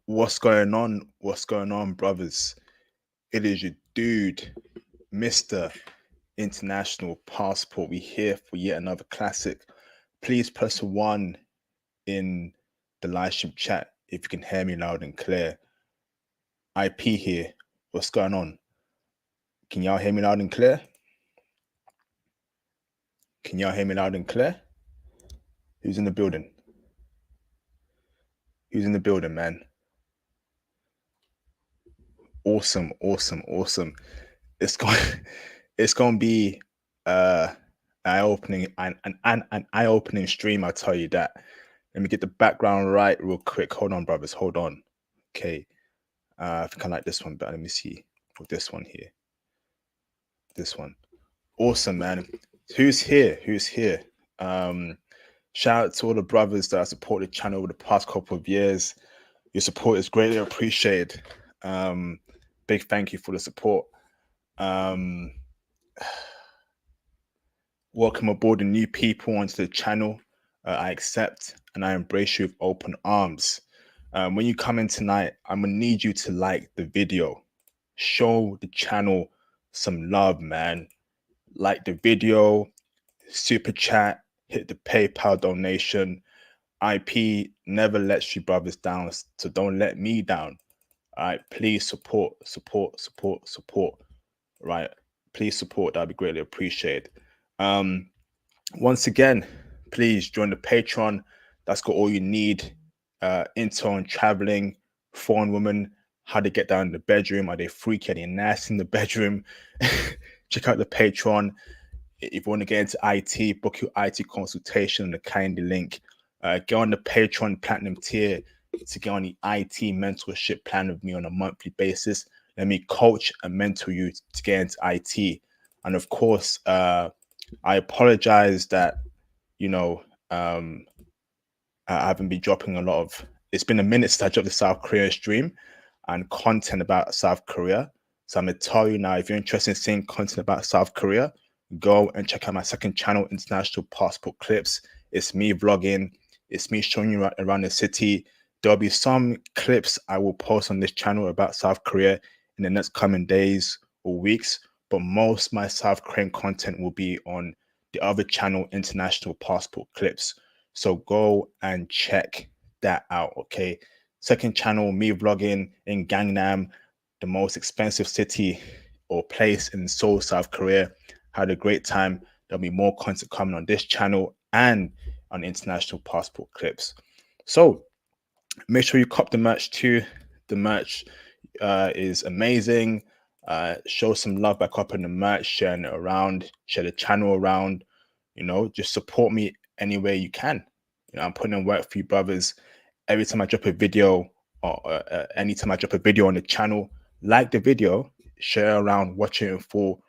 What's going on? What's going on, brothers? It is your dude, Mr. International Passport. We here for yet another classic. Please press one in the live stream chat if you can hear me loud and clear. IP here. What's going on? Can y'all hear me loud and clear? Can y'all hear me loud and clear? Who's in the building? Who's in the building, man? Awesome, awesome, awesome. It's going it's gonna be uh an eye-opening stream, I'll tell you that. Let me get the background right real quick. Hold on, brothers. Hold on. Okay. I think I like this one better. Let me see. Or this one here. This one. Awesome, man. Who's here? Who's here? Um, Shout out to all the brothers that support the channel over the past couple of years. Your support is greatly appreciated. Um, Big thank you for the support. Um, Welcome aboard the new people onto the channel. I accept and I embrace you with open arms. When you come in tonight, I'm gonna need you to like the video. Show the channel some love, man. Like the video, super chat, hit the PayPal donation. IP never lets you brothers down, so don't let me down. All right, please support, support, support, support. Right, please support. That'd be greatly appreciated. Um, Once again, please join the Patreon. That's got all you need. Intel on traveling, foreign women, how to get down in the bedroom. Are they freaky? Are they nasty in the bedroom? Check out the Patreon. If you want to get into IT, book your IT consultation on the Kindly link. Go on the Patreon Platinum tier to get on the IT mentorship plan with me on a monthly basis. Let me coach and mentor you to get into IT. And of course, I apologize that you know I haven't been dropping a lot of. It's been a minute since I dropped the South Korea stream and content about South Korea. So I'm gonna tell you now, if you're interested in seeing content about South Korea, go and check out my second channel, International Passport Clips. It's me vlogging. It's me showing you around the city. There'll be some clips I will post on this channel about South Korea in the next coming days or weeks, but most of my South Korean content will be on the other channel, International Passport Clips. So go and check that out, okay? Second channel, me vlogging in Gangnam, the most expensive city or place in Seoul, South Korea. Had a great time. There'll be more content coming on this channel and on International Passport Clips. So make sure you cop the merch too. The merch is amazing. Show some love by copying the merch, sharing it around, share the channel around. Just support me any way you can. I'm putting in work for you, brothers. Every time I drop a video, or anytime I drop a video on the channel, like the video, share around, watch it in full,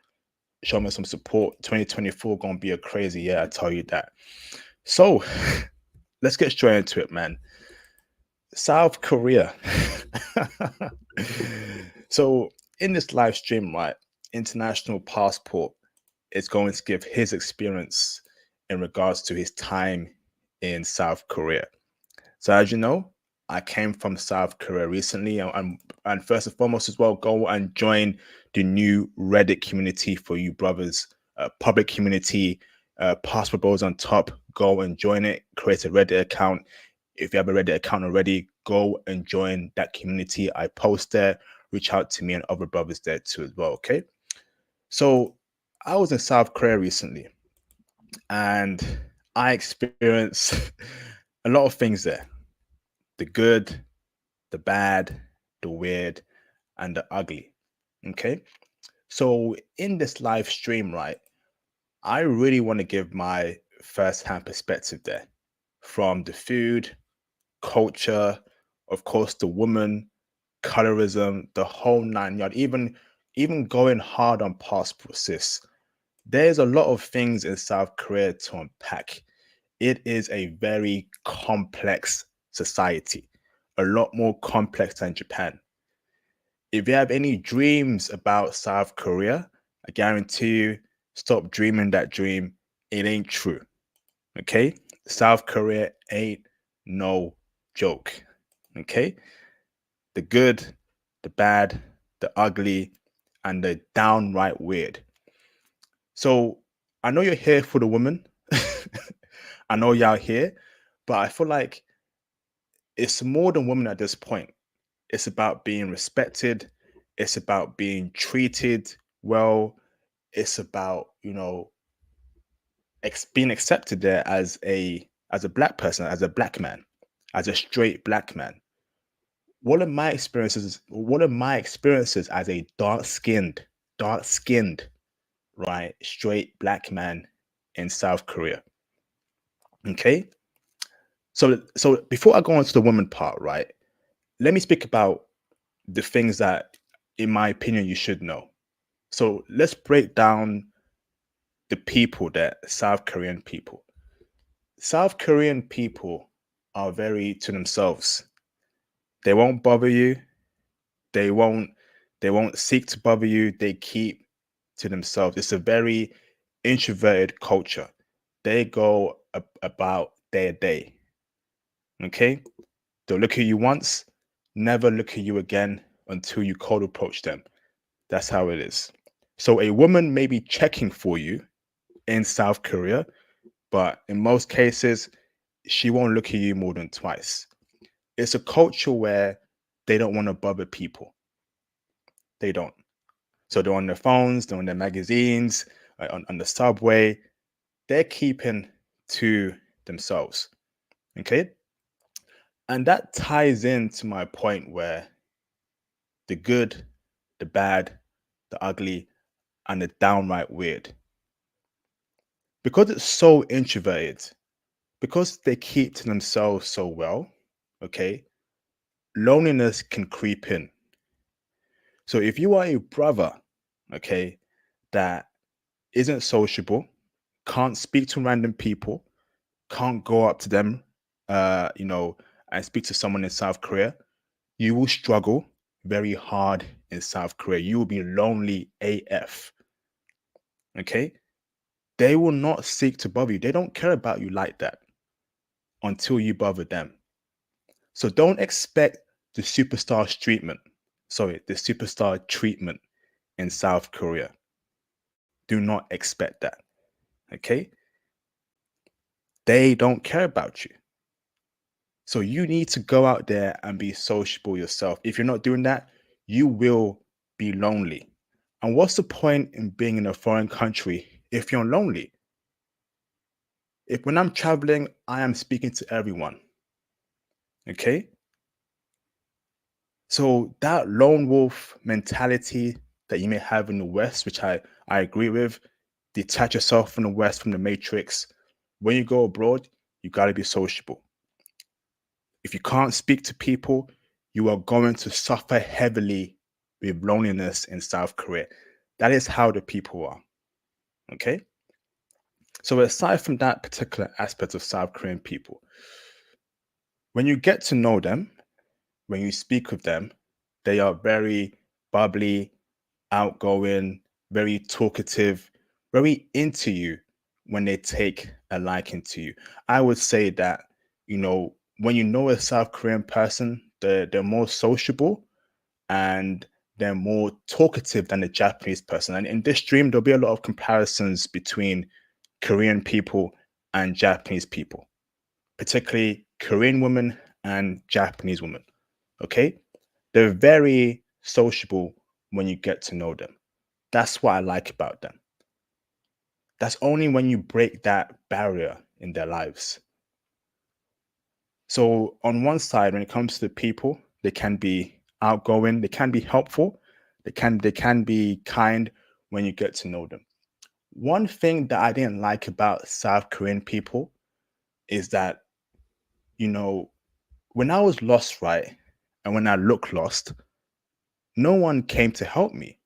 show me some support. 2024 gonna be a crazy year, I tell you that. So let's get straight into it, man. South Korea. So in this live stream, right, International Passport is going to give his experience in regards to his time in South Korea. So as you know, I came from South Korea recently, and first and foremost as well, go and join the new Reddit community for you brothers, public community, passport bros on top. Go and join it. Create a Reddit account. If you have a Reddit account already, go and join that community. I post there. Reach out to me and other brothers there too as well. Okay. So I was in South Korea recently, and I experienced a lot of things there: the good, the bad, the weird, and the ugly. Okay. So in this live stream, right, I really want to give my first-hand perspective there, from the food, culture, of course, the woman, colorism, the whole nine yard, even going hard on passport sis. There's a lot of things in South Korea to unpack. It is a very complex society, a lot more complex than Japan. If you have any dreams about South Korea, I guarantee you, stop dreaming that dream. It ain't true. Okay? South Korea ain't no joke. Okay? the good, the bad, the ugly, and the downright weird. So I know you're here for the woman. I know y'all here, but I feel like it's more than women at this point. It's about being respected. It's about being treated well. It's about, being accepted there as a black person, as a black man, as a straight black man. One of my experiences as a dark skinned, right, straight black man in South Korea. Okay. So before I go on to the woman part, right, let me speak about the things that, in my opinion, you should know. So let's break down the people that South Korean people. South Korean people are very to themselves. They won't bother you. They won't they won't seek to bother you. They keep to themselves. It's a very introverted culture. They go about their day. Okay? They'll look at you once, never look at you again until you cold approach them. That's how it is. So a woman may be checking for you in South Korea, but in most cases, she won't look at you more than twice. It's a culture where they don't want to bother people. They don't. So they're on their phones, they're on their magazines, on the subway. They're keeping to themselves. Okay. And that ties into my point where the good, the bad, the ugly, and the downright weird. Because it's so introverted, because they keep to themselves so well, okay, loneliness can creep in. So if you are a brother, okay, that isn't sociable, can't speak to random people, can't go up to them, uh, you know, and speak to someone in South Korea, you will struggle very hard in South Korea. You will be lonely AF. Okay. They will not seek to bother you. They don't care about you like that until you bother them. So don't expect the superstar treatment. Sorry, the superstar treatment in South Korea. Do not expect that. Okay. They don't care about you. So you need to go out there and be sociable yourself. If you're not doing that, you will be lonely. And what's the point in being in a foreign country if you're lonely? If when I'm traveling, I am speaking to everyone. Okay. So that lone wolf mentality that you may have in the West, which I agree with, detach yourself from the West, from the matrix. When you go abroad, you got to be sociable. If you can't speak to people, you are going to suffer heavily with loneliness in South Korea. That is how the people are. Okay. So, aside from that particular aspect of South Korean people, when you get to know them, when you speak with them, they are very bubbly, outgoing, very talkative, very into you when they take a liking to you. I would say that, when you know a South Korean person, they're more sociable and they're more talkative than a Japanese person. And in this stream, there'll be a lot of comparisons between Korean people and Japanese people, particularly Korean women and Japanese women. Okay. They're very sociable when you get to know them. That's what I like about them. That's only when you break that barrier in their lives. So, on one side, when it comes to the people, they can be outgoing, they can be helpful, they can be kind when you get to know them. One thing that I didn't like about South Korean people is that, you know, when I was lost, right, and when I looked lost, no one came to help me.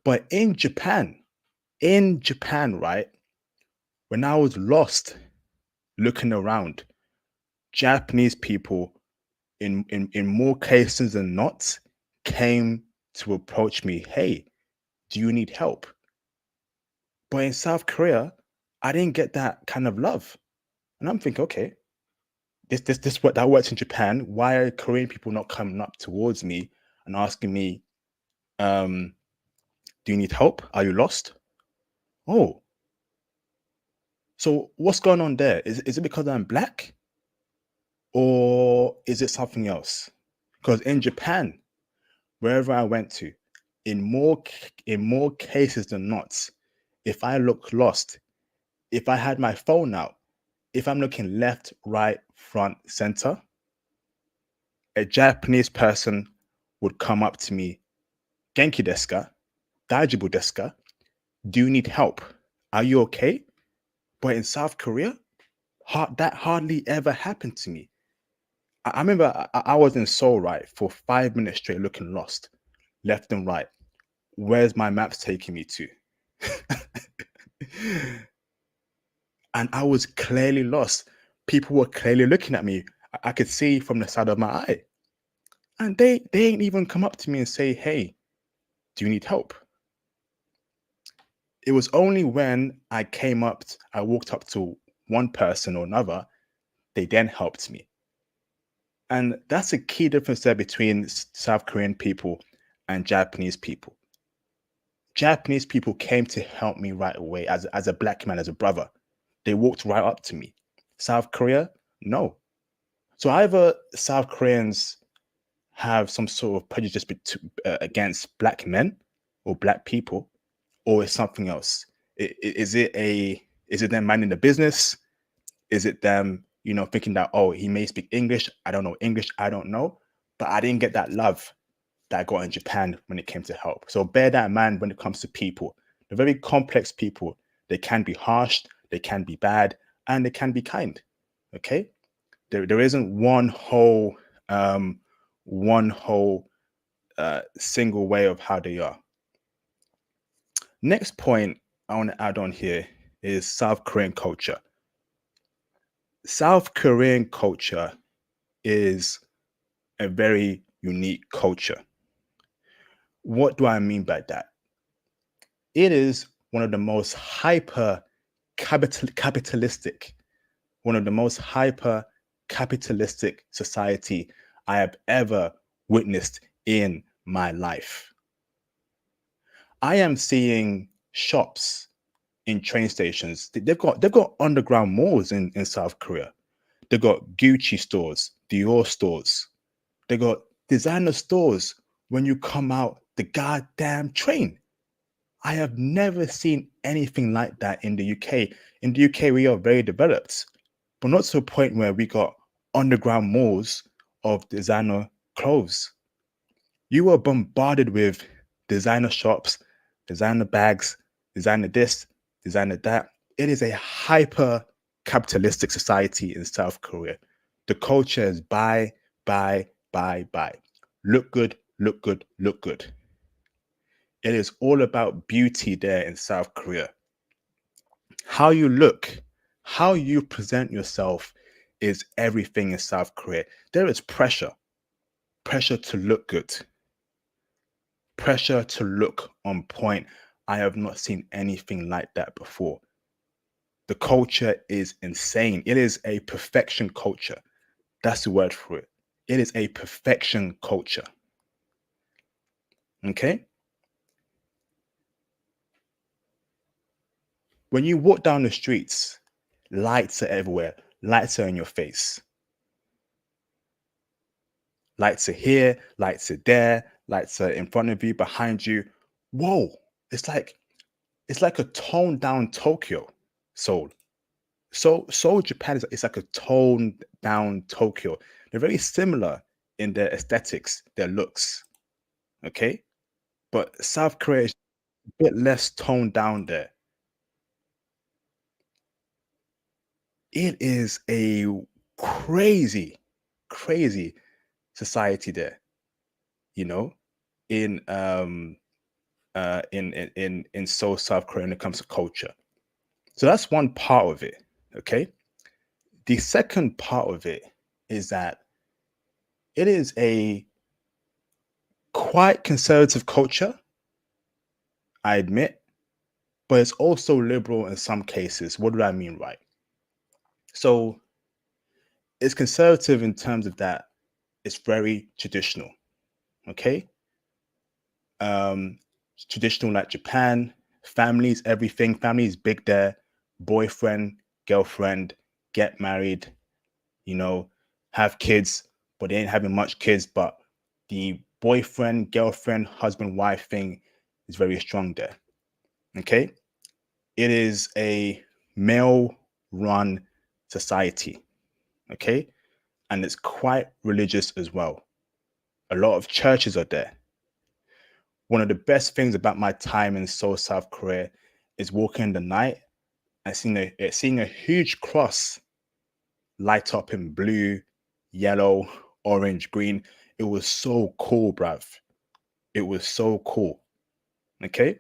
But in Japan, right, when I was lost looking around, Japanese people, in more cases than not, came to approach me. Hey, do you need help? But in South Korea, I didn't get that kind of love. And I'm thinking, okay, This what that works in Japan. Why are Korean people not coming up towards me and asking me, um, do you need help? Are you lost? Oh, so what's going on there? Is it because I'm black, or is it something else? Because in Japan, wherever I went to, in more cases than not, if I look lost, if I had my phone out, if I'm looking left, right, front, center, a Japanese person would come up to me, Genki desu ka? Daijoubu desu ka? Do you need help? Are you okay? But in South Korea, that hardly ever happened to me. I remember I was in Seoul, right, for 5 minutes straight looking lost, left and right. Where's my maps taking me to? And I was clearly lost. People were clearly looking at me. I could see from the side of my eye. And they ain't even come up to me and say, hey, do you need help? It was only when I walked up to one person or another, they then helped me. And that's a key difference there between South Korean people and Japanese people. Japanese people came to help me right away as a black man, as a brother. They walked right up to me. South Korea, no. So either South Koreans have some sort of prejudice against black men or black people, or it's something else. Is it them minding the business? Is it them, thinking that, oh, he may speak English? I don't know English. I don't know, but I didn't get that love that I got in Japan when it came to help. So bear that in mind when it comes to people. They're very complex people. They can be harsh, they can be bad, and they can be kind. Okay, there isn't um, one whole single way of how they are. Next point I want to add on here is South Korean culture. South Korean culture is a very unique culture. What do I mean by that? It is one of the most capitalistic, one of the most hyper capitalistic society I have ever witnessed in my life. I am seeing shops in train stations. They've got underground malls in South Korea. They've got Gucci stores, Dior stores. They got designer stores when you come out the goddamn train. I have never seen anything like that in the UK. In the UK, we are very developed, but not to a point where we got underground malls of designer clothes. You are bombarded with designer shops, designer bags, designer this, designer that. It is a hyper capitalistic society in South Korea. The culture is buy, buy, buy, buy. Look good, look good, look good. It is all about beauty there in South Korea. How you look, how you present yourself is everything in South Korea. There is pressure to look good, pressure to look on point. I have not seen anything like that before. The culture is insane. It is a perfection culture. That's the word for it. It is a perfection culture. Okay? When you walk down the streets, lights are everywhere. Lights are in your face. Lights are here, lights are there, lights are in front of you, behind you. Whoa. It's like a toned down Tokyo, Seoul. Seoul, Japan is it's like a toned down Tokyo. They're very similar in their aesthetics, their looks. Okay. But South Korea is a bit less toned down there. It is a crazy, crazy society there, you know, in in Seoul, South Korea when it comes to culture. So that's one part of it. Okay. The second part of it is that it is a quite conservative culture, I admit, but it's also liberal in some cases. What do I mean, right? So It's conservative in terms of that it's very traditional. Okay. Um, Traditional like Japan, families, everything. Family is big there. Boyfriend, girlfriend, get married, you know, have kids, but they ain't having much kids. But the boyfriend, girlfriend, husband, wife thing is very strong there. Okay. It is a male run society. Okay. And it's quite religious as well. A lot of churches are there. One of the best things about my time in Seoul, South Korea is walking in the night and seeing a huge cross light up in blue, yellow, orange, green. It was so cool, bruv. It was so cool. Okay.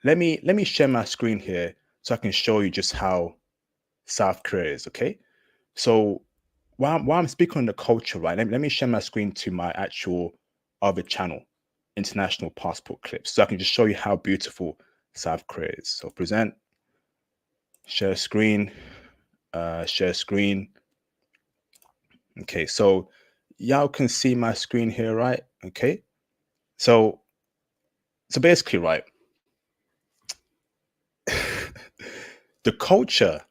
Let me share my screen here so I can show you just how South Korea is. Okay. So while I'm speaking on the culture, right? Let me share my screen to my actual other channel, International Passport Clips, so I can just show you how beautiful South Korea is. So present, share screen, share screen. Okay, so y'all can see my screen here, right? Okay, so basically, right, the culture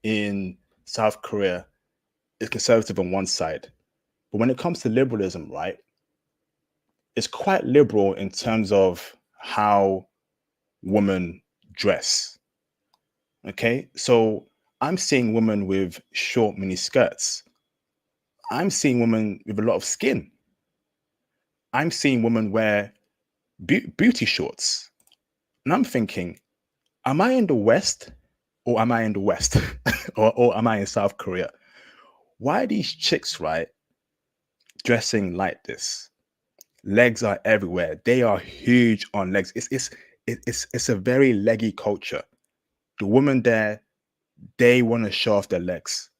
in South Korea is conservative on one side, but when it comes to liberalism, right, it's quite liberal in terms of how women dress. Okay, so I'm seeing women with short mini skirts. I'm seeing women with a lot of skin. I'm seeing women wear beauty shorts. And I'm thinking, am I in the West or am I in the West? Or am I in South Korea? Why are these chicks, right, dressing like this? Legs are everywhere. They are huge on legs. It's a very leggy culture. The women there, they want to show off their legs.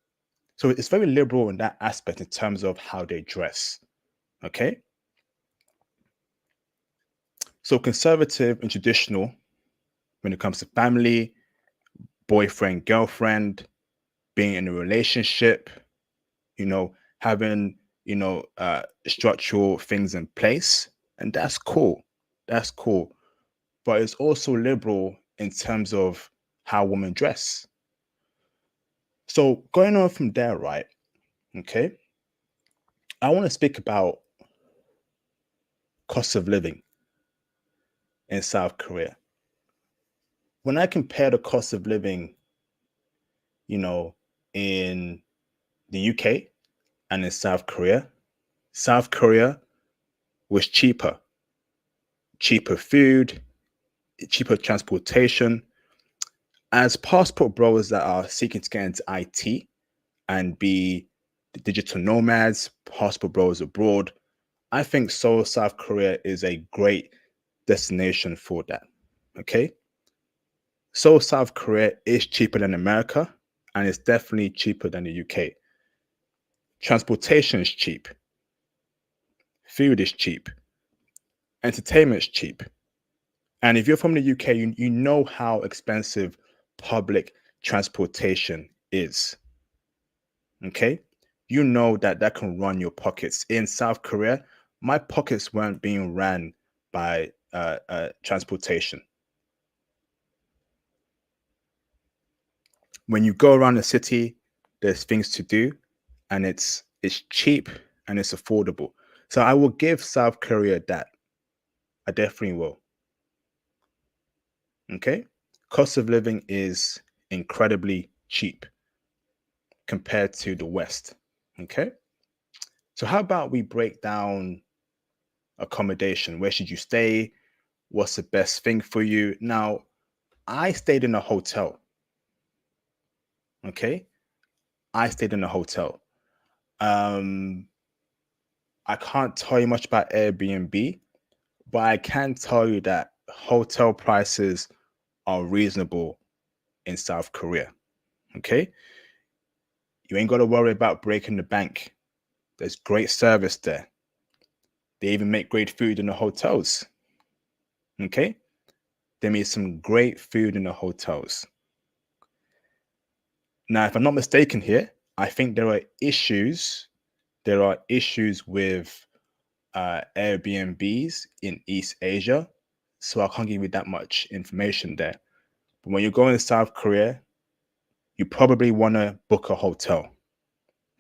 So it's very liberal in that aspect in terms of how they dress. Okay. So conservative and traditional when it comes to family, boyfriend, girlfriend, being in a relationship, having, structural things in place. And that's cool. That's cool. But it's also liberal in terms of how women dress. So going on from there, right? Okay. I want to speak about cost of living in South Korea. When I compare the cost of living, you know, in the UK and in South Korea was cheaper, cheaper food, cheaper transportation. As passport bros that are seeking to get into IT and be digital nomads, passport bros abroad, I think Seoul, South Korea is a great destination for that. Okay. Seoul, South Korea is cheaper than America and it's definitely cheaper than the UK. Transportation is cheap. Food is cheap. Entertainment is cheap. And if you're from the UK, you know how expensive public transportation is. Okay. You know that can run your pockets. In South Korea, my pockets weren't being ran by transportation. When you go around the city, there's things to do, and it's cheap and it's affordable. So I will give South Korea that. I definitely will. Okay. Cost of living is incredibly cheap compared to the West. Okay. So how about we break down accommodation? Where should you stay? What's the best thing for you? Now, I stayed in a hotel. Okay. I stayed in a hotel. Um, I can't tell you much about Airbnb, but I can tell you that hotel prices are reasonable in South Korea. Okay. You ain't got to worry about breaking the bank. There's great service there. They even make great food in the hotels. Okay. They make some great food in the hotels. Now, if I'm not mistaken here, I think there are issues. There are issues with Airbnbs in East Asia, so I can't give you that much information there. But when you're going to South Korea, you probably want to book a hotel.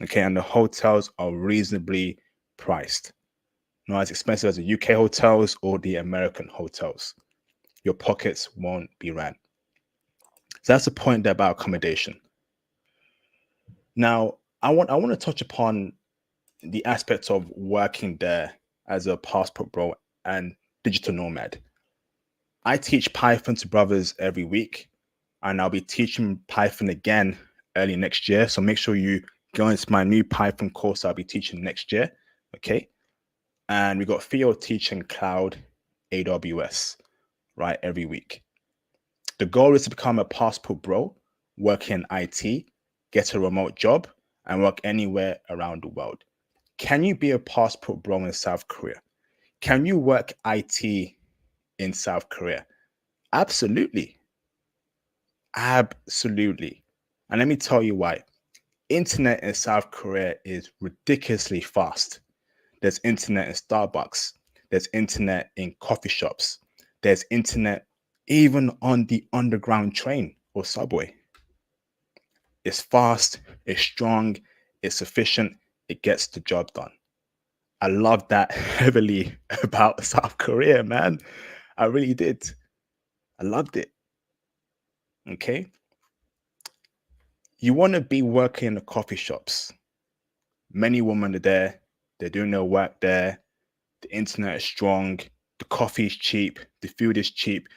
Okay, and the hotels are reasonably priced, not as expensive as the UK hotels or the American hotels. Your pockets won't be ran. So that's the point there about accommodation. Now, I want to touch upon the aspects of working there as a passport bro and digital nomad. I teach Python to brothers every week, and I'll be teaching Python again early next year. So make sure you go into my new Python course I'll be teaching next year. Okay. And we got Theo teaching cloud AWS, right, every week. The goal is to become a passport bro, work in IT, get a remote job, and work anywhere around the world. Can you be a passport bro in South Korea? Can you work IT in South Korea? Absolutely. Absolutely. And let me tell you why. Internet in South Korea is ridiculously fast. There's internet in Starbucks. There's internet in coffee shops. There's internet even on the underground train or subway. It's fast, it's strong, it's efficient, it gets the job done. I love that heavily about South Korea, man. I really did. I loved it. Okay. You want to be working in the coffee shops. Many women are there. They're doing their work there. The internet is strong. The coffee is cheap. The food is cheap.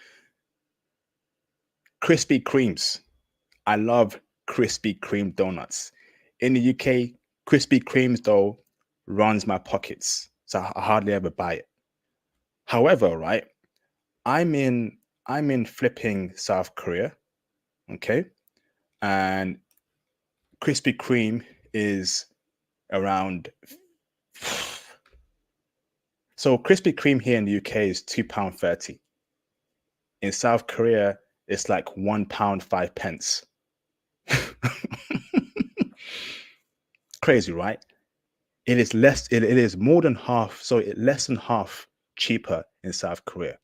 Krispy Kremes. I love Krispy Kreme donuts. In the UK, Krispy Kremes, though, runs my pockets. So I hardly ever buy it. However, right, I'm in flipping South Korea. Okay. And Krispy Kreme is around. So Krispy Kreme here in the UK is £2.30. In South Korea, it's like £1 5 pence. Crazy, right? It is less. It is more than half. So less than half cheaper in South Korea.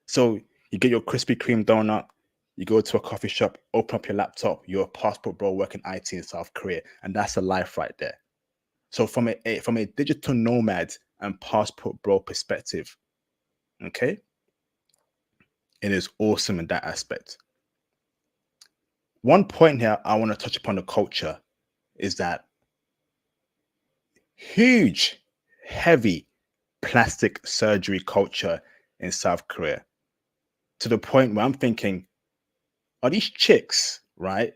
So you get your Krispy Kreme donut. You go to a coffee shop, open up your laptop. You're a passport bro working IT in South Korea, and that's a life right there. So from a digital nomad and passport bro perspective, okay, it is awesome in that aspect. One point here I want to touch upon the culture is that huge, heavy plastic surgery culture in South Korea, to the point where I'm thinking, are these chicks, right?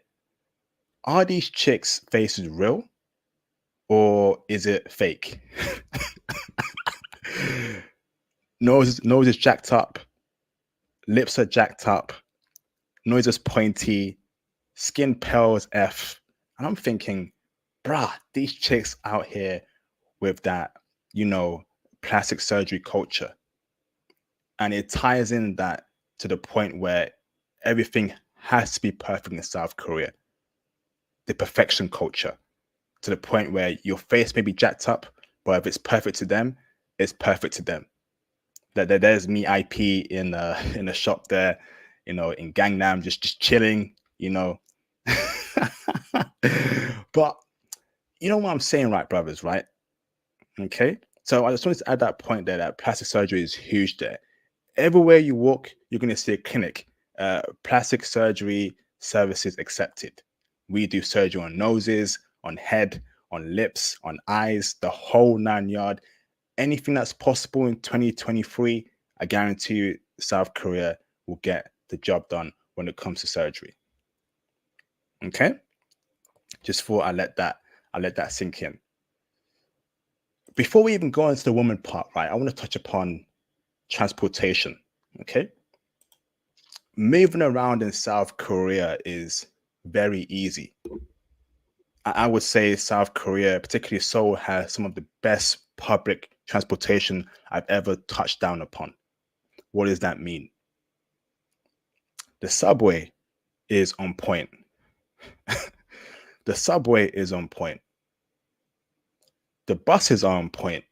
Are these chicks' faces real or is it fake? Nose is jacked up, lips are jacked up, nose is pointy, skin pale as F. And I'm thinking, bruh, these chicks out here with that, plastic surgery culture. And it ties in that to the point where everything has to be perfect in South Korea. The perfection culture, to the point where your face may be jacked up, but if it's perfect to them, it's perfect to them. There's me IP in in a shop there, in Gangnam, just chilling, But you know what I'm saying, right, brothers, right? Okay. So I just wanted to add that point there that plastic surgery is huge there. Everywhere you walk, you're going to see a clinic, plastic surgery services accepted. We do surgery on noses, on head, on lips, on eyes, the whole 9 yard. Anything that's possible in 2023, I guarantee you, South Korea will get the job done when it comes to surgery. Okay, just thought I let that sink in. Before we even go into the woman part, right? I want to touch upon transportation. Okay, moving around in South Korea is very easy. I would say South Korea, particularly Seoul, has some of the best public transportation I've ever touched down upon. What does that mean? The subway is on point. The subway is on point. The buses are on point.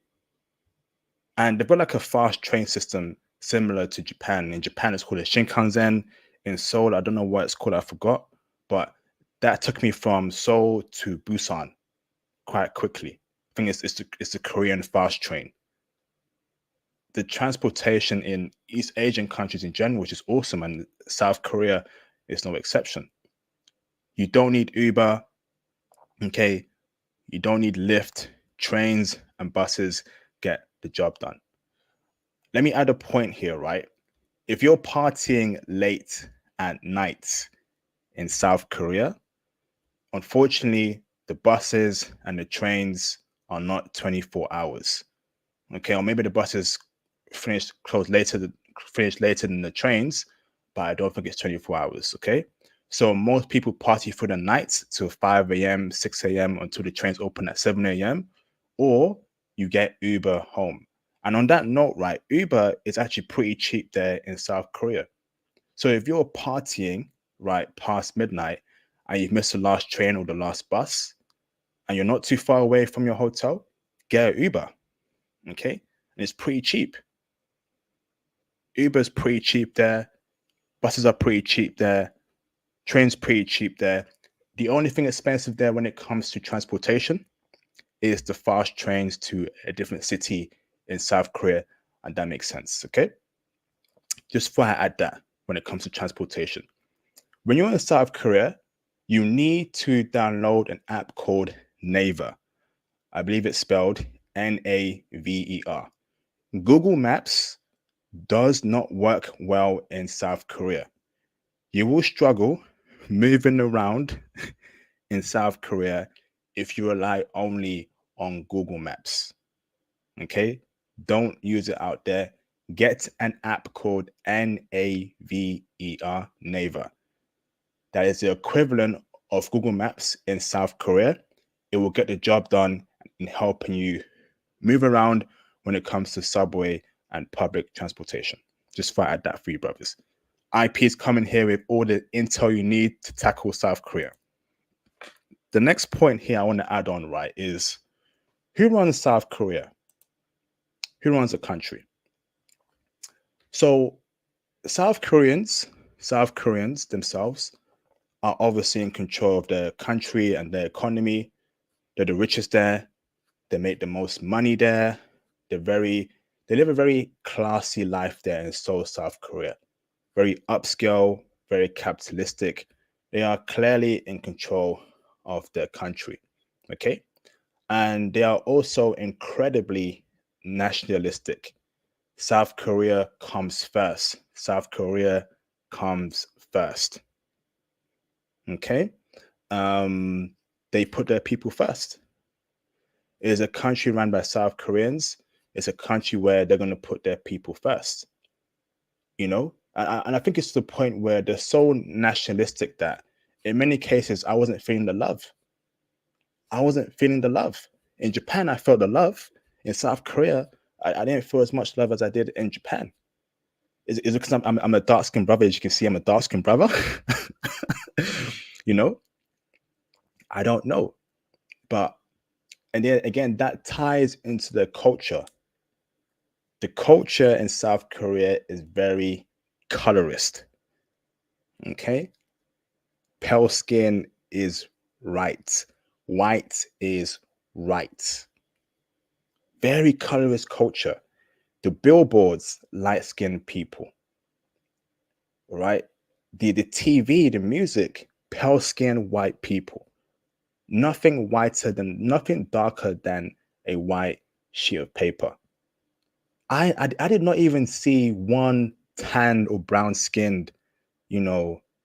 And they've got like a fast train system similar to Japan. In Japan, it's called a Shinkansen. In Seoul, I don't know what it's called, I forgot. But that took me from Seoul to Busan quite quickly. I think it's the Korean fast train. The transportation in East Asian countries in general, which is awesome, and South Korea is no exception. You don't need Uber, okay? You don't need Lyft. Trains and buses get the job done. Let me add a point here, right? If you're partying late at night in South Korea, unfortunately, the buses and the trains are not 24 hours. Okay, or maybe the buses finish later than the trains, but I don't think it's 24 hours. Okay, so most people party for the night till 5 a.m., 6 a.m. until the trains open at 7 a.m., or you get Uber home. And on that note, right, Uber is actually pretty cheap there in South Korea. So if you're partying right past midnight and you've missed the last train or the last bus and you're not too far away from your hotel, get an Uber. Okay. And it's pretty cheap. Uber's pretty cheap there. Buses are pretty cheap there. Trains pretty cheap there. The only thing expensive there when it comes to transportation is the fast trains to a different city in South Korea. And that makes sense. Okay. Just before I add that when it comes to transportation. When you're in South Korea, you need to download an app called Naver. I believe it's spelled Naver. Google Maps does not work well in South Korea. You will struggle moving around in South Korea if you rely only on Google Maps. Okay? Don't use it out there. Get an app called Naver, Naver. That is the equivalent of Google Maps in South Korea. It will get the job done in helping you move around when it comes to subway and public transportation. Just fire at that for you, brothers. IP is coming here with all the intel you need to tackle South Korea. The next point here I want to add on, right, is who runs South Korea? Who runs the country? So South Koreans themselves are obviously in control of their country and their economy. They're the richest there. They make the most money there. They live a very classy life there in Seoul, South Korea. Very upscale, very capitalistic. They are clearly in control of their country. Okay. And they are also incredibly nationalistic. South Korea comes first. South Korea comes first. Okay. They put their people first. It is a country run by South Koreans. It's a country where they're going to put their people first. And I think it's to the point where they're so nationalistic that in many cases I wasn't feeling the love. In Japan I felt the love. In South Korea I didn't feel as much love as I did in Japan. Is it because I'm a dark-skinned brother? As you can see, I'm a dark-skinned brother. you know I don't know, but and then again that ties into the culture. The culture in South Korea is very colorist. Okay. Pale skin is right. White is right. Very colorist culture. The billboards, light skinned people. Right? The TV, the music, pale skinned white people. Nothing darker than a white sheet of paper. I did not even see one tan or brown skinned,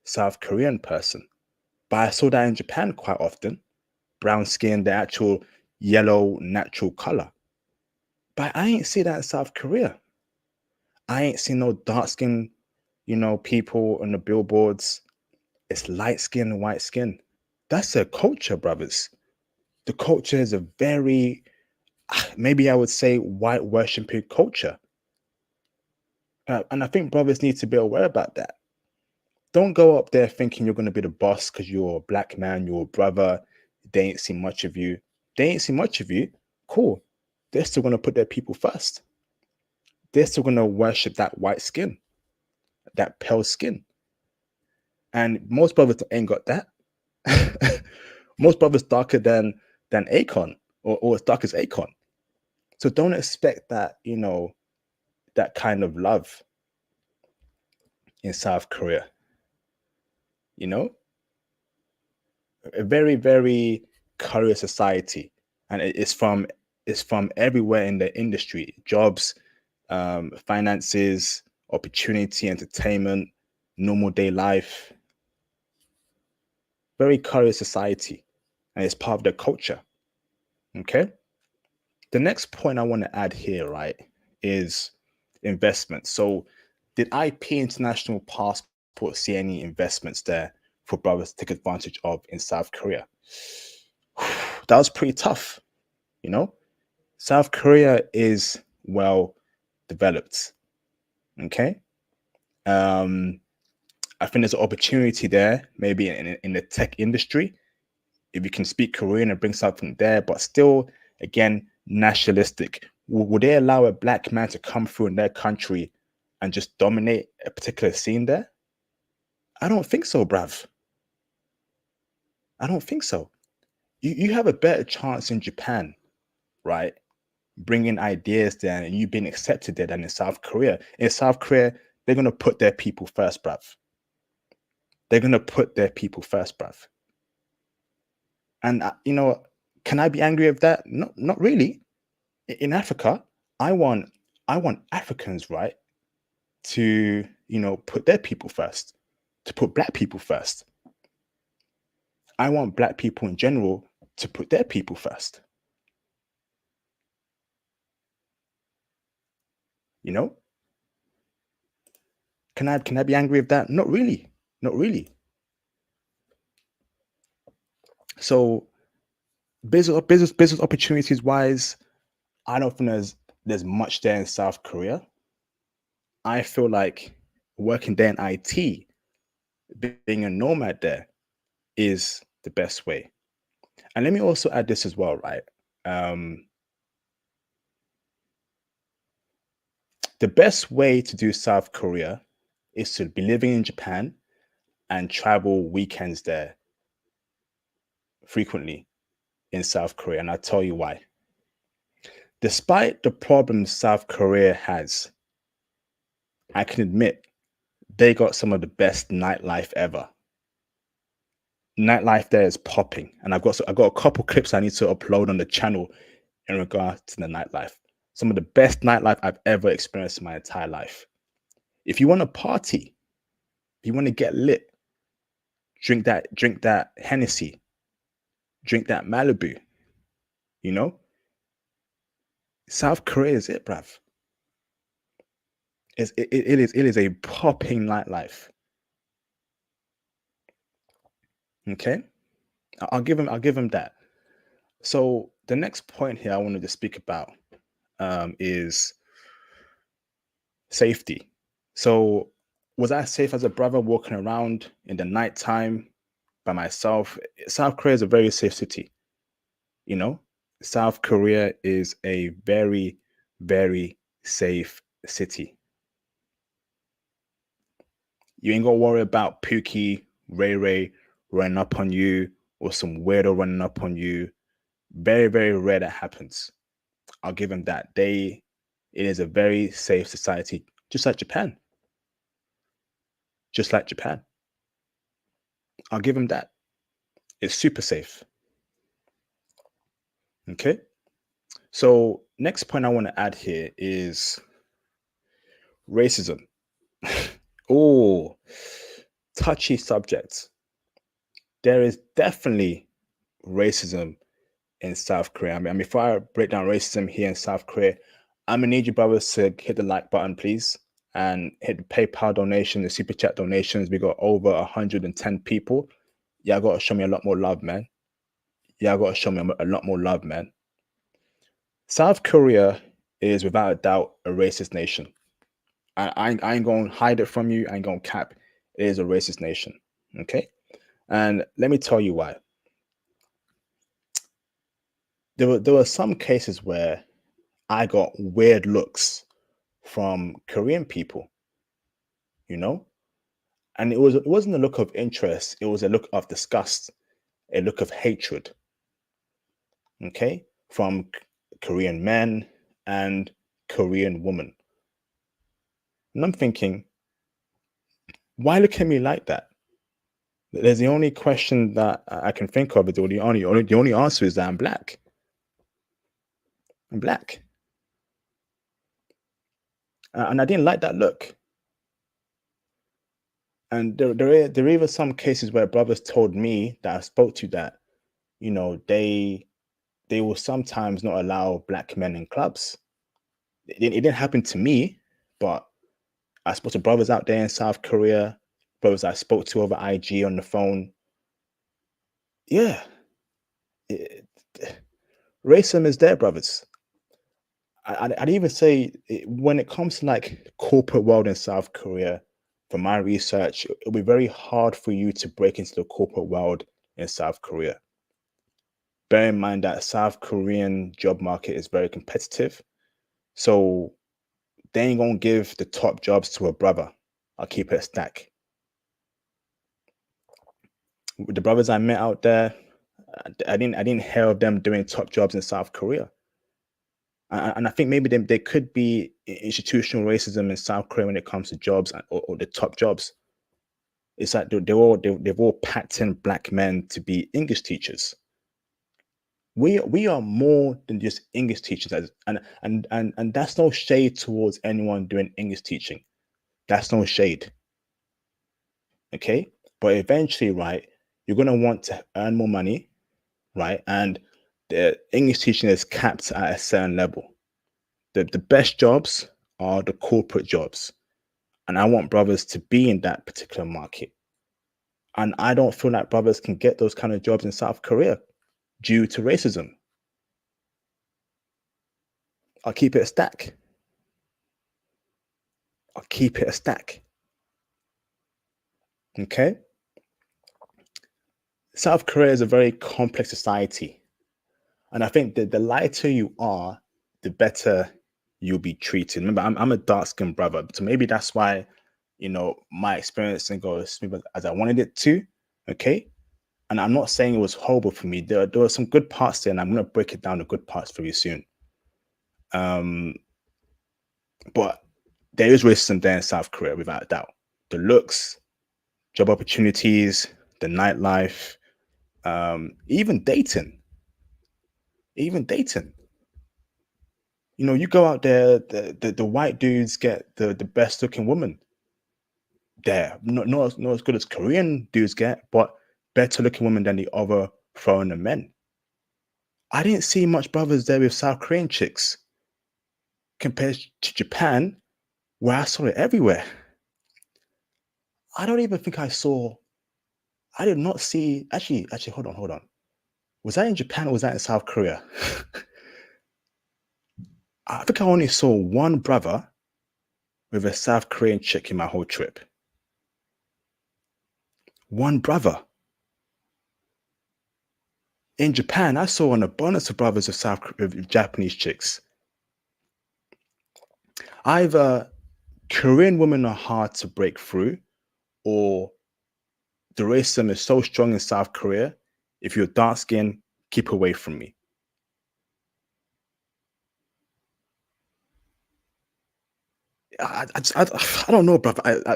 South Korean person. But I saw that in Japan quite often. Brown skin, the actual yellow natural color. But I ain't see that in South Korea. I ain't seen no dark skin, people on the billboards. It's light skin and white skin. That's a culture, brothers. The culture is a very, maybe I would say, white worshiping culture. And I think brothers need to be aware about that. Don't go up there thinking you're going to be the boss because you're a black man, you're a brother. They ain't seen much of you. They ain't seen much of you. Cool. They're still going to put their people first. They're still going to worship that white skin, that pale skin. And most brothers ain't got that. Most brothers darker than Akon or as dark as Akon. So don't expect that, that kind of love in South Korea. You know, a very, very career society. And it's from everywhere in the industry, jobs, finances, opportunity, entertainment, normal day life. Very career society. And it's part of their culture. Okay. The next point I want to add here, right, is investment. So, did IP International Passport see any investments there for brothers to take advantage of in South Korea? That was pretty tough, you know? South Korea is well developed. Okay. Um, I think there's an opportunity there, maybe in the tech industry, if you can speak Korean and bring something there, but still, again, nationalistic. Would they allow a black man to come through in their country and just dominate a particular scene there? I don't think so, bruv. I don't think so. You have a better chance in Japan, right? Bringing ideas there and you being accepted there than in South Korea. In South Korea, they're going to put their people first, bruv. They're going to put their people first, bruv. And, can I be angry with that? No, not really. In Africa, I want I want Africans, right, to put their people first, to put black people first. I want black people in general to put their people first. You know, can I be angry with that? Not really, not really. So business opportunities wise, I don't think there's much there in South Korea. I feel like working there in IT, being a nomad there, is the best way. And let me also add this as well, right? Um, the best way to do South Korea is to be living in Japan and travel weekends there frequently in South Korea. And I'll tell you why. Despite the problems South Korea has, I can admit they got some of the best nightlife ever. Nightlife there is popping, and I've got a couple clips I need to upload on the channel in regard to the nightlife. Some of the best nightlife I've ever experienced in my entire life. If you want to party, if you want to get lit, drink that Hennessy, drink that Malibu. You know, South Korea is it, bruv. It is a popping nightlife. Okay, I'll give him that. So the next point here I wanted to speak about is safety. So was I safe as a brother walking around in the nighttime by myself? South Korea is a very safe city. You know, South Korea is a very, very safe city. You ain't got to worry about Pookie, Ray Ray running up on you or some weirdo running up on you. Very, very rare that happens. I'll give them that. It is a very safe society, just like Japan. Just like Japan. I'll give them that. It's super safe. Okay. So next point I want to add here is racism. Oh, touchy subject. There is definitely racism in South Korea. I mean, before I break down racism here in South Korea, I'm gonna need you brothers to hit the like button, please, and hit the PayPal donation, the super chat donations. We got over 110 people. Y'all gotta show me a lot more love, man. Y'all gotta show me a lot more love, man. South Korea is without a doubt a racist nation. I ain't gonna hide it from you. I ain't gonna cap. It is a racist nation. Okay. And let me tell you why. There were some cases where I got weird looks from Korean people, you know? And it wasn't a look of interest, it was a look of disgust, a look of hatred, okay? From Korean men and Korean women. And I'm thinking, why look at me like that? There's the only question that I can think of, or the only answer is that I'm black. I'm black. And I didn't like that look. And there are even some cases where brothers told me that I spoke to that, they will sometimes not allow black men in clubs. It didn't happen to me, but I spoke to brothers out there in South Korea, brothers I spoke to over IG on the phone. Yeah, it, racism is there, brothers. I'd even say when it comes to like corporate world in South Korea, from my research, it'll be very hard for you to break into the corporate world in South Korea. Bear in mind that South Korean job market is very competitive, so they ain't gonna give the top jobs to a brother. I'll keep it a stack. With the brothers I met out there, I didn't hear of them doing top jobs in South Korea. And I think maybe there could be institutional racism in South Korea when it comes to jobs or the top jobs. It's like they've all packed in black men to be English teachers. We are more than just English teachers, and that's no shade towards anyone doing English teaching. That's no shade, okay? But eventually, right, you're gonna want to earn more money, right? And the English teaching is capped at a certain level. The best jobs are the corporate jobs, and I want brothers to be in that particular market. And I don't feel like brothers can get those kind of jobs in South Korea due to racism. I'll keep it a stack. I'll keep it a stack. Okay? South Korea is a very complex society. And I think that the lighter you are, the better you'll be treated. Remember, I'm a dark skinned brother. So maybe that's why, my experience didn't go as smooth as I wanted it to. Okay? And I'm not saying it was horrible for me. There were some good parts there, and I'm going to break it down the good parts for you soon. Um, but there is racism there in South Korea, without a doubt. The looks, job opportunities, the nightlife, even dating. Even dating. You go out there, the white dudes get the best looking woman there. Not as good as Korean dudes get, but better looking women than the other foreigner men. I didn't see much brothers there with South Korean chicks compared to Japan, where I saw it everywhere. I don't even think I did not see, actually, hold on. Was that in Japan or was that in South Korea? I think I only saw one brother with a South Korean chick in my whole trip. One brother. In Japan, I saw an abundance of brothers with Japanese chicks. Either Korean women are hard to break through, or the racism is so strong in South Korea. If you're dark skinned, keep away from me. I don't know, bro. I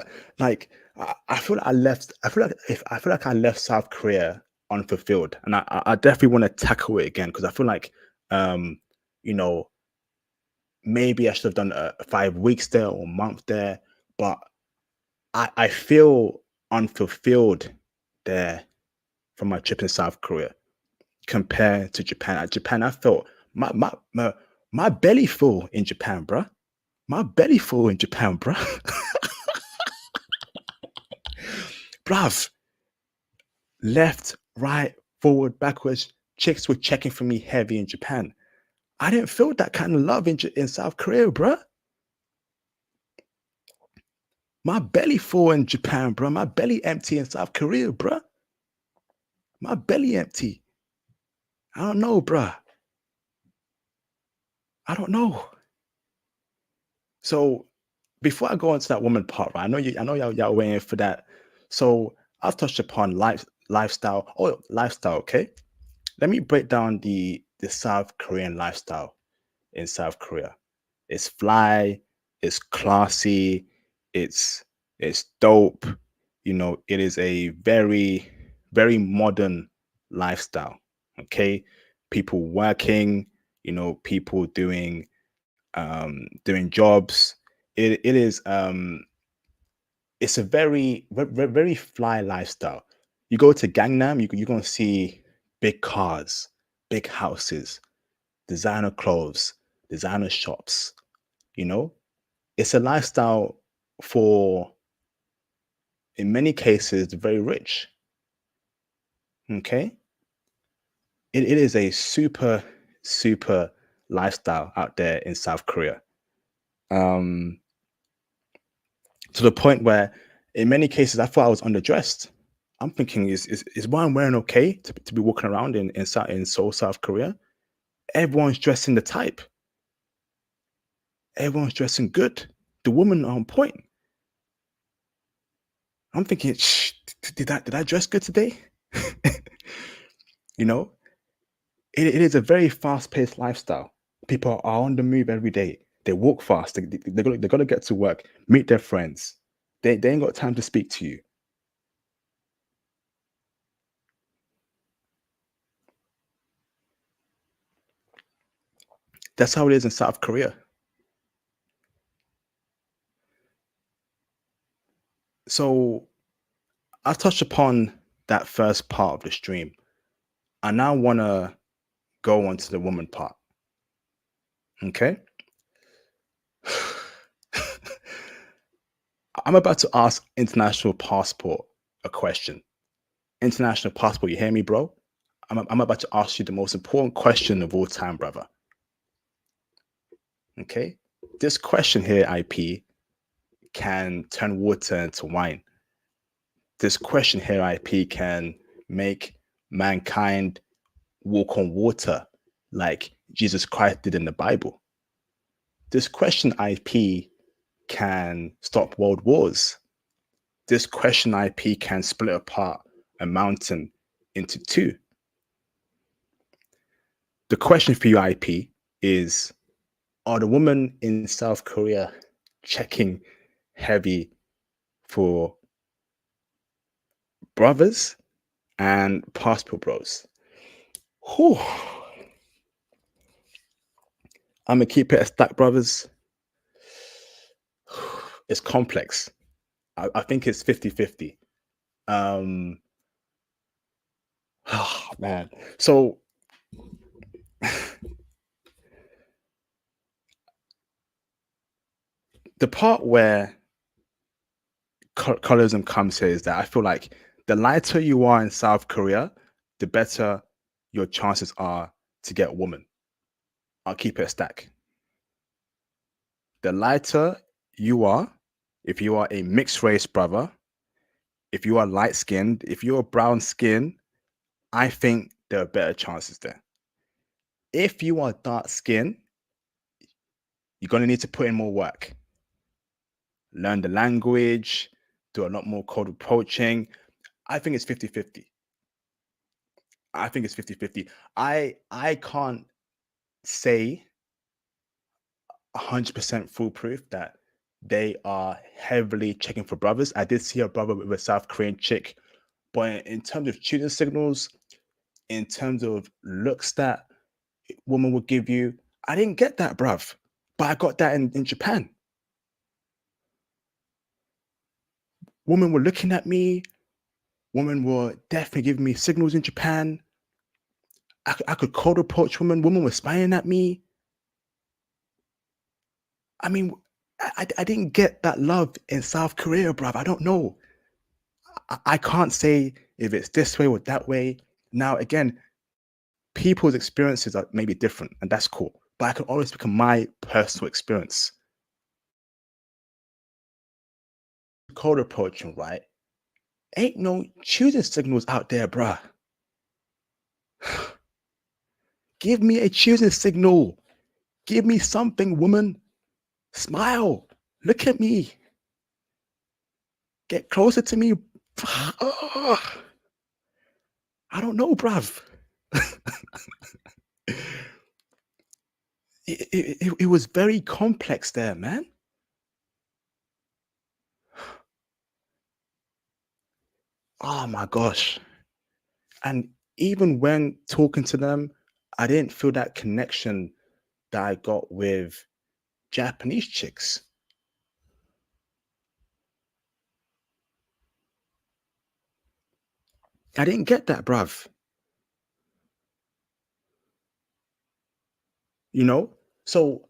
feel like I left. I left South Korea unfulfilled, and I definitely want to tackle it again because I feel like, um, you know, maybe I should have done 5 weeks there or a month there, but I feel unfulfilled there from my trip in South Korea compared to Japan. At Japan, I felt my belly full in Japan, bruh. My belly full in Japan, bruh. Bruv, left, right, forward, backwards. Chicks were checking for me heavy in Japan. I didn't feel that kind of love in South Korea, bruh. My belly full in Japan, bro. My belly empty in South Korea, bro. My belly empty. I don't know, bro. I don't know. So before I go into that woman part, right? I know y'all waiting for that. So I've touched upon lifestyle. Oh, lifestyle, okay. Let me break down the South Korean lifestyle in South Korea. It's fly, it's classy, it's it's dope. It is a very, very modern lifestyle. Okay. People working, people doing jobs. It is it's a very fly lifestyle. You go to Gangnam, you're gonna see big cars, big houses, designer clothes, designer shops. You know, it's a lifestyle for, in many cases, the very rich. Okay, it is a super lifestyle out there in South Korea. Um, to the point where, in many cases, I thought I was underdressed. I'm thinking, is what I'm wearing okay to be walking around in Seoul, South Korea? Everyone's dressing the type. Everyone's dressing good. The women are on point. I'm thinking, Shh, did I dress good today? you know, it is a very fast-paced lifestyle. People are on the move every day. They walk fast. They got to get to work, meet their friends. They ain't got time to speak to you. That's how it is in South Korea. So I touched upon that first part of the stream. I now want to go on to the woman part. Okay. I'm about to ask International Passport a question. International Passport, you hear me, bro? I'm about to ask you the most important question of all time, brother. Okay. This question here, IP, can turn water into wine. This question here, IP, can make mankind walk on water like Jesus Christ did in the Bible. This question, IP, can stop world wars. This question, IP, can split apart a mountain into two. The question for you, IP, is, are the women in South Korea checking heavy for brothers and passport bros? Whew. I'm gonna keep it a stack, brothers. It's complex. I think it's 50-50. Um, oh, man. So the part where colorism comes here is that I feel like the lighter you are in South Korea, the better your chances are to get a woman. I'll keep it a stack. The lighter you are, if you are a mixed race brother, if you are light skinned, if you're brown skin, I think there are better chances there. If you are dark skinned, you're going to need to put in more work, learn the language, do a lot more cold approaching. I think it's 50-50. I think it's 50-50. I can't say 100% foolproof that they are heavily checking for brothers. I did see a brother with a South Korean chick, but in terms of choosing signals, in terms of looks that woman would give you, I didn't get that, bruv. But I got that in Japan. Women were looking at me. Women were definitely giving me signals in Japan. I could cold approach women. Women were spying at me. I mean, I didn't get that love in South Korea, bruv. I don't know. I can't say if it's this way or that way. Now, again, people's experiences are maybe different, and that's cool. But I can always speak on my personal experience. code approaching, right? Ain't no choosing signals out there, bruh. Give me a choosing signal. Give me something, woman. Smile. Look at me. Get closer to me. Ah, I don't know, bruv. It was very complex there, man. Oh my gosh. And even when talking to them, I didn't feel that connection that I got with Japanese chicks. I didn't get that, bruv. You know? So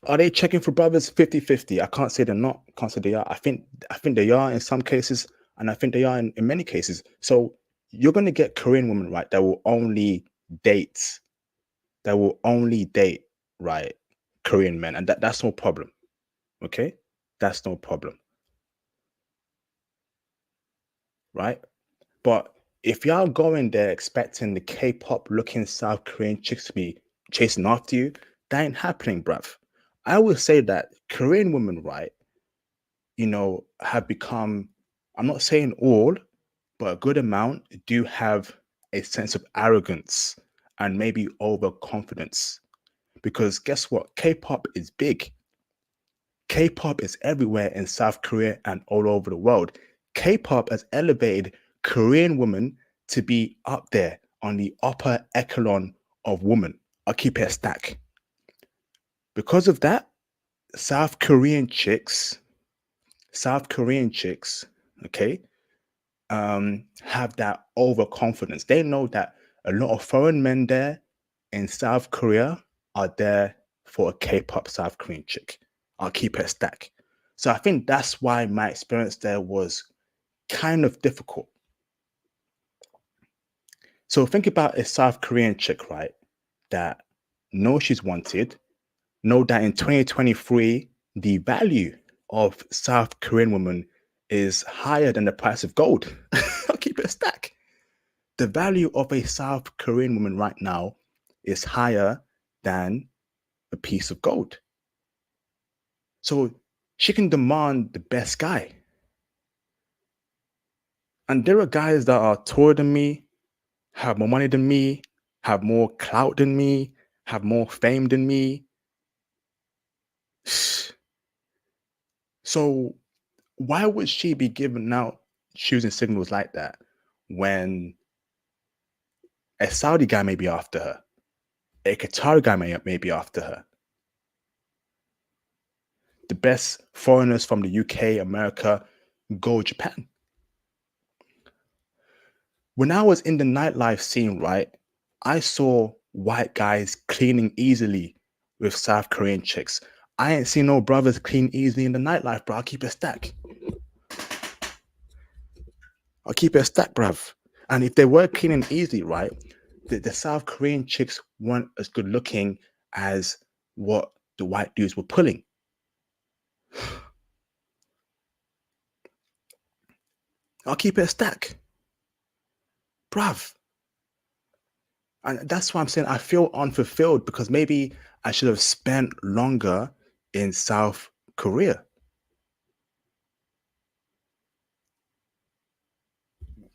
are they checking for brothers 50-50? I can't say they're not. Can't say they are. I think they are in some cases, and I think they are in many cases. So you're gonna get Korean women, right, date, that will only date, right, Korean men, and that's no problem. Okay? That's no problem, right? But if y'all going there expecting the K-pop looking South Korean chicks to be chasing after you, that ain't happening, bruv. I would say that Korean women, right, have become, I'm not saying all, but a good amount do have a sense of arrogance and maybe overconfidence. Because guess what? K-pop is big. K-pop is everywhere in South Korea and all over the world. K-pop has elevated Korean women to be up there on the upper echelon of women. I'll keep it a stack. Because of that, South Korean chicks, South Korean chicks, okay, have that overconfidence. They know that a lot of foreign men there in South Korea are there for a K-pop South Korean chick. I'll keep it a stack. So I think that's why my experience there was kind of difficult. So think about a South Korean chick, right? That knows she's wanted, know that in 2023, the value of South Korean women is higher than the price of gold. I'll keep it a stack. The value of a South Korean woman right now is higher than a piece of gold. So she can demand the best guy. And there are guys that are taller than me, have more money than me, have more clout than me, have more fame than me. So why would she be giving out choosing signals like that when a Saudi guy may be after her, a Qatari guy may be after her, the best foreigners from the UK, America, go Japan? When I was in the nightlife scene, right, I saw white guys cleaning easily with South Korean chicks. I ain't seen no brothers clean easily in the nightlife, bro. I'll keep it a stack. I'll keep it a stack, bruv. And if they were cleaning easy, right, the South Korean chicks weren't as good looking as what the white dudes were pulling. I'll keep it a stack, bruv. And that's why I'm saying I feel unfulfilled because maybe I should have spent longer in South Korea.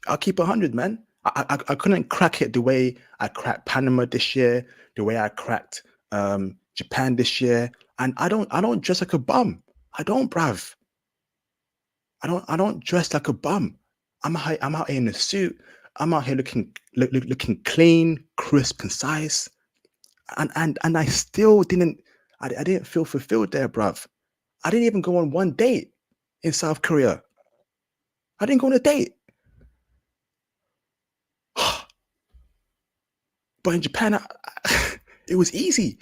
I'll keep 100, man. I couldn't crack it the way I cracked Panama this year, the way I cracked Japan this year, and I don't dress like a bum. I don't, bruv. I don't dress like a bum. I'm out here in a suit. I'm out here looking clean, crisp, concise, and I still didn't. I didn't feel fulfilled there, bruv. I didn't even go on one date in South Korea. I didn't go on a date. But in Japan, it was easy.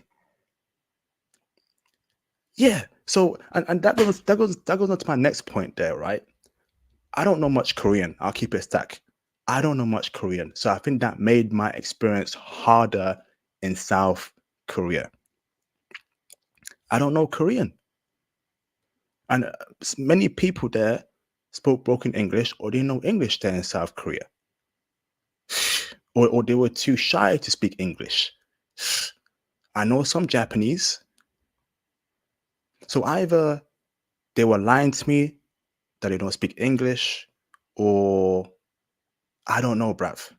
Yeah. So and that goes on to my next point there, right? I don't know much Korean. I'll keep it a stack. I don't know much Korean. So I think that made my experience harder in South Korea. I don't know Korean. And many people there spoke broken English or didn't know English there in South Korea, or they were too shy to speak English. I know some Japanese, so either they were lying to me that they don't speak English, or I don't know, bruv.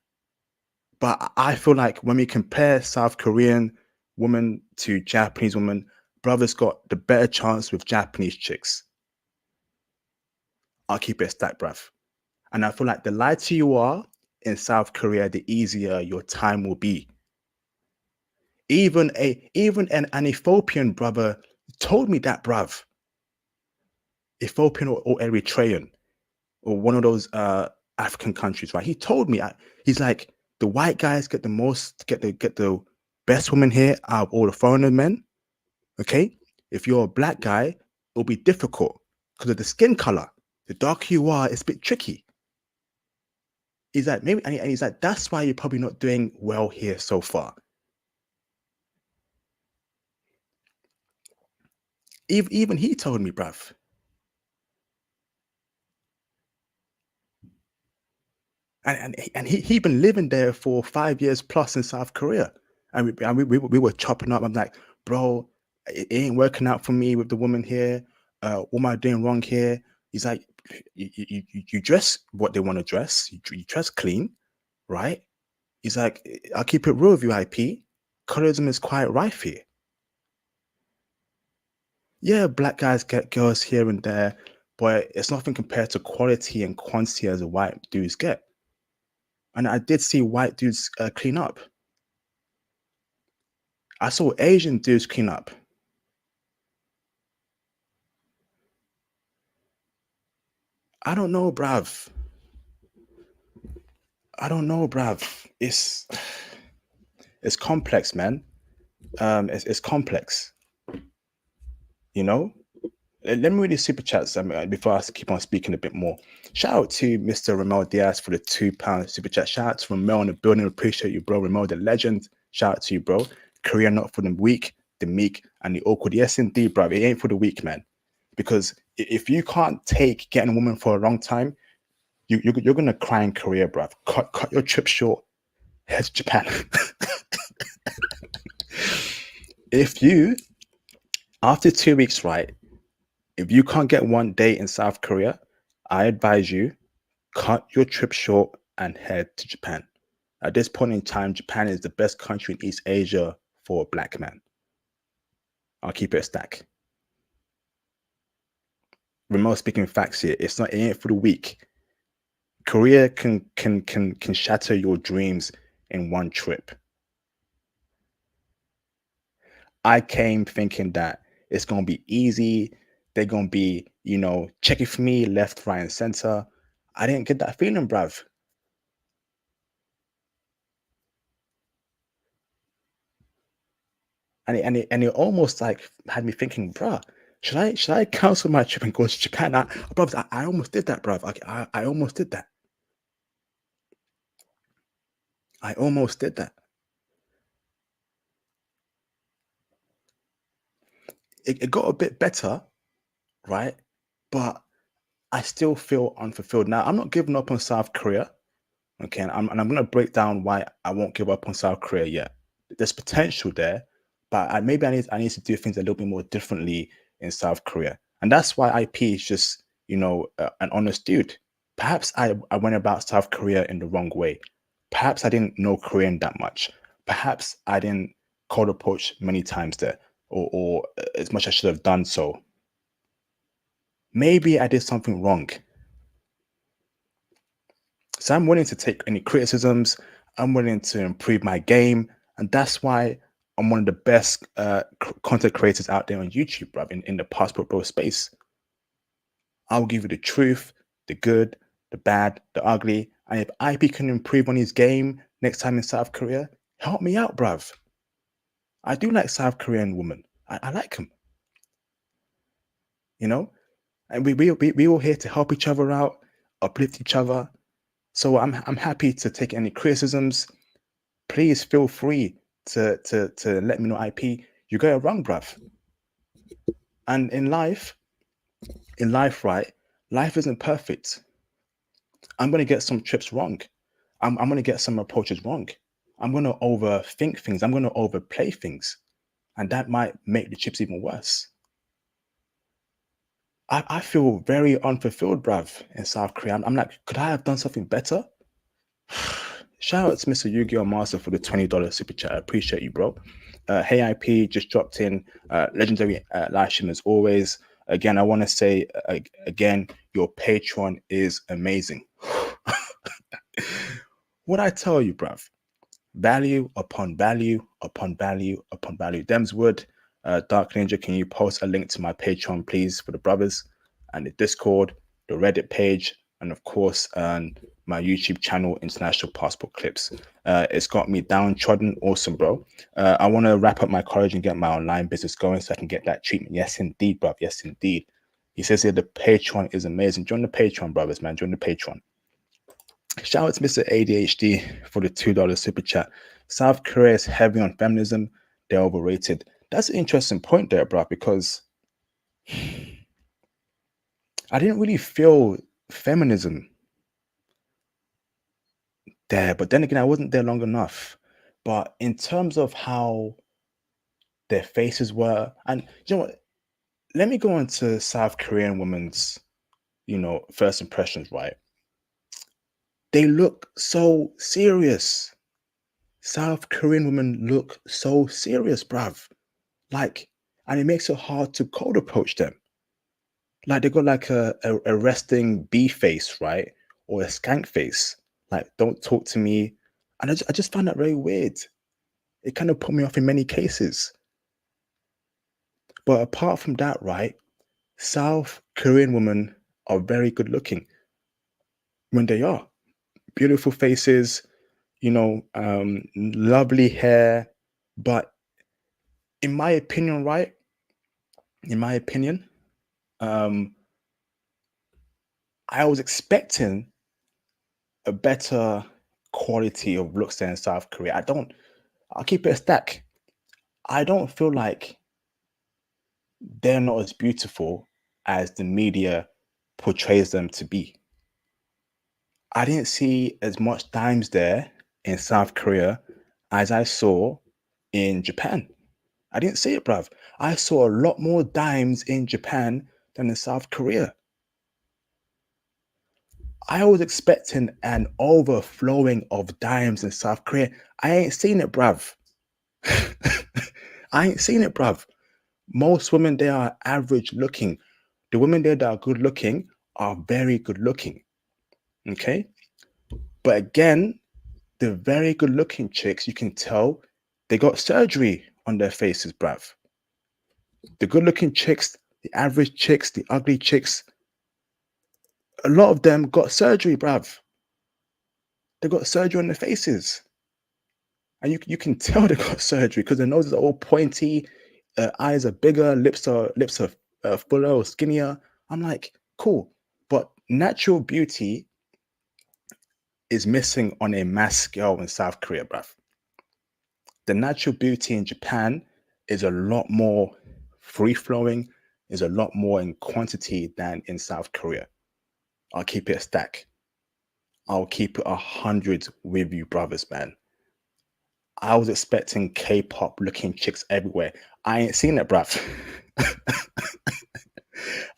But I feel like when we compare South Korean women to Japanese women, brothers got the better chance with Japanese chicks. I'll keep it a stack, bruv. And I feel like the lighter you are in South Korea, the easier your time will be. Even an Ethiopian brother told me that, bruv. Ethiopian or Eritrean or one of those African countries, right? He told me, he's like, the white guys get the best women here out of all the foreigner men. Okay, if you're a black guy, it'll be difficult because of the skin color. The darker you are, it's a bit tricky. He's like, maybe, and he's like, that's why you're probably not doing well here so far. Even he told me, bruv. And he been living there for 5 years plus in South Korea, and we were chopping up. I'm like, bro, it ain't working out for me with the woman here. What am I doing wrong here? He's like, you dress what they want to dress. You dress clean, right? He's like, I'll keep it real with you, IP. Colorism is quite rife here. Yeah, black guys get girls here and there, but it's nothing compared to quality and quantity as the white dudes get. And I did see white dudes clean up. I saw Asian dudes clean up. I don't know, bruv. I don't know, bruv. It's complex, man. It's complex. You know. Let me read the super chats before I keep on speaking a bit more. Shout out to Mr. Ramel Diaz for the £2 super chat. Shout out to Ramel in the building. Appreciate you, bro. Ramel, the legend. Shout out to you, bro. Korea not for the weak, the meek, and the awkward. Yes, indeed, bro. It ain't for the weak, man. Because if you can't take getting a woman for a long time, you're gonna cry in Korea, bruv. Cut your trip short. Head to Japan. If you, after 2 weeks, right, if you can't get one date in South Korea, I advise you cut your trip short and head to Japan. At this point in time, Japan is the best country in East Asia for a black man. I'll keep it a stack. Remote speaking facts here. It ain't for the weak. Korea can shatter your dreams in one trip. I came thinking that it's gonna be easy. They're gonna be, checking for me left, right, and center. I didn't get that feeling, bruv. And it almost like had me thinking, bruh, should I cancel my trip and go to Japan? Bruv, I almost did that, bruv. I almost did that. I almost did that. It got a bit better, right? But I still feel unfulfilled. Now, I'm not giving up on South Korea. Okay, and I'm going to break down why I won't give up on South Korea yet. There's potential there, but maybe I need to do things a little bit more differently in South Korea, and that's why IP is just an honest dude. Perhaps I went about South Korea in the wrong way. Perhaps I didn't know Korean that much. Perhaps I didn't cold approach many times there, or as much as I should have done so. Maybe I did something wrong. So I'm willing to take any criticisms. I'm willing to improve my game, and that's why I'm one of the best content creators out there on YouTube, bro. In the passport bro space, I'll give you the truth, the good, the bad, the ugly, and if IP can improve on his game next time in South Korea, help me out, bruv. I do like South Korean women. I like them, you know, and we all here to help each other out, uplift each other. So I'm happy to take any criticisms. Please feel free to let me know, IP. You got it wrong, bruv. And in life, In life, right? Life isn't perfect. I'm going to get some trips wrong. I'm going to get some approaches wrong. I'm going to overthink things. I'm going to overplay things. And that might make the chips even worse. I feel very unfulfilled, bruv, in South Korea. I'm like, could I have done something better? Shout out to Mr. Yu-Gi-Oh! Master for the $20 super chat. I appreciate you, bro. Hey IP just dropped in. Legendary live stream as always. Again, I want to say again, your Patreon is amazing. What I tell you, bruv, value upon value upon value upon value. Dems Wood, Dark Ninja, can you post a link to my Patreon, please, for the brothers, and the Discord, the Reddit page, and of course, my YouTube channel, International Passport Clips. It's got me downtrodden. Awesome, bro. I want to wrap up my college and get my online business going so I can get that treatment. Yes, indeed, bruv. Yes, indeed. He says here the Patreon is amazing. Join the Patreon, brothers, man. Join the Patreon. Shout out to Mr. ADHD for the $2 super chat. South Korea is heavy on feminism. They're overrated. That's an interesting point there, bro, because I didn't really feel feminism there. But then again, I wasn't there long enough. But in terms of how their faces were, and you know what? Let me go into South Korean women's, first impressions, right? They look so serious. South Korean women look so serious, bruv. Like, and it makes it hard to cold approach them. Like they got like a resting bee face, right? Or a skank face. Like, don't talk to me. And I just found that very weird. It kind of put me off in many cases. But apart from that, right, South Korean women are very good looking when they are. Beautiful faces, lovely hair. But in my opinion, right? In my opinion, I was expecting a better quality of looks than in South Korea. I'll keep it a stack. I don't feel like they're not as beautiful as the media portrays them to be. I didn't see as much dimes there in South Korea as I saw in Japan. I didn't see it, bruv. I saw a lot more dimes in Japan than in South Korea. I was expecting an overflowing of dimes in South Korea. I ain't seen it, bruv. I ain't seen it, bruv. Most women there are average looking. The women there that are good looking are very good looking. Okay? But again, the very good looking chicks, you can tell they got surgery on their faces, bruv. The good looking chicks, the average chicks, the ugly chicks, a lot of them got surgery, bruv. They got surgery on their faces. And you can tell they got surgery because their noses are all pointy, eyes are bigger, lips are fuller or skinnier. I'm like, cool, but natural beauty is missing on a mass scale in South Korea, bruv. The natural beauty in Japan is a lot more free flowing, is a lot more in quantity than in South Korea. I'll keep it a stack. I'll keep it 100 with you, brothers, man. I was expecting K-pop looking chicks everywhere. I ain't seen it, bruv.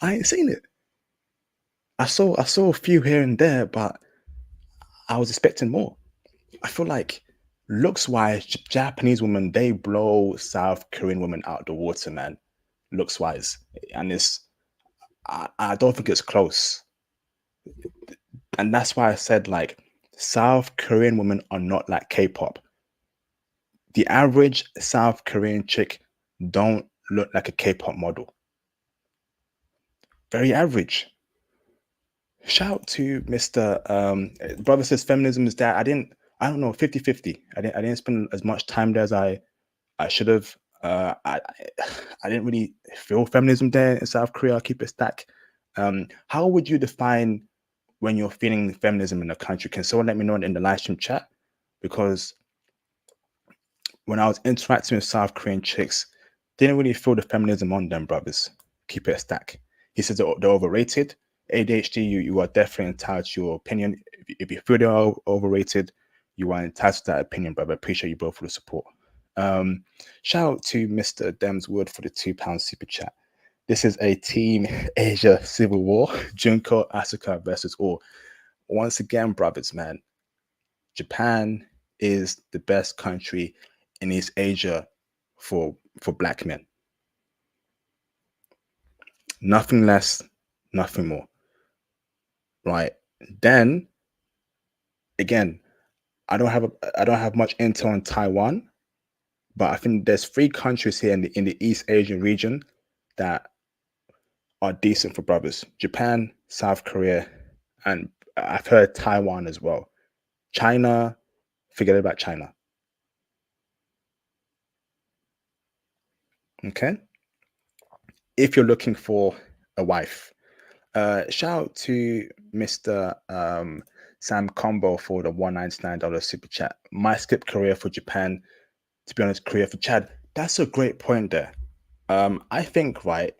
I ain't seen it. I saw a few here and there, but I was expecting more. I feel like looks wise, Japanese women, they blow South Korean women out the water, man. Looks wise. And I don't think it's close. And that's why I said like South Korean women are not like K-pop. The average South Korean chick don't look like a K-pop model. Very average. Shout out to Mr. Brother says feminism is that I don't know, 50-50. I didn't spend as much time there as I should have. I didn't really feel feminism there in South Korea. I'll keep it stack. How would you define when you're feeling feminism in a country? Can someone let me know in the live stream chat? Because when I was interacting with South Korean chicks, didn't really feel the feminism on them, brothers. Keep it a stack. He says they're overrated. ADHD, you are definitely entitled to your opinion. If you feel they're overrated, you are entitled to that opinion, brother. Appreciate you both for the support. Shout out to Mr. Demswood for the £2 super chat. This is a Team Asia civil war. Junko, Asuka versus all. Once again, brothers, man, Japan is the best country in East Asia for black men. Nothing less, nothing more. Right. Then again, I don't have much intel on Taiwan, but I think there's 3 countries here in the East Asian region that are decent for brothers. Japan, South Korea, and I've heard Taiwan as well. China, forget about China. Okay. If you're looking for a wife, shout out to Mr. Sam Combo for the $199 super chat. My skip Korea for Japan, to be honest, Korea for Chad. That's a great point there. I think, right.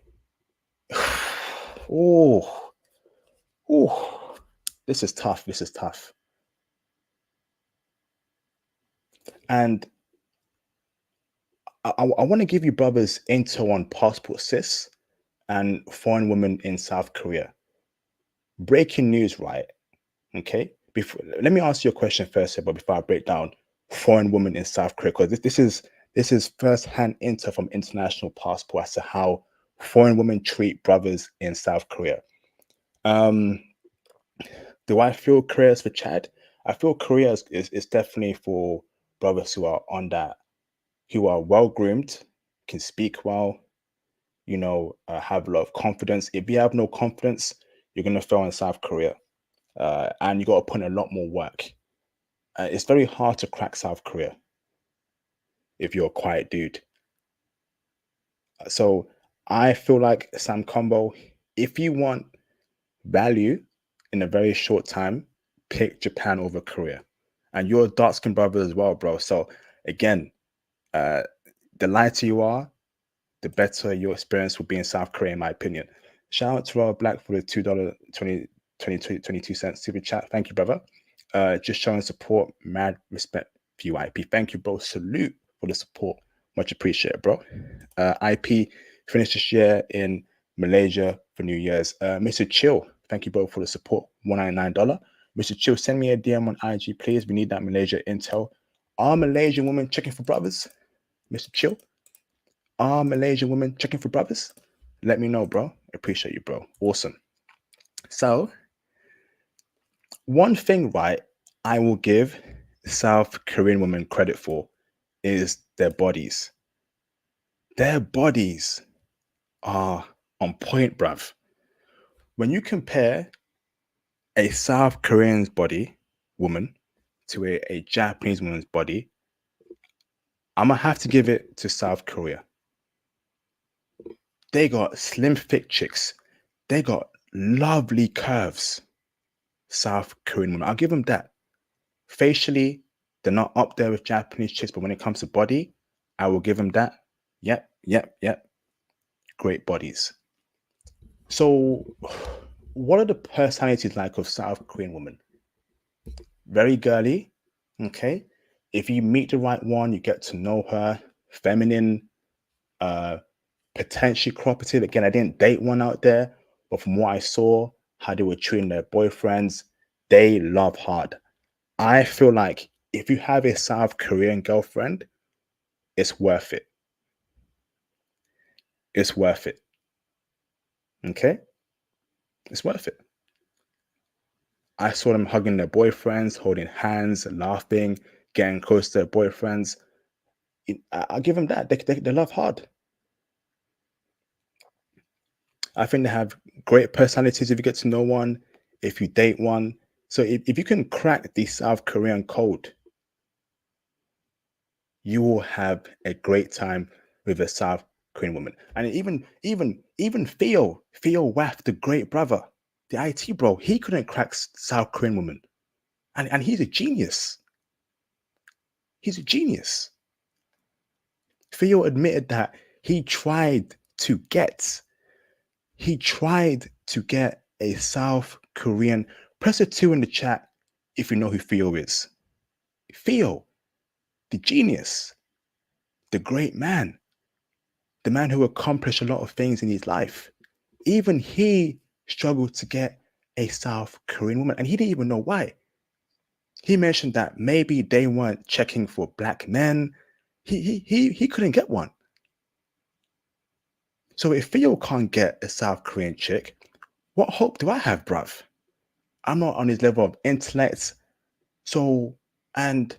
Oh, oh, this is tough. This is tough. And I want to give you brothers intel on passport cis and foreign women in South Korea. Breaking news, right? Okay. Let me ask you a question first, but before I break down foreign women in South Korea, because this is first-hand intel from International Passport as to how foreign women treat brothers in South Korea. Do I feel Korea is for Chad? I feel Korea is definitely for brothers who are on that, who are well groomed, can speak well, have a lot of confidence. If you have no confidence, you're gonna fail in South Korea, and you got to put in a lot more work. It's very hard to crack South Korea if you're a quiet dude. So I feel like Sam Combo, if you want value in a very short time, pick Japan over Korea. And you're a dark skinned brother as well, bro. So again, the lighter you are, the better your experience will be in South Korea, in my opinion. Shout out to Rob Black for the $2.22 super chat. Thank you, brother. Just showing support, mad respect for you, IP. Thank you, bro. Salute for the support. Much appreciated, bro. IP finished this year in Malaysia for New Year's. Mr. Chill, thank you both for the support. $199. Mr. Chill, send me a DM on IG, please. We need that Malaysia intel. Are Malaysian women checking for brothers? Mr. Chill? Are Malaysian women checking for brothers? Let me know, bro. Appreciate you, bro. Awesome. So, one thing, right, I will give South Korean women credit for is their bodies. Their bodies are on point, bruv. When you compare a South Korean's body, woman, to a Japanese woman's body, I'm gonna have to give it to South Korea. They got slim, thick chicks. They got lovely curves. South Korean women, I'll give them that. Facially, they're not up there with Japanese chicks, but when it comes to body, I will give them that. Yep, yep, yep. Great bodies. So, what are the personalities like of South Korean women? Very girly, okay? If you meet the right one, you get to know her, feminine, potentially cooperative. Again, I didn't date one out there, but from what I saw, how they were treating their boyfriends, they love hard. I feel like if you have a South Korean girlfriend, it's worth it. It's worth it. Okay? It's worth it. I saw them hugging their boyfriends, holding hands, laughing, getting close to their boyfriends. I'll give them that. They love hard. I think they have great personalities if you get to know one, if you date one. So if you can crack the South Korean code, you will have a great time with a South Korean woman. And even Theo Waff, the great brother, the IT bro, he couldn't crack South Korean woman. And he's a genius. He's a genius. Theo admitted that he tried to get He tried to get a South Korean. Press a 2 in the chat if you know who Theo is. Theo, the genius, the great man, the man who accomplished a lot of things in his life. Even he struggled to get a South Korean woman, and he didn't even know why. He mentioned that maybe they weren't checking for black men. He couldn't get one. So if Theo can't get a South Korean chick, what hope do I have, bruv? I'm not on his level of intellect. So, and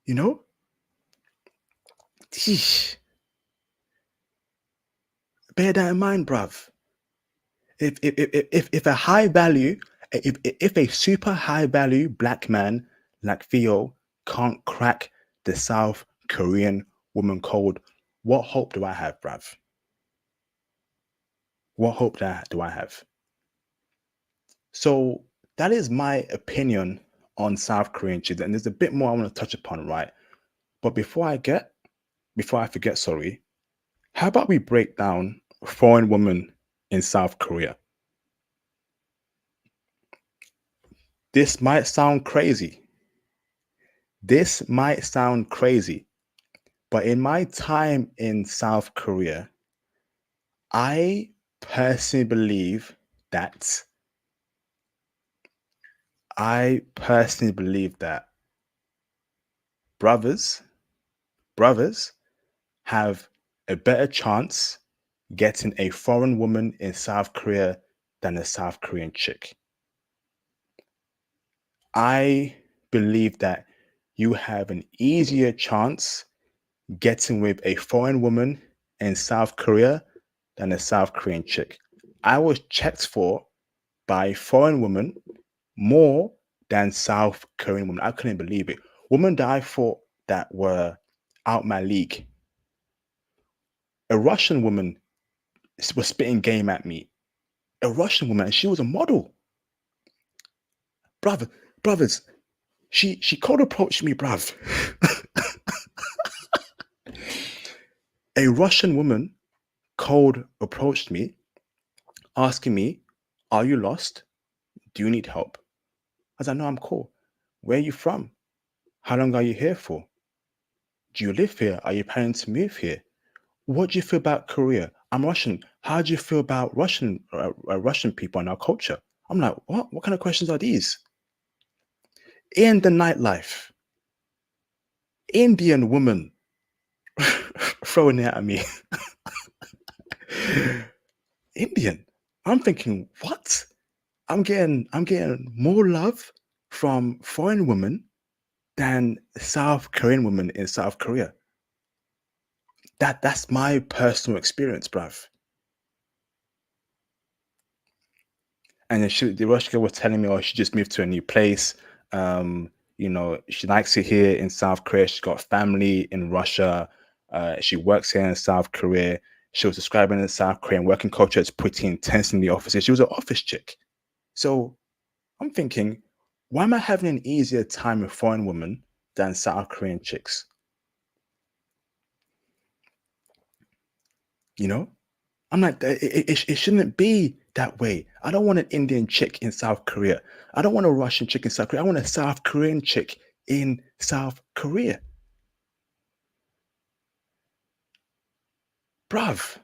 you know, bear that in mind, bruv. If a high value, if a super high value black man like Theo can't crack the South Korean woman code, what hope do I have, bruv? What hope do I have? So that is my opinion on South Korean chicks, and there's a bit more I want to touch upon, right? But before I forget, sorry, how about we break down foreign women in South Korea? This might sound crazy. This might sound crazy, but in my time in South Korea, I personally believe that brothers brothers have a better chance getting a foreign woman in South Korea than a South Korean chick. I believe that you have an easier chance getting with a foreign woman in South Korea than a South Korean chick. I was checked for by foreign women more than South Korean women. I couldn't believe it. Women that I thought that were out my league. A Russian woman was spitting game at me. A Russian woman, and she was a model. Brothers, she cold approached me, bruv. A Russian woman cold approached me, asking me, "Are you lost? Do you need help?" I was like, "No, I'm cool. Where are you from? How long are you here for? Do you live here? Are you planning to move here? What do you feel about Korea? I'm Russian. How do you feel about Russian people and our culture?" I'm like, "What? What kind of questions are these?" In the nightlife, Indian woman throwing it at me. Indian. I'm thinking, what? I'm getting more love from foreign women than South Korean women in South Korea. That's my personal experience, bruv. And then the Russian girl was telling me, oh, she just moved to a new place. She likes it here in South Korea. She's got family in Russia. She works here in South Korea. She was describing the South Korean working culture as pretty intense in the offices. She was an office chick. So I'm thinking, why am I having an easier time with foreign women than South Korean chicks? You know? I'm like, it shouldn't be that way. I don't want an Indian chick in South Korea. I don't want a Russian chick in South Korea. I want a South Korean chick in South Korea. Bruv.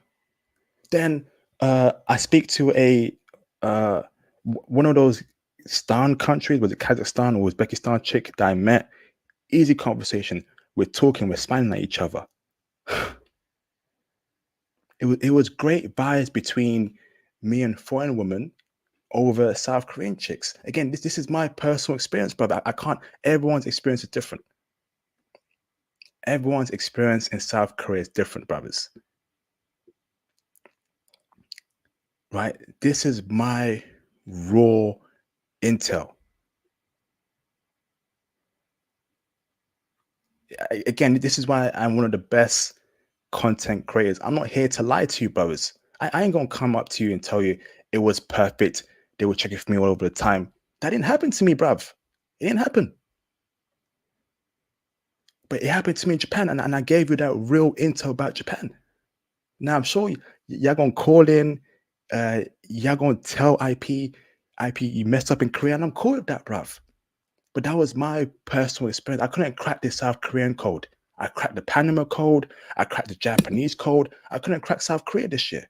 Then I speak to one of those Stan countries, was it Kazakhstan or Uzbekistan chick that I met. Easy conversation. We're talking, we're smiling at each other. It was great vibes between me and foreign women over South Korean chicks. Again, this is my personal experience, brother. I can't. Everyone's experience is different. Everyone's experience in South Korea is different, brothers. Right? This is my raw intel. Again, this is why I'm one of the best content creators. I'm not here to lie to you, brothers. I ain't gonna come up to you and tell you it was perfect. They were checking for me all over the time. That didn't happen to me, bruv. It didn't happen. But it happened to me in Japan, and I gave you that real intel about Japan. Now I'm sure y'all gonna call in, y'all gonna tell IP you messed up in Korea, and I'm cool with that, bruv. But that was my personal experience. I couldn't crack the South Korean code. I cracked the Panama code. I cracked the Japanese code. I couldn't crack South Korea this year.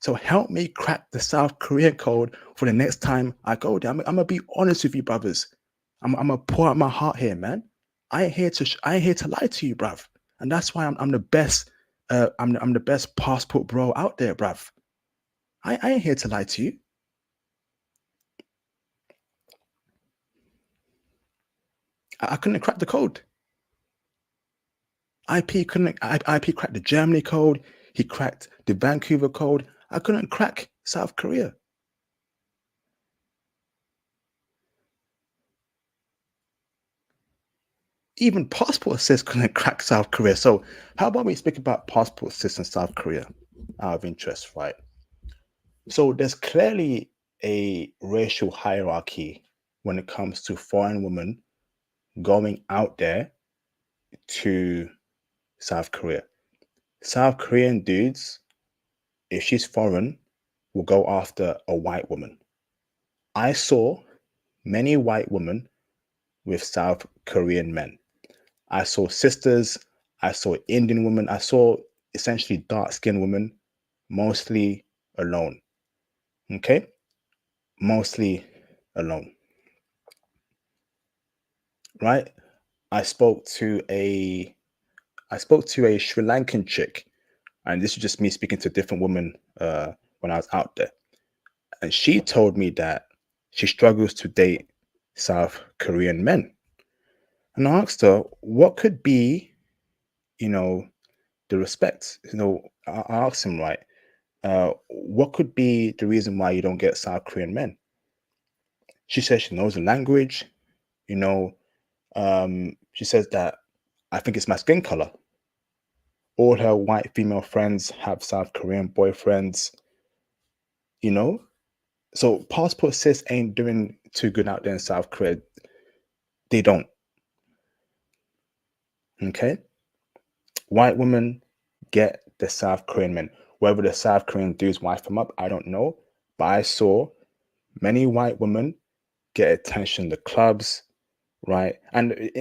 So help me crack the South Korean code for the next time I go there. I'm gonna be honest with you, brothers. I'm gonna pour out my heart here, man. I ain't here to I ain't here to lie to you, bruv. And that's why I'm the best. I'm the best passport bro out there, bruv. I ain't here to lie to you. I couldn't crack the code. IP cracked the Germany code. He cracked the Vancouver code. I couldn't crack South Korea. Even passport says couldn't crack South Korea. So how about we speak about passport assist in South Korea out of interest, right? So there's clearly a racial hierarchy when it comes to foreign women going out there to South Korea. South Korean dudes, if she's foreign, will go after a white woman. I saw many white women with South Korean men. I saw sisters, I saw Indian women, I saw essentially dark skinned women, mostly alone. Okay? Mostly alone. Right? I spoke to a Sri Lankan chick, and this is just me speaking to a different woman when I was out there. And she told me that she struggles to date South Korean men. And I asked her, what could be, you know, the respect? I asked him, right, what could be the reason why you don't get South Korean men? She says she knows the language, you know. She says that I think it's my skin color. All her white female friends have South Korean boyfriends, you know. So passport sis ain't doing too good out there in South Korea. They don't. Okay. White women get the South Korean men. Whether the South Korean dudes wife them up, I don't know. But I saw many white women get attention in the clubs, right? And in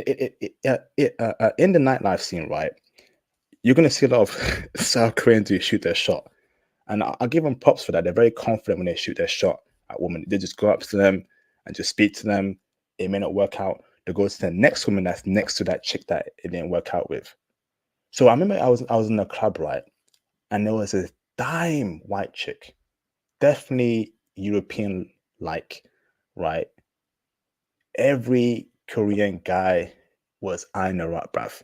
the nightlife scene, right, you're gonna see a lot of South Korean dudes shoot their shot, and I'll give them props for that. They're very confident when they shoot their shot at women. They just go up to them and just speak to them. It may not work out. They go to the next woman that's next to that chick that it didn't work out with. So I remember I was in a club, right, and there was a dime white chick, definitely European like, right? Every Korean guy was eyeing her up, bruv.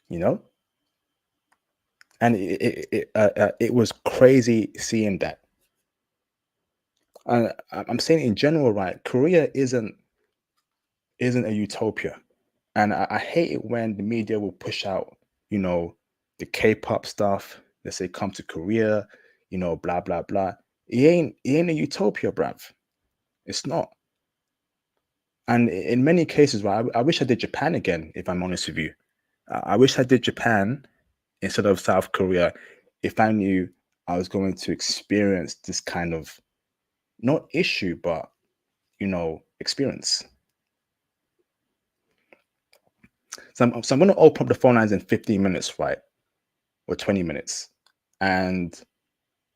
You know, and it was crazy seeing that. And I'm saying in general, right? Korea isn't a utopia, and I hate it when the media will push out, you know, the K-pop stuff. They say come to Korea, you know, blah blah blah. It ain't a utopia, bruv. It's not. And in many cases, right, I wish I did Japan again, if I'm honest with you. I wish I did Japan instead of South Korea if I knew I was going to experience this kind of not issue, but experience. So I'm going to open up the phone lines in 15 minutes, right, or 20 minutes, and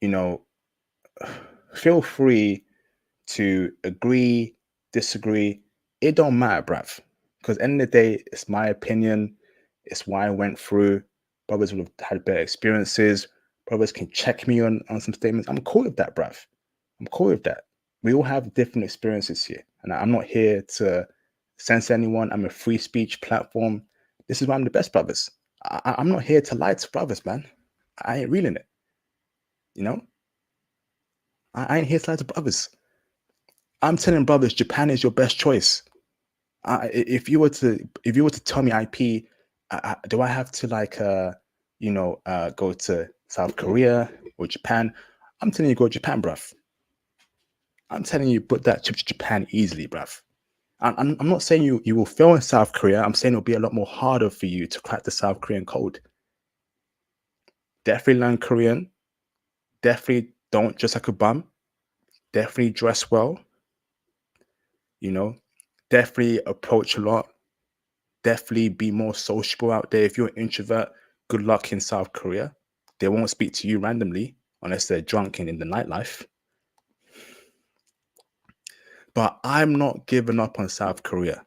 you know, feel free to agree, disagree. It don't matter, bruv. Because end of the day, it's my opinion. It's why I went through. Brothers would have had better experiences. Brothers can check me on some statements. I'm cool with that, bruv. I'm cool with that. We all have different experiences here. And I'm not here to censor anyone. I'm a free speech platform. This is why I'm the best, brothers. I'm not here to lie to brothers, man. I ain't reeling it. You know? I ain't here to lie to brothers. I'm telling brothers, Japan is your best choice. If you were to tell me IP, do I have to go to South Korea or Japan? I'm telling you, go to Japan, bruv. I'm telling you, put that trip to Japan easily, bruv. I'm not saying you will fail in South Korea. I'm saying it'll be a lot more harder for you to crack the South Korean code. Definitely learn Korean. Definitely don't dress like a bum. Definitely dress well. You know, definitely approach a lot. Definitely be more sociable out there. If you're an introvert, good luck in South Korea. They won't speak to you randomly unless they're drunk and in the nightlife. But I'm not giving up on South Korea.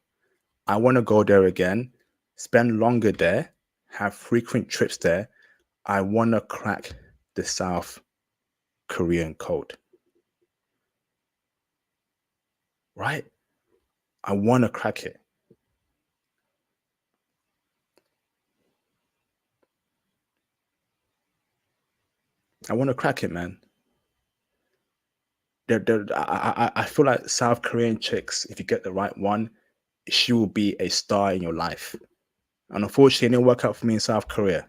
I want to go there again, spend longer there, have frequent trips there. I want to crack the South Korean code, right? I want to crack it. I want to crack it, man. I feel like South Korean chicks, if you get the right one, she will be a star in your life. And unfortunately, it didn't work out for me in South Korea.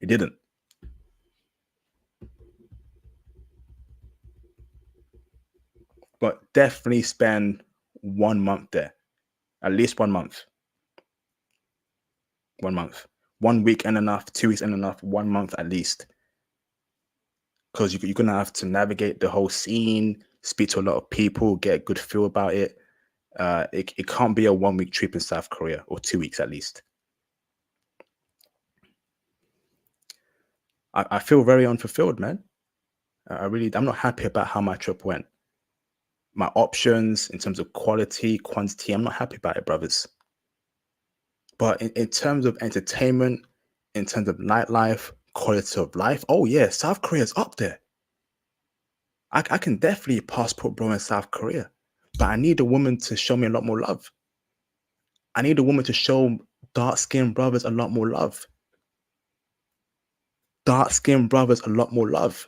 It didn't. But definitely spend 1 month there. At least 1 month. 1 month. 1 week and enough, 2 weeks and enough, 1 month at least. Because you're going to have to navigate the whole scene, speak to a lot of people, get a good feel about it. It can't be a 1 week trip in South Korea, or 2 weeks at least. I feel very unfulfilled, man. I'm not happy about how my trip went. My options in terms of quality, quantity, I'm not happy about it, brothers. But in terms of entertainment, in terms of nightlife, quality of life, oh yeah, South Korea's up there. I can definitely passport bro in South Korea, but I need a woman to show me a lot more love. I need a woman to show dark skinned brothers a lot more love. Dark skinned brothers a lot more love.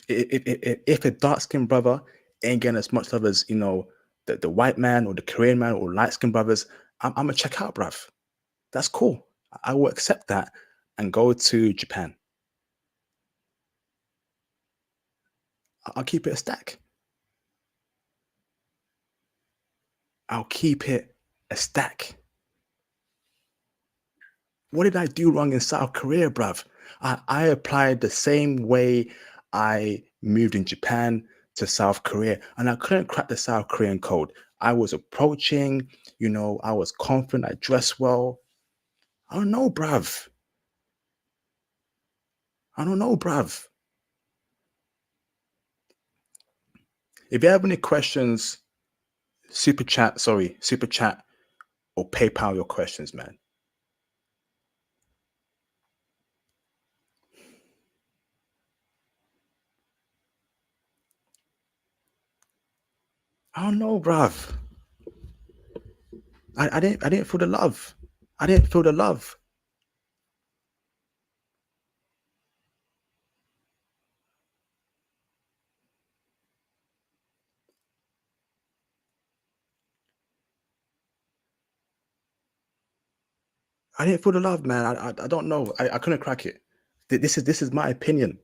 If a dark skinned brother ain't getting as much love as the white man or the Korean man or light skinned brothers, I'm gonna check out, bruv. That's cool. I will accept that and go to Japan. I'll keep it a stack. I'll keep it a stack. What did I do wrong in South Korea, bruv? I applied the same way I moved in Japan to South Korea, and I couldn't crack the South Korean code. I was approaching, I was confident, I dressed well. I don't know, bruv. I don't know, bruv. If you have any questions, super chat or PayPal your questions, man. I don't know, bruv. I didn't feel the love. I didn't feel the love. I didn't feel the love, man. I don't know. I couldn't crack it. This is my opinion,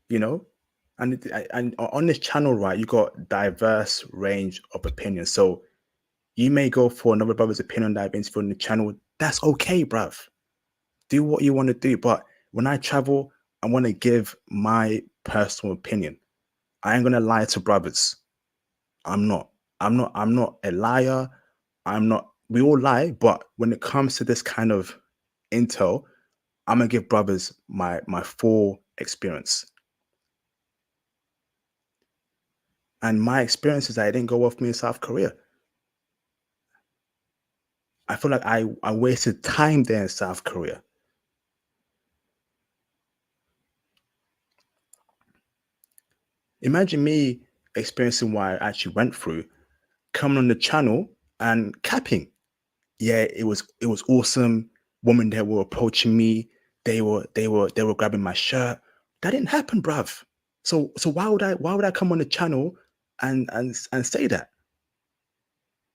you know. And on this channel, right, you got diverse range of opinions. So you may go for another brother's opinion that I've been for on the channel. That's okay, bruv. Do what you want to do. But when I travel, I want to give my personal opinion. I ain't gonna lie to brothers. I'm not. I'm not a liar. I'm not. We all lie, but when it comes to this kind of intel, I'm gonna give brothers my full experience. And my experience is that it didn't go well for me in South Korea. I feel like I wasted time there in South Korea. Imagine me experiencing what I actually went through, coming on the channel and capping. Yeah, it was awesome. Women there were approaching me. They were grabbing my shirt. That didn't happen, bruv. So why would I come on the channel and say that?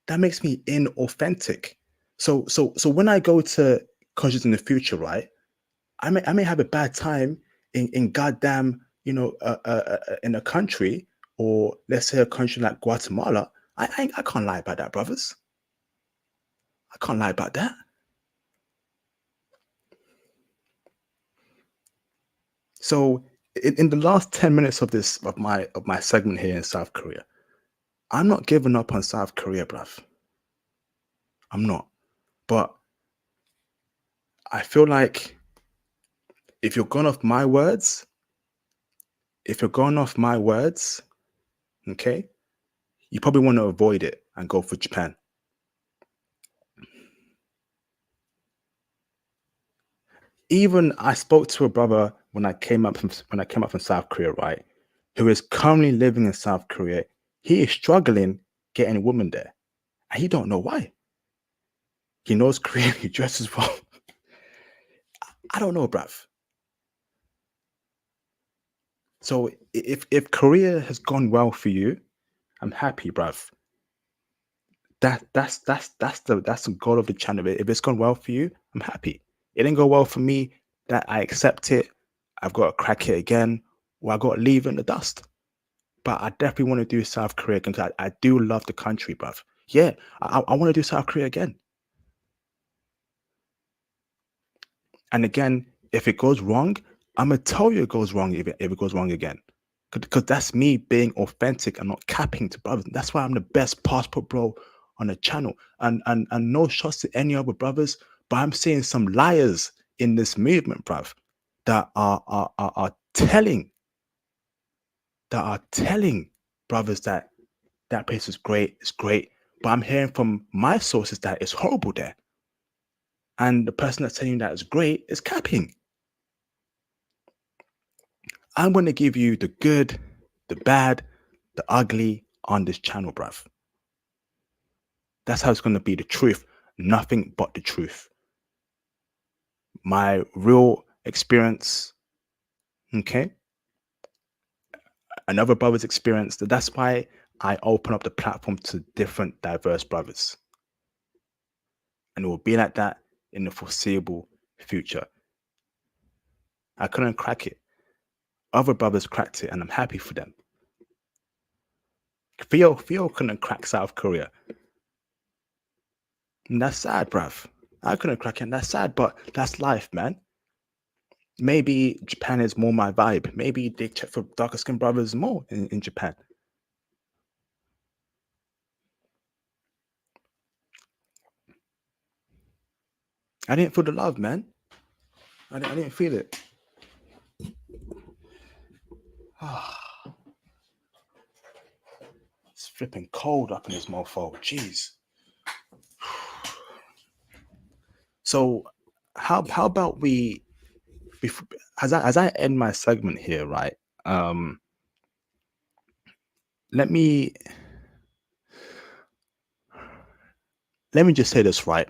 That makes me inauthentic. So when I go to countries in the future, right? I may have a bad time in goddamn, in a country, or let's say a country like Guatemala. I can't lie about that, brothers. I can't lie about that. So in the last 10 minutes of my segment here in South Korea, I'm not giving up on South Korea, bruv. I'm not. But I feel like if you're going off my words, if you're going off my words, okay, you probably want to avoid it and go for Japan. Even I spoke to a brother when I came up from South Korea, right? Who is currently living in South Korea. He is struggling getting a woman there, and he don't know why. He knows Korean, he dresses well. I don't know, bruv. So if Korea has gone well for you, I'm happy, bruv. That's the goal of the channel. If it's gone well for you, I'm happy. It didn't go well for me. That I accept it. I've got to crack it again, or I got to leave it in the dust. But I definitely want to do South Korea again, 'cause I do love the country, bruv. Yeah, I want to do South Korea again. And again, if it goes wrong, I'm gonna tell you it goes wrong if it goes wrong again. Because that's me being authentic and not capping to brothers. That's why I'm the best passport bro on the channel. And no shots to any other brothers, but I'm seeing some liars in this movement, bruv, that are telling brothers that that place is great, it's great. But I'm hearing from my sources that it's horrible there. And the person that's telling you that it's great is capping. I'm going to give you the good, the bad, the ugly on this channel, bruv. That's how it's going to be, the truth. Nothing but the truth. My real experience, okay? Another brother's experience. That's why I open up the platform to different, diverse brothers. And it will be like that in the foreseeable future. I couldn't crack it. Other brothers cracked it, and I'm happy for them. Theo couldn't crack South Korea. And that's sad, bruv. I couldn't crack it, and that's sad, but that's life, man. Maybe Japan is more my vibe. Maybe they check for darker skinned brothers more in Japan. I didn't feel the love, man. I didn't feel it. It's flipping cold up in this mofo. Jeez. So how about we before, as I end my segment here, right? Let me just say this, right?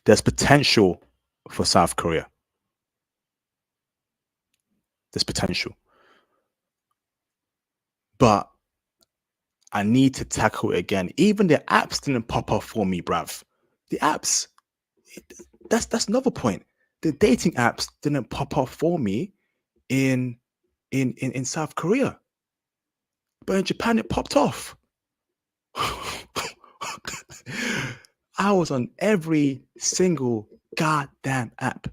There's potential for South Korea. There's potential. But I need to tackle it again. Even the apps didn't pop up for me, bruv. The apps, that's another point. The dating apps didn't pop up for me in in South Korea. But in Japan it popped off. I was on every single goddamn app.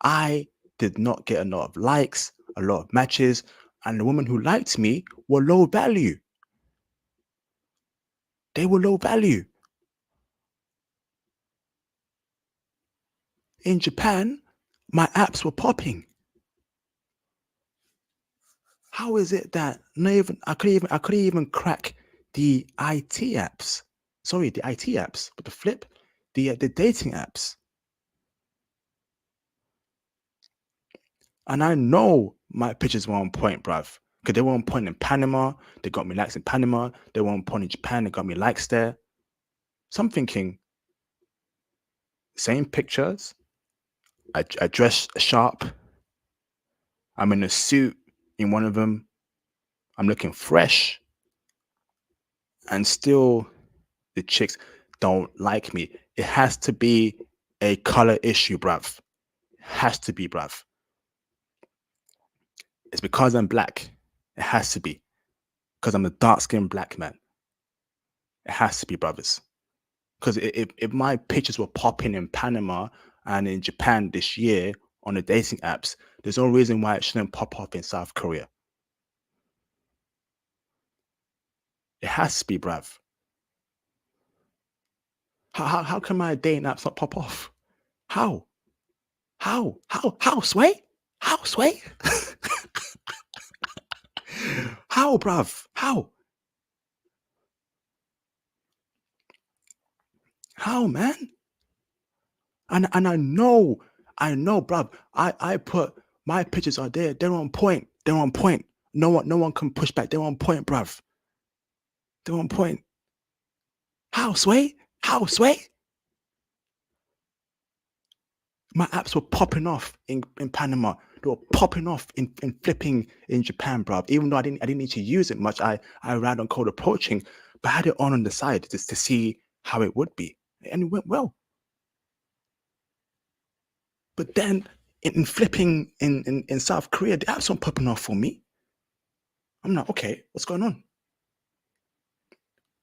I did not get a lot of likes, a lot of matches, and the women who liked me were low value. They were low value. In Japan, my apps were popping. How is it that not even I couldn't even crack the IT apps? Sorry, the IT apps, but the flip, the dating apps. And I know my pictures were on point, bruv. Because they were on point in Panama. They got me likes in Panama. They were on point in Japan. They got me likes there. So I'm thinking, same pictures. I dress sharp. I'm in a suit in one of them. I'm looking fresh. And still, the chicks. don't like me. It has to be a color issue, bruv. Has to be, bruv. It's because I'm black. It has to be. Because I'm a dark-skinned black man. It has to be, brothers. Because if my pictures were popping in Panama and in Japan this year on the dating apps, there's no reason why it shouldn't pop up in South Korea. It has to be, bruv. How can my dating apps not pop off? How? How, Sway? How, Sway? How, bruv? How? How, man? And I know, bruv. I put my pictures are there. They're on point. They're on point. No one can push back. They're on point, bruv. They're on point. How, Sway? How, Sway? My apps were popping off in Panama. They were popping off in flipping in Japan, bruv. Even though I didn't need to use it much. I ran on cold approaching, but I had it on the side just to see how it would be. And it went well. But then in flipping in South Korea, the apps weren't popping off for me. I'm like, okay, what's going on?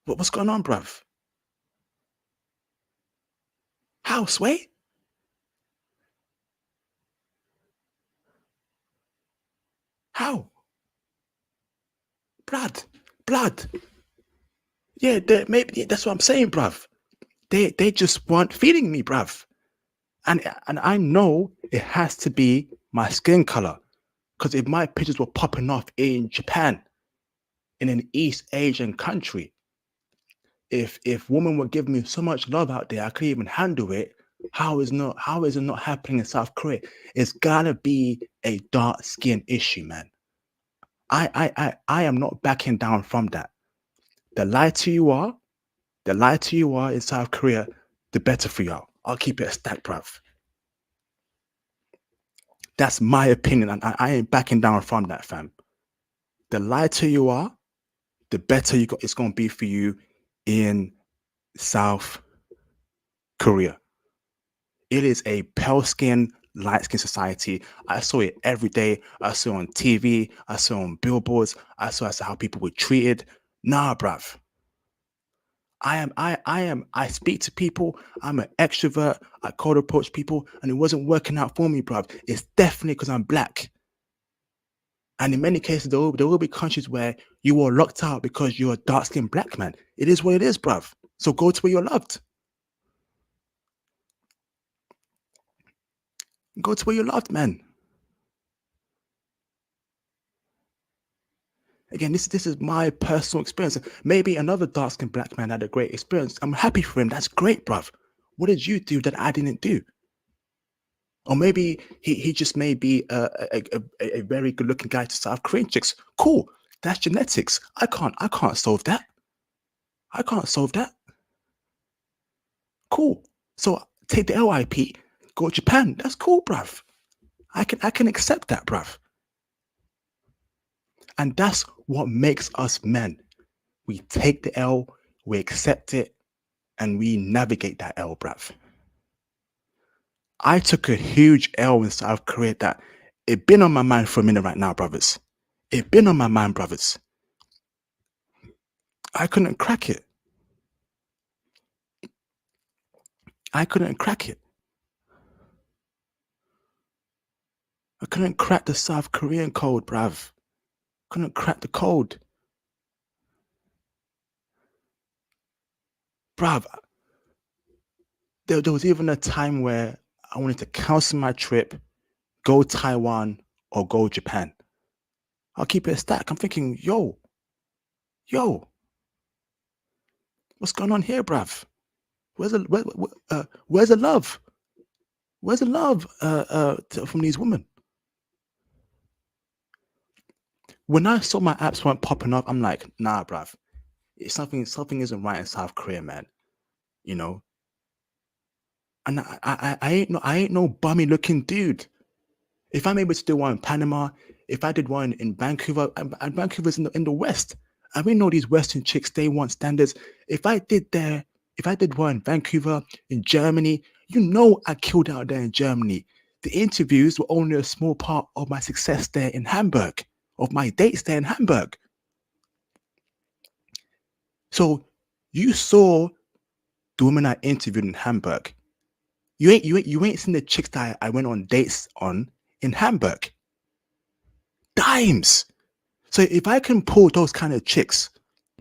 What's going on, bruv? How, Sway? How? Blood. Yeah, maybe that's what I'm saying, bruv. They just weren't feeding me, bruv. And I know it has to be my skin color. Because if my pictures were popping off in Japan, in an East Asian country, if women were giving me so much love out there, I couldn't even handle it. How is it not happening in South Korea? It's gotta be a dark skin issue, man. I am not backing down from that. The lighter you are in South Korea, the better for y'all. I'll keep it a stack, bruv. That's my opinion, and I ain't backing down from that, fam. The lighter you are, the better it's gonna be for you in South Korea. It is a pale skin, light skin society. I saw it every day. I saw it on TV. I saw it on billboards. I saw how people were treated. Nah, bruv. I speak to people. I'm an extrovert. I cold approach people, and it wasn't working out for me, bruv. It's definitely because I'm black. And in many cases, there will be countries where you are locked out because you're a dark-skinned black man. It is what it is, bruv. So go to where you're loved. Go to where you're loved, man. Again, this is my personal experience. Maybe another dark-skinned black man had a great experience. I'm happy for him. That's great, bruv. What did you do that I didn't do? Or maybe he just may be a very good-looking guy to South Korean chicks. Cool. That's genetics. I can't solve that. I can't solve that. Cool. So take the LIP, go to Japan. That's cool, bruv. I can accept that, bruv. And that's what makes us men. We take the L, we accept it, and we navigate that L, bruv. I took a huge L in South Korea that it been on my mind for a minute right now, brothers. It been on my mind, brothers. I couldn't crack it. I couldn't crack it. I couldn't crack the South Korean code, bruv. Couldn't crack the code. Bruv, there was even a time where I wanted to cancel my trip, go Taiwan, or go Japan. I'll keep it a stack. I'm thinking, yo, what's going on here, bruv? Where's the love? Where's the love from these women? When I saw my apps weren't popping up, I'm like, nah, bruv. Something isn't right in South Korea, man. You know? And I ain't no bummy looking dude. If I'm able to do one in Panama, if I did one in Vancouver, and Vancouver's in the West, and we know these Western chicks, they want standards. If I did there, If I did one in Vancouver, in Germany, you know I killed out there in Germany. The interviews were only a small part of my success there in Hamburg, of my dates there in Hamburg. So you saw the women I interviewed in Hamburg. You ain't seen the chicks that I went on dates on in Hamburg. Dimes. So if I can pull those kind of chicks,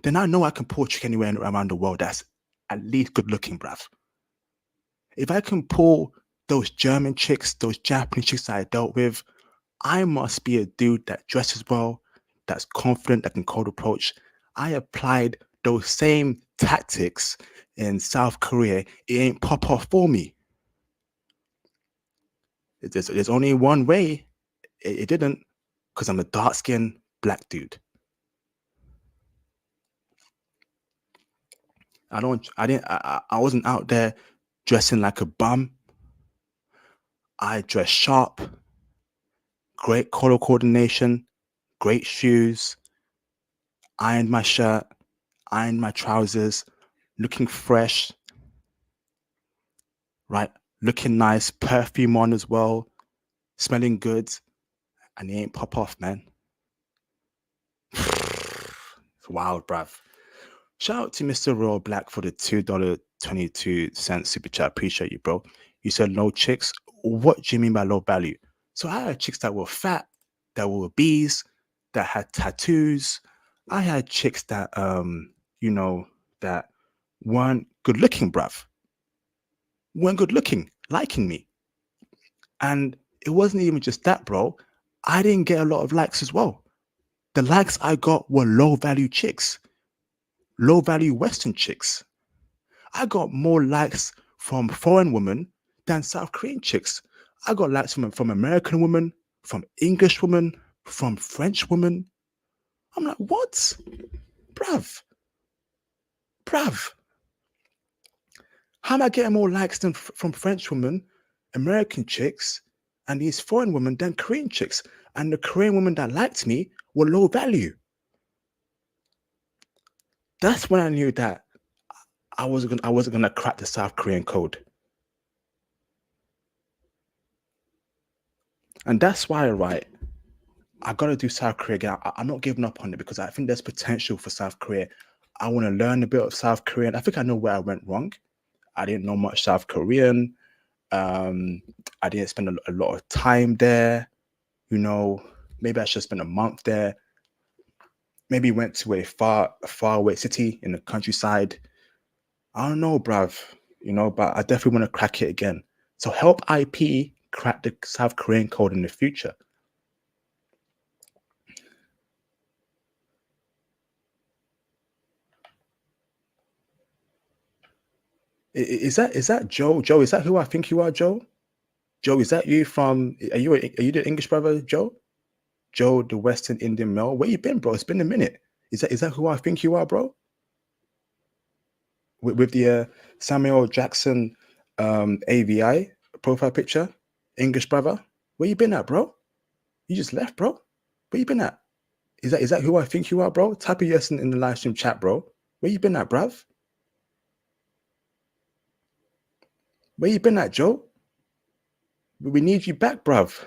then I know I can pull a chick anywhere around the world that's at least good looking, bruv. If I can pull those German chicks, those Japanese chicks that I dealt with, I must be a dude that dresses well, that's confident, that can cold approach. I applied those same tactics in South Korea. It ain't pop off for me. There's only one way it didn't, because I'm a dark-skinned black dude. I wasn't out there dressing like a bum. I dress sharp, great color coordination, great shoes, ironed my shirt, ironed my trousers, looking fresh, right? Looking nice, perfume on as well, smelling good, and he ain't pop off, man. It's wild, bruv. Shout out to Mr. Royal Black for the $2.22 super chat. Appreciate you, bro. You said no chicks. What do you mean by low value? So I had chicks that were fat, that were obese, that had tattoos. I had chicks that that weren't good looking, bruv. Weren't good looking, liking me. And it wasn't even just that, bro. I didn't get a lot of likes as well. The likes I got were low value chicks, low value Western chicks. I got more likes from foreign women than South Korean chicks. I got likes from American women, from English women, from French women. I'm like, what? Bruv. Bruv. How am I getting more likes than from French women, American chicks, and these foreign women than Korean chicks? And the Korean women that liked me were low value. That's when I knew that I wasn't gonna crack the South Korean code. And that's why, right, I gotta do South Korea again. I'm not giving up on it because I think there's potential for South Korea. I want to learn a bit of South Korean. I think I know where I went wrong. I didn't know much South Korean. I didn't spend a lot of time there. You know, maybe I should spend a month there. Maybe went to a far away city in the countryside. I don't know, bruv. You know, but I definitely want to crack it again. So help IP crack the South Korean code in the future. Is that Joe? Joe, is that who I think you are, Joe? Joe, is that you from? Are you the English brother, Joe? Joe, the Western Indian male. Where you been, bro? It's been a minute. Is that who I think you are, bro? With the Samuel Jackson AVI profile picture, English brother. Where you been at, bro? You just left, bro. Where you been at? Is that who I think you are, bro? Type a yes in the live stream chat, bro. Where you been at, bruv? Where you been at, Joe? We need you back, bruv.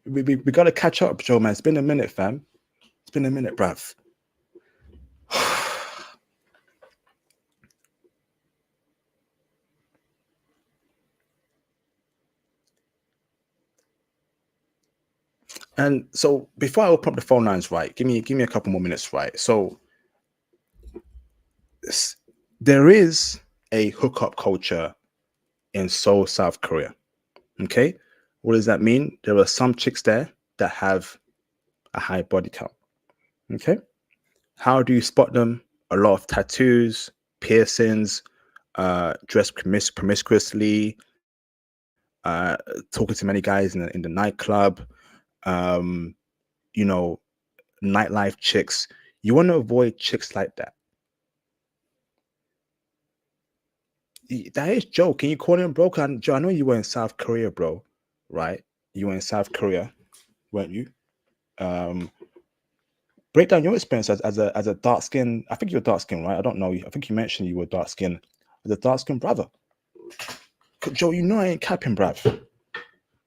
we gotta catch up, Joe, man. It's been a minute, fam. It's been a minute, bruv. And so before I open up the phone lines, right, give me a couple more minutes, right? So there is a hookup culture in Seoul, South Korea. Okay. What does that mean? There are some chicks there that have a high body count. Okay. How do you spot them? A lot of tattoos, piercings, dressed promiscuously, talking to many guys in the nightclub, you know, nightlife chicks. You want to avoid chicks like that. That is Joe. Can you call him bro? Joe, I know you were in South Korea, bro. Right? You were in South Korea, weren't you? Um, Break down your experience as a dark skin. I think you're dark skin, right? I don't know. I think you mentioned you were dark skin as a dark skin brother. Joe, you know I ain't capping, bruv.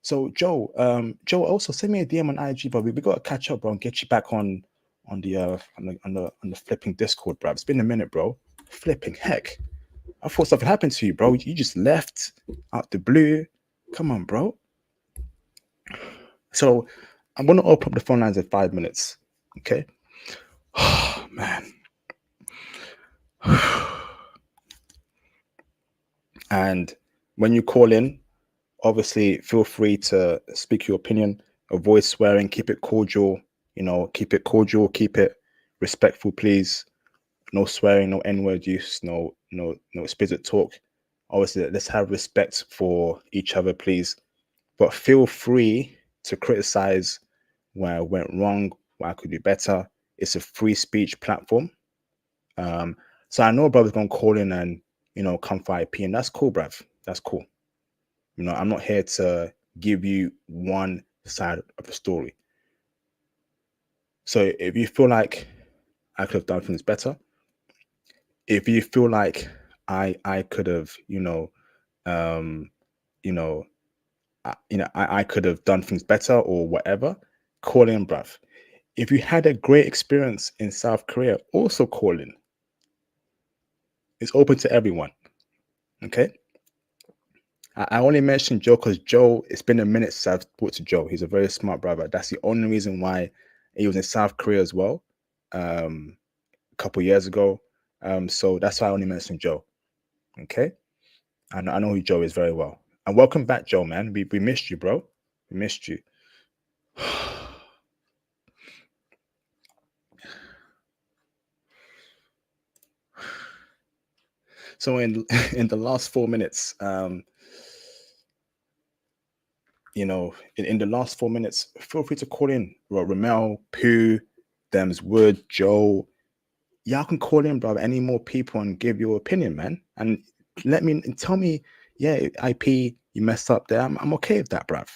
So Joe, also send me a DM on IG, bro. We got to catch up, bro, and get you back on the flipping Discord, bro. It's been a minute, bro. Flipping heck. I thought something happened to you, bro. You just left out the blue. Come on, bro. So I'm gonna open up the phone lines in 5 minutes. Okay. Oh, man. And when you call in, obviously feel free to speak your opinion, avoid swearing, keep it cordial, keep it cordial, keep it respectful, please. No swearing, no n-word use, no explicit talk. Obviously, let's have respect for each other, please. But feel free to criticize where I went wrong, where I could do better. It's a free speech platform. So I know brother's gonna call in and come for IP, and that's cool, bruv. That's cool. I'm not here to give you one side of the story. So if you feel like I could have done things better, if you feel like I could have, um, you know, I could have done things better or whatever, call in, bruv. If you had a great experience in South Korea, also call in. It's open to everyone. Okay. I only mentioned Joe because Joe, it's been a minute since I've spoke to Joe. He's a very smart brother. That's the only reason why he was in South Korea as well, a couple years ago. So that's why I only mentioned Joe. Okay. And I know who Joe is very well. And welcome back, Joe, man. We missed you, bro. We missed you. So in in the last 4 minutes, in the last 4 minutes, feel free to call in. Ramel, Pooh, Dems Wood, Joe. Y'all can call in, brother. Any more people and give your opinion, man. And tell me, yeah, IP, you messed up there. I'm okay with that, bruv.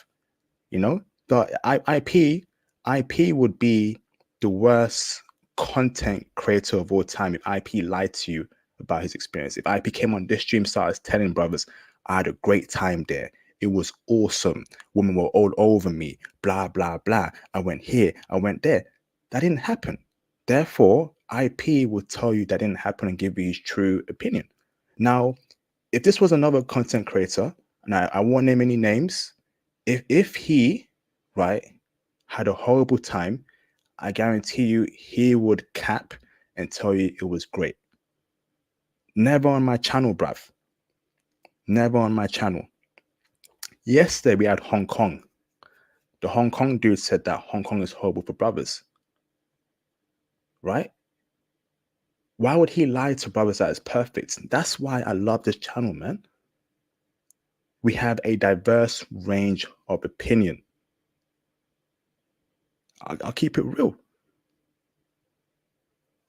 The IP would be the worst content creator of all time if IP lied to you about his experience. If IP came on this stream, started telling brothers, I had a great time there. It was awesome. Women were all over me. Blah, blah, blah. I went here. I went there. That didn't happen. Therefore, IP will tell you that didn't happen and give you his true opinion. Now, if this was another content creator, and I won't name any names, if he, right, had a horrible time, I guarantee you he would cap and tell you it was great. Never on my channel, bruv. Never on my channel. Yesterday we had Hong Kong. The Hong Kong dude said that Hong Kong is horrible for brothers. Right? Why would he lie to brothers that is perfect? That's why I love this channel, man. We have a diverse range of opinion. I'll keep it real.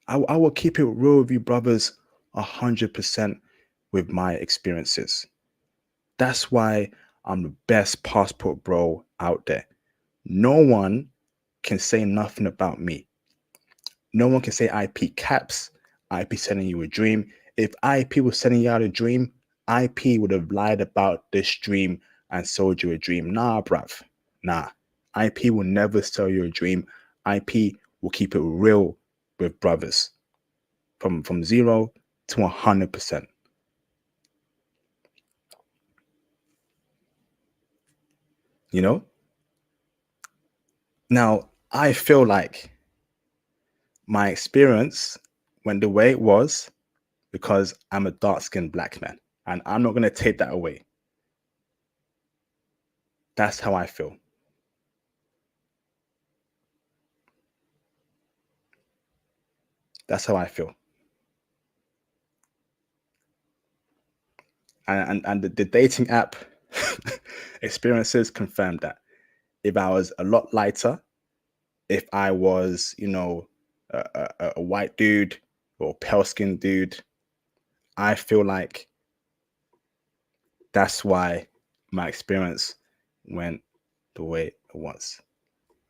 I will keep it real with you, brothers, 100% with my experiences. That's why I'm the best passport bro out there. No one can say nothing about me. No one can say IP caps, IP sending you a dream. If IP was sending you out a dream, IP would have lied about this dream and sold you a dream. Nah, bruv. Nah. IP will never sell you a dream. IP will keep it real with brothers. From 0 to 100%. Now, I feel like my experience went the way it was because I'm a dark-skinned black man, and I'm not going to take that away. That's how I feel. That's how I feel. And the dating app experiences confirmed that. If I was a lot lighter, if I was, a white dude or pale skinned dude, I feel like that's why my experience went the way it was.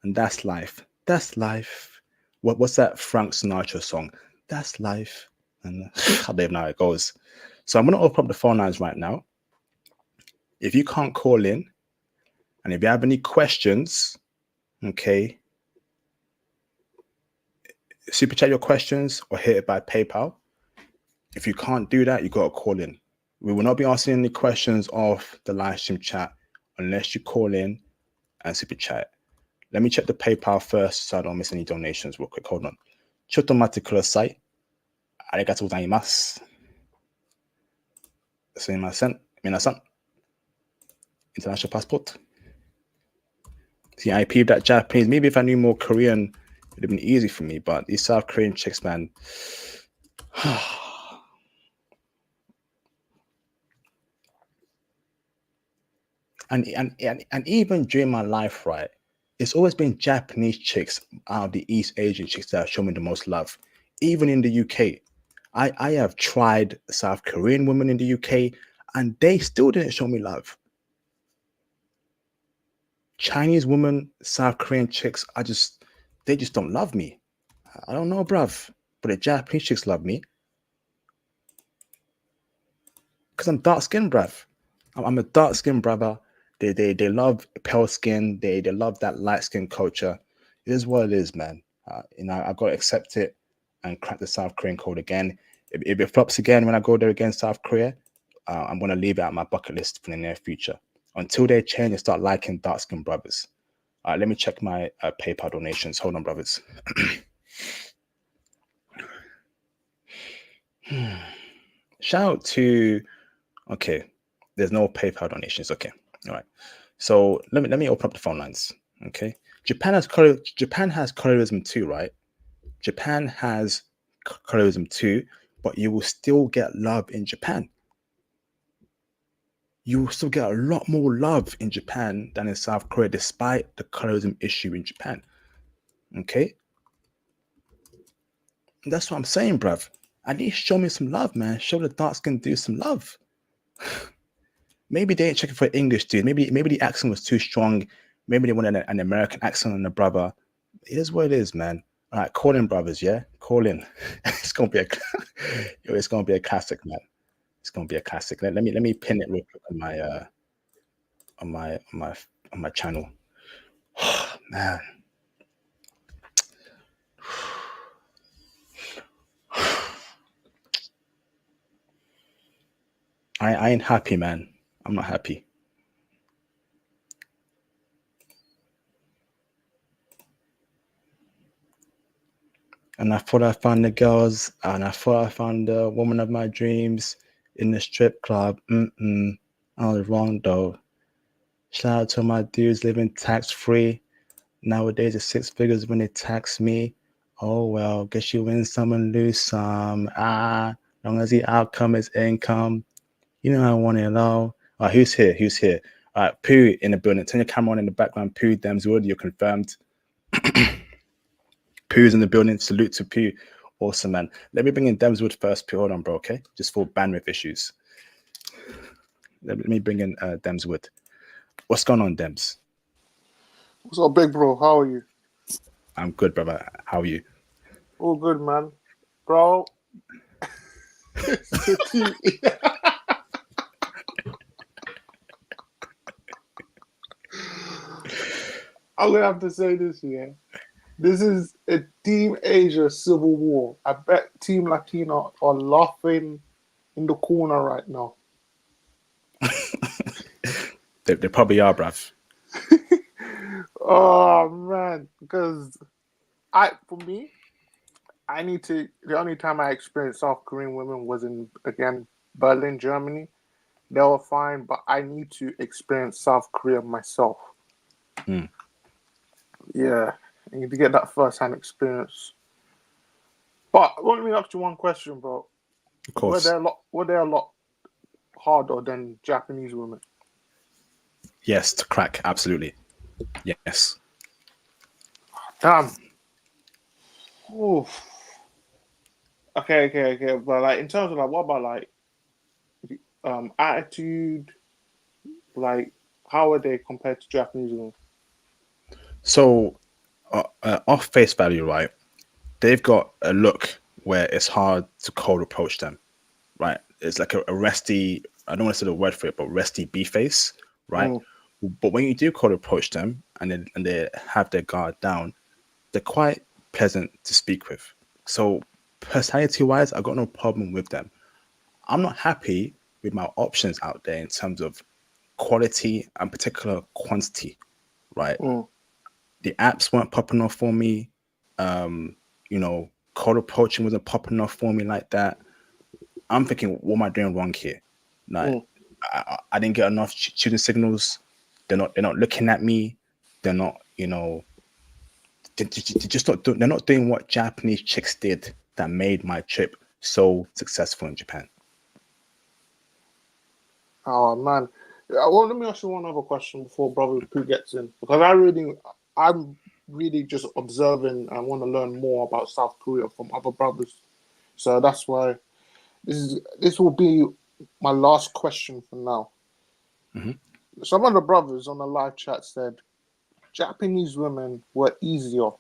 And that's life. That's life. What's that Frank Sinatra song? That's life. And I don't even know how it goes. So I'm gonna open up the phone lines right now. If you can't call in, and if you have any questions, okay, super chat your questions or hit it by PayPal. If you can't do that, you got to call in. We will not be asking any questions off the live stream chat unless you call in and super chat. Let me check the PayPal first so I don't miss any donations real quick. Hold on. ちょっと待ってください。ありがとうございます。すみません。皆さん。International passport. See, I peeped that Japanese. Maybe if I knew more Korean, it would have been easy for me. But these South Korean chicks, man. and even during my life, right, it's always been Japanese chicks out of the East Asian chicks that have shown me the most love. Even in the UK, I have tried South Korean women in the UK, and they still didn't show me love. Chinese women, South Korean chicks, they just don't love me. I don't know, bruv, but the Japanese chicks love me because I'm dark skinned, bruv. I'm a dark skinned brother. They love pale skin. They love that light skin culture. It is what it is, man. I've got to accept it and crack the South Korean code again. If it flops again when I go there again, South Korea, I'm gonna leave it at my bucket list for the near future. Until they change and start liking dark skinned brothers. Let me check my PayPal donations. Hold on, brothers. Shout out to okay. There's no PayPal donations. Okay, all right. So let me open up the phone lines. Okay, Japan has colorism too, right? Japan has colorism too, but you will still get love in Japan. You will still get a lot more love in Japan than in South Korea, despite the colorism issue in Japan. Okay, that's what I'm saying, bruv. At least show me some love, man. Show the dark skin dude some love. Maybe they ain't checking for English, dude. Maybe the accent was too strong. Maybe they wanted an American accent on the brother. It is what it is, man. All right, call in, brothers. Yeah, call in. It's gonna be it's gonna be a classic, man. It's gonna be a classic. Let me pin it real quick on my channel. Man, I ain't happy, man. I'm not happy. And I thought I found the girls, and I thought I found the woman of my dreams in the strip club. I was wrong though. Shout out to my dudes living tax free. Nowadays it's 6 figures when they tax me. Oh well, guess you win some and lose some. Long as the outcome is income. You know I want it all. Who's here? Who's here? All right, Pooh in the building. Turn your camera on in the background. Pooh, Demswood, you're confirmed. Pooh's in the building. Salute to Pooh. Awesome, man. Let me bring in Demswood first, Pooh. Hold on, bro, okay? Just for bandwidth issues. Let me bring in Demswood. What's going on, Dems? What's up, big bro? How are you? I'm good, brother. How are you? All good, man. Bro, it's the team. I'm gonna have to say this, yeah. This is a Team Asia civil war. I bet Team Latino are laughing in the corner right now. They probably are, bruv. Oh man, because for me, I need to. The only time I experienced South Korean women was in again Berlin, Germany. They were fine, but I need to experience South Korea myself. Mm. Yeah, I need to get that first-hand experience. But let me ask you one question, bro. Of course. Were they a lot harder than Japanese women? Yes, to crack. Absolutely. Yes. Damn. Oof. Okay. But like in terms of like, what about like attitude? Like, how are they compared to Japanese women? So, off face value, right? they've got a look where it's hard to cold approach them, right? It's like a resty, I don't want to say the word for it, but resty B face, right? Mm, But when you do cold approach them and they have their guard down, they're quite pleasant to speak with. So personality wise, I got no problem with them. I'm not happy with my options out there in terms of quality and particular quantity, right? mm. The apps weren't popping off for me. You know, cold approaching wasn't popping off for me like that. I'm thinking, what am I doing wrong here? Like, Mm. I didn't get enough shooting signals. They're not looking at me. They're not, you know, they're just not they're not doing what Japanese chicks did that made my trip so successful in Japan. Oh man. Yeah, well, let me ask you one other question before Brother Pooh gets in, because I'm really just observing and want to learn more about South Korea from other brothers. So that's why this will be my last question for now. Hmm. Some of the brothers on the live chat said Japanese women were easier.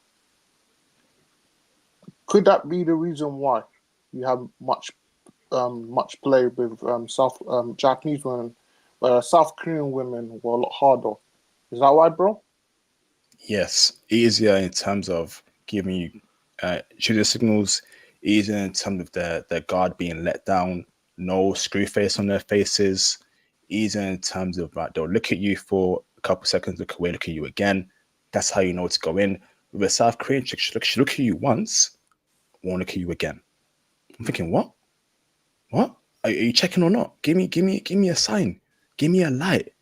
Could that be the reason why you have much play with South Japanese women, whereas South Korean women were a lot harder? Is that right, bro? Yes, easier in terms of giving you shooting signals, easier in terms of their guard being let down, no screw face on their faces, easier in terms of they'll look at you for a couple seconds, look away, look at you again. That's how you know to go in. With a South Korean chick, she look at you once, won't look at you again. I'm thinking, what? What? Are you checking or not? Give me a sign. Give me a light.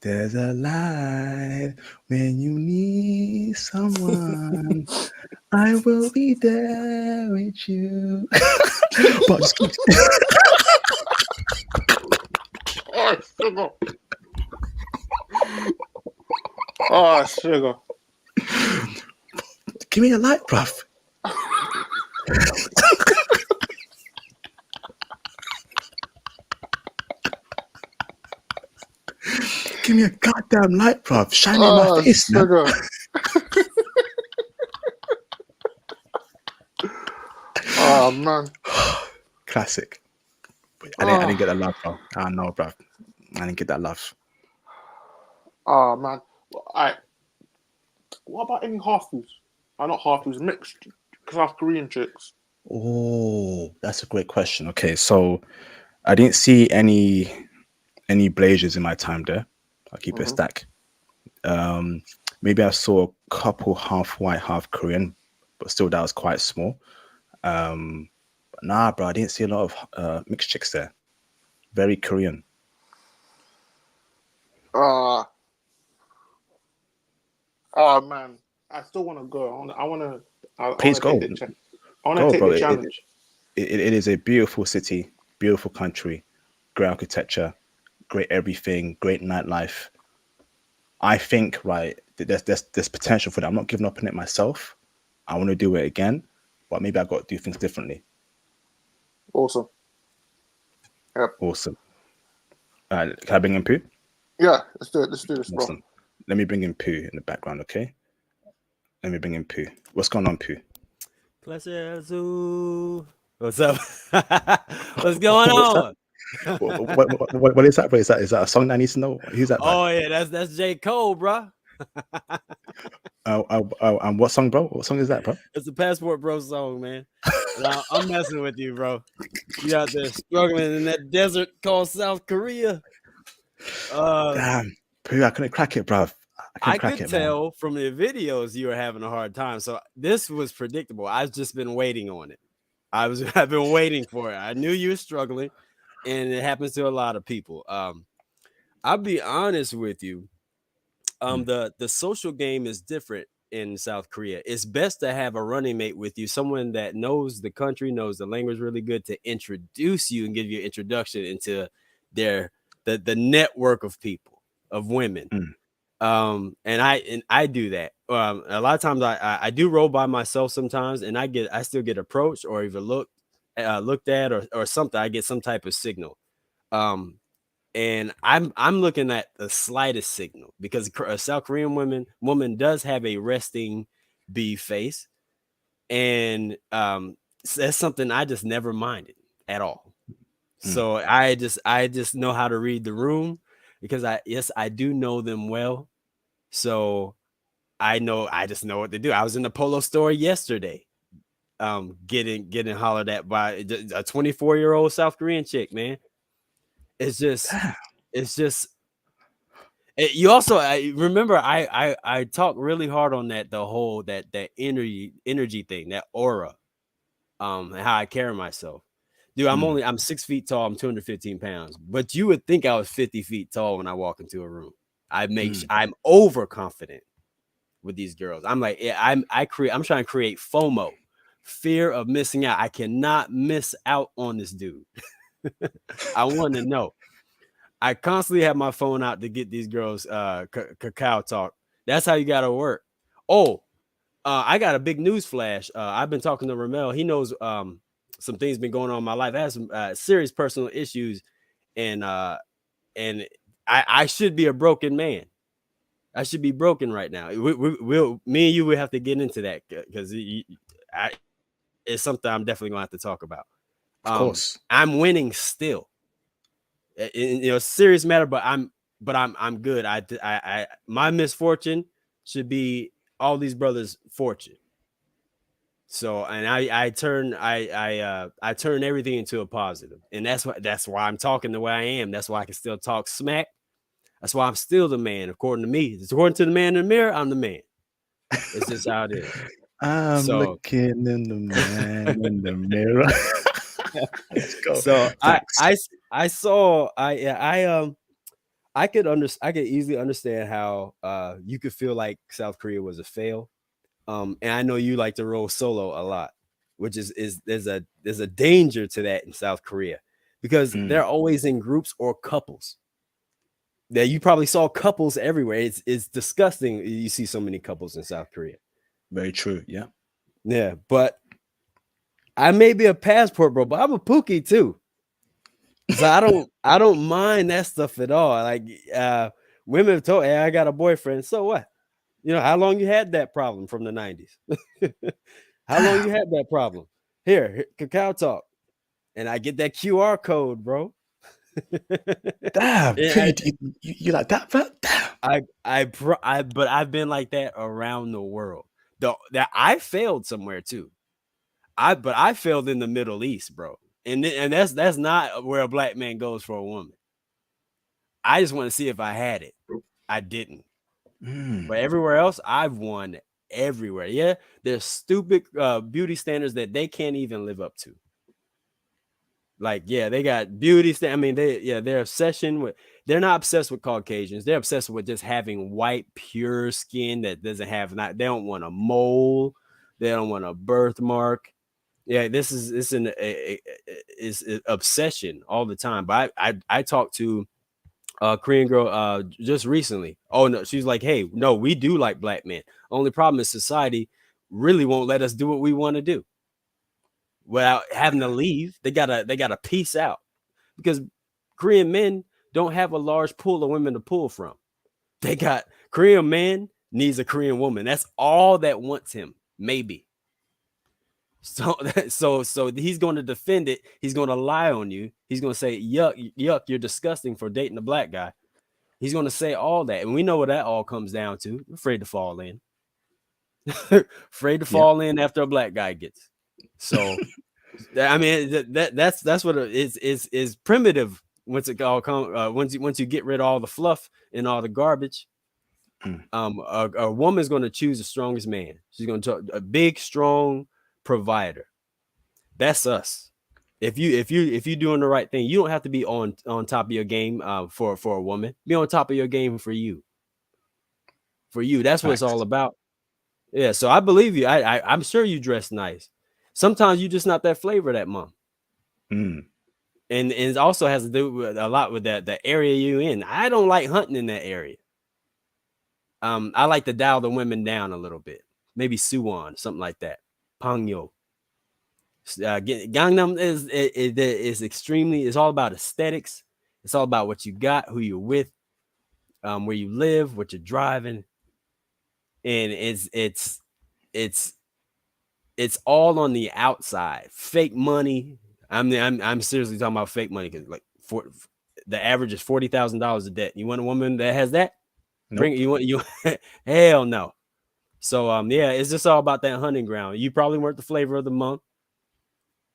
There's a light when you need someone. I will be there with you. But just keep, Oh, sugar. Oh, sugar. give me a light, bruv. Give me a goddamn light, bruv. Shine it in my Oh, face, man. sugar. Oh, man. Classic. But I didn't Oh, get that love, bro. I know, bruv. I didn't get that love. oh man. All right. What about any halfies? Not halfies, mixed South Korean chicks. Oh, that's a great question. Okay, so I didn't see any blazers in my time there. I'll keep it a Mm-hmm. stack. Um, Maybe I saw a couple half white, half Korean, but still that was quite small. But nah, bro, I didn't see a lot of mixed chicks there. Very Korean. Uh, oh man. I still want to go. I Please want to take go, the I want to go, take bro. the challenge. It is a beautiful city, beautiful country, great architecture, great everything, great nightlife. I think right, there's potential for that. I'm not giving up on it myself. I want to do it again, but maybe I got to do things differently. Awesome. Yep. Awesome. Can I bring in Pooh? Yeah. Let's do it. Let's do this, bro. Awesome. Let me bring in Pooh in the background, okay? Let me bring in Pooh. What's going on, Pooh? Pleasure Zoo. What's up? What's going What's that? on? What is that, bro? Is that a song that I need to know? Who's that by? Oh yeah, that's J. Cole, bro. And what song, bro? What song is that, bro? It's a Passport Bro song, man. And I'm messing with you, bro. You out there struggling in that desert called South Korea. Uh, Damn, Pooh, I couldn't crack it, bro. I couldn't I crack could it, man. tell from the videos you were having a hard time. So this was predictable. I've just been waiting on it. I've been waiting for it. I knew you were struggling, and it happens to a lot of people. I'll be honest with you. Mm, The social game is different in South Korea. It's best to have a running mate with you, someone that knows the country, knows the language really good, to introduce you and give you an introduction into their the network of people, of women. mm, And I do that. A lot of times I do roll by myself sometimes, and I still get approached or even looked at, or something. I get some type of signal. Um, and I'm looking at the slightest signal, because a South Korean woman does have a resting B face, and that's something I just never minded at all. Mm. So I just know how to read the room because I do know them well. So I just know what to do. I was in the polo store yesterday, getting hollered at by a 24-year-old South Korean chick, man. It's just Damn. it's just you also I remember I talked really hard on the whole that energy thing, that aura, and how I carry myself. Dude, I'm 6 feet tall, I'm 215 pounds, but you would think I was 50 feet tall when I walk into a room. I'm overconfident with these girls. I'm like, yeah, I'm trying to create FOMO, fear of missing out. I cannot miss out on this dude. I want to know. I constantly have my phone out to get these girls cacao talk. That's how you gotta work. Oh, I got a big news flash. I've been talking to Ramel. He knows some things been going on in my life. I have some serious personal issues, and and I should be a broken man. I should be broken right now. Me and you will have to get into that because it's something I'm definitely gonna have to talk about. Of course. I'm winning still. Serious matter, but I'm good. My misfortune should be all these brothers' fortune. So, and I turn everything into a positive, and that's why I'm talking the way I am. That's why I can still talk smack. That's why I'm still the man, according to me. According to the man in the mirror, I'm the man. It's just how it is. I'm So, looking in the man in the mirror. Let's go. so Facts. I saw I could easily understand how you could feel like South Korea was a fail. And I know you like to roll solo a lot, which is there's a danger to that in South Korea because they're always in groups or couples. Yeah, you probably saw couples everywhere. It's disgusting. You see so many couples in South Korea. Very true. Yeah. Yeah, but I may be a passport bro, but I'm a pookie too. So I don't mind that stuff at all. Like women have told, hey, I got a boyfriend. So what? How long you had that problem from the 90s? How long you had that problem? Here, cacao talk. And I get that QR code, bro. Damn. Yeah, You like that, bro? Damn. but I've been like that around the world. That I failed somewhere too. But I failed in the Middle East, bro. And that's not where a black man goes for a woman. I just want to see if I had it. I didn't. But everywhere else, I've won everywhere. Yeah, there's stupid beauty standards that they can't even live up to. Like, yeah, they got beauty I mean, their obsession with, they're not obsessed with Caucasians. They're obsessed with just having white, pure skin that doesn't have they don't want a mole. They don't want a birthmark. Yeah, this is an obsession all the time. But I talked to a Korean girl just recently. Oh no, she's like, hey, no, we do like black men. Only problem is society really won't let us do what we want to do without having to leave. They gotta peace out because Korean men don't have a large pool of women to pull from. They got Korean man needs a Korean woman. That's all that wants him, maybe. So he's going to defend it. He's going to lie on you. He's going to say, yuck, you're disgusting for dating a black guy. He's going to say all that. And we know what that all comes down to. Afraid to fall in. Afraid to fall in after a black guy gets. So, I mean, that's what it is primitive once it all comes. Once you get rid of all the fluff and all the garbage. A woman's going to choose the strongest man. She's going to a big, strong provider. That's us. If you doing the right thing, you don't have to be on top of your game for a woman. Be on top of your game for you. That's what it's all about. Yeah, so I believe you. I'm sure you dress nice. Sometimes you just not that flavor that month. And it also has to do with a lot with the area you're in. I don't like hunting in that area. I like to dial the women down a little bit. Maybe Suwon, something like that. Pangyo. Gangnam is extremely. It's all about aesthetics. It's all about what you got, who you're with, where you live, what you're driving, and it's it's all on the outside. Fake money. I'm seriously talking about fake money because like the average is $40,000 of debt. You want a woman that has that? Bring Nope. you hell no. So yeah, it's just all about that hunting ground. You probably weren't the flavor of the month.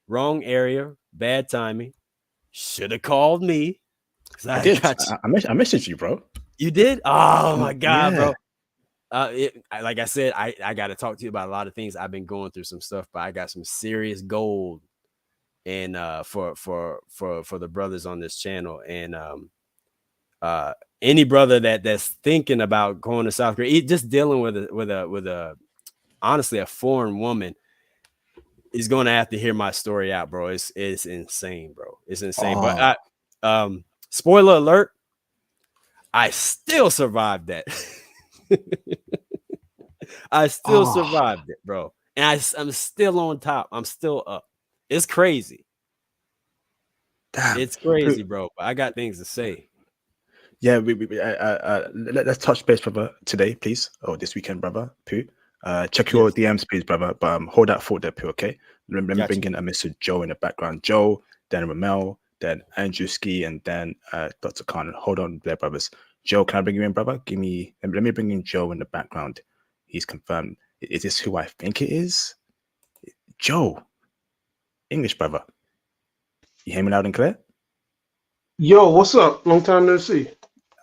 Wrong area, bad timing. Should have called me. I I did. got you. I messaged you, bro. You did? Oh my god, Yeah. bro. Like I said, I got to talk to you about a lot of things. I've been going through some stuff, but I got some serious gold and for the brothers on this channel, and any brother that's thinking about going to South Korea, just dealing with a honestly a foreign woman, is going to have to hear my story out, bro. It's insane, bro. It's insane. Oh, But spoiler alert, I still survived that. I still oh, survived it, bro. And I'm still on top. I'm still up. It's crazy. damn. It's crazy, bro. But I got things to say. Yeah, let's touch base, brother, today, please. Or this weekend, brother. Pooh. Check your Yes. DMs, please, brother. But hold that thought there, Pooh, okay? Let me Got bring you. in a Mr. Joe in the background. Joe, then Ramel, then Andrew Ski, and then Dr. Khan. Hold on there, brothers. Joe, can I bring you in, brother? Let me bring in Joe in the background. He's confirmed. Is this who I think it is? Joe. English, brother. You hear me loud and clear? Yo, what's up? Long time no see.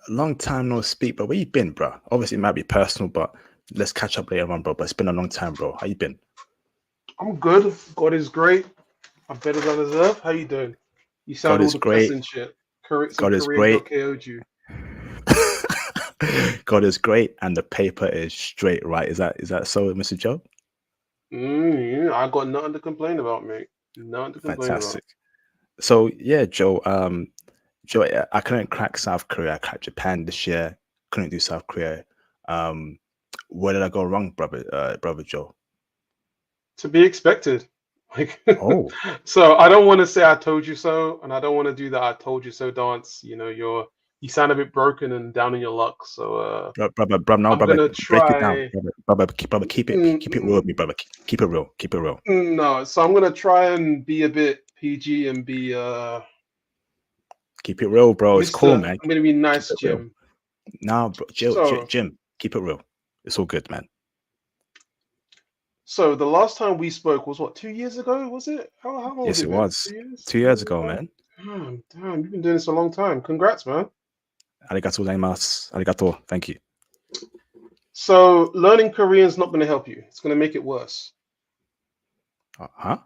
Long time no speak, but where you been, bro? Obviously, it might be personal, but let's catch up later on, bro. But it's been a long time, bro. How you been? I'm good. God is great. I'm better than I deserve. How you doing? You sound God all is great. depressing shit. Some God is Korean girl great. KO'd you. God is great, and the paper is straight, right? Is that so, Mr. Joe? Yeah, I got nothing to complain about, mate. Nothing to complain Fantastic. So yeah, Joe. Joe, I couldn't crack South Korea. I cracked Japan this year. Couldn't do South Korea. Where did I go wrong, brother Joe? about. To be expected. Like, Oh, so I don't want to say I told you so, and I don't want to do that I told you so dance. You know, you sound a bit broken and down in your luck. So brother, no, I'm brother, gonna break it down, try. brother, keep it real with me, brother. Keep it real, keep it real. No, so I'm gonna try and be a bit PG and be Keep it real, bro. It's cool, Mr. man. I'm gonna be Keep nice, it real. Jim. Nah, bro, So Jim, keep it real. It's all good, man. so the last time we spoke was what, 2 years ago, was it? How long has Yes, it it been? was 2 years? 2 years ago, man. Damn, you've been doing this a long time. Congrats, man. Arigato gozaimasu. Arigato. Thank you. So learning Korean is not gonna help you. It's gonna make it worse. Huh?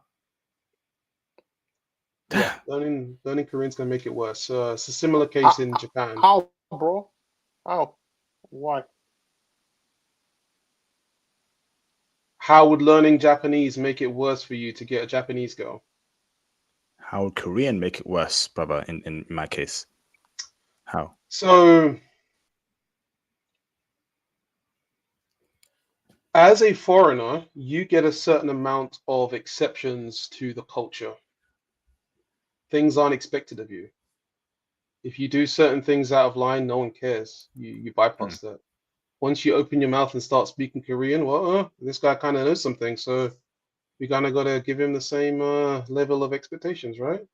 Yeah, learning Korean is gonna make it worse. It's a similar case in Japan. How, bro? How? Why? How would learning Japanese make it worse for you to get a Japanese girl? How would Korean make it worse, brother? In my case, how? So as a foreigner, you get a certain amount of exceptions to the culture. Things aren't expected of you. If you do certain things out of line, no one cares. You bypass that. Once you open your mouth and start speaking Korean, well, this guy kind of knows something, so we kind of got to give him the same level of expectations, right?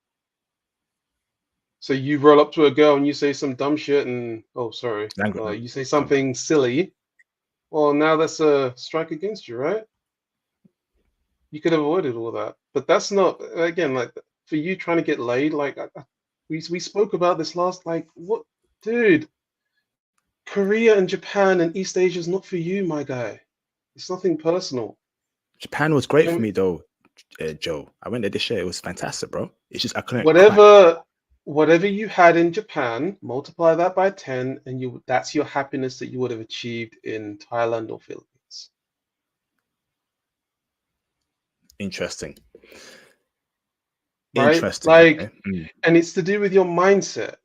So you roll up to a girl and you say some dumb shit, and you say something silly. Well, now that's a strike against you, right? You could have avoided all that, but that's not, again, like for you trying to get laid. Like we spoke about this last. Like, what, dude? Korea and Japan and East Asia is not for you, my guy. It's nothing personal. Japan was great for me though, Joe. I went there this year. It was fantastic, bro. It's just I couldn't Whatever you had in Japan, multiply that by 10, and that's your happiness that you would have achieved in Thailand or Philippines. Interesting. Right? Interesting. Like, Okay. and it's to do with your mindset.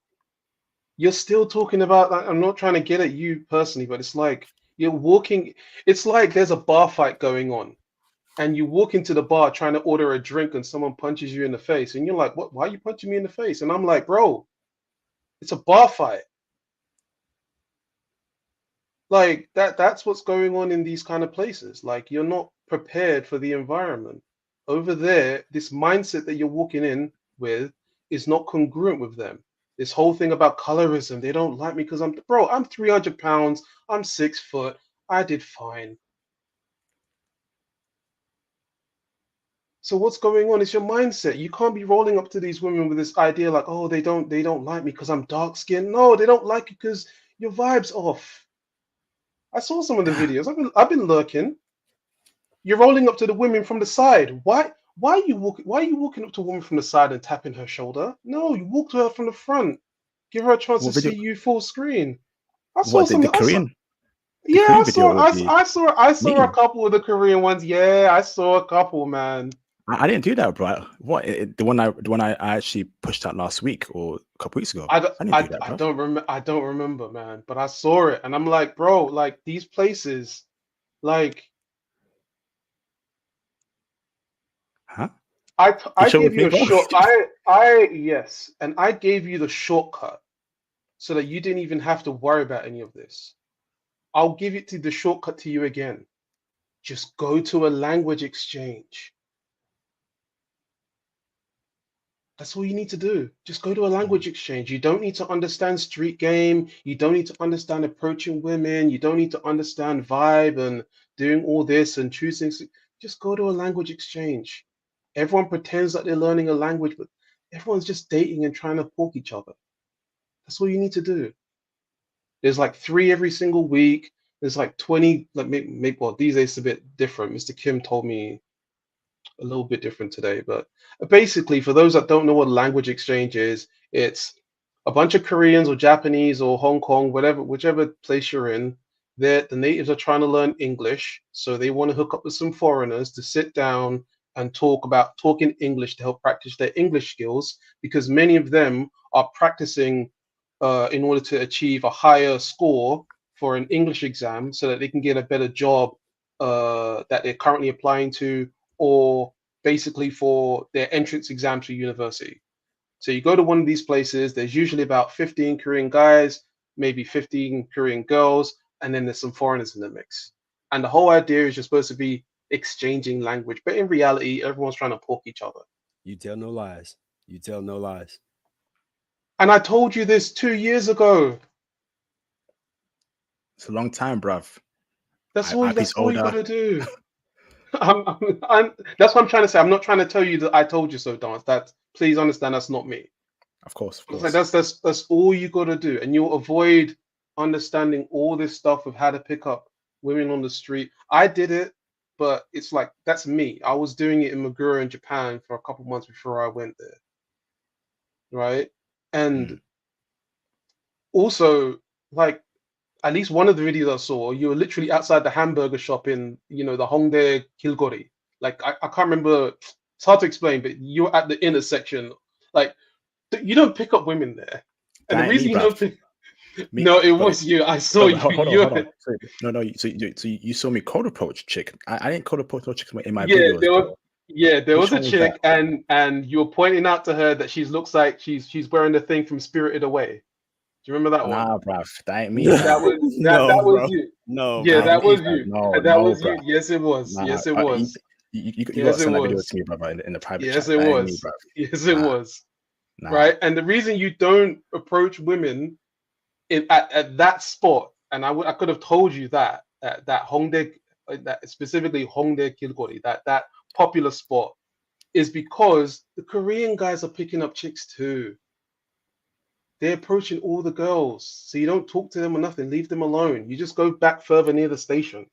You're still talking about that. I'm not trying to get at you personally, but it's like you're walking, it's like there's a bar fight going on, and you walk into the bar trying to order a drink and someone punches you in the face, and you're like, what, why are you punching me in the face? And I'm like, bro, it's a bar fight. Like that's what's going on in these kind of places. Like you're not prepared for the environment. Over there, this mindset that you're walking in with is not congruent with them. This whole thing about colorism, they don't like me because I'm 300 pounds, I'm 6 foot, I did fine. So what's going on? It's your mindset. You can't be rolling up to these women with this idea like, oh, they don't like me because I'm dark skinned. No, they don't like you because your vibe's off. I saw some of the videos. I've been lurking. You're rolling up to the women from the side. Why are you walking up to a woman from the side and tapping her shoulder? No, you walk to her from the front. Give her a chance to What video? see you full screen. I saw What some. the Korean? The Yeah, Korean video with the I saw a me. couple of the Korean ones. Yeah, I saw a couple, man. I didn't do that, bro. What the one I actually pushed out last week or a couple weeks ago. I don't, I didn't do that, bro. I don't remember, man. But I saw it, and I'm like, bro, like these places, like Huh? You I showed gave with me, you a bro. short. Yes, and I gave you the shortcut so that you didn't even have to worry about any of this. I'll give it to the shortcut to you again. Just go to a language exchange. That's all you need to do. Just go to a language exchange. You don't need to understand street game. You don't need to understand approaching women. You don't need to understand vibe and doing all this and choosing. Just go to a language exchange. Everyone pretends that they're learning a language, but everyone's just dating and trying to pork each other. That's all you need to do. There's like 3 every single week. There's like 20, like maybe well, these days it's a bit different. Mr. Kim told me a little bit different today, but basically, for those that don't know what language exchange is, it's a bunch of Koreans or Japanese or Hong Kong, whatever, whichever place you're in. The natives are trying to learn English, so they want to hook up with some foreigners to sit down and talking English to help practice their English skills, because many of them are practicing in order to achieve a higher score for an English exam, so that they can get a better job that they're currently applying to, or basically for their entrance exam to university. So you go to one of these places, there's usually about 15 Korean guys, maybe 15 Korean girls, and then there's some foreigners in the mix. And the whole idea is you're supposed to be exchanging language, but in reality, everyone's trying to pork each other. You tell no lies. You tell no lies. And I told you this 2 years ago. It's a long time, bruv. That's all you older. gotta do. That's what I'm trying to say. I'm not trying to tell you that I told you so, Dance. That please understand that's not me. Of course, of It's course. like that's all you gotta do, and you'll avoid understanding all this stuff of how to pick up women on the street. I did it, but it's like that's me. I was doing it in Magura in Japan for a couple months before I went there, right? And also, like at least one of the videos I saw, you were literally outside the hamburger shop in, the Hongdae Kilgori. Like I can't remember. It's hard to explain, but you're at the intersection. Like you don't pick up women there, and the That ain't reason me, you don't bruv. pick. Me, No, it bro. was you. I saw No, you. but hold on, You. hold on. No. So you saw me cold approach chick. I didn't cold approach no chicks in my Yeah, videos. there Which was a one was chick, that? and you were pointing out to her that she looks like she's wearing the thing from Spirited Away. Do you remember that one? Nah, bruv. That ain't me, fam. That was No, that was bro. you. No, Yeah, That ain't bro. that me, was fam. you. No, That no, was bruv. you. Yes, it was. Nah, Yes, it was. you Yes, gotta it send that video was. to me, brother, in the private Yes, chat. it That ain't me, was. bruv. Yes, it Nah, was. nah. Right, and the reason you don't approach women at that spot, and I could have told you that that Hongdae, that specifically Hongdae Kilgori, that popular spot, is because the Korean guys are picking up chicks too. They're approaching all the girls, so you don't talk to them or nothing. Leave them alone. You just go back further near the station.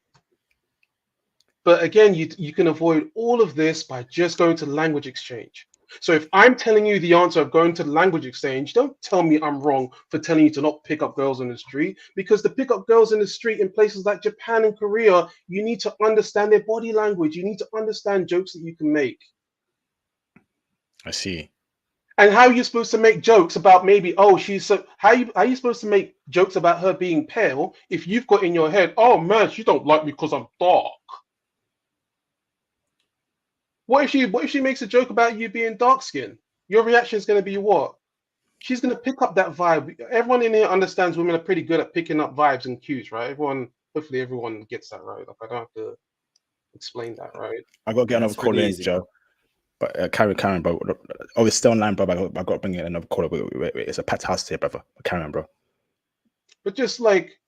But again, you can avoid all of this by just going to language exchange. So if I'm telling you the answer of going to the language exchange, don't tell me I'm wrong for telling you to not pick up girls on the street, because to pick up girls in the street in places like Japan and Korea, you need to understand their body language. You need to understand jokes that you can make. I see. And how are you supposed to make jokes about maybe, oh, she's so, how are you supposed to make jokes about her being pale if you've got in your head, oh man, she don't like me because I'm dark? What if she makes a joke about you being dark skinned? Your reaction is going to be what? she's gonna pick up that vibe. Everyone in here understands women are pretty good at picking up vibes and cues, right? Hopefully everyone gets that right. Like I don't have to explain that, right? I got to get another call in, Joe. But Karen, bro. Oh, it's still online, bro. I got to bring in another caller. Wait. It's a packed house here, brother. Karen, bro. But just like,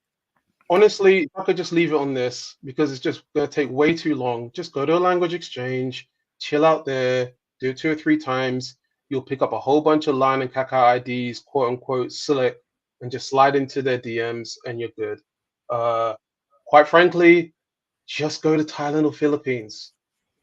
honestly, if I could just leave it on this because it's just gonna take way too long. Just go to a language exchange, chill out there, do it 2 or 3 times. You'll pick up a whole bunch of line and caca IDs, quote unquote, select, and just slide into their DMs, and you're good. Quite frankly, just go to Thailand or Philippines.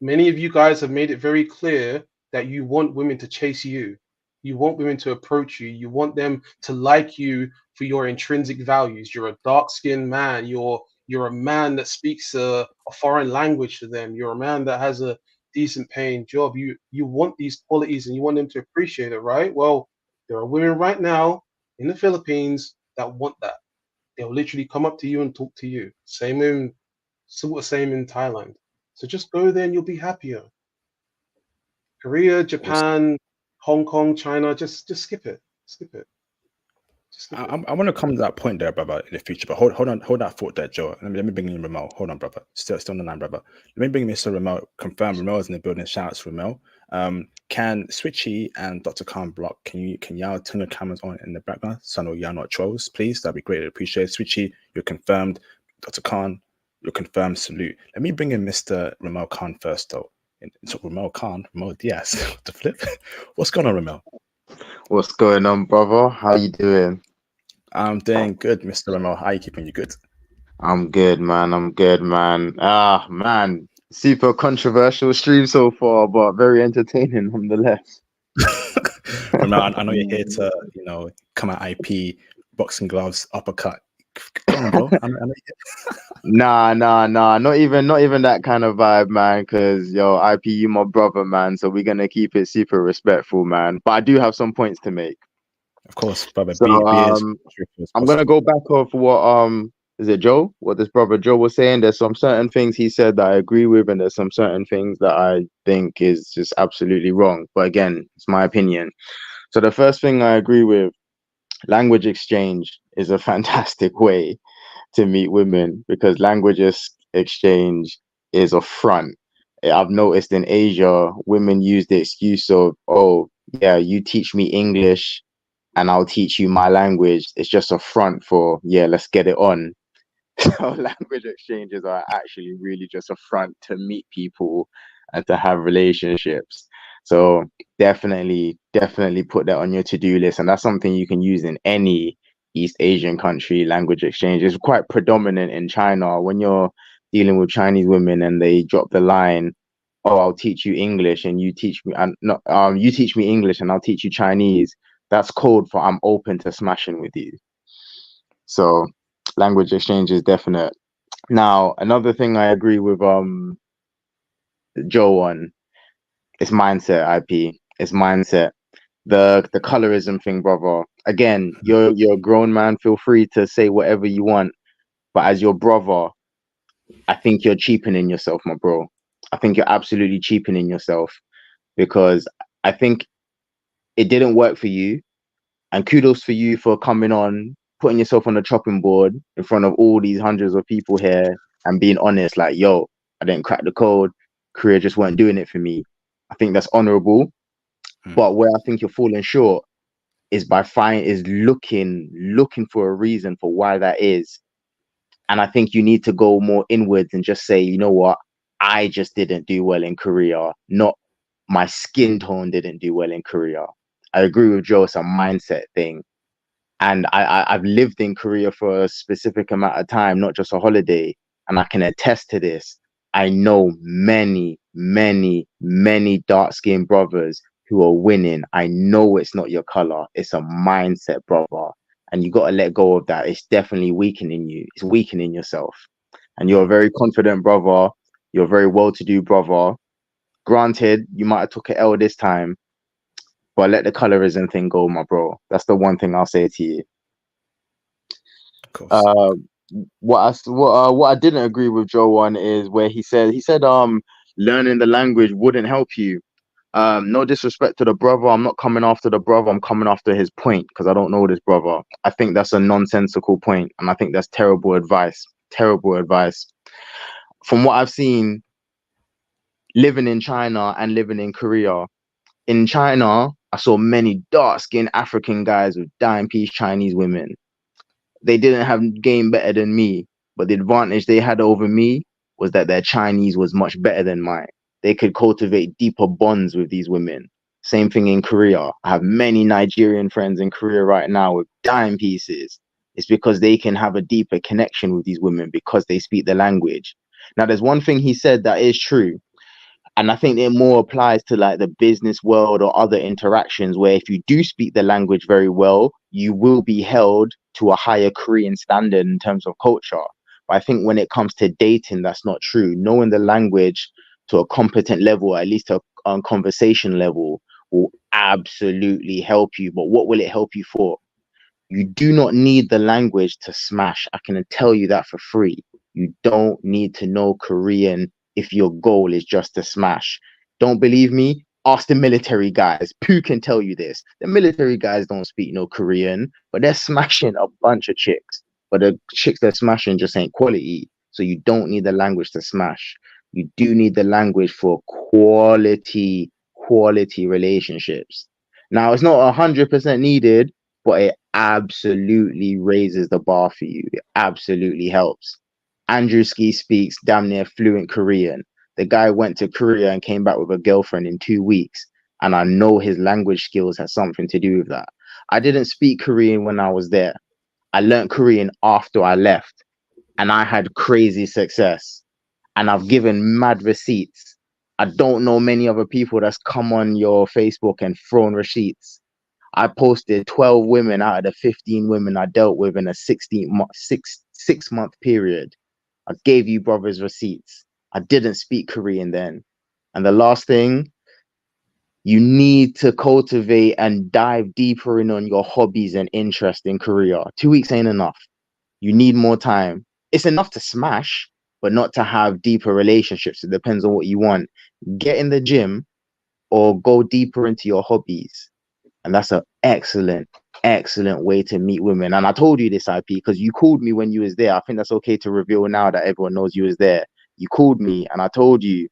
Many of you guys have made it very clear that you want women to chase you. You want women to approach you. You want them to like you for your intrinsic values. You're a dark-skinned man. You're a man that speaks a foreign language to them. You're a man that has a decent paying job. You want these qualities and you want them to appreciate it, right? Well, there are women right now in the Philippines that want that. They'll literally come up to you and talk to you. Same in Thailand. So just go there and you'll be happier. Korea, Japan, Hong Kong, China, just skip it. Skip it. I want to come to that point there, brother, in the future. But hold that thought there, Joe. Let me bring in Ramel. Hold on, brother. Still on the line, brother. Let me bring Mr. Ramel. Confirm Ramel is in the building. Shout out to Ramel. Can Switchy and Dr. Khan block? Can y'all turn your cameras on in the background so I know y'all not trolls, please? That'd be greatly appreciated. Switchy, you're confirmed. Dr. Khan, you're confirmed. Salute. Let me bring in Mr. Ramel Khan first, though. So Ramel Diaz. The flip. What's going on, Ramel? What's going on, brother? How you doing? I'm doing good, Mr. Ramel. How are you keeping? You good? I'm good, man. Man. Super controversial stream so far, but very entertaining nonetheless. Ramel, I know you're here to, come at IP, boxing gloves, uppercut. Go on, bro. I know Nah. Not even that kind of vibe, man. Because IP, you my brother, man. So we're gonna keep it super respectful, man. But I do have some points to make. Of course, brother. So I'm gonna go back off what is it Joe? What this brother Joe was saying. There's some certain things he said that I agree with, and there's some certain things that I think is just absolutely wrong. But again, it's my opinion. So the first thing I agree with, language exchange is a fantastic way to meet women because language exchange is a front. I've noticed in Asia, women use the excuse of, oh, yeah, you teach me English and I'll teach you my language. It's just a front for, yeah, let's get it on. So language exchanges are actually really just a front to meet people and to have relationships. So definitely put that on your to-do list. And that's something you can use in any East Asian country. Language exchange is quite predominant in China. When you're dealing with Chinese women and they drop the line, oh, I'll teach you English and you teach me, and no, you teach me English and I'll teach you Chinese. That's code for I'm open to smashing with you. So language exchange is definite. Now, another thing I agree with Joe on is mindset, IP. It's mindset. The colorism thing, brother. Again, you're a grown man. Feel free to say whatever you want. But as your brother, I think you're cheapening yourself, my bro. I think you're absolutely cheapening yourself because I think it didn't work for you. And kudos for you for coming on, putting yourself on the chopping board in front of all these hundreds of people here and being honest, like, yo, I didn't crack the code. Career just weren't doing it for me. I think that's honorable. But where I think you're falling short is looking for a reason for why that is. And I think you need to go more inwards and just say, you know what? I just didn't do well in Korea, not my skin tone didn't do well in Korea. I agree with Joe, it's a mindset thing. And I've lived in Korea for a specific amount of time, not just a holiday. And I can attest to this. I know many dark-skinned brothers who are winning. I know it's not your color. It's a mindset, brother. And you got to let go of that. It's definitely weakening you. It's weakening yourself. And you're a very confident brother. You're a very well-to-do brother. Granted, you might have took an L this time, but let the colorism thing go, my bro. That's the one thing I'll say to you. Of course. What I didn't agree with Joe on is where he said learning the language wouldn't help you. No disrespect to the brother. I'm not coming after the brother. I'm coming after his point because I don't know this brother. I think that's a nonsensical point, and I think that's terrible advice. Terrible advice. From what I've seen, living in China and living in Korea. In China, I saw many dark-skinned African guys with dime piece Chinese women. They didn't have game better than me, but the advantage they had over me was that their Chinese was much better than mine. They could cultivate deeper bonds with these women. Same thing in Korea. I have many Nigerian friends in Korea right now with dime pieces. It's because they can have a deeper connection with these women because they speak the language. Now, there's one thing he said that is true. And I think it more applies to like the business world or other interactions where if you do speak the language very well, you will be held to a higher Korean standard in terms of culture. But I think when it comes to dating, that's not true. Knowing the language to a competent level, at least a conversation level, will absolutely help you. But what will it help you for? You do not need the language to smash. I can tell you that for free. You don't need to know Korean if your goal is just to smash. Don't believe me? Ask the military guys. Pooh can tell you this. The military guys don't speak no Korean, but they're smashing a bunch of chicks. But the chicks they're smashing just ain't quality. So you don't need the language to smash. You do need the language for quality relationships. Now, it's not 100% needed, but it absolutely raises the bar for you. It absolutely helps. Andrew Ski speaks damn near fluent Korean. The guy went to Korea and came back with a girlfriend in 2 weeks. And I know his language skills has something to do with that. I didn't speak Korean when I was there. I learned Korean after I left. And I had crazy success. And I've given mad receipts. I don't know many other people that's come on your Facebook and thrown receipts. I posted 12 women out of the 15 women I dealt with in a 6-month period. I gave you brothers receipts. I didn't speak Korean then. And the last thing, you need to cultivate and dive deeper in on your hobbies and interest in Korea. 2 weeks ain't enough. You need more time. It's enough to smash, but not to have deeper relationships. It depends on what you want. Get in the gym or go deeper into your hobbies. And that's an excellent way to meet women. And I told you this, IP, because you called me when you was there. I think that's okay to reveal now that everyone knows you was there. You called me and I told you,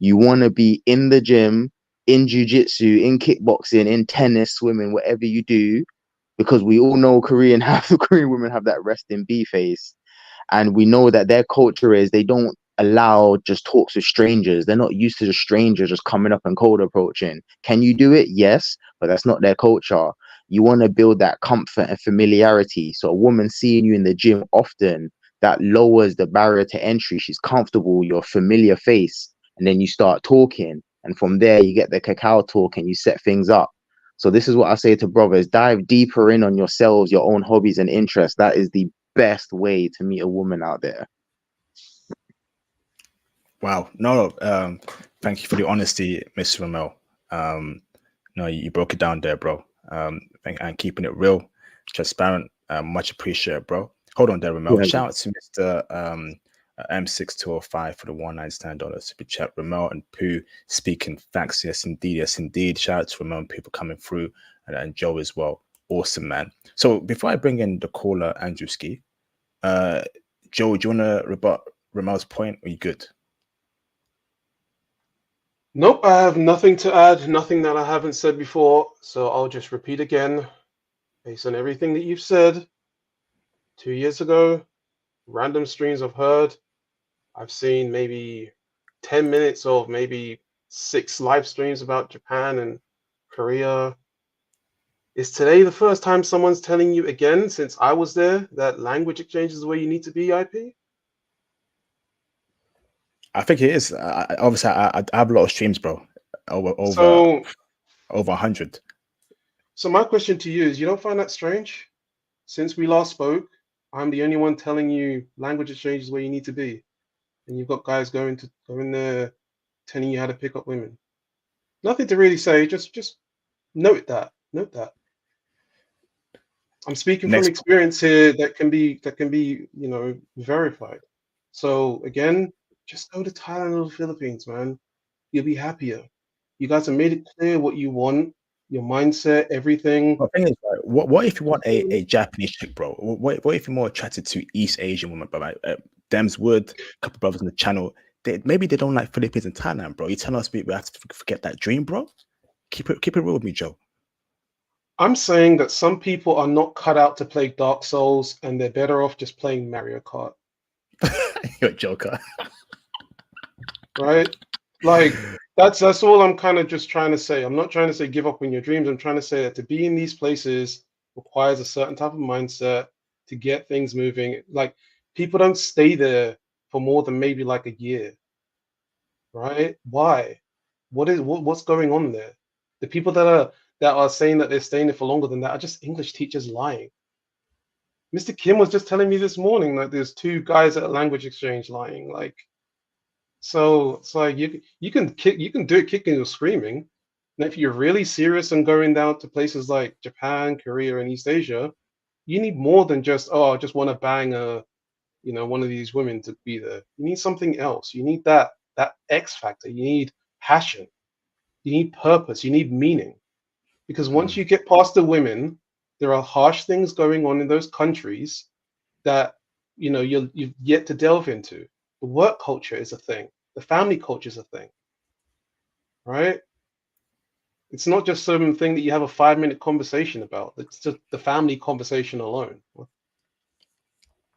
you want to be in the gym, in jiu-jitsu, in kickboxing, in tennis, swimming, whatever you do, because we all know Korean women have that resting B face. And we know that their culture is they don't allow just talks with strangers. They're not used to the strangers just coming up and cold approaching. Can you do it? Yes, but that's not their culture. You want to build that comfort and familiarity. So a woman seeing you in the gym often, that lowers the barrier to entry. She's comfortable, your familiar face, and then you start talking. And from there, you get the cacao talk and you set things up. So this is what I say to brothers, dive deeper in on yourselves, your own hobbies and interests. That is the best way to meet a woman out there. Wow. No, thank you for the honesty, Mr. Ramel. No, you broke it down there, bro. And keeping it real, transparent, much appreciated, bro. Hold on there, Ramel. Yeah. Shout out to Mr. M6205 for the $199 super chat. Ramel and Pooh speaking facts. Yes, indeed. Shout out to Ramel and people coming through, and Joe as well. Awesome, man. So before I bring in the caller, Andrew Ski, Joe, do you want to rebut Ramel's point? Or are you good? Nope, I have nothing to add, nothing that I haven't said before. So I'll just repeat again, based on everything that you've said. 2 years ago, random streams I've heard. I've seen maybe 10 minutes of maybe 6 live streams about Japan and Korea. Is today the first time someone's telling you again, since I was there, that language exchange is where you need to be, IP? I think it is. Obviously, I have a lot of streams, bro. Over 100. So my question to you is, you don't find that strange? Since we last spoke, I'm the only one telling you language exchange is where you need to be, and you've got guys going there, telling you how to pick up women. Nothing to really say. Just note that. I'm speaking from experience here that can be verified. So again, just go to Thailand or the Philippines, man. You'll be happier. You guys have made it clear what you want, your mindset, everything. The thing is, like, what if you want a Japanese chick, bro? What if you're more attracted to East Asian women, bro? Like, Dems Wood, a couple brothers on the channel, maybe they don't like Philippines and Thailand, bro. You tell us we have to forget that dream, bro? Keep it real with me, Joe. I'm saying that some people are not cut out to play Dark Souls, and they're better off just playing Mario Kart. You're a joker. Right? Like, that's all I'm kind of just trying to say. I'm not trying to say give up on your dreams. I'm trying to say that to be in these places requires a certain type of mindset to get things moving. Like, people don't stay there for more than maybe like a year. Right? Why? What's going on there? The people that are saying that they're staying there for longer than that are just English teachers lying. Mr. Kim was just telling me this morning that there's 2 guys at a language exchange lying. Like, so it's like you can do it kicking or screaming. And if you're really serious on going down to places like Japan, Korea, and East Asia, you need more than just, oh, I just want to bang one of these women to be there. You need something else. You need that X factor. You need passion. You need purpose. You need meaning. Because once you get past the women, there are harsh things going on in those countries that you've yet to delve into. The work culture is a thing. The family culture is a thing. Right? It's not just something that you have a 5-minute conversation about. It's just the family conversation alone.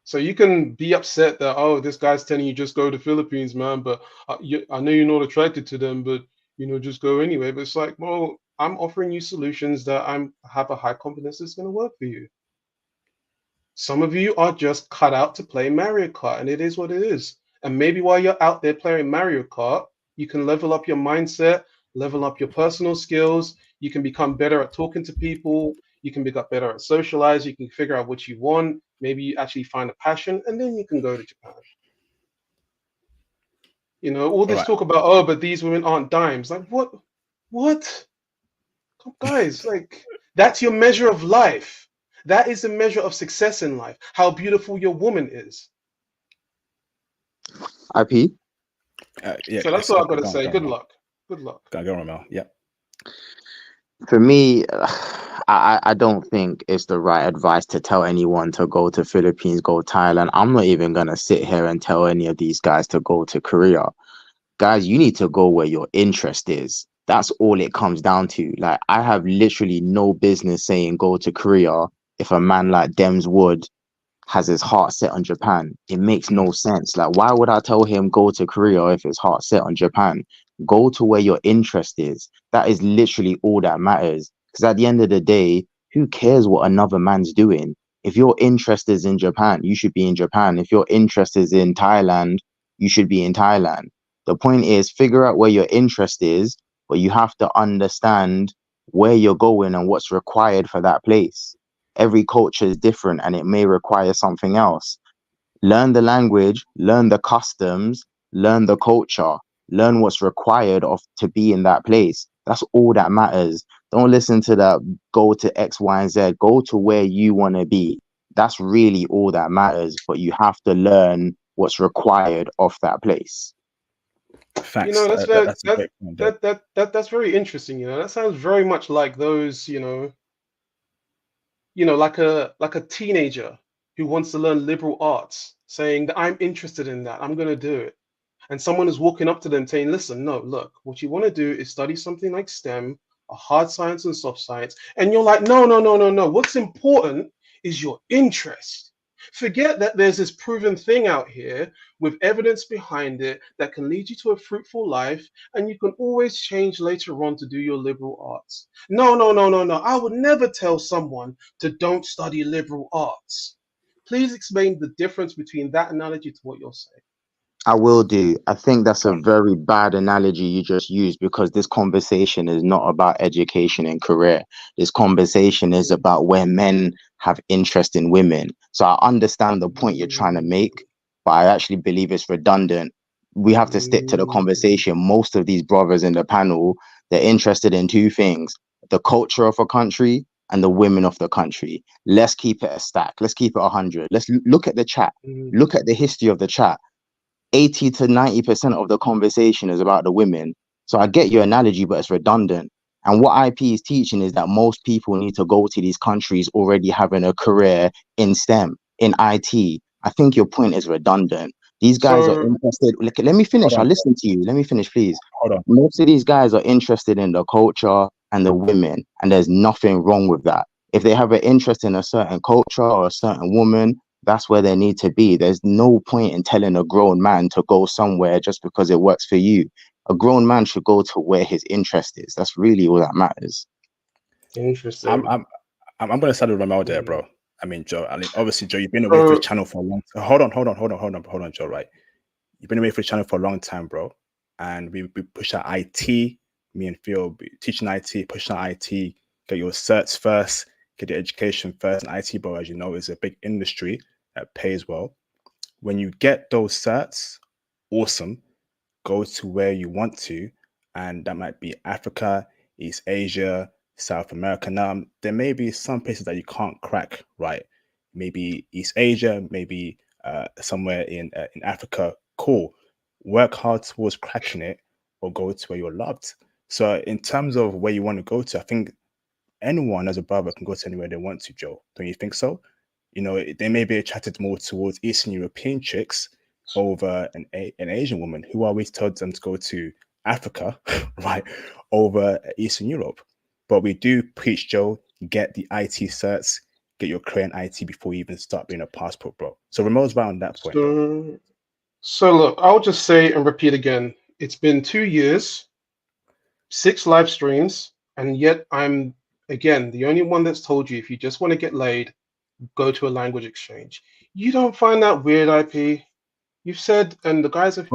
So you can be upset that, oh, this guy's telling you just go to Philippines, man, but I know you're not attracted to them, but just go anyway. But it's like, well, I'm offering you solutions that I have a high confidence is going to work for you. Some of you are just cut out to play Mario Kart, and it is what it is. And maybe while you're out there playing Mario Kart, you can level up your mindset, level up your personal skills. You can become better at talking to people. You can become better at socializing. You can figure out what you want. Maybe you actually find a passion, and then you can go to Japan. All this talk about, oh, but these women aren't dimes. Like, what? Guys, like, that's your measure of life. That is the measure of success in life. How beautiful your woman is. IP. So that's all I've got to say. Good luck. Good luck. Go on, Mel. Yeah. For me, I don't think it's the right advice to tell anyone to go to Philippines, go Thailand. I'm not even gonna sit here and tell any of these guys to go to Korea. Guys, you need to go where your interest is. That's all it comes down to. Like, I have literally no business saying go to Korea if a man like Dems Wood has his heart set on Japan. It makes no sense. Like, why would I tell him go to Korea if his heart set on Japan? Go to where your interest is. That is literally all that matters. Because at the end of the day, who cares what another man's doing? If your interest is in Japan, you should be in Japan. If your interest is in Thailand, you should be in Thailand. The point is, figure out where your interest is, but you have to understand where you're going and what's required for that place. Every culture is different and it may require something else. Learn the language, learn the customs, learn the culture, learn what's required to be in that place. That's all that matters. Don't listen to that, go to X, Y, and Z. Go to where you want to be. That's really all that matters, but you have to learn what's required of that place. Facts. That's very interesting. That sounds very much like those, like a teenager who wants to learn liberal arts, saying that I'm interested in that, I'm going to do it. And someone is walking up to them saying, listen, no, look, what you want to do is study something like STEM, a hard science and soft science. And you're like, no. What's important is your interest. Forget that there's this proven thing out here with evidence behind it that can lead you to a fruitful life, and you can always change later on to do your liberal arts. No. I would never tell someone to don't study liberal arts. Please explain the difference between that analogy to what you're saying. I will do. I think that's a very bad analogy you just used, because this conversation is not about education and career. This conversation is about where men have interest in women. So I understand the point you're trying to make, but I actually believe it's redundant. We have to stick to the conversation. Most of these brothers in the panel, they're interested in 2 things: the culture of a country and the women of the country. Let's keep it a stack. Let's keep it 100. Let's look at the chat. Look at the history of the chat. 80 to 90% of the conversation is about the women. So I get your analogy, but it's redundant. And what IP is teaching is that most people need to go to these countries already having a career in STEM, in IT. I think your point is redundant. These guys are So interested. Let me finish. Hold I'll on, listen to you. Let me finish, please. hold on. Most of these guys are interested in the culture and the women, and there's nothing wrong with that. If they have an interest in a certain culture or a certain woman, that's where they need to be. There's no point in telling a grown man to go somewhere just because it works for you. A grown man should go to where his interest is. That's really all that matters. interesting. I'm gonna start with Ramel there, Mm. bro. I mean, Joe. I mean, obviously, Joe, you've been away So from the channel for a long time. Hold on, Joe. Right, you've been away from the channel for a long time, bro. And we push out IT. Me and Phil teaching IT, pushing out IT. Get your certs first. Get your education first. And IT, bro, as you know, is a big industry that pays well. When you get those certs, awesome. Go to where you want to, and that might be Africa, East Asia, South America. Now, there may be some places that you can't crack, right? Maybe East Asia, maybe somewhere in Africa. Cool. Work hard towards cracking it, or go to where you're loved. So, in terms of where you want to go to, I think anyone as a brother can go to anywhere they want to, Joe. Don't you think so? You know, they may be attracted more towards Eastern European chicks over an Asian woman. Who always told them to go to Africa, right, over Eastern Europe. But we do preach, Joe, get the IT certs, get your career in IT before you even start being a passport, bro. So Ramon's right on that point, bro. so look, I'll just say and repeat again. It's been 2 years, 6 live streams, and yet I'm again the only one that's told you if you just want to get laid, go to a language exchange. You don't find that weird, IP? You've said, and the guys have.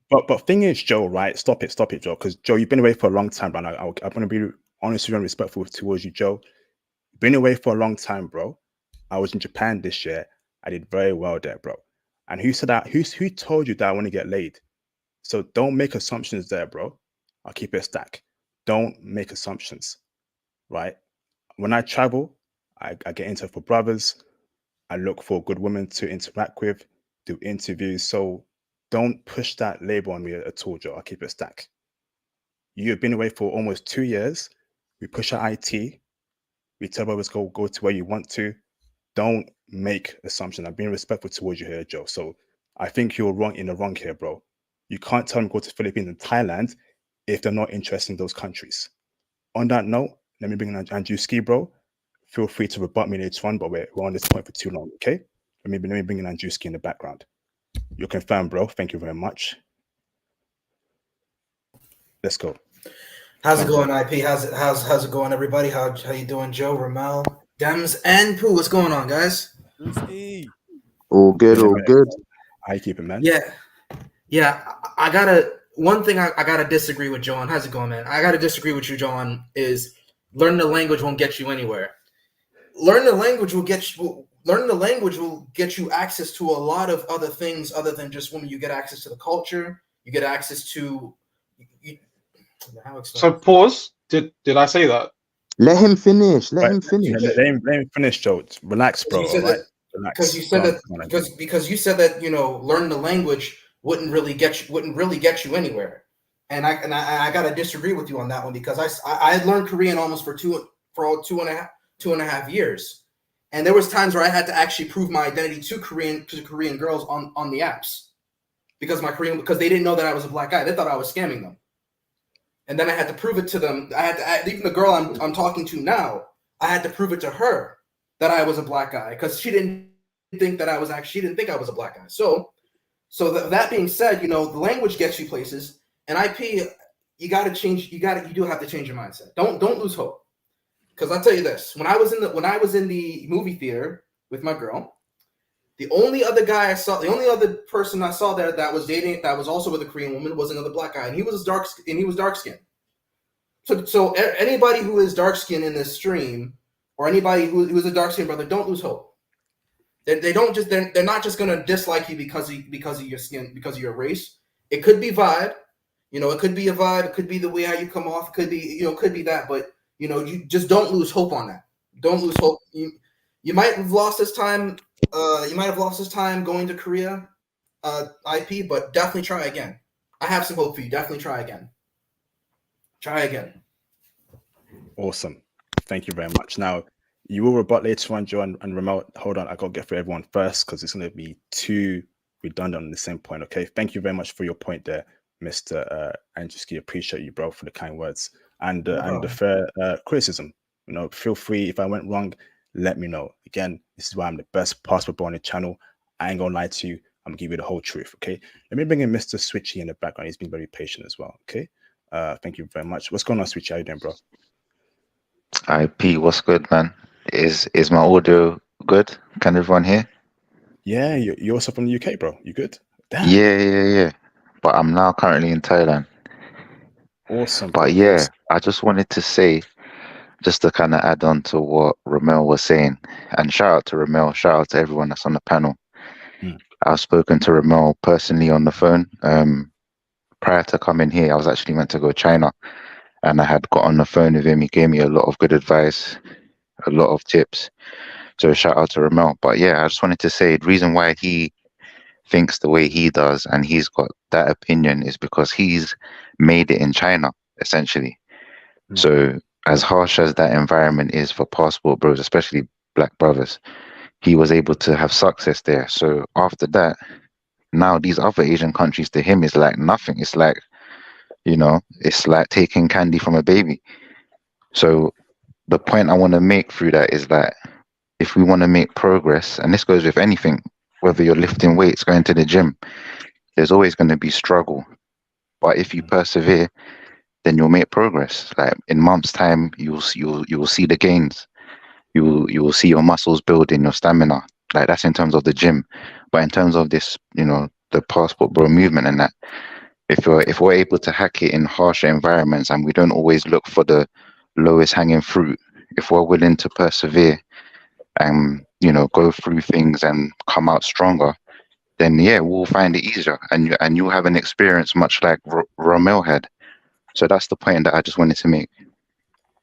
But thing is, Joe, right? Stop it, Joe. Because Joe, you've been away for a long time, bro. I'm gonna be honest with you and respectful towards you, Joe. Been away for a long time, bro. I was in Japan this year. I did very well there, bro. And who said that? Who told you that I want to get laid? So don't make assumptions there, bro. I'll keep it a stack. Don't make assumptions, right? When I travel, I get into it for brothers. I look for good women to interact with, do interviews. So don't push that label on me at all, Joe. I'll keep it a stack. You have been away for almost 2 years. We push our IT. We tell brothers go to where you want to. Don't make assumptions. I'm being respectful towards you here, Joe. So I think you're wrong in the wrong here, bro. You can't tell them to go to Philippines and Thailand if they're not interested in those countries. On that note, let me bring in Andrewski, bro. Feel free to rebut me later on, but we're on this point for too long, okay? Let me bring in Andrewski in the background. You're confirmed, bro. Thank you very much. Let's go. How's it going, IP? How's it going, everybody? How you doing, Joe, Ramel, Dems, and Pooh? What's going on, guys? All good, all good. How you keeping, man? Yeah. I gotta. One thing I gotta disagree with Joe on. How's it going, man? I gotta disagree with you, Joe, on is learning the language won't get you anywhere. Learning the language will get you access to a lot of other things other than just women. You get access to the culture. You get access to. So pause. Did I say that? Let him finish. Let Right. him finish. Let him finish, Joe. Relax, bro. All right. Relax. Because you said because you said that learning the language wouldn't really get you anywhere, and I gotta disagree with you on that one because I learned Korean almost for two and a half years, and there was times where I had to actually prove my identity to Korean girls on the apps because they didn't know that I was a black guy. They thought I was scamming them. And then I had to prove it to them. Even the girl I'm talking to now, I had to prove it to her that I was a black guy because she didn't think I was a black guy. So that being said, the language gets you places, and IP, you do have to change your mindset. Don't lose hope. Because I'll tell you this: when I was in the movie theater with my girl, the only other person I saw there that was dating, that was also with a Korean woman, was another black guy, and he was dark skinned. So anybody who is dark skinned in this stream, or anybody who is a dark skinned brother, don't lose hope. They're not just gonna dislike you because of your skin, because of your race. It could be vibe, it could be a vibe, it could be the way how you come off, it could be that, but you just don't lose hope on that. Don't lose hope. You might have lost this time. You might have lost this time going to Korea, IP, but definitely try again. I have some hope for you. Definitely try again. Try again. Awesome. Thank you very much. Now, you will rebut later on, Joe and Ramel. Hold on, I got to get through everyone first because it's going to be too redundant on the same point. Okay. Thank you very much for your point there, Mr. Andrzejewski. Appreciate you, bro, for the kind words and the fair criticism. You know, feel free. If I went wrong, let me know. Again, this is why I'm the best passport bro on the channel. I ain't gonna lie to you. I'm gonna give you the whole truth. Okay. Let me bring in Mr. Switchy in the background. He's been very patient as well. Okay. Thank you very much. What's going on, Switchy? How you doing, bro? IP, what's good, man? Is my audio good? Can everyone hear? Yeah, you're also from the UK, bro. You good? Damn. Yeah. But I'm now currently in Thailand. Awesome, bro. But yeah, Awesome. I just wanted to say, just to kind of add on to what Ramel was saying, and shout out to Ramel, shout out to everyone that's on the panel. I've spoken to Ramel personally on the phone. Prior to coming here, I was actually meant to go to China, and I had got on the phone with him. He gave me a lot of good advice, a lot of tips. So shout out to Ramel. But yeah, I just wanted to say the reason why he thinks the way he does and he's got that opinion is because he's made it in China, essentially. So as harsh as that environment is for passport bros, especially black brothers, he was able to have success there. So after that, now these other Asian countries to him is like nothing. It's like, you know, it's like taking candy from a baby. So the point I want to make through that is that if we want to make progress, and this goes with anything, whether you're lifting weights, going to the gym, there's always going to be struggle. But if you persevere, then you'll make progress. Like in months' time, you will see the gains. You will see your muscles building, your stamina. Like that's in terms of the gym. But in terms of this, you know, the passport bro movement and that, if we're able to hack it in harsher environments and we don't always look for the lowest hanging fruit, if we're willing to persevere and, you know, go through things and come out stronger, then yeah, we'll find it easier, and you'll have an experience much like Romel had. So that's the point that I just wanted to make.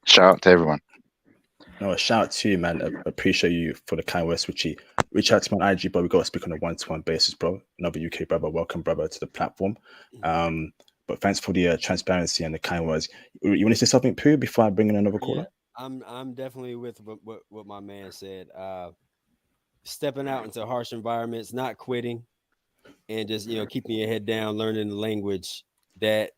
Shout out to everyone. No, a shout out to you, man. I appreciate you for the kind words, Richie. Reach out to my IG, but we got to speak on a one-to-one basis, bro. Another UK brother, welcome, brother, to the platform. But thanks for the transparency and the kind words. You want to say something, Pooh, before I bring in another caller? I'm definitely with what my man said. Stepping out into harsh environments, not quitting, and just, you know, keeping your head down, learning the language. That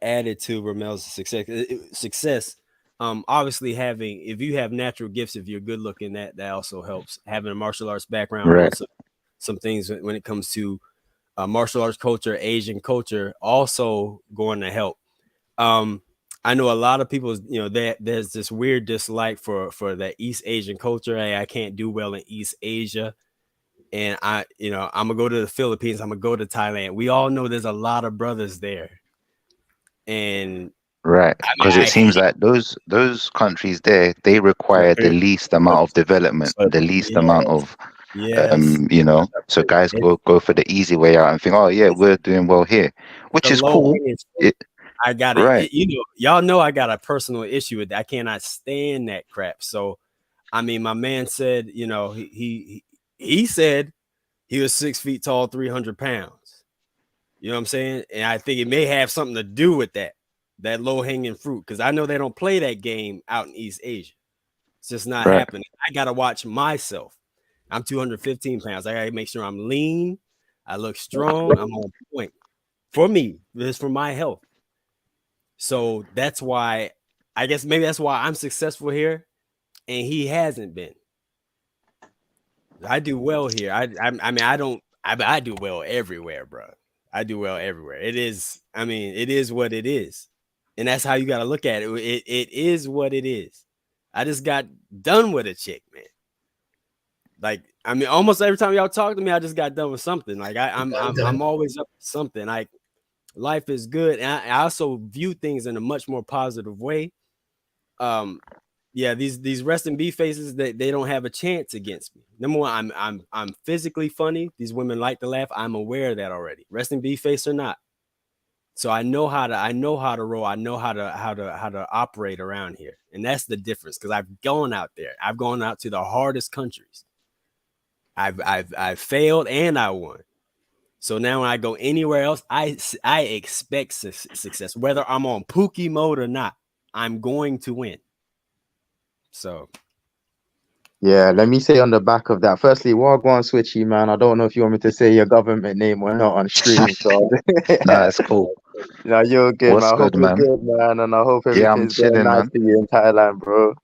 added to Ramel's success. Obviously having, if you have natural gifts, if you're good looking, that also helps. Having a martial arts background, right. some things when it comes to martial arts culture, Asian culture, also going to help. I know a lot of people, you know, there's this weird dislike for that East Asian culture. Hey, I can't do well in East Asia. And I'm gonna go to the Philippines. I'm gonna go to Thailand. We all know there's a lot of brothers there. And right, because it seems like those countries there, they require the least amount of development, the least amount of you know, so guys go for the easy way out and think, oh yeah, we're doing well here, which is cool. I got it. Right. You know, y'all know I got a personal issue with that. I cannot stand that crap. So, I mean, my man said, you know, he said he was 6 feet tall, 300 pounds. You know what I'm saying? And I think it may have something to do with that low hanging fruit, because I know they don't play that game out in East Asia. It's just not happening. I got to watch myself. I'm 215 pounds. I got to make sure I'm lean. I look strong. I'm on point. For me, this is for my health. So that's why, I guess maybe that's why I'm successful here and he hasn't been. I do well here. I mean, I do well everywhere, bro. I do well everywhere. It is what it is. And that's how you got to look at it. It is what it is. I just got done with a chick, man. Like, I mean, almost every time y'all talk to me, I just got done with something. Like I'm always up to something. Like, life is good. And I also view things in a much more positive way. Yeah, these resting B faces, they don't have a chance against me. Number one, I'm physically funny. These women like to laugh. I'm aware of that already. Resting B face or not. So I know how to roll. I know how to operate around here. And that's the difference, because I've gone out there. I've gone out to the hardest countries. I've failed and I won. So now when I go anywhere else, I expect success, whether I'm on Pookie mode or not. I'm going to win. So Yeah, let me say on the back of that. Firstly, Wagwan Switchy, man. I don't know if you want me to say your government name or not on stream. So Nah, it's cool. no, you're good, What's man. I hope good, you're man? good, man, and I hope Yeah, I'm everything's going chilling, nice man. for you in Thailand, bro.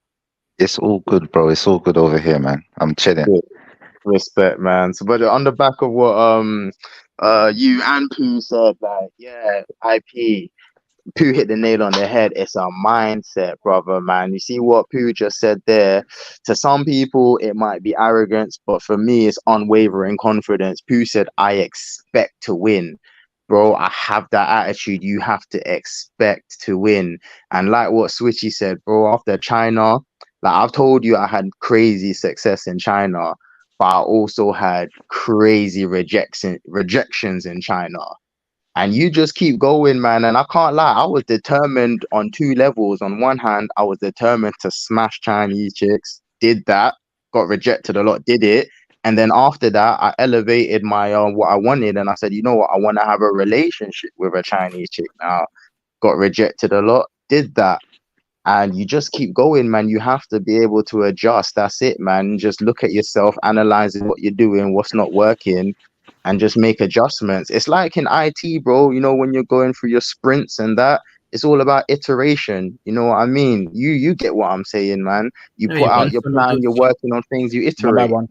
It's all good, bro. It's all good over here, man. I'm chilling. Good. Respect, man. So, but on the back of what you and Pooh said, like, yeah, IP. Pooh hit the nail on the head. It's a mindset, brother, man. You see what Pooh just said there? To some people, it might be arrogance, but for me, it's unwavering confidence. Pooh said, I expect to win. Bro, I have that attitude. You have to expect to win. And like what Switchy said, bro, after China, like I've told you, I had crazy success in China, but I also had crazy rejections in China. And you just keep going, man. And I can't lie, I was determined on two levels. On one hand, I was determined to smash Chinese chicks, did that, got rejected a lot, did it. And then after that, I elevated my what I wanted, and I said, you know what, I want to have a relationship with a Chinese chick now. Got rejected a lot, did that. And you just keep going, man. You have to be able to adjust. That's it, man. Just look at yourself, analyzing what you're doing, what's not working, and just make adjustments. It's like in IT, bro. You know, when you're going through your sprints and that, it's all about iteration. You know what I mean? You get what I'm saying, man. You put out your plan, you're working on things, you One by iterate. one.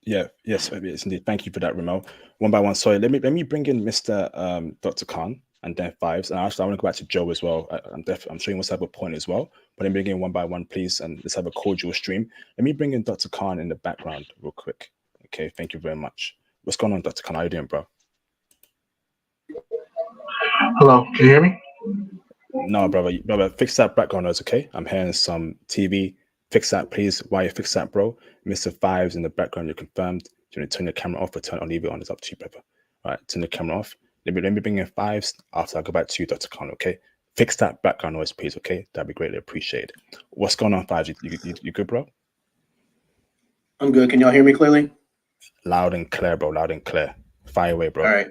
Yeah, yes, indeed. Thank you for that, Ramel. One by one. Sorry, let me bring in Mr. Dr. Khan and then Fives. And actually, I want to go back to Joe as well. I'm sure he wants to have a point as well. But let me bring in one by one, please, and let's have a cordial stream. Let me bring in Dr. Khan in the background real quick. Okay, thank you very much. What's going on, Dr. Khan? How you doing, bro? Hello, can you hear me? No, brother, fix that background noise, okay? I'm hearing some TV. Fix that, please. While you fix that, bro. Mr. Fives in the background, you're confirmed. Do you want to turn your camera off or turn it on? Leave it on. It's up to you, brother. All right, turn the camera off. Let me bring in Fives after I go back to you, Dr. Khan, okay? Fix that background noise, please, okay? That'd be greatly appreciated. What's going on, Fives? You good, bro? I'm good. Can y'all hear me clearly? Loud and clear, bro. Loud and clear. Fire away, bro. All right.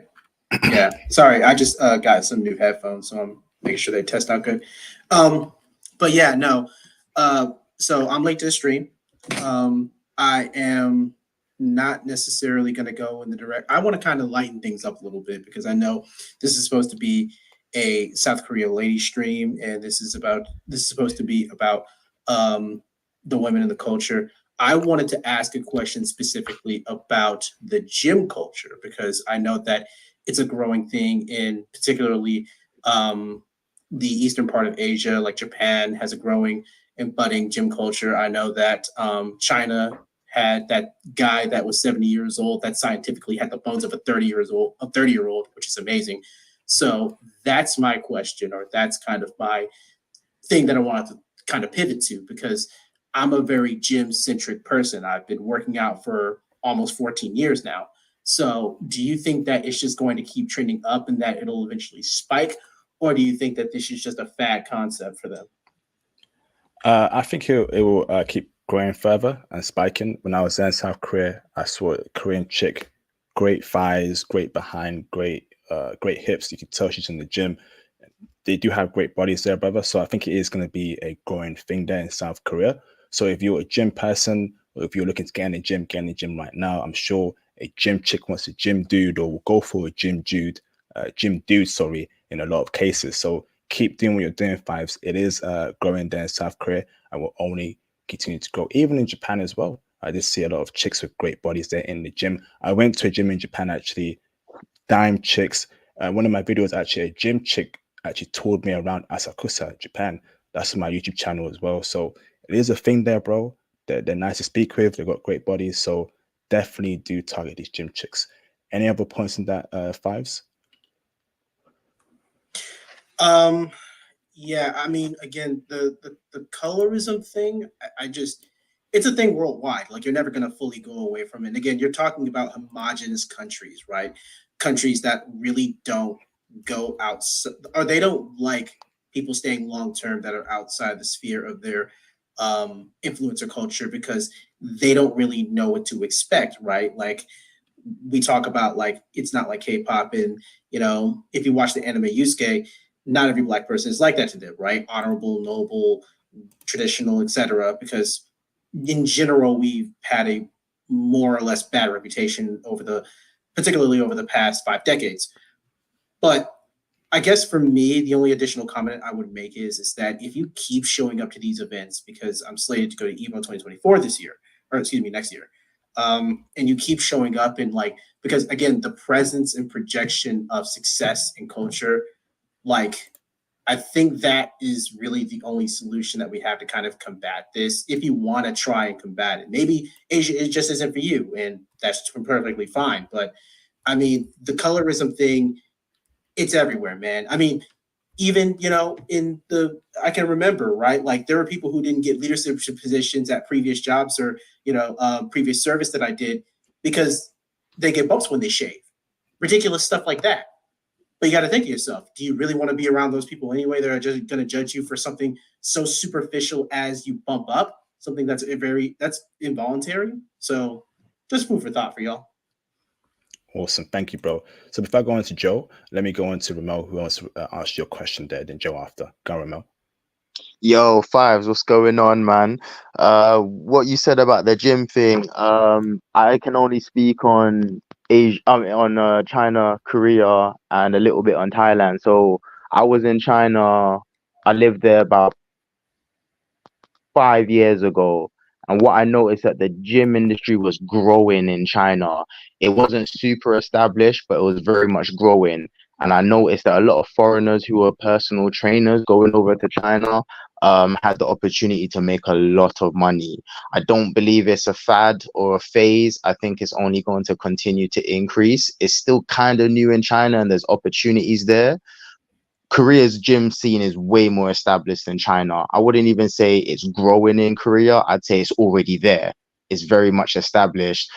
Yeah. Sorry, I just got some new headphones, so I'm making sure they test out good. But yeah, no. So I'm late to the stream. I am not necessarily going to go in the direct. I want to kind of lighten things up a little bit because I know this is supposed to be a South Korea lady stream, and this is supposed to be about the women in the culture. I wanted to ask a question specifically about the gym culture because I know that it's a growing thing in particularly the eastern part of Asia, like Japan has a growing and budding gym culture. I know that China had that guy that was 70 years old that scientifically had the bones of a 30-year-old, which is amazing. So that's my question, or that's kind of my thing that I wanted to kind of pivot to because I'm a very gym-centric person. I've been working out for almost 14 years now. So do you think that it's just going to keep trending up and that it'll eventually spike? Or do you think that this is just a fad concept for them? I think it will keep growing further and spiking. When I was there in South Korea, I saw a Korean chick, great thighs, great behind, great hips. You could tell she's in the gym. They do have great bodies there, brother. So I think it is going to be a growing thing there in South Korea. So if you're a gym person, or if you're looking to get in the gym right now, I'm sure a gym chick wants a gym dude or will go for a gym dude, in a lot of cases. So keep doing what you're doing, Fives. It is growing there in South Korea and will only continue to grow, even in Japan as well. I just see a lot of chicks with great bodies there in the gym. I went to a gym in Japan, actually, dime chicks. One of my videos, actually, a gym chick actually toured me around Asakusa, Japan. That's my YouTube channel as well. So it is a thing there, bro. They're nice to speak with. They've got great bodies. So definitely do target these gym chicks. Any other points in that, Fives? Yeah, I mean, again, the colorism thing, I just, it's a thing worldwide. Like, you're never going to fully go away from it. And again, you're talking about homogenous countries, right? Countries that really don't go outside, or they don't like people staying long term that are outside the sphere of their influencer culture because they don't really know what to expect, right? Like, we talk about like it's not like K-pop, and if you watch the anime Yusuke, not every black person is like that to them, right? Honorable, noble, traditional, etc. Because in general, we've had a more or less bad reputation particularly over the past 5 decades. But I guess for me, the only additional comment I would make is that if you keep showing up to these events, because I'm slated to go to EVO 2024 next year, and you keep showing up and because again, the presence and projection of success and culture, I think that is really the only solution that we have to kind of combat this. If you want to try and combat it, maybe Asia it just isn't for you, and that's perfectly fine. But I mean, the colorism thing, it's everywhere, man. I mean, even I can remember, right? Like there were people who didn't get leadership positions at previous jobs or previous service that I did because they get bumps when they shave. Ridiculous stuff like that. But you got to think to yourself, do you really want to be around those people anyway? They're just going to judge you for something so superficial as you bump up, something that's involuntary. So just food for thought for y'all. Awesome. Thank you, bro. So before I go on to Joe, let me go on to Ramel, who wants to ask your question there, then Joe after. Go, Ramel. Yo, Fives, what's going on, man? What you said about the gym thing, I can only speak on Asia, on China, Korea, and a little bit on Thailand. So I was in China. I lived there about 5 years ago. And what I noticed that the gym industry was growing in China. It wasn't super established, but it was very much growing. And I noticed that a lot of foreigners who were personal trainers going over to China had the opportunity to make a lot of money. I don't believe it's a fad or a phase. I think it's only going to continue to increase. It's still kind of new in China and there's opportunities there. Korea's gym scene is way more established than China. I wouldn't even say it's growing in Korea. I'd say it's already there. It's very much established.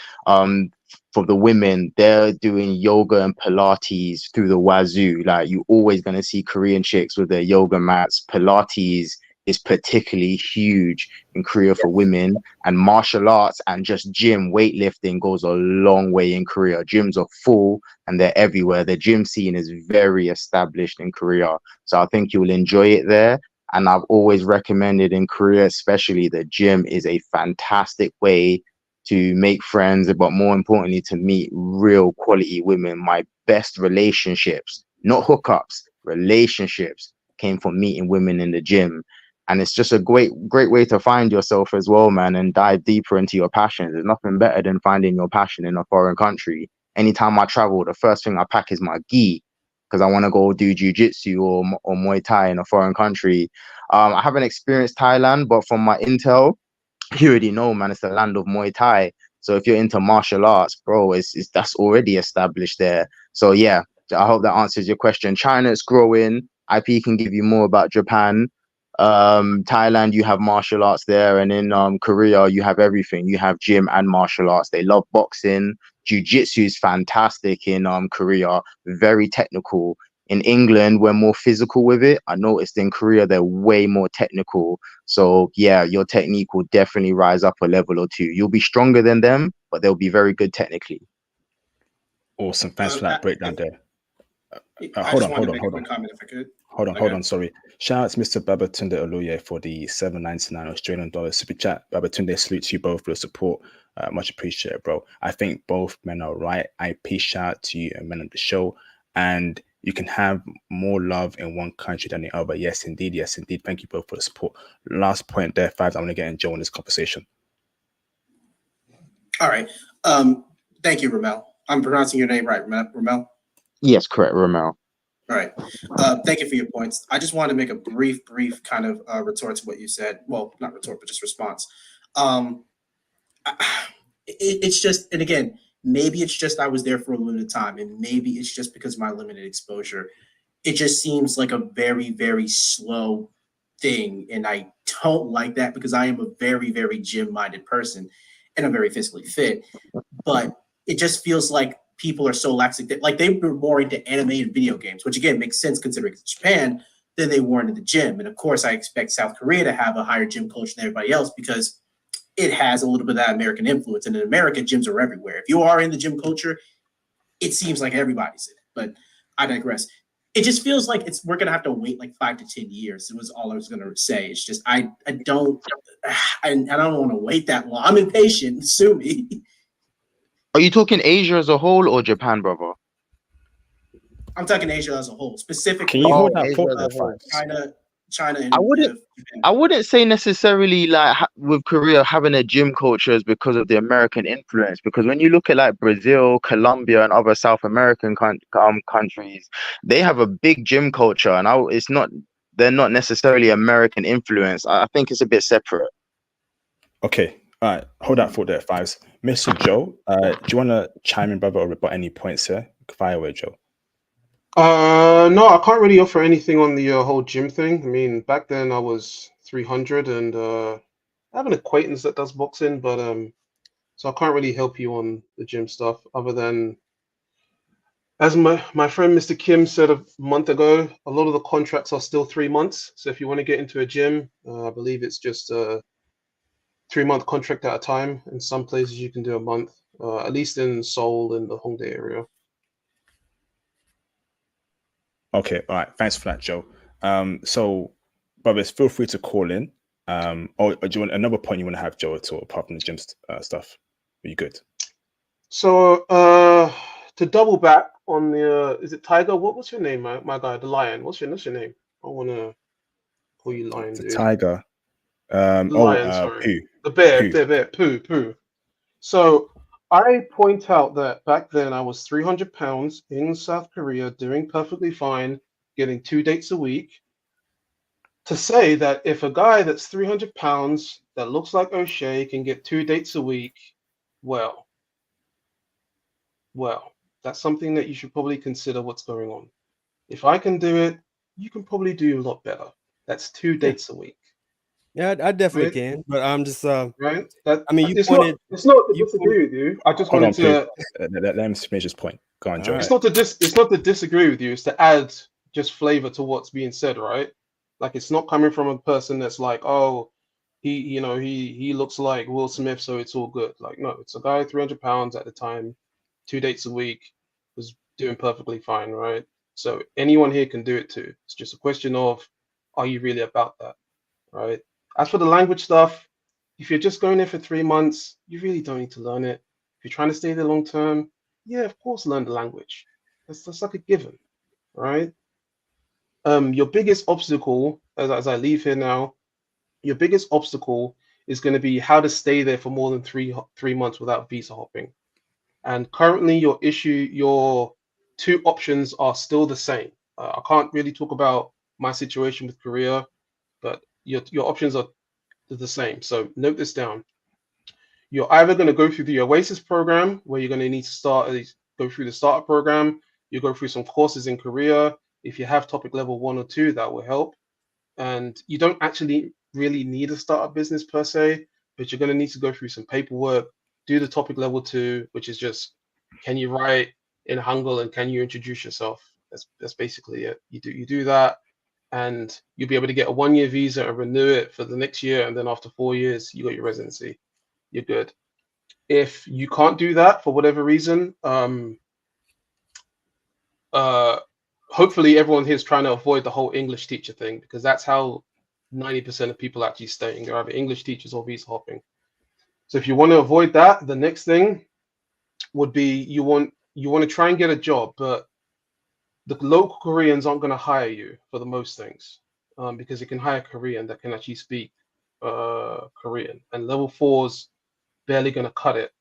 For the women, they're doing yoga and Pilates through the wazoo. Like you're always going to see Korean chicks with their yoga mats. Pilates is particularly huge in Korea for women, and martial arts and just gym weightlifting goes a long way in Korea. Gyms are full and they're everywhere. The gym scene is very established in Korea. So I think you'll enjoy it there. And I've always recommended in Korea, especially, the gym is a fantastic way to make friends, but more importantly, to meet real quality women. My best relationships, not hookups, relationships, came from meeting women in the gym. And it's just a great way to find yourself as well, man, and dive deeper into your passions. There's nothing better than finding your passion in a foreign country. Anytime I travel, the first thing I pack is my gi, because I want to go do jiu-jitsu or Muay Thai in a foreign country. I haven't experienced Thailand, but from my intel, you already know, man, it's the land of Muay Thai. So if you're into martial arts, bro, that's already established there. So yeah, I hope that answers your question. China is growing. IP can give you more about Japan. Thailand, you have martial arts there, and in Korea, you have everything. You have gym and martial arts. They love boxing. Jiu-jitsu is fantastic in Korea, very technical. In England, we're more physical with it. I noticed in Korea, they're way more technical. So yeah, your technique will definitely rise up a level or two. You'll be stronger than them, but they'll be very good technically. Awesome. Thanks for that breakdown there. Hold on. Comment if I could. Hold on, sorry. Shout out to Mr. Babatunde Oluye for the $7.99 Australian dollar super chat. Babatunde, salute to you both for your support. Much appreciated, bro. I think both men are right. IP, shout out to you and men of the show. And you can have more love in one country than the other. Yes, indeed. Yes, indeed. Thank you both for the support. Last point there, Fives. I want to get in Joe in this conversation. All right. Thank you, Ramel. I'm pronouncing your name right, Ramel? Yes, correct, Ramel. All right. Thank you for your points. I just wanted to make a brief kind of retort to what you said. Well, not retort, but just response. It's just, and again, maybe it's just I was there for a limited time, and maybe it's just because of my limited exposure. It just seems like a very, very slow thing, and I don't like that because I am a very, very gym-minded person, and I'm very physically fit. But it just feels like people are so laxative. Like they were more into animated video games, which again makes sense considering it's Japan, than they were into the gym. And of course, I expect South Korea to have a higher gym culture than everybody else because it has a little bit of that American influence. And in America, gyms are everywhere. If you are in the gym culture, it seems like everybody's in it. But I digress. It just feels like we're gonna have to wait like 5 to 10 years. It was all I was gonna say. It's just I don't want to wait that long. I'm impatient. Sue me. Are you talking Asia as a whole or Japan, brother? I'm talking Asia as a whole, specifically. Can you hold that Asia thought as a there, whole. Fives? China, and I Japan. wouldn't say necessarily like with Korea having a gym culture is because of the American influence. Because when you look at like Brazil, Colombia, and other South American countries, they have a big gym culture, and they're not necessarily American influence. I think it's a bit separate. Okay, all right. Hold that thought there, Fives. Mr. Joe, do you want to chime in, brother, or rebut any points here? Fire away, Joe. No, I can't really offer anything on the whole gym thing. I mean, back then I was 300, and I have an acquaintance that does boxing, but so I can't really help you on the gym stuff other than, as my friend Mr. Kim said a month ago, a lot of the contracts are still 3 months. So if you want to get into a gym, I believe it's just a 3-month contract at a time. In some places you can do a month, at least in Seoul and the Hongdae area. Okay, all right. Thanks for that, Joe. So, brothers, feel free to call in. Or do you want another point you want to have, Joe, at all, apart from the gym stuff? Are you good? So, to double back on the, is it Tiger? What's your name, my guy, the Lion? What's your name? I wanna call you Lion, The dude. Tiger. The Lion, sorry. Pooh. The bear, Pooh. Pooh. So I point out that back then I was 300 pounds in South Korea, doing perfectly fine, getting 2 dates a week. To say that if a guy that's 300 pounds that looks like O'Shea can get 2 dates a week, well, that's something that you should probably consider what's going on. If I can do it, you can probably do a lot better. That's 2 dates a week. Yeah, I definitely Right? can. But I'm just Right? That, I mean, you it's pointed. not to disagree with you. I just Hold on, wanted Pooh. to. Let him finish his point. Go on, Joe. All It's not to disagree with you. It's to add just flavor to what's being said, right? Like it's not coming from a person that's like, oh, he looks like Will Smith, so it's all good. Like no, it's a guy 300 pounds at the time, 2 dates a week, was doing perfectly fine, right? So anyone here can do it too. It's just a question of, are you really about that, right? As for the language stuff, if you're just going there for 3 months, you really don't need to learn it. If you're trying to stay there long term, yeah, of course, learn the language. That's like a given, right? Your biggest obstacle, as I leave here now, your biggest obstacle is going to be how to stay there for more than three months without visa hopping. And currently, your 2 options are still the same. I can't really talk about my situation with Korea, but your options are the same. So note this down. You're either going to go through the Oasis program, where you're going to need to go through the starter program. You go through some courses in Korea. If you have topic level 1 or 2, that will help. And you don't actually really need a startup business per se, but you're going to need to go through some paperwork, do the topic level 2, which is just, can you write in Hangul and can you introduce yourself? That's basically it. You do that, and you'll be able to get a 1-year visa and renew it for the next year, and then after 4 years, you got your residency. You're good. If you can't do that for whatever reason, hopefully everyone here is trying to avoid the whole English teacher thing, because that's how 90% of people actually staying. They're either English teachers or visa hopping. So if you want to avoid that, the next thing would be you want to try and get a job, but the local Koreans aren't going to hire you for the most things, because they can hire Korean that can actually speak Korean, and level 4's barely going to cut it.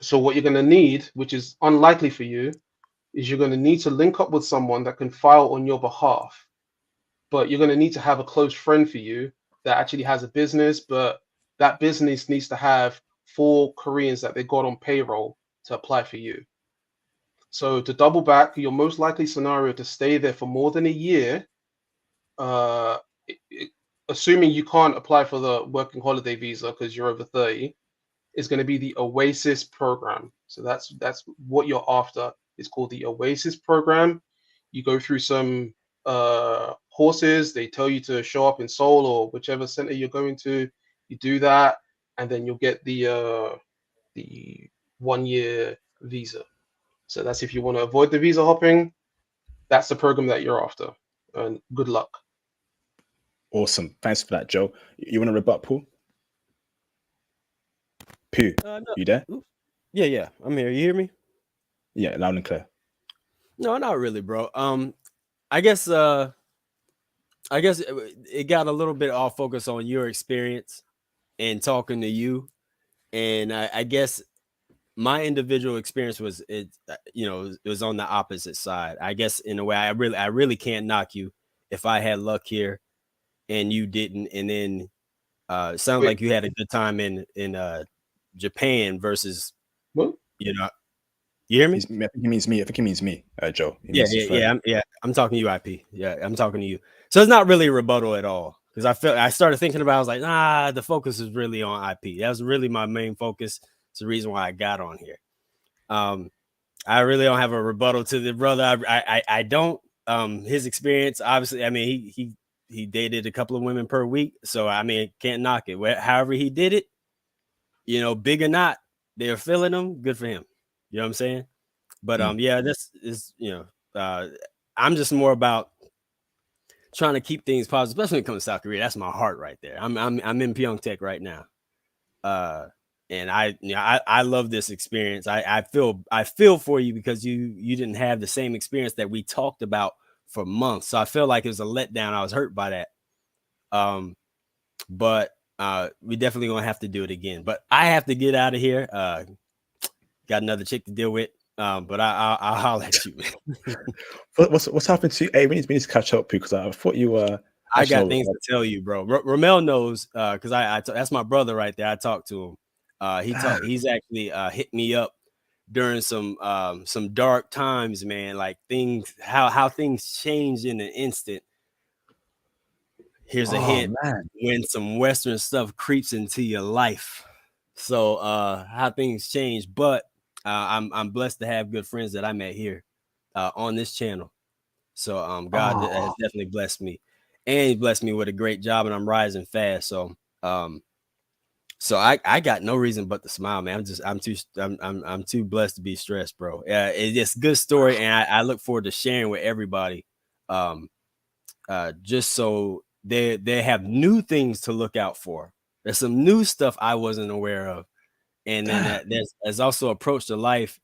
So what you're going to need, which is unlikely for you, is you're going to need to link up with someone that can file on your behalf. But you're going to need to have a close friend for you that actually has a business, but that business needs to have 4 Koreans that they got on payroll to apply for you. So to double back, your most likely scenario to stay there for more than a year, assuming you can't apply for the working holiday visa because you're over 30, is going to be the Oasis program. So that's what you're after. It's called the Oasis program. You go through some courses. They tell you to show up in Seoul or whichever center you're going to. You do that. and then you'll get the 1 year visa. So that's if you want to avoid the visa hopping, that's the program that you're after. And good luck. Awesome. Thanks for that, Joe. You want to rebut, Paul? Pooh, No. you there? Yeah, I'm here. You hear me? Yeah, loud and clear. No, not really, bro. I guess it got a little bit off focus on your experience and talking to you, and I guess my individual experience was it was on the opposite side. I guess in a way, I really can't knock you if I had luck here and you didn't, and then it sounds Wait. like you had a good time in Japan versus What? you hear me? I think he means me. I think he means me, Joe. He Yeah, means his friend. I'm talking to you, IP. Yeah, I'm talking to you. So it's not really a rebuttal at all because I started thinking about. I was like, the focus is really on IP. That was really my main focus. It's the reason why I got on here. I really don't have a rebuttal to the brother. I don't. His experience, obviously. I mean, he dated a couple of women per week, so I mean, can't knock it. However he did it, big or not, they're feeling him. Good for him. You know what I'm saying? But yeah, this is I'm just more about trying to keep things positive, especially when it comes to South Korea. That's my heart right there. I'm in Pyeongtaek right now, and I love this experience. I feel for you because you didn't have the same experience that we talked about for months. So I feel like it was a letdown. I was hurt by that. But we definitely gonna have to do it again. But I have to get out of here. Got another chick to deal with. But I'll holler at you. What's happened to you? Hey, we need to catch up because I thought you were. I got things to tell you, bro. Ramel knows because that's my brother right there. I talked to him. He's actually hit me up during some dark times, man. Like how things change in an instant. Here's a hint: man. when some Western stuff creeps into your life. So how things change, but I'm blessed to have good friends that I met here on this channel. So God has definitely blessed me, and He blessed me with a great job, and I'm rising fast. So so I got no reason but to smile, man. I'm too blessed to be stressed, bro. It's just a good story, and I look forward to sharing with everybody. Just so they have new things to look out for. There's some new stuff I wasn't aware of, and then there's also approach to life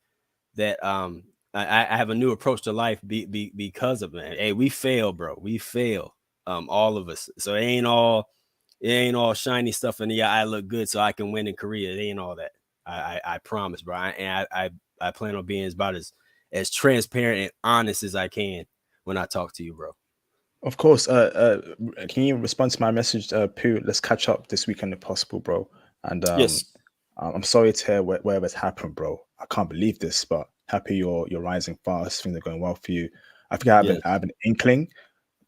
that I have a new approach to life because of it. Hey, we fail, bro. We fail, all of us. So it ain't all shiny stuff in the eye. I look good, so I can win in Korea. It ain't all that. I promise, bro. I plan on being about as transparent and honest as I can when I talk to you, bro. Of course. Can you respond to my message, Pooh? Let's catch up this weekend if possible, bro. And Yes. I'm sorry to hear whatever's happened, bro. I can't believe this, but happy you're rising fast. Things are going well for you. I think I have an inkling,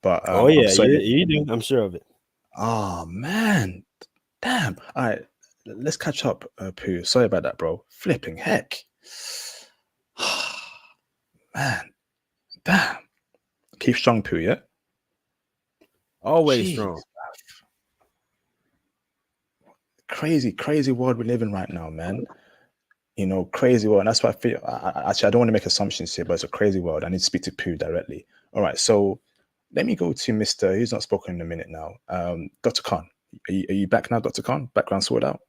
but Oh yeah, I'm sorry. you do. I'm sure of it. Oh man, damn. All right, let's catch up, Pooh. Sorry about that, bro. Flipping heck, man. Damn. Keep strong, Pooh. Yeah. Always Jeez. strong. Crazy world we live in right now, man. Crazy world. And that's why I feel. Actually, I don't want to make assumptions here, but it's a crazy world. I need to speak to Pooh directly. All right, so let me go to Mr. Who's not spoken in a minute now. Dr. Khan, are you back now, Dr. Khan? Background sorted out?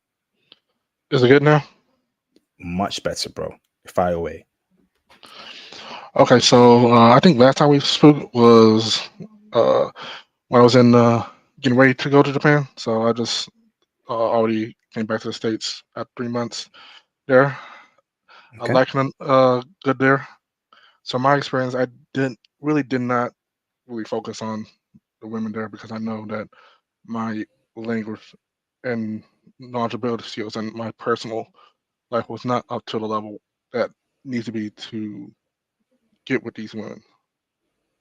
Is it good now? Much better, bro. Fire away. Okay, so I think last time we spoke was when I was in getting ready to go to Japan. So I just already came back to the States at 3 months there. Okay. I like good there. So my experience, I did not really focus on the women there because I know that my language and knowledgeability skills and my personal life was not up to the level that needs to be to get with these women.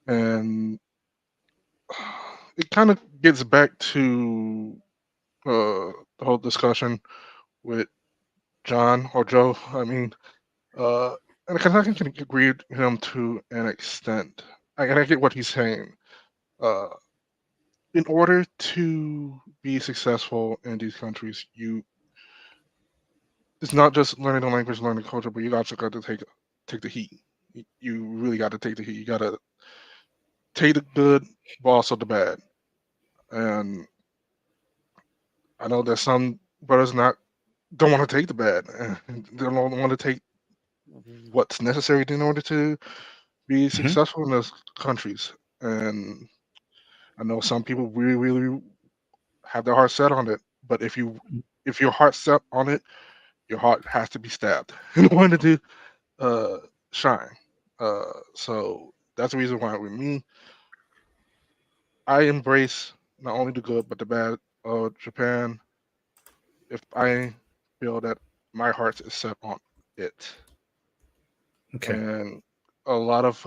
And it kind of gets back to the whole discussion with John or Joe. I mean, and I can agree with him to an extent. And I get what he's saying. In order to be successful in these countries, you it's not just learning the language, learning the culture, but you also got to take the heat. You really got to take the heat. You got to take the good, but also the bad. And I know that some brothers don't want to take the bad, and they don't want to take what's necessary in order to be successful in those countries. And I know some people really, really have their heart set on it. But if your heart's set on it, your heart has to be stabbed in order to shine. So that's the reason why with me, I embrace not only the good but the bad of Japan. If I feel that my heart is set on it, Okay. and a lot of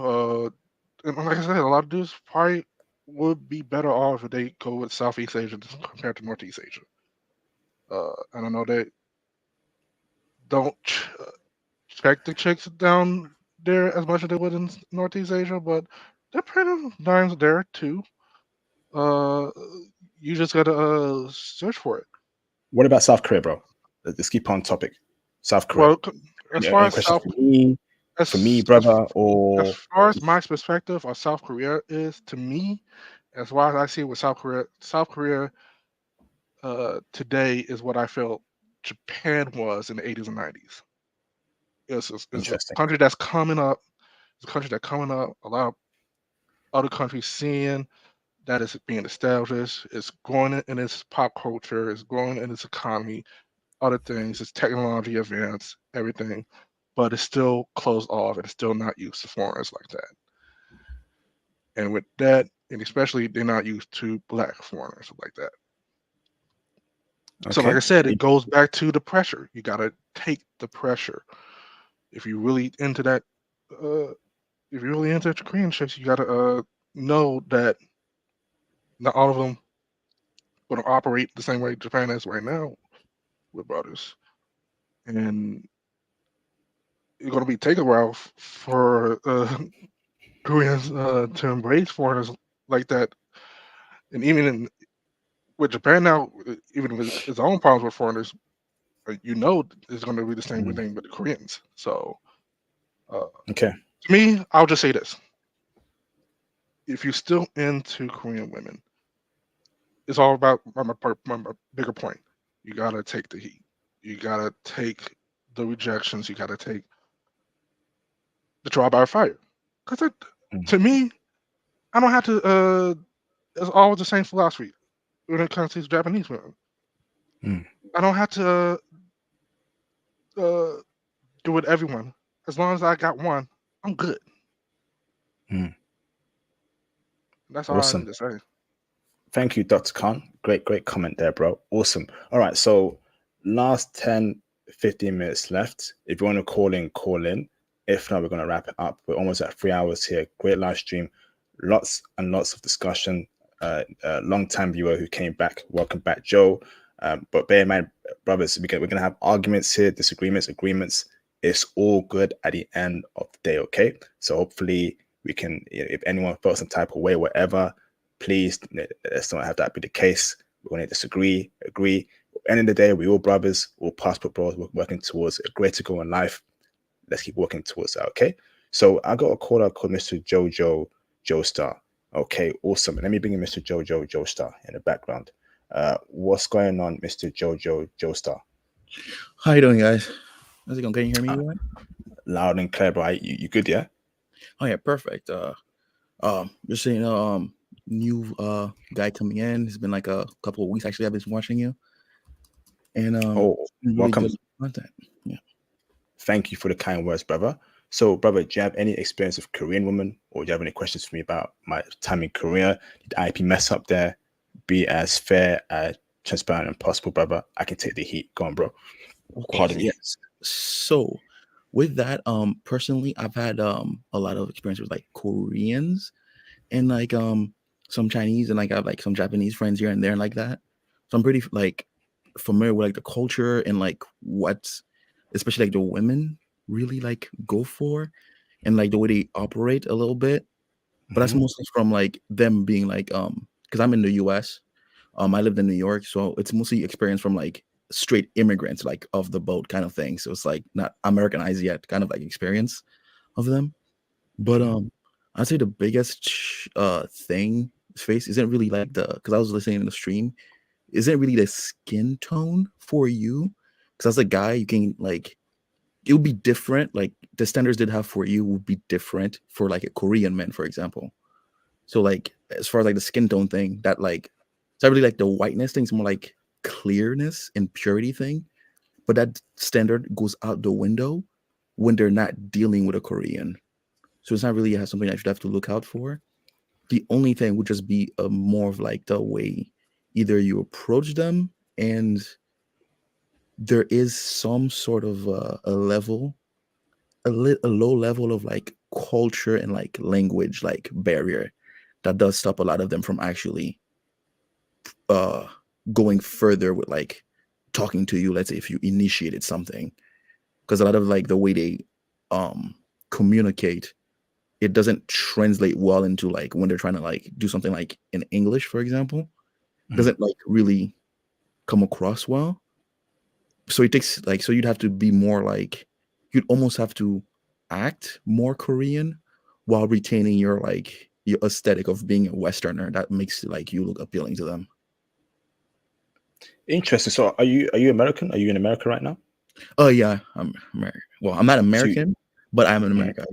and like I said, a lot of dudes probably would be better off if they go with Southeast Asia compared to Northeast Asia. And I know they don't check the chicks down there as much as they would in Northeast Asia, but they're pretty darn there too. You just gotta search for it. What about South Korea, bro? Let's keep on topic. South Korea. Well, as far Any as questions South, for me, brother, as or far as my perspective of South Korea is, to me, as far as I see it with South Korea today is what I felt Japan was in the 80s and 90s. It's a interesting? country that's coming up. It's a country that's coming up. A lot of other countries seeing that it's being established. It's growing in its pop culture. It's growing in its economy. Other things. It's technology advance, everything, but it's still closed off and it's still not used to foreigners like that. And with that, and especially they're not used to black foreigners like that. So, like I said, it goes back to the pressure. You gotta take the pressure. If you're really into that, if you're really into Korean chicks, you gotta know that not all of them gonna operate the same way Japan is right now with brothers, and it's gonna be take a while for Koreans to embrace foreigners like that, and even with Japan now, even with its own problems with foreigners, it's going to be the same thing with the Koreans. So, okay, to me, I'll just say this: if you're still into Korean women, it's all about my bigger point. You gotta take the heat. You gotta take the rejections. You gotta take the trial by fire. Because to me, I don't have to. It's always the same philosophy when it comes to Japanese women. I don't have to do with everyone. As long as I got one, I'm good. That's all awesome. I need to say. Thank you, Dr. Khan. Great comment there, bro. Awesome. All right, so last 10, 15 minutes left. If you want to call in. If not, we're going to wrap it up. We're almost at 3 hours here. Great live stream. Lots and lots of discussion. Long-time viewer who came back. Welcome back, Joe. But bear in mind, brothers, we're going to have arguments here, disagreements, agreements. It's all good at the end of the day, okay? So hopefully we can, if anyone felt some type of way, whatever, please let's not have that be the case. We're going to disagree, agree. At the end of the day, we're all brothers, all passport bros. We're working towards a greater goal in life. Let's keep working towards that, okay? So I got a caller called Mr. Joe Star. Okay, awesome. Let me bring in Mr. Joe Star in the background. What's going on, Mr. Joe Star? How you doing, guys? How's it going? Can you hear me? Right? Loud and clear, bro. You good, yeah? Oh yeah, perfect. Just saying, new guy coming in. It's been like a couple of weeks actually. I've been watching you, and really welcome. Good content. Yeah. Thank you for the kind words, brother. So, brother, do you have any experience with Korean women, or do you have any questions for me about my time in Korea? Did IP mess up there? Be as fair, transparent, and possible, brother. I can take the heat. Go on, bro. Pardon me. Yes. So, with that, personally, I've had a lot of experience with like Koreans and like some Chinese, and like I have like some Japanese friends here and there and like that. So I'm pretty like familiar with like the culture and like what's especially like the women really like go for and like the way they operate a little bit. But that's mostly from like them being like because I'm in the US. I lived in New York, so it's mostly experience from like straight immigrants, like off the boat kind of thing. So it's like not Americanized yet, kind of like experience of them. But I'd say the biggest thing face isn't really like because I was listening in the stream, isn't really the skin tone for you. Because as a guy, you can like it would be different. Like the standards they'd have for you would be different for like a Korean man, for example. So like as far as like the skin tone thing, that like it's not really like the whiteness thing, it's more like clearness and purity thing. But that standard goes out the window when they're not dealing with a Korean. So it's not really something I should have to look out for. The only thing would just be more of like the way either you approach them, and there is some sort of a level, a low level of like culture and like language like barrier that does stop a lot of them from actually going further with like talking to you. Let's say if you initiated something, because a lot of like the way they communicate, it doesn't translate well into like when they're trying to like do something like in English, for example, doesn't like really come across well. So it takes like, so you'd have to be more like, you'd almost have to act more Korean while retaining your like your aesthetic of being a Westerner. That makes like you look appealing to them. Interesting. So are you American? Are you in America right now? Oh yeah, I'm American. Well, I'm not American, but I'm in America.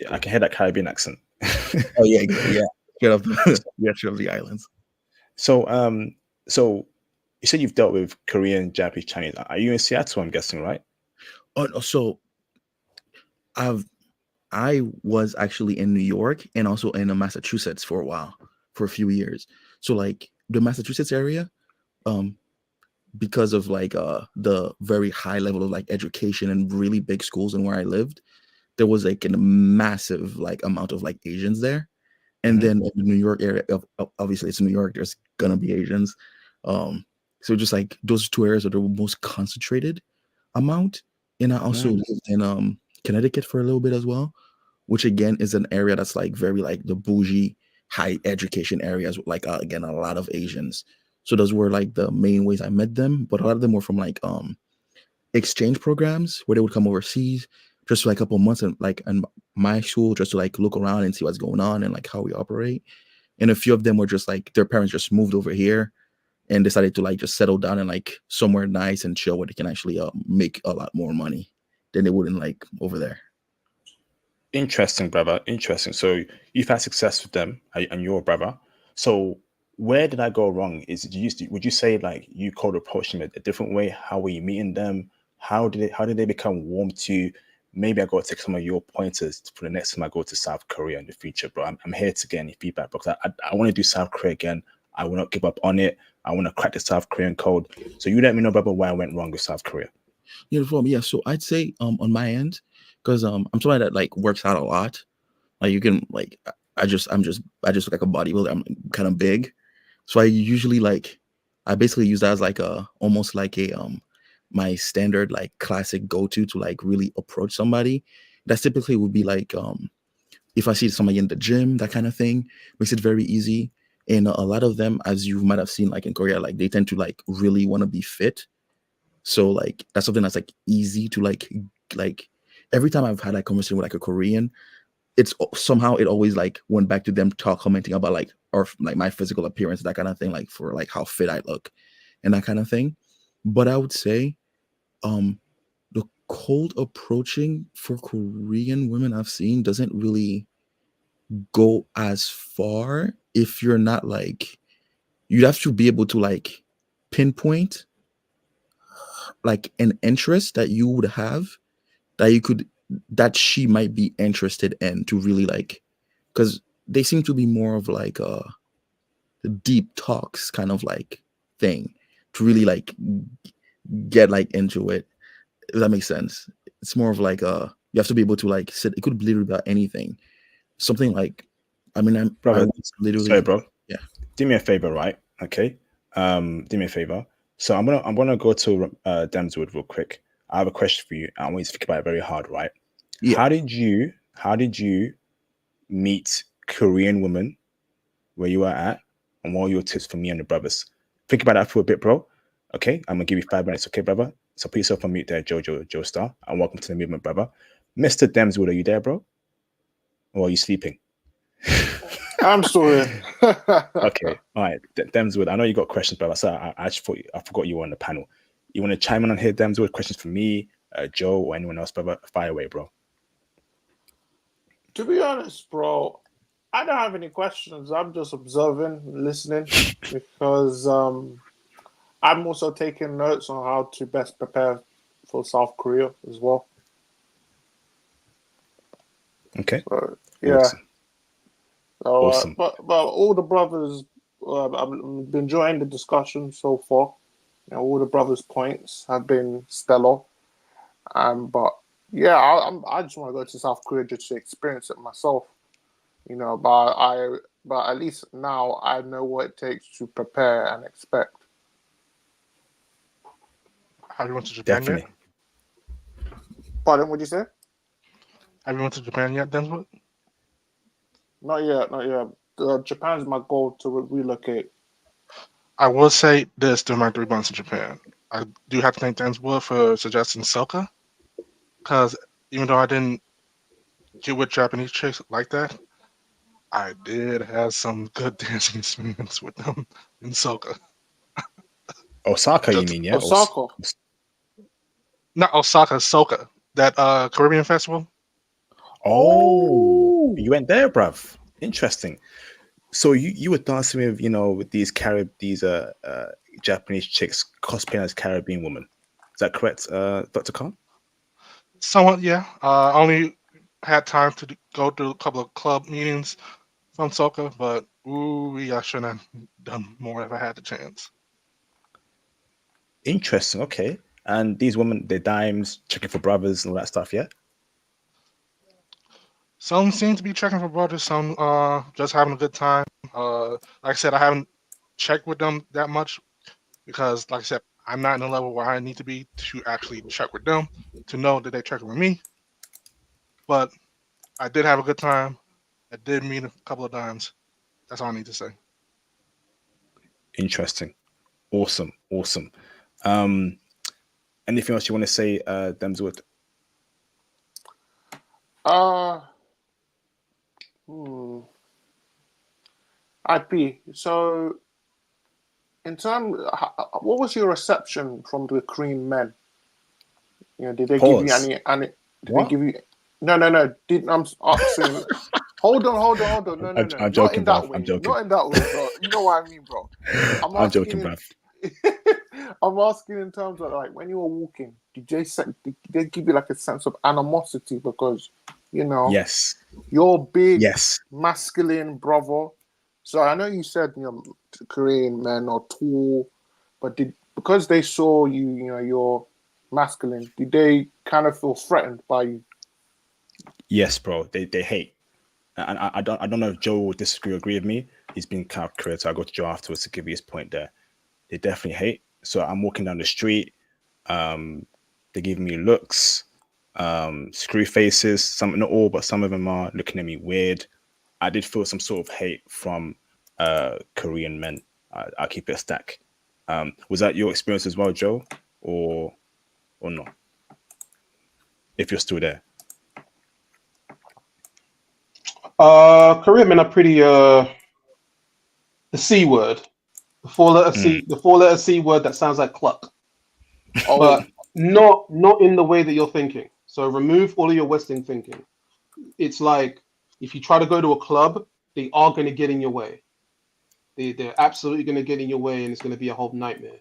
Yeah, I can hear that Caribbean accent. Oh yeah, exactly. Yeah. Straight off the islands. So so you said you've dealt with Korean, Japanese, Chinese. Are you in Seattle, I'm guessing, right? Oh no, so I was actually in New York and also in Massachusetts for a while, for a few years. So like the Massachusetts area, because of like the very high level of like education and really big schools and where I lived, there was like a massive like amount of like Asians there. And then in the New York area, obviously it's New York, there's gonna be Asians. So just like those two areas are the most concentrated amount. And I also lived in Connecticut for a little bit as well, which again is an area that's like very like the bougie high education areas with like again a lot of Asians. So those were like the main ways I met them, but a lot of them were from like exchange programs where they would come overseas just for like a couple of months and like in my school just to like look around and see what's going on and like how we operate. And a few of them were just like their parents just moved over here and decided to like just settle down and like somewhere nice and chill where they can actually make a lot more money than they would in like over there. Interesting, brother. Interesting. So you've had success with them and your brother. So where did I go wrong? Would you say like you could approach them a different way? How were you meeting them? How did they become warm to you? Maybe I go take some of your pointers for the next time I go to South Korea in the future, bro. I'm here to get any feedback because I want to do South Korea again. I will not give up on it. I want to crack the South Korean code. So you let me know, brother, why I went wrong with South Korea. Yeah, so I'd say on my end, because I'm somebody that like works out a lot. Like you can like I just look like a bodybuilder. I'm kind of big. So I usually like I basically use that as like almost like a my standard like classic go-to to like really approach somebody. That typically would be like if I see somebody in the gym, that kind of thing makes it very easy. And a lot of them, as you might have seen like in Korea, like they tend to like really want to be fit. So like that's something that's like easy to like every time I've had a conversation with like a Korean, it's somehow it always like went back to them commenting about like or like my physical appearance, that kind of thing, like for like how fit I look and that kind of thing. But I would say the cold approaching for Korean women I've seen doesn't really go as far if you're not like you'd have to be able to like pinpoint like an interest that you would have that she might be interested in to really like, because they seem to be more of like a deep talks kind of like thing to really like get like into it, if that makes sense. It's more of like you have to be able to like sit, it could be literally about anything, something like I was literally sorry, bro. Yeah, do me a favor, right? Okay, do me a favor. So I'm gonna go to Damswood real quick. I have a question for you. I want you to think about it very hard, right? Yeah. How did you meet Korean women where you were at, and what are your tips for me and the brothers? Think about that for a bit, bro. Okay, I'm gonna give you 5 minutes. Okay, brother. So put yourself on mute there, Joe Star, and welcome to the movement, brother. Mr. Demswood, are you there, bro? Or are you sleeping? I'm still here. Okay, all right, Demswood. I know you got questions, brother. So I just thought I forgot you were on the panel. You want to chime in on here, Demswood? Questions for me, Joe, or anyone else, brother? Fire away, bro. To be honest, bro, I don't have any questions. I'm just observing, listening, because I'm also taking notes on how to best prepare for South Korea as well. Okay. So, yeah. Awesome. So, Awesome. but all the brothers, I've been enjoying the discussion so far. You know, all the brothers' points have been stellar. But yeah, I just want to go to South Korea just to experience it myself. You know, but at least now I know what it takes to prepare and expect. Have you went to Japan Definitely. yet? Pardon, what'd you say? Have you went to Japan yet, Denswood? Not yet. Japan's my goal to relocate. I will say this during my 3 months in Japan. I do have to thank Denswood for suggesting soca, because even though I didn't get with Japanese chicks like that, I did have some good dancing experience with them in soca. Osaka, you Just- mean, yeah? Osaka. Not Osaka, soca, that Caribbean festival. Oh, you went there, bruv. Interesting. So you were dancing with, with these Japanese chicks cosplaying as Caribbean women. Is that correct, Dr. Khan? Somewhat, yeah. Only had time to go to a couple of club meetings from soca, but I shouldn't have done more if I had the chance. Interesting. Okay. And these women, they're dimes, checking for brothers and all that stuff, yeah? Some seem to be checking for brothers, some just having a good time. Like I said, I haven't checked with them that much because, like I said, I'm not in a level where I need to be to actually check with them to know that they're checking with me. But I did have a good time. I did meet a couple of dimes. That's all I need to say. Interesting. Awesome. Anything else you want to say, Demswood? IP. So, in terms, what was your reception from the Korean men? You know, did they give you any? Did What? they give you? No. I'm asking. Hold on. No. I'm joking, Not in that bruv. way. I'm joking. Not in that way, bro. You know what I mean, bro. I'm joking, bruv. I'm asking in terms of like when you were walking, did they give you like a sense of animosity because Yes. you're big, Yes. masculine brother. So I know you said Korean men are tall, but because they saw you're masculine, did they kind of feel threatened by you? Yes, bro. They hate. And I don't know if Joe will disagree or agree with me. He's been kind of clear, so I'll go to Joe afterwards to give you his point there. They definitely hate. So I'm walking down the street. They give me looks, screw faces. Some, not all, but some of them are looking at me weird. I did feel some sort of hate from Korean men. I'll keep it a stack. Was that your experience as well, Joe, or not? If you're still there. Korean men are pretty the C word. The four letter C word that sounds like cluck. But not in the way that you're thinking. So remove all of your Western thinking. It's like if you try to go to a club, they are going to get in your way. They're absolutely going to get in your way, and it's going to be a whole nightmare.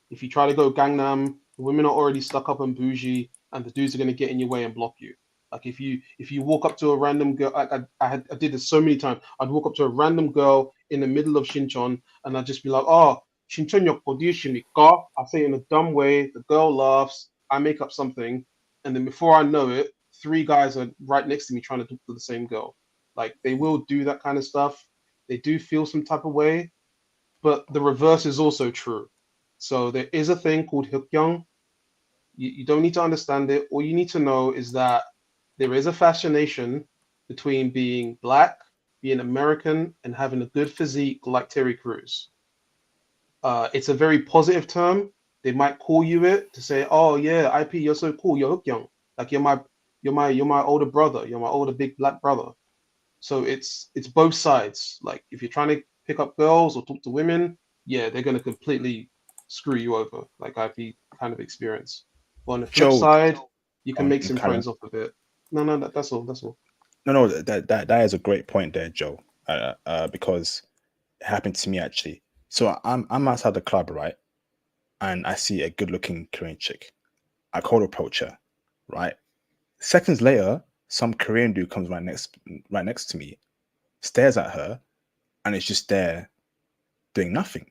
If you try to go Gangnam, the women are already stuck up and bougie, and the dudes are going to get in your way and block you. Like if you walk up to a random girl, I did this so many times. I'd walk up to a random girl in the middle of Shinchon, and I'd just be like, "Oh, Shinchon yok shinika." I say it in a dumb way. The girl laughs. I make up something, and then before I know it, 3 guys are right next to me trying to talk to the same girl. Like they will do that kind of stuff. They do feel some type of way, but the reverse is also true. So there is a thing called Hyukyung. You don't need to understand it. All you need to know is that there is a fascination between being black, being American, and having a good physique like Terry Crews. It's a very positive term. they might call you it to say, oh yeah, IP, you're so cool, you're Young, like you're my older brother, you're my older big black brother. So it's both sides. Like if you're trying to pick up girls or talk to women, yeah, they're gonna completely screw you over, like IP kind of experience. But on the flip Joe, side, you can on make some carry on. friends off of it. No, that's all. That's all. No, that is a great point there, Joe. Because it happened to me actually. So I'm outside the club, right? And I see a good-looking Korean chick. I cold approach her, right? Seconds later, some Korean dude comes right next to me, stares at her, and is just there doing nothing.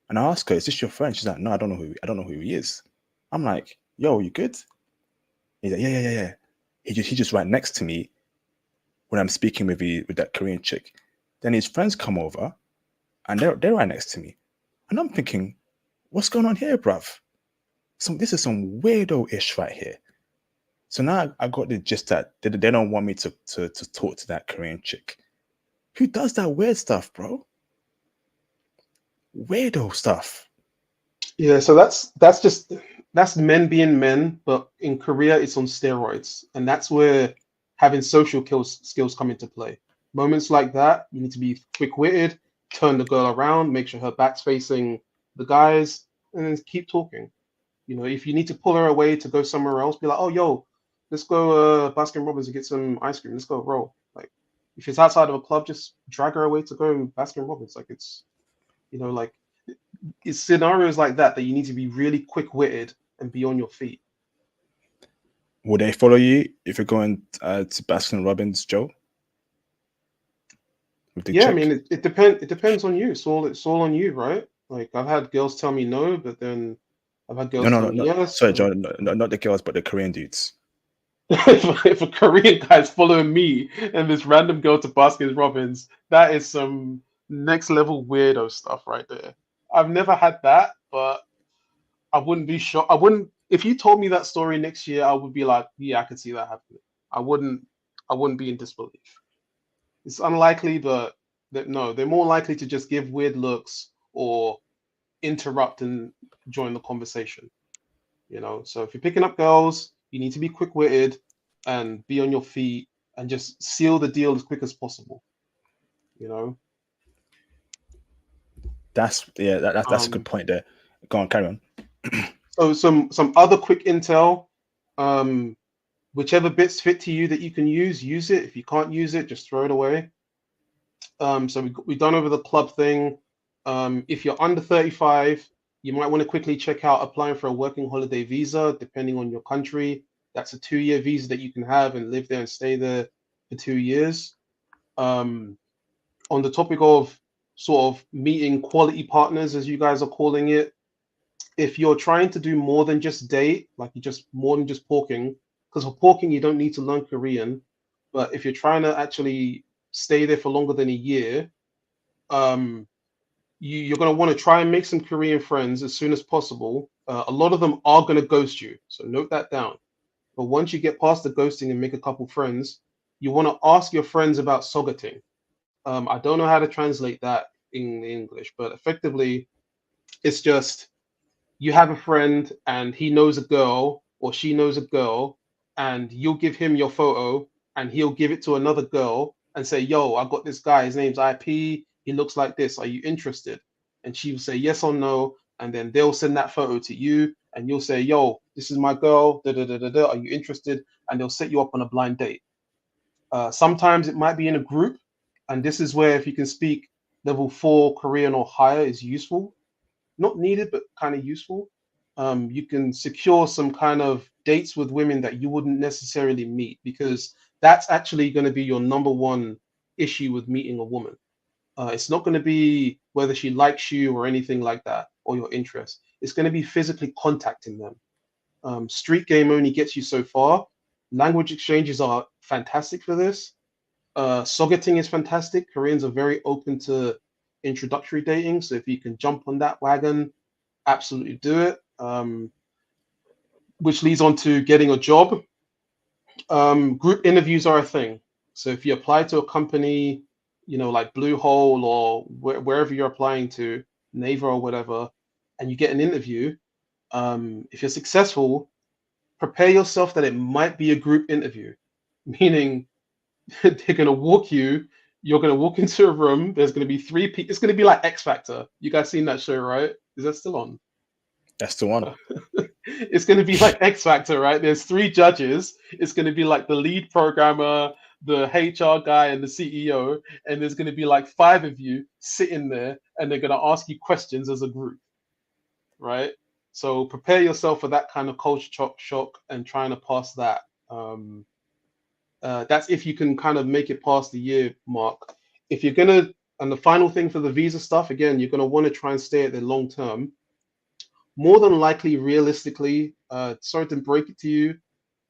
And I ask her, "Is this your friend?" She's like, "No, I don't know who he is." I'm like, "Yo, you good?" He's like, "Yeah." He just right next to me when I'm speaking with that Korean chick. Then his friends come over, and they're right next to me, and I'm thinking, "What's going on here, bruv? This is some weirdo ish right here." So now I got the gist that they don't want me to talk to that Korean chick. Who does that weird stuff, bro? Weirdo stuff. Yeah, so that's men being men, but in Korea it's on steroids, and that's where having social skills come into play. Moments like that, you need to be quick-witted, turn the girl around, make sure her back's facing the guys, and then keep talking. You know, if you need to pull her away to go somewhere else, be like, "Oh, yo, let's go Baskin Robbins and get some ice cream. Let's go roll." Like, if it's outside of a club, just drag her away to go Baskin Robbins. Like, it's like it's scenarios like that that you need to be really quick-witted and be on your feet. Will they follow you if you're going to Baskin Robbins, Joe? With the Yeah, I chick? mean, it depends on you. It's all on you, right? Like I've had girls tell me no, but then I've had girls tell me No. yes. Sorry, Joe. No, not the girls, but the Korean dudes. If a Korean guy's following me and this random girl to Baskin Robbins, that is some next level weirdo stuff right there. I've never had that, but I wouldn't be shocked. I wouldn't if you told me that story next year, I would be like, yeah, I could see that happening. I wouldn't be in disbelief. It's unlikely, but that no, they're more likely to just give weird looks or interrupt and join the conversation. So if you're picking up girls, you need to be quick-witted and be on your feet and just seal the deal as quick as possible. You know. That's a good point there. Go on, carry on. So some other quick intel. Whichever bits fit to you that you can use it. If you can't use it, just throw it away. So we've done over the club thing. If you're under 35, you might want to quickly check out applying for a working holiday visa, depending on your country. That's a 2-year visa that you can have and live there and stay there for 2 years. On the topic of sort of meeting quality partners, as you guys are calling it, if you're trying to do more than just date, like you just more than just porking, because for porking you don't need to learn Korean, but if you're trying to actually stay there for longer than a year, you're going to want to try and make some Korean friends as soon as possible. A lot of them are going to ghost you, so note that down. But once you get past the ghosting and make a couple friends, you want to ask your friends about sogating. I don't know how to translate that in English, but effectively, it's just you have a friend and he knows a girl or she knows a girl, and you'll give him your photo and he'll give it to another girl and say, "Yo, I got this guy, his name's IP, he looks like this, are you interested?" And she will say yes or no, and then they'll send that photo to you and you'll say, "Yo, this is my girl, da da da da da, are you interested?" And they'll set you up on a blind date. Sometimes it might be in a group, and this is where if you can speak level 4 Korean or higher is useful. Not needed, but kind of useful. You can secure some kind of dates with women that you wouldn't necessarily meet, because that's actually going to be your number one issue with meeting a woman. It's not going to be whether she likes you or anything like that or your interest. It's going to be physically contacting them. Street game only gets you so far. Language exchanges are fantastic for this. Sogeting is fantastic. Koreans are very open to introductory dating, so if you can jump on that wagon, absolutely do it. Which leads on to getting a job. Group interviews are a thing. So if you apply to a company, like Bluehole or wherever you're applying to, Naver or whatever, and you get an interview, If you're successful, prepare yourself that it might be a group interview, meaning they're going to walk you. You're going to walk into a room. There's going to be 3 people. It's going to be like X Factor. You guys seen that show, right? Is that still on? That's the one. It's going to be like X Factor, right? There's 3 judges. It's going to be like the lead programmer, the HR guy, and the CEO. And there's going to be like 5 of you sitting there, and they're going to ask you questions as a group, right? So prepare yourself for that kind of culture shock and trying to pass that. That's if you can kind of make it past the year mark. If you're gonna, and the final thing for the visa stuff, again, you're gonna want to try and stay at the long term. More than likely, realistically, sorry to break it to you,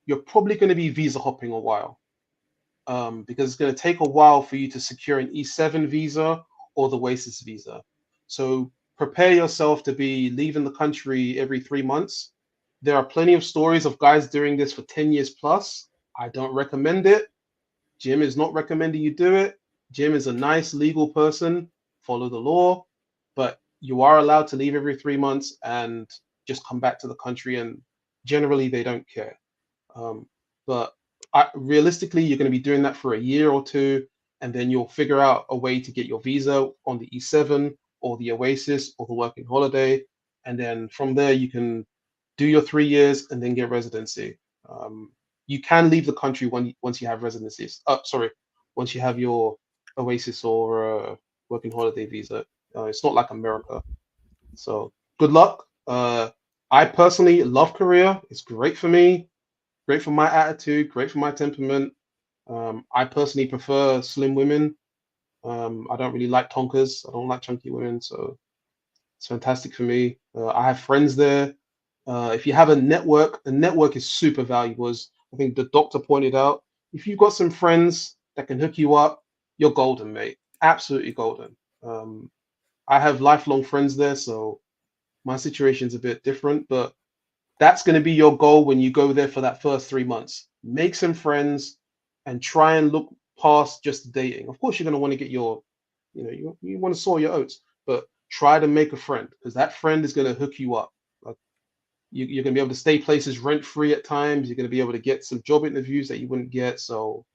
you're probably going to be visa hopping a while, because it's going to take a while for you to secure an E7 visa or the WASIS visa. So prepare yourself to be leaving the country every 3 months. There are plenty of stories of guys doing this for 10 years plus. I don't recommend it. Jim is not recommending you do it. Jim is a nice legal person, follow the law, but you are allowed to leave every 3 months and just come back to the country, and generally they don't care. But realistically, you're going to be doing that for a year or 2, and then you'll figure out a way to get your visa on the E7 or the Oasis or the working holiday, and then from there you can do your 3 years and then get residency. You can leave the country once you have residencies. Once you have your Oasis or working holiday visa. It's not like America. So good luck. I personally love Korea. It's great for me, great for my attitude, great for my temperament. I personally prefer slim women. I don't really like tonkers. I don't like chunky women. So it's fantastic for me. I have friends there. If you have a network is super valuable. As I think the doctor pointed out, if you've got some friends that can hook you up, you're golden, mate. Absolutely golden. I have lifelong friends there, so my situation's a bit different, but that's going to be your goal when you go there for that first 3 months. Make some friends and try and look past just dating. Of course, you're going to want to get your, you want to sow your oats, but try to make a friend, because that friend is going to hook you up. Like, you're going to be able to stay places rent free at times. You're going to be able to get some job interviews that you wouldn't get. So,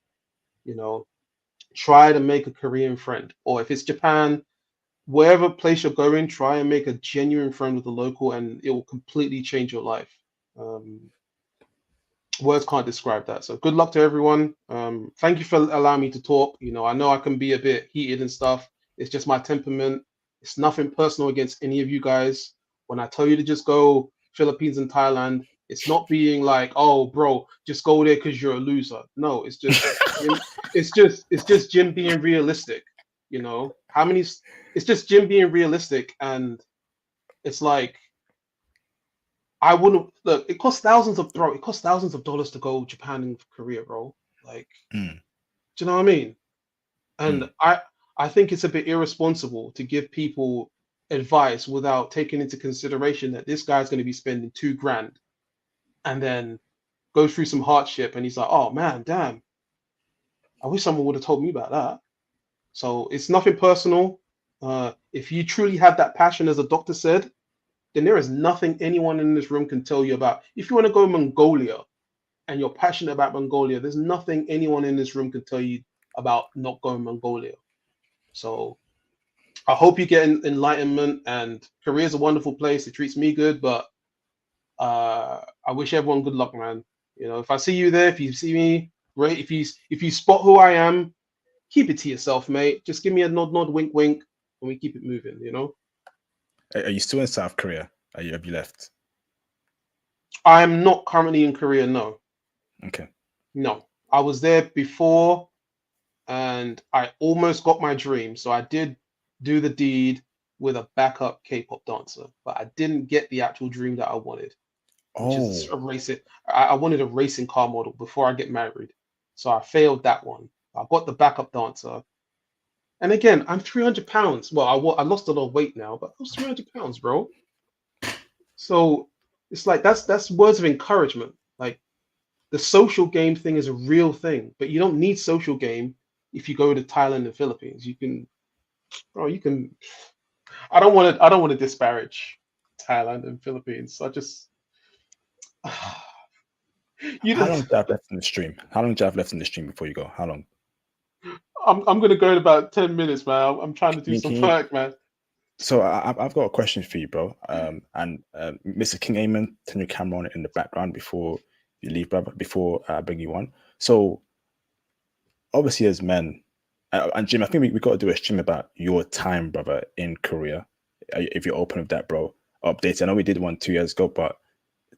try to make a Korean friend, or if it's Japan, wherever place you're going, try and make a genuine friend with the local, and it will completely change your life. Words can't describe that. So good luck to everyone. Thank you for allowing me to talk. I know I can be a bit heated and stuff. It's just my temperament. It's nothing personal against any of you guys. When I tell you to just go Philippines and Thailand, it's not being like, oh, bro, just go there because you're a loser. No, it's just it's just Jim being realistic. It's just Jim being realistic, and it's like, I wouldn't look. It costs thousands of dollars to go Japan and Korea, bro. Like, do you know what I mean? And I think it's a bit irresponsible to give people advice without taking into consideration that this guy's going to be spending $2,000 and then go through some hardship, and he's like, oh man, damn, I wish someone would have told me about that. So it's nothing personal. If you truly have that passion, as the doctor said, then there is nothing anyone in this room can tell you about. If you want to go Mongolia and you're passionate about Mongolia, there's nothing anyone in this room can tell you about not going Mongolia. So I hope you get enlightenment, and Korea is a wonderful place. It treats me good, but I wish everyone good luck, man. If I see you there, if you see me, great. If you spot who I am, keep it to yourself, mate. Just give me a nod, wink, wink, and we keep it moving, Are you still in South Korea? Have you left? I am not currently in Korea, no. Okay. No. I was there before, and I almost got my dream. So I did do the deed with a backup K-pop dancer, but I didn't get the actual dream that I wanted, which is a racing. I wanted a racing car model before I get married. So I failed that one. I got the backup dancer. And again, I'm 300 pounds. Well, I lost a lot of weight now, but I was 300 pounds, bro. So it's like, that's words of encouragement. Like, the social game thing is a real thing, but you don't need social game if you go to Thailand and Philippines. I don't want to disparage Thailand and Philippines. I just How long do you have left in the stream? How long do you have left in the stream before you go? How long? I'm gonna go in about 10 minutes, man. I'm trying to do some work, man. So I've got a question for you, bro. And Mr. King Amen, turn your camera on in the background before you leave, brother. Before I bring you on. So obviously, as men, and Jim, I think we got to do a stream about your time, brother, in Korea. If you're open with that, bro. Updates. I know we did one 2 years ago, but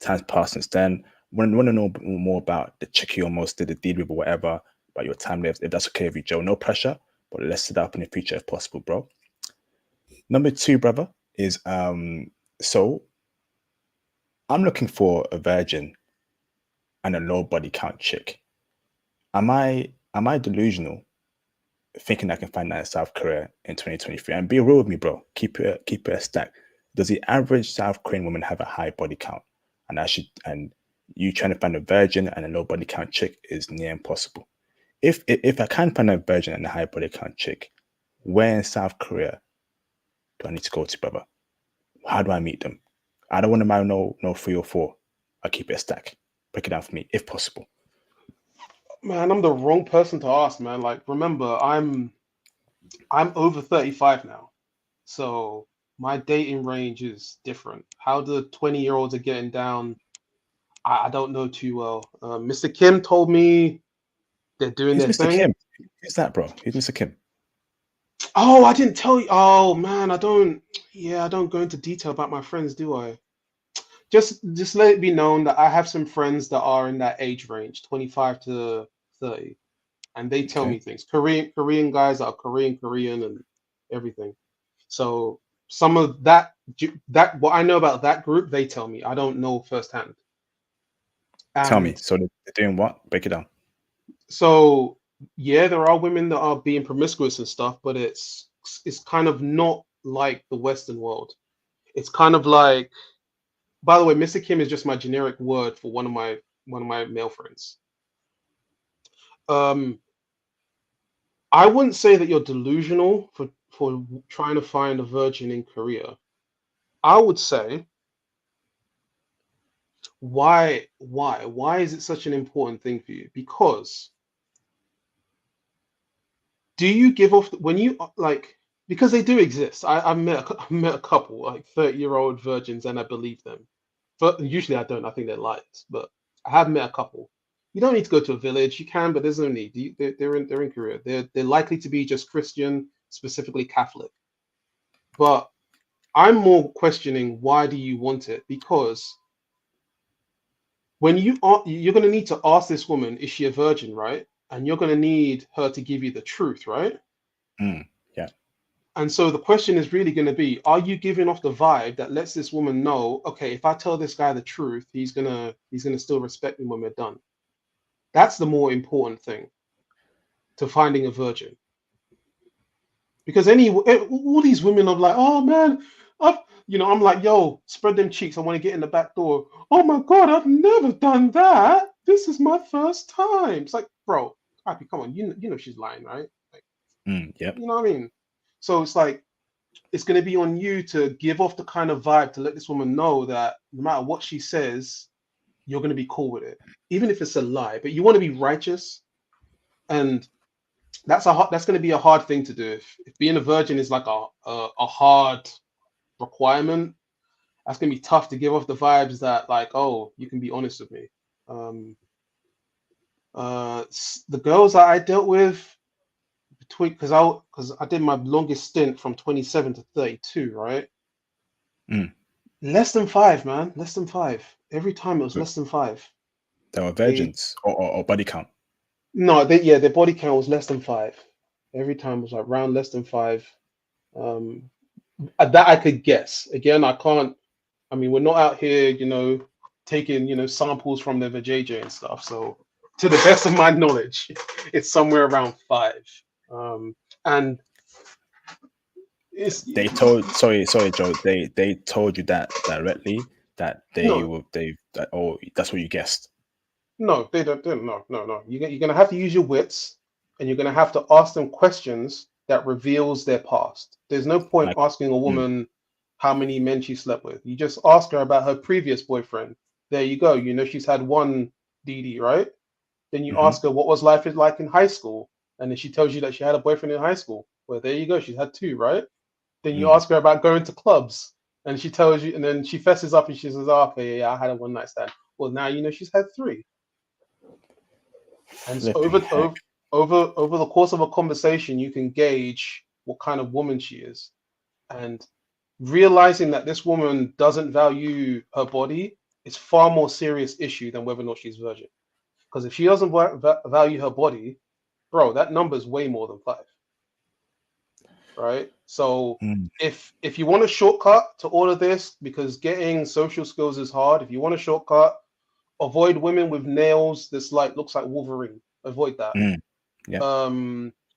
time's passed since then. Want to know more about the chick you almost did the deed with or whatever, about your time there, if that's okay with you, Joe. No pressure, but let's set that up in the future if possible, bro. Number 2, brother, is so I'm looking for a virgin and a low body count chick. Am I delusional thinking I can find that in South Korea in 2023? And be real with me, bro. Keep it a stack. Does the average South Korean woman have a high body count? And you trying to find a virgin and a low body count chick is near impossible. If I can find a virgin and a high body count chick, where in South Korea do I need to go to, brother? How do I meet them? I don't want to marry no 3 or 4. I'll keep it a stack. Break it down for me, if possible. Man, I'm the wrong person to ask, man. Like, remember, I'm over 35 now, so my dating range is different. How the 20-year-olds are getting down, I don't know too well. Mr. Kim told me they're doing their Mr. thing. Kim? Who's that, bro? Who's Mr. Kim? Oh, I didn't tell you. Oh man, I don't go into detail about my friends, do I? Just let it be known that I have some friends that are in that age range, 25 to 30, and they tell me things. Korean guys are Korean and everything. So some of that what I know about that group, they tell me. I don't know firsthand. Tell me. So they're doing what? Break it down. So yeah, there are women that are being promiscuous and stuff, but it's kind of not like the Western world. It's kind of like, by the way, Mr. Kim is just my generic word for one of my male friends. I wouldn't say that you're delusional for trying to find a virgin in Korea. I would say, why is it such an important thing for you? Because do you give off when you like, because they do exist. I've met a couple like 30-year-old virgins and I believe them. But usually I don't. I think they're liars. But I have met a couple. You don't need to go to a village. You can, but there's no need. They're in Korea. They're likely to be just Christian, specifically Catholic. But I'm more questioning, why do you want it? Because when you're going to need to ask this woman, is she a virgin, right? And you're going to need her to give you the truth, right? Yeah. And so the question is really going to be, are you giving off the vibe that lets this woman know, okay, if I tell this guy the truth, he's gonna still respect me when we're done? That's the more important thing to finding a virgin. Because all these women are like, oh man, I'm like, yo, spread them cheeks. I want to get in the back door. Oh my God, I've never done that. This is my first time. It's like, bro, Happy, come on, you know she's lying, right? Like, yep. You know what I mean? So it's like, it's going to be on you to give off the kind of vibe to let this woman know that no matter what she says, you're going to be cool with it, even if it's a lie. But you want to be righteous, and that's going to be a hard thing to do. If being a virgin is like a hard requirement, that's going to be tough to give off the vibes that, like, oh, you can be honest with me. The girls that I dealt with, because I did my longest stint from 27 to 32, right? Less than 5, man. Less than 5. Every time it was less than 5. They were virgins or body count. No, their body count was less than 5. Every time it was like around less than 5. That I could guess. Again, I can't. I mean, we're not out here, taking samples from the vajayjay and stuff. So, to the best of my knowledge, it's somewhere around 5. And they told sorry Joe, they told you that directly, that that's what you guessed. No, they don't. No. You're gonna have to use your wits, and you're gonna have to ask them questions that reveals their past. There's no point asking a woman, how many men she slept with. You just ask her about her previous boyfriend. There you go. You know she's had one DD, right? Then you ask her what was life is like in high school, and then she tells you that she had a boyfriend in high school. Well, there you go. She's had two, right? Then you ask her about going to clubs, and she tells you, and then she fesses up and she says, "Oh, okay, yeah, I had a one night stand." Well, now you know she's had three. And so over the course of a conversation, you can gauge what kind of woman she is, and realizing that this woman doesn't value her body is far more serious issue than whether or not she's virgin. Because if she doesn't value her body, bro, that number is way more than 5. Right? So if you want a shortcut to all of this, because getting social skills is hard, if you want a shortcut, avoid women with nails that's like looks like Wolverine. Avoid that.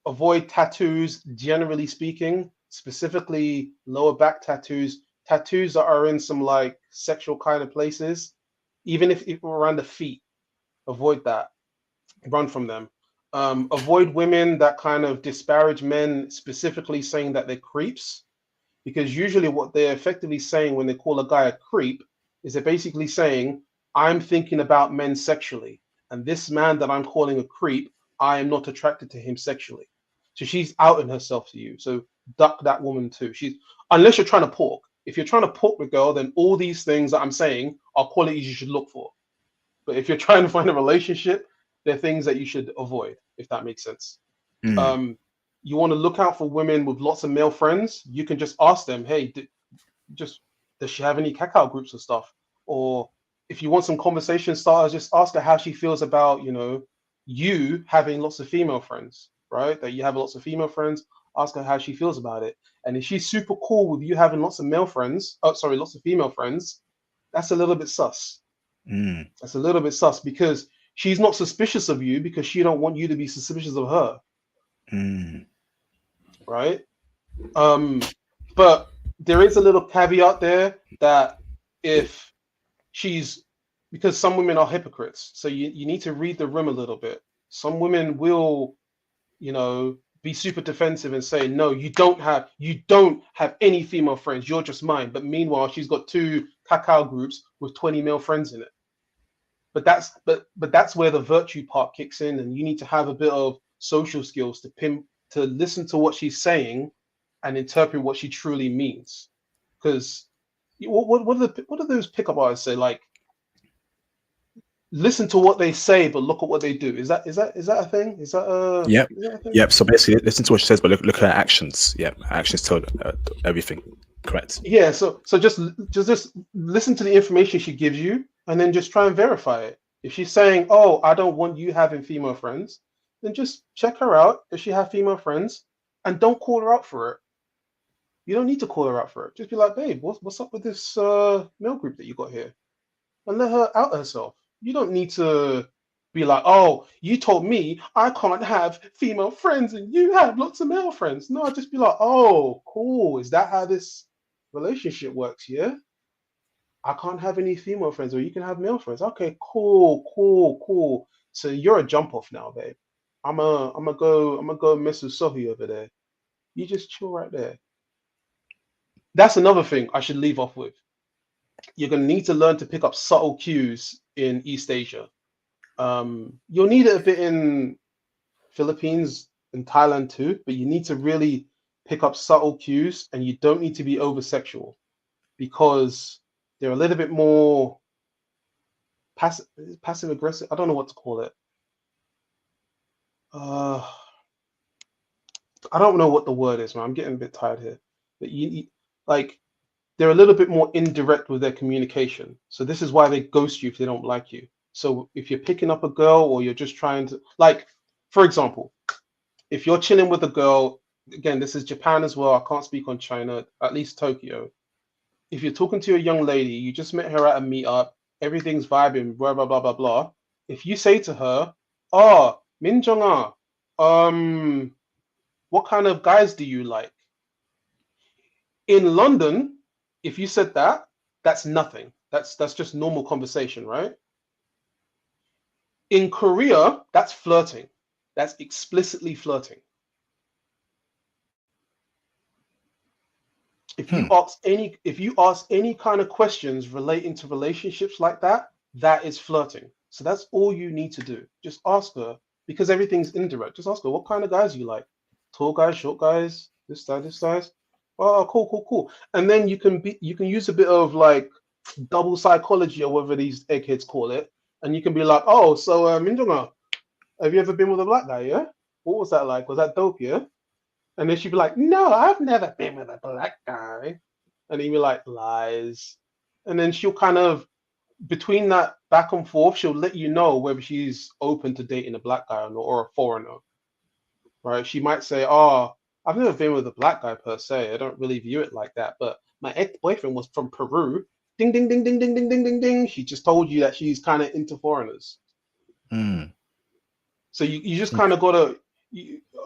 Avoid tattoos, generally speaking, specifically lower back tattoos. Tattoos that are in some like sexual kind of places, even if around the feet, avoid that. Run from them. Avoid women that kind of disparage men, specifically saying that they're creeps, because usually what they're effectively saying when they call a guy a creep is they're basically saying, I'm thinking about men sexually, and this man that I'm calling a creep, I am not attracted to him sexually. So she's outing herself to you. So duck that woman too. Unless you're trying to pork. If you're trying to pork the girl, then all these things that I'm saying are qualities you should look for. But if you're trying to find a relationship, they're things that you should avoid, if that makes sense. You want to look out for women with lots of male friends. You can just ask them, hey, does she have any cacao groups or stuff? Or if you want some conversation starters, just ask her how she feels about, you having lots of female friends, right? That you have lots of female friends. Ask her how she feels about it. And if she's super cool with you having lots of lots of female friends, that's a little bit sus. That's a little bit sus because she's not suspicious of you because she don't want you to be suspicious of her. Right? But there is a little caveat there that if because some women are hypocrites, so you need to read the room a little bit. Some women will, be super defensive and say, no, you don't have any female friends, you're just mine. But meanwhile, she's got 2 cacao groups with 20 male friends in it. But that's where the virtue part kicks in, and you need to have a bit of social skills to listen to what she's saying and interpret what she truly means. Because what do those pickup artists say? Like, listen to what they say, but look at what they do. Is that a thing? Is that a thing? Yep. So basically, listen to what she says, but look at her actions. Yeah, her actions tell everything. Correct. Yeah. So just listen to the information she gives you, and then just try and verify it. If she's saying, "Oh, I don't want you having female friends," then just check her out. Does she have female friends? And don't call her out for it. You don't need to call her out for it. Just be like, "Babe, what's up with this male group that you got here?" And let her out herself. You don't need to be like, "Oh, you told me I can't have female friends and you have lots of male friends." No, just be like, "Oh, cool. Is that how this relationship works? Yeah. I can't have any female friends, or you can have male friends. Okay, cool. So you're a jump off now, babe. I'm gonna go mess with Sohi over there. You just chill right there." That's another thing I should leave off with. You're gonna need to learn to pick up subtle cues in East Asia. You'll need it a bit in Philippines and Thailand too, but you need to really pick up subtle cues, and you don't need to be over sexual because they're a little bit more passive aggressive. I don't know what to call it. I don't know what the word is, man. I'm getting a bit tired here. But you like they're a little bit more indirect with their communication. So this is why they ghost you if they don't like you. So if you're picking up a girl or you're just trying to, like, for example, if you're chilling with a girl, again, this is Japan as well. I can't speak on China, at least Tokyo. If you're talking to a young lady, you just met her at a meetup, everything's vibing, blah, blah, blah, blah, blah. If you say to her, "Oh, Minjonga, what kind of guys do you like?" In London, if you said that, that's nothing. That's just normal conversation, right? In Korea, that's flirting. That's explicitly flirting. If you ask any kind of questions relating to relationships like that, that is flirting. So that's all you need to do. Just ask her, because everything's indirect. Just ask her, what kind of guys you like? Tall guys, short guys, this size. Oh, cool. And then you can use a bit of like double psychology or whatever these eggheads call it, and you can be like, oh, so Minjonga, have you ever been with a black guy? Yeah. What was that like? Was that dope? Yeah. And then she'd be like, no, I've never been with a black guy. And he'd be like, lies. And then she'll kind of, between that back and forth, she'll let you know whether she's open to dating a black guy or not, or a foreigner. Right? She might say, oh, I've never been with a black guy per se. I don't really view it like that. But my ex-boyfriend was from Peru. Ding, ding, ding, ding, ding, ding, ding, ding, ding. She just told you that she's kind of into foreigners. So you just kind of gotta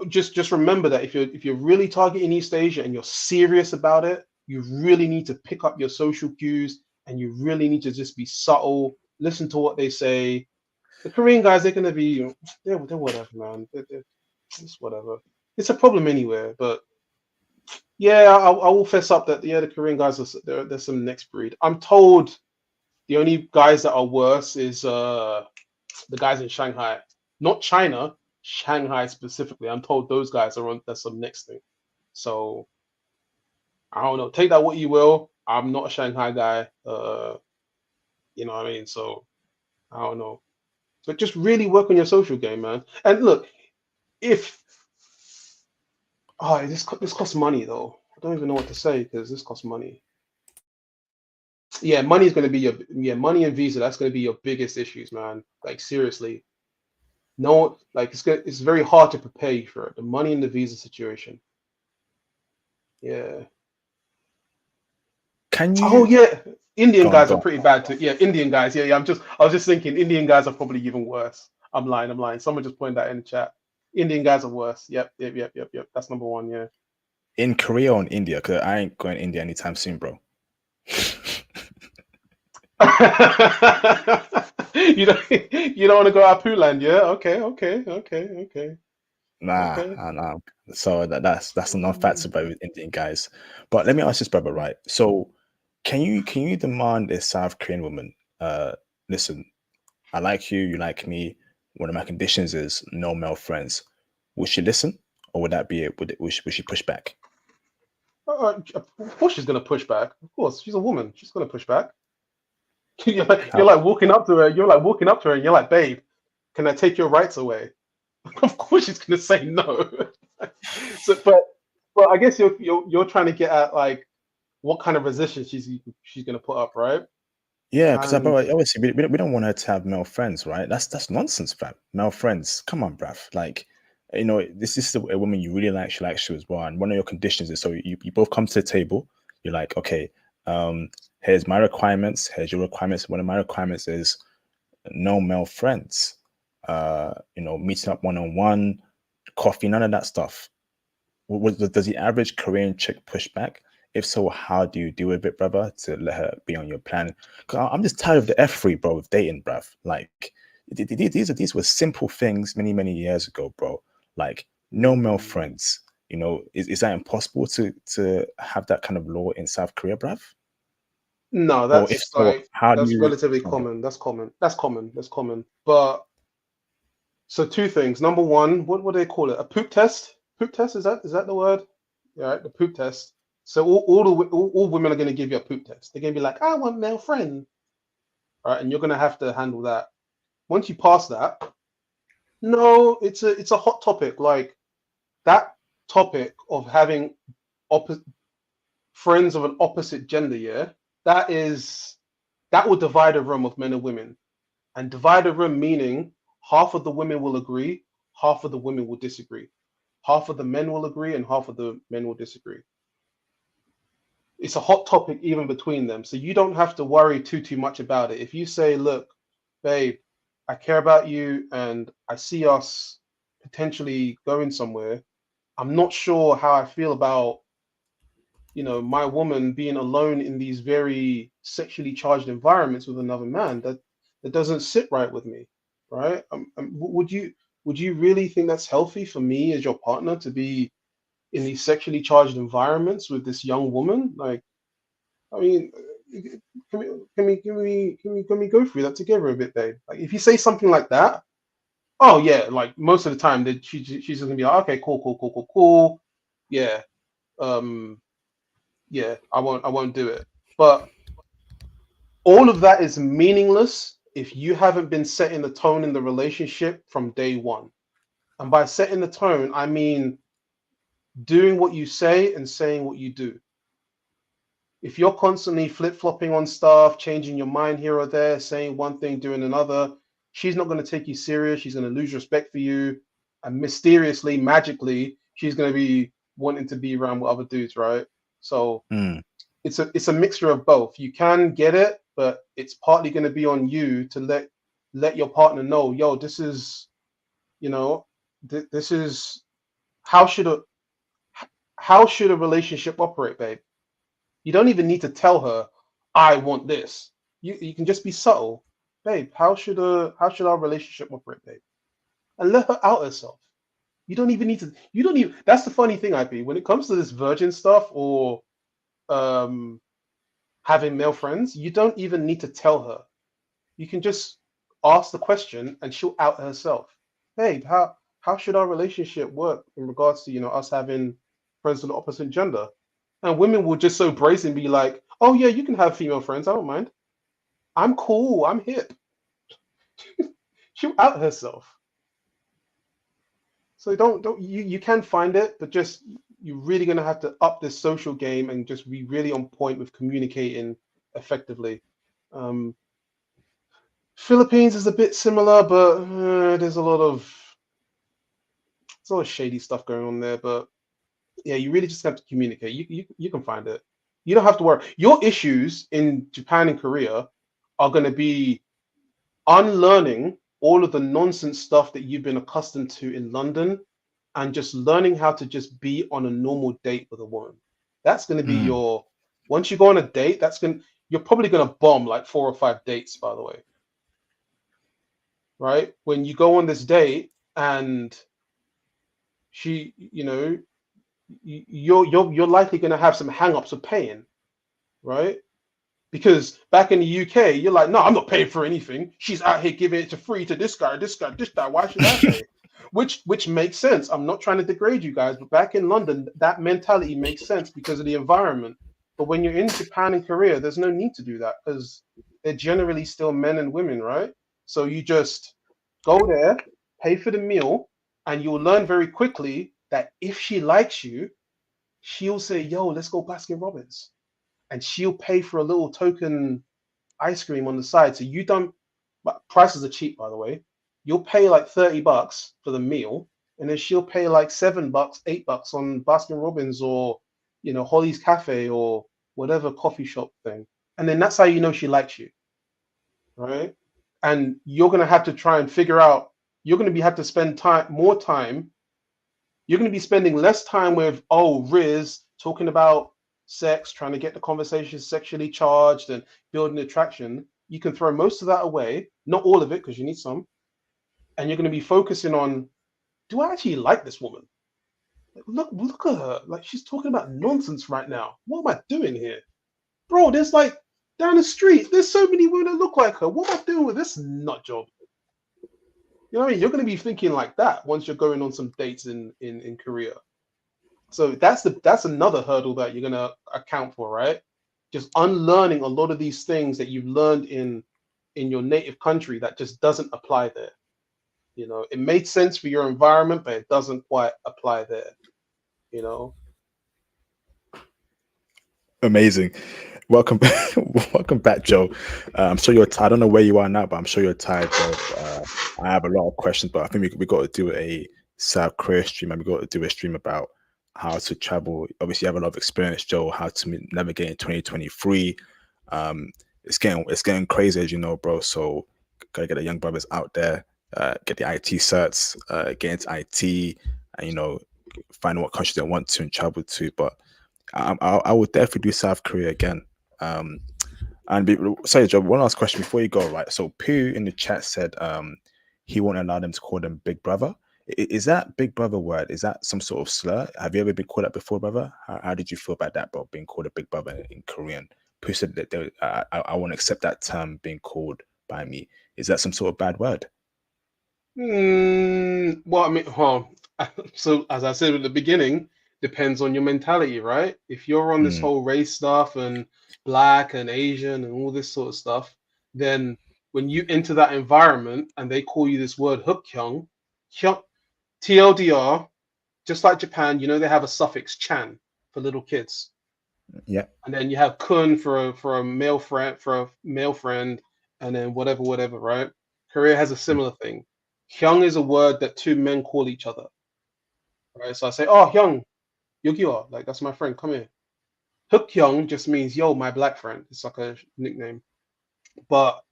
just remember that if you're really targeting East Asia and you're serious about it, you really need to pick up your social cues and you really need to just be subtle, listen to what they say. The Korean guys, they're gonna be they're whatever, man. It's whatever. It's a problem anywhere, but yeah, I will fess up that the Korean guys they're some next breed. I'm told the only guys that are worse is the guys in Shanghai. Not China, Shanghai specifically. I'm told those guys that's some next thing. So I don't know. Take that what you will. I'm not a Shanghai guy. You know what I mean? So I don't know. But just really work on your social game, man. And look, if this costs money though. I don't even know what to say because this costs money. Yeah, money is going to be money and visa. That's going to be your biggest issues, man. Like seriously. No, like it's very hard to prepare you for it. The money and the visa situation. Yeah. Can you? Oh yeah, Indian guys Go are on. pretty bad too. Yeah, Indian guys. Yeah. I was just thinking Indian guys are probably even worse. I'm lying. Someone just pointed that in the chat. Indian guys are worse. Yep. That's number one. Yeah. In Korea or in India? Because I ain't going to India anytime soon, bro. you don't want to go Apu land, yeah? Okay. Nah. So that's a non-factor about with Indian guys. But let me ask this, brother, right? So can you demand a South Korean woman? Listen, I like you, you like me. One of my conditions is no male friends. Would she listen, or would that be it? Would she push back? Of course she's gonna push back. Of course, she's a woman. She's gonna push back. You're like walking up to her. You're like walking up to her, and you're like, "Babe, can I take your rights away?" Of course, she's gonna say no. So, but I guess you're trying to get at like what kind of resistance she's gonna put up, right? Yeah, because obviously we don't want her to have male friends, right? That's nonsense, fam. Male friends, come on, bruv. Like, this is a woman you really like. She likes you as well, and one of your conditions is so you both come to the table. You're like, okay, here's my requirements. Here's your requirements. One of my requirements is no male friends. Meeting up one-on-one, coffee, none of that stuff. Does the average Korean chick push back? If so, how do you deal with it, brother, to let her be on your plan? Because I'm just tired of the F3, bro, with dating, bruv. Like, these were simple things many years ago, bro. Like, no male friends. Is that impossible to have that kind of law in South Korea, bruv? No, that's if so, that's relatively common. That's common. But so two things. Number one, what do they call it? A poop test? Poop test, is that the word? Yeah, right, the poop test. So all women are going to give you a poop test. They're going to be like, I want male friend. All right, and you're going to have to handle that. Once you pass that, no, it's a hot topic. Like that topic of having friends of an opposite gender, yeah, that will divide a room of men and women. And divide a room meaning half of the women will agree, half of the women will disagree. Half of the men will agree and half of the men will disagree. It's a hot topic even between them. So you don't have to worry too much about it. If you say, look, babe, I care about you and I see us potentially going somewhere. I'm not sure how I feel about, my woman being alone in these very sexually charged environments with another man. That doesn't sit right with me, right? Would you really think that's healthy for me as your partner to be in these sexually charged environments with this young woman. Like, I mean, can we go through that together a bit, babe? Like, if you say something like that, oh yeah, like most of the time that she's just gonna be like, okay, cool, yeah, yeah, I won't do it. But all of that is meaningless if you haven't been setting the tone in the relationship from day one. And by setting the tone, I mean doing what you say and saying what you do. If you're constantly flip-flopping on stuff, changing your mind here or there, saying one thing, doing another, she's not going to take you serious. She's going to lose respect for you. And mysteriously, magically, she's going to be wanting to be around with other dudes, right? So it's a mixture of both. You can get it, but it's partly going to be on you to let your partner know, yo, this is, you know, this is how should a relationship operate, babe? You don't even need to tell her, I want this. You can just be subtle, babe. How should our relationship operate, babe? And let her out herself. You don't even need to. You don't even. That's the funny thing, IP. When it comes to this virgin stuff or having male friends, you don't even need to tell her. You can just ask the question, and she'll out herself. Babe, how should our relationship work in regards to us having friends of the opposite gender? And women will just so brazen be like, oh yeah, you can have female friends. I don't mind. I'm cool. I'm hip. She'll out herself. So don't you can find it, but just you're really gonna have to up this social game and just be really on point with communicating effectively. Philippines is a bit similar, but there's a lot of shady stuff going on there. But yeah, you really just have to communicate. You can find it. You don't have to worry. Your issues in Japan and Korea are going to be unlearning all of the nonsense stuff that you've been accustomed to in London and just learning how to just be on a normal date with a woman. That's going to be once you go on a date, you're probably going to bomb like 4 or 5 dates, by the way. Right? When you go on this date and she, you're likely going to have some hang-ups of paying, right? Because back in the UK, you're like, no, I'm not paying for anything. She's out here giving it to free to this guy. Why should I pay? Which makes sense. I'm not trying to degrade you guys, but back in London, that mentality makes sense because of the environment. But when you're in Japan and Korea, there's no need to do that because they're generally still men and women, right? So you just go there, pay for the meal, and you'll learn very quickly that if she likes you, she'll say, yo, let's go Baskin Robbins. And she'll pay for a little token ice cream on the side. So you don't, but prices are cheap, by the way. You'll pay like $30 for the meal, and then she'll pay like $7, $8 on Baskin Robbins or, Holly's Cafe or whatever coffee shop thing. And then that's how you know she likes you, right? And you're going to have to try and figure out, you're going to have to spend more time. You're going to be spending less time with, Riz, talking about sex, trying to get the conversation sexually charged and building attraction. You can throw most of that away, not all of it, because you need some. And you're going to be focusing on, do I actually like this woman? Like, look at her. Like, she's talking about nonsense right now. What am I doing here? Bro, there's like, down the street, there's so many women that look like her. What am I doing with this nut job? You know what I mean? You're going to be thinking like that once you're going on some dates in Korea. So that's another hurdle that you're going to account for, right? Just unlearning a lot of these things that you've learned in your native country that just doesn't apply there. It made sense for your environment, but it doesn't quite apply there. Amazing. Welcome back, Joe. I'm sure you're tired. I don't know where you are now, but I'm sure you're tired, Joe. I have a lot of questions, but I think we got to do a South Korea stream, and we got to do a stream about how to travel. Obviously, you have a lot of experience, Joe, how to navigate in 2023. It's getting crazy, as you know, bro. So gotta get the young brothers out there, get the IT certs, get into IT, and find what country they want to and travel to. But I would definitely do South Korea again. Sorry, Joe, one last question before you go, right? So Pooh in the chat said he won't allow them to call them Big Brother. Is that big brother word? Is that some sort of slur? Have you ever been called that before, brother? How did you feel about that, bro? Being called a big brother in Korean? Who said that I won't accept that term being called by me? Is that some sort of bad word? Well, I mean, well, so as I said at the beginning, depends on your mentality, right? If you're on this Mm, whole race stuff and black and Asian and all this sort of stuff, then when you enter that environment and they call you this word hukkyung, TLDR, just like Japan, you know they have a suffix chan for little kids, yeah. and then you have kun for a male friend, and then whatever, right? Korea has a similar thing. Hyung is a word that two men call each other, right? So I say, oh Hyung, 여기요, like that's my friend, come here. Hukkyung just means yo, my black friend. It's like a nickname, but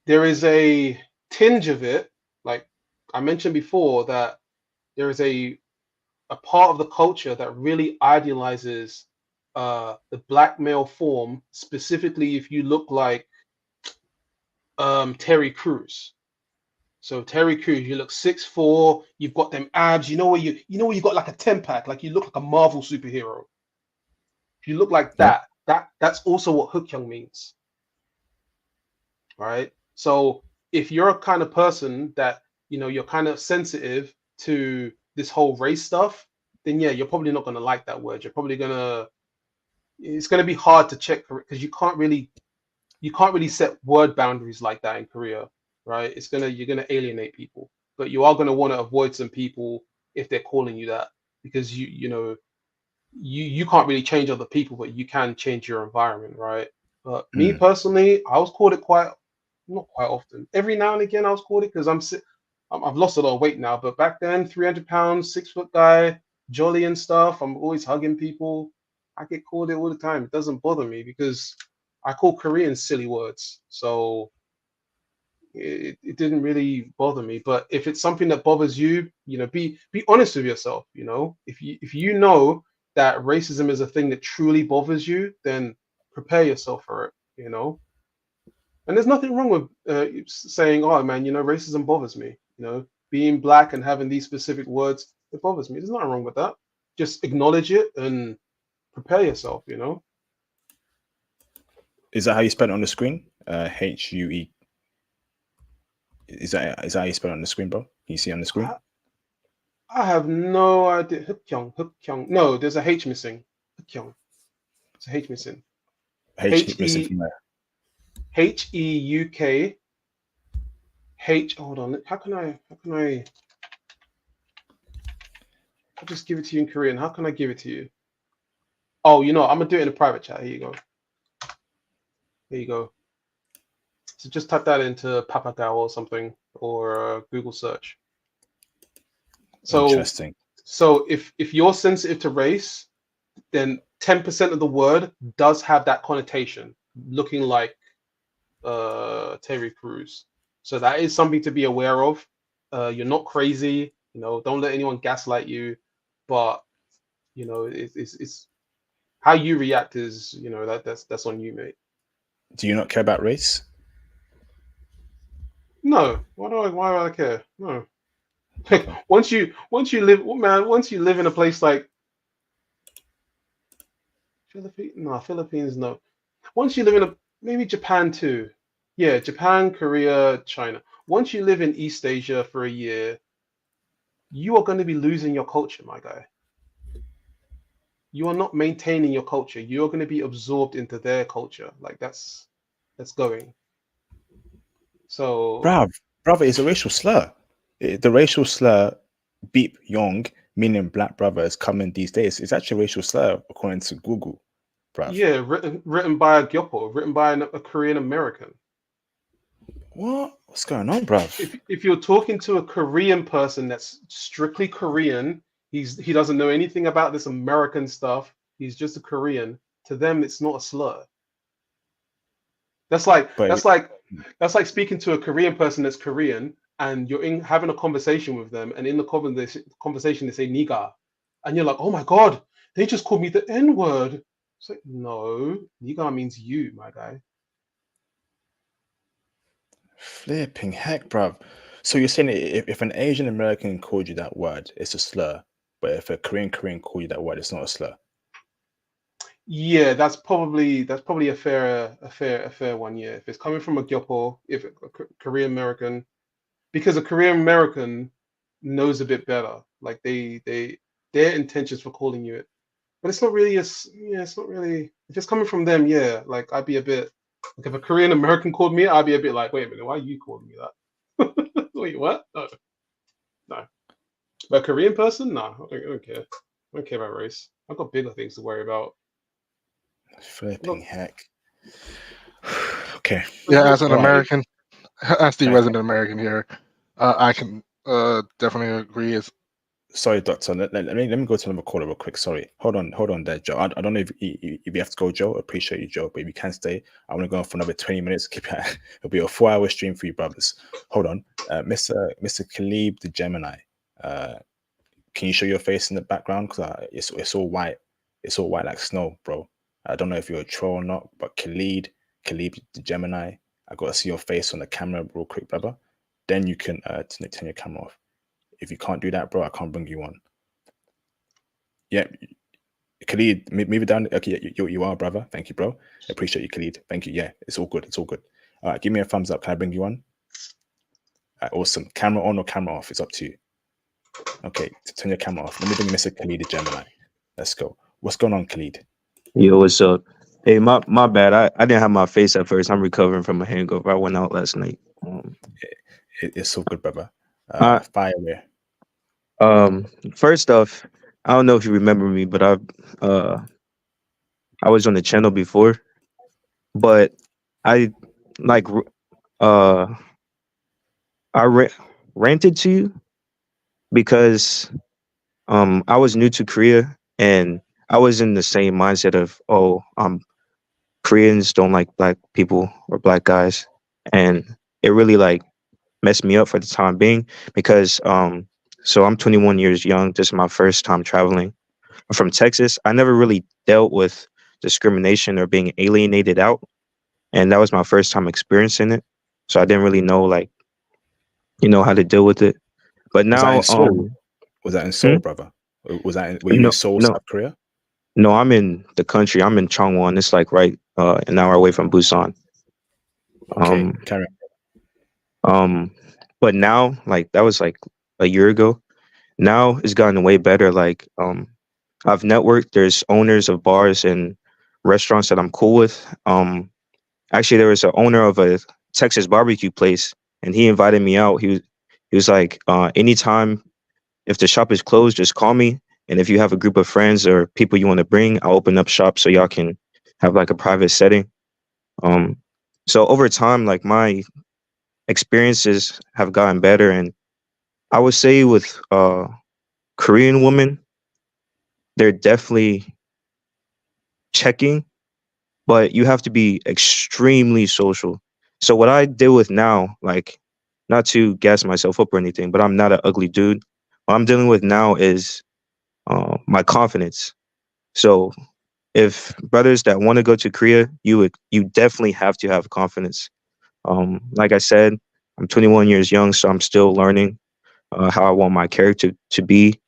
there is a tinge of it, like I mentioned before, that there is a part of the culture that really idealizes the black male form, specifically if you look like Terry Crews. So Terry Crews, you look 6'4", you've got them abs, you know where you got like a 10-pack, like you look like a Marvel superhero. If you look like Yeah. that's also what Hukkyung means. Right? So if you're a kind of person that, you're kind of sensitive to this whole race stuff, then yeah, you're probably not going to like that word. It's going to be hard to check for it because you can't really set word boundaries like that in Korea, right? You're going to alienate people, but you are going to want to avoid some people if they're calling you that, because you can't really change other people, but you can change your environment, right? But me Mm. personally, I was called it not quite often. Every now and again, I was called it because I've lost a lot of weight now. But back then, 300 pounds, 6 foot guy, jolly and stuff. I'm always hugging people. I get called it all the time. It doesn't bother me because I call Koreans silly words. So it didn't really bother me. But if it's something that bothers you, be honest with yourself. If you know that racism is a thing that truly bothers you, then prepare yourself for it. And there's nothing wrong with saying, oh man, racism bothers me. Being black and having these specific words, it bothers me. There's nothing wrong with that. Just acknowledge it and prepare yourself. Is that how you spell it on the screen? HUE. Is that how you spell it on the screen, bro? Can you see on the screen? I have no idea. Hukkyung. No, there's a H missing. Hukkyung. It's a H missing. H missing from there. HEUK. Hold on. How can I? I'll just give it to you in Korean. How can I give it to you? Oh, I'm gonna do it in a private chat. Here you go. There you go. So just type that into Papagao or something, or Google search. So, interesting. So if you're sensitive to race, then 10% of the word does have that connotation, looking like Terry Crews. So that is something to be aware of. You're not crazy, don't let anyone gaslight you, but it's how you react is, that's on you, mate. Do you not care about race? No. Why do I care? No. once you live in a place like Philippines, no. Once you live in maybe Japan too. Yeah, Japan, Korea, China. Once you live in East Asia for a year, you are going to be losing your culture, my guy. You are not maintaining your culture. You're going to be absorbed into their culture. Like that's going. So, brother, it's a racial slur. The racial slur, beep yong, meaning black brother, is coming these days. It's actually a racial slur according to Google, bruv. yeah, written by a Gyopo, written by a Korean American. What's going on, bruv? If you're talking to a Korean person that's strictly Korean, he doesn't know anything about this American stuff. He's just a Korean. To them, it's not a slur. That's like speaking to a Korean person that's Korean, and you're having a conversation with them, and in the conversation they say "niga," and you're like, "Oh my god, they just called me the N-word." It's like, no, "niga" means you, my guy. Flipping heck, bruv. So you're saying if an Asian American called you that word, it's a slur, but if a Korean called you that word, it's not a slur. Yeah, that's probably a fair one. Yeah, if it's coming from a Gyopo, if a Korean American, because a Korean American knows a bit better. Like their intentions for calling you it, but it's not really it's not really. If it's coming from them, yeah, like I'd be a bit like if a Korean American called me, I'd be a bit like, wait a minute, why are you calling me that? Wait, what? No. But a Korean person, no, I don't care. I don't care about race. I've got bigger things to worry about. Flipping heck. Okay. Yeah, as an All right. American, as the Right. resident American here, I can definitely agree. Sorry, Doctor. Let me go to another caller real quick. Sorry. Hold on there, Joe. I don't know if you have to go, Joe. I appreciate you, Joe. But if you can stay, I want to go on for another 20 minutes. It'll be a 4-hour stream for you, brothers. Hold on. Mr. Khalib the Gemini. Can you show your face in the background? Because it's all white. It's all white like snow, bro. I don't know if you're a troll or not, but Khalib the Gemini, I got to see your face on the camera real quick, brother. Then you can turn your camera off. If you can't do that, bro, I can't bring you on. Yeah, Khalid, move it down. Okay, you are, brother. Thank you, bro. Appreciate you, Khalid. Thank you. Yeah, it's all good. It's all good. All right, give me a thumbs up. Can I bring you on? Awesome. Camera on or camera off? It's up to you. Okay, turn your camera off. Let me bring Mr. Khalid the Gemini. Let's go. What's going on, Khalid? Yo, what's up? Hey, my bad. I didn't have my face at first. I'm recovering from a hangover. I went out last night. It's so good, brother. Fire away. First off, I don't know if you remember me, but I was on the channel before, but I like ranted to you because I was new to Korea and I was in the same mindset of Koreans don't like black people or black guys, and it really like messed me up for the time being because so I'm 21 years young. This is my first time traveling. I'm from Texas. I never really dealt with discrimination or being alienated out, and that was my first time experiencing it. So I didn't really know how to deal with it. But Was that now in Seoul? Was that in Seoul, brother? Were you in Seoul, South Korea? No, I'm in the country. I'm in Chongwon. It's like right an hour away from Busan. Okay, carry on. But now, like that was like a year ago. Now it's gotten way better. Like I've networked. There's owners of bars and restaurants that I'm cool with. Actually, there was an owner of a Texas barbecue place, and he invited me out. He was like, anytime if the shop is closed, just call me. And if you have a group of friends or people you want to bring, I'll open up shop so y'all can have like a private setting. So over time, like my experiences have gotten better, and I would say with Korean women, they're definitely checking, but you have to be extremely social. So what I deal with now, like not to gas myself up or anything, but I'm not an ugly dude. What I'm dealing with now is my confidence. So if brothers that want to go to Korea, you definitely have to have confidence. Like I said, I'm 21 years young, so I'm still learning how I want my character to be.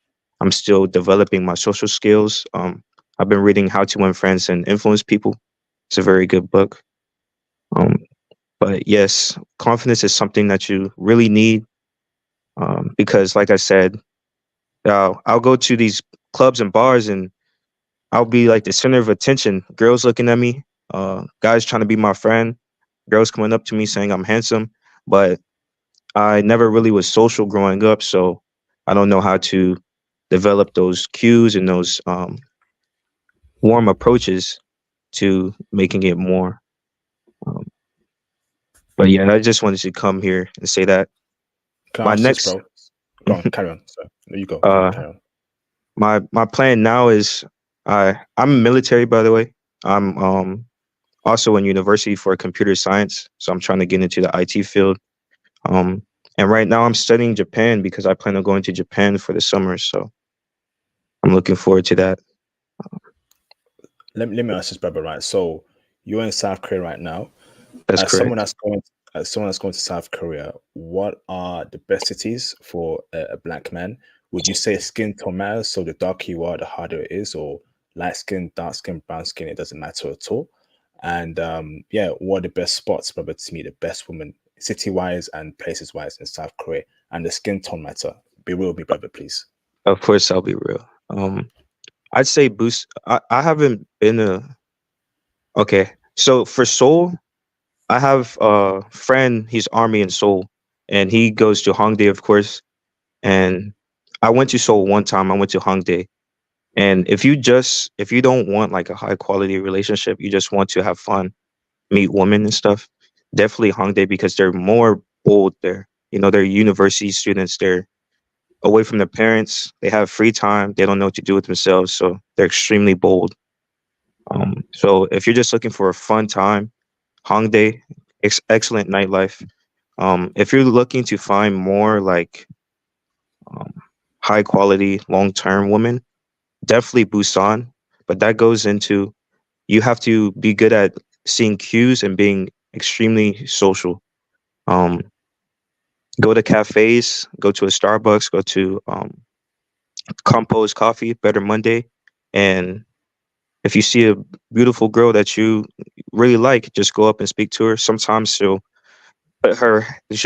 I'm still developing my social skills. I've been reading How to Win Friends and Influence People. It's a very good book. But yes, confidence is something that you really need because, like I said, I'll go to these clubs and bars and I'll be like the center of attention. Girls looking at me, guys trying to be my friend, girls coming up to me saying I'm handsome, but I never really was social growing up, so I don't know how to develop those cues and those warm approaches to making it more. But yeah, I just wanted to come here and say that. Can I My ask next, this, bro? Go on, carry on. So there you go. Carry on. my plan now is I'm military, by the way. I'm also in university for computer science, so I'm trying to get into the IT field. And right now I'm studying Japan because I plan on going to Japan for the summer, so I'm looking forward to that. Let me ask this, brother. Right, so you're in South Korea right now. That's As someone correct. as someone that's going to South Korea, what are the best cities for a black man? Would you say skin tone matters? So the darker you are, the harder it is, or light skin, dark skin, brown skin, it doesn't matter at all. And yeah, what are the best spots, brother, to meet the best woman, city wise and places wise in South Korea? And the skin tone matter. Be real with me, brother, please. Of course, I'll be real. I'd say boost. I haven't been a okay. So for Seoul, I have a friend. He's army in Seoul, and he goes to Hongdae, of course. And I went to Seoul one time. I went to Hongdae, and if you don't want like a high quality relationship, you just want to have fun, meet women and stuff. Definitely Hongdae because they're more bold there. You know, they're university students. They're away from their parents. They have free time. They don't know what to do with themselves, so they're extremely bold. So if you're just looking for a fun time, Hongdae, excellent nightlife. If you're looking to find more like um, high quality, long term women, definitely Busan. But that goes into you have to be good at seeing cues and being extremely social. Um, Go to cafes, go to a Starbucks, go to Compose Coffee, Better Monday, and if you see a beautiful girl that you really like, just go up and speak to her. Sometimes she'll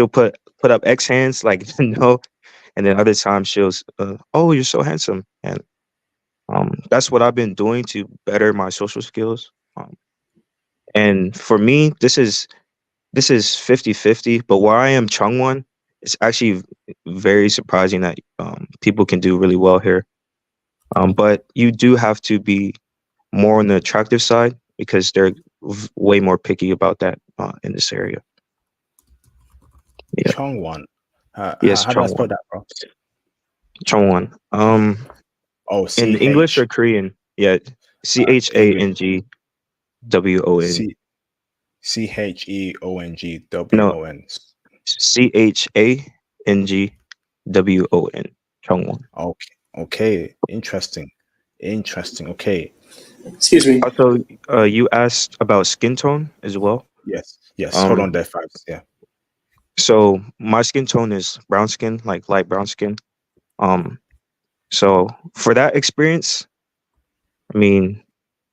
put up X hands like no, and then other times oh, you're so handsome, and that's what I've been doing to better my social skills. And for me, this is 50-50. But where I am, Chungwon, it's actually very surprising that people can do really well here. But you do have to be more on the attractive side because they're way more picky about that in this area. Yeah. Chongwon. Yes, How do I spell Chungwon. that, bro? Chungwon. Oh, In English CH. or Korean? Yeah, English. CHANGWON. No, CHEONGWON. CHANGWON. Chungwon. Okay. Okay. Interesting. Interesting. Okay. Excuse me. Also, you asked about skin tone as well. Yes. Yes. Hold on Um, there, Fabs. Yeah. so my skin tone is brown skin, like light brown skin. Um, so for that experience, I mean,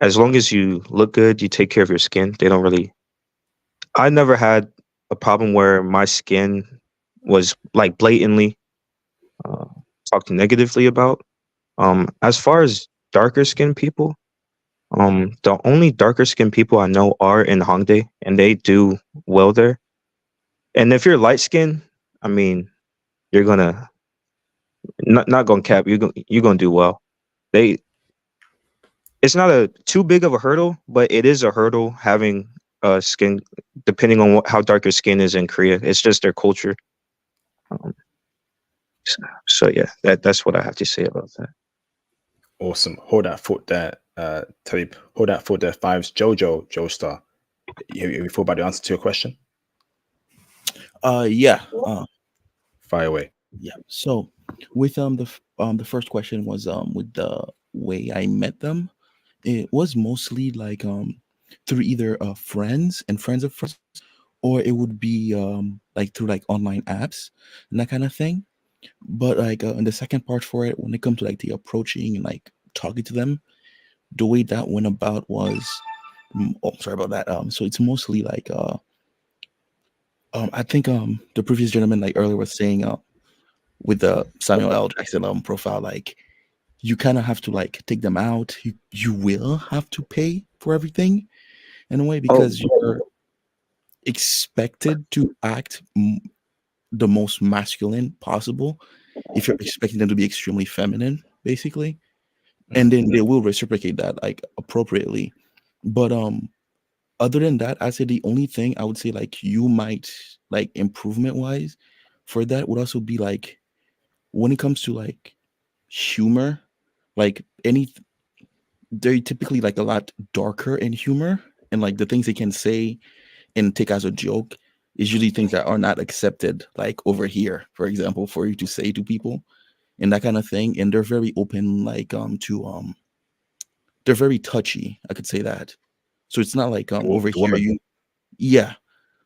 as long as you look good, you take care of your skin. They don't really. I never had a problem where my skin was like blatantly uh, talked negatively about. As far as darker skinned people, the only darker skinned people I know are in Hongdae, and they do well there. And if you're light skinned, I mean, you're gonna not gonna cap. You're gonna do well. They it's not a too big of a hurdle, but it is a hurdle having skin depending on how dark your skin is in Korea. It's just their culture. Um, so yeah, that's what I have to say about that. Awesome. Hold that thought there, Talib. Hold that thought there, Fives. Joe Star. You thought about the answer to your question? Yeah. Fire away. Yeah. So with the first question was with the way I met them, it was mostly like through either friends and friends of friends, or it would be like through like online apps and that kind of thing. But like in the second part for it, when it comes to like the approaching and like talking to them, the way that went about was oh, sorry about that. So it's mostly like I think the previous gentleman like earlier was saying with the Samuel L. Jackson profile, like you kind of have to like take them out. You will have to pay for everything in a way because you're expected to act the most masculine possible if you're expecting them to be extremely feminine, basically. And then they will reciprocate that like appropriately. But other than that, I'd say the only thing I would say like you might like improvement wise for that would also be like when it comes to like humor, like they're typically like a lot darker in humor, and like the things they can say and take as a joke is usually things that are not accepted like over here, for example, for you to say to people and that kind of thing. And they're very open like to they're very touchy, I could say that. So it's not like over The here woman. you yeah.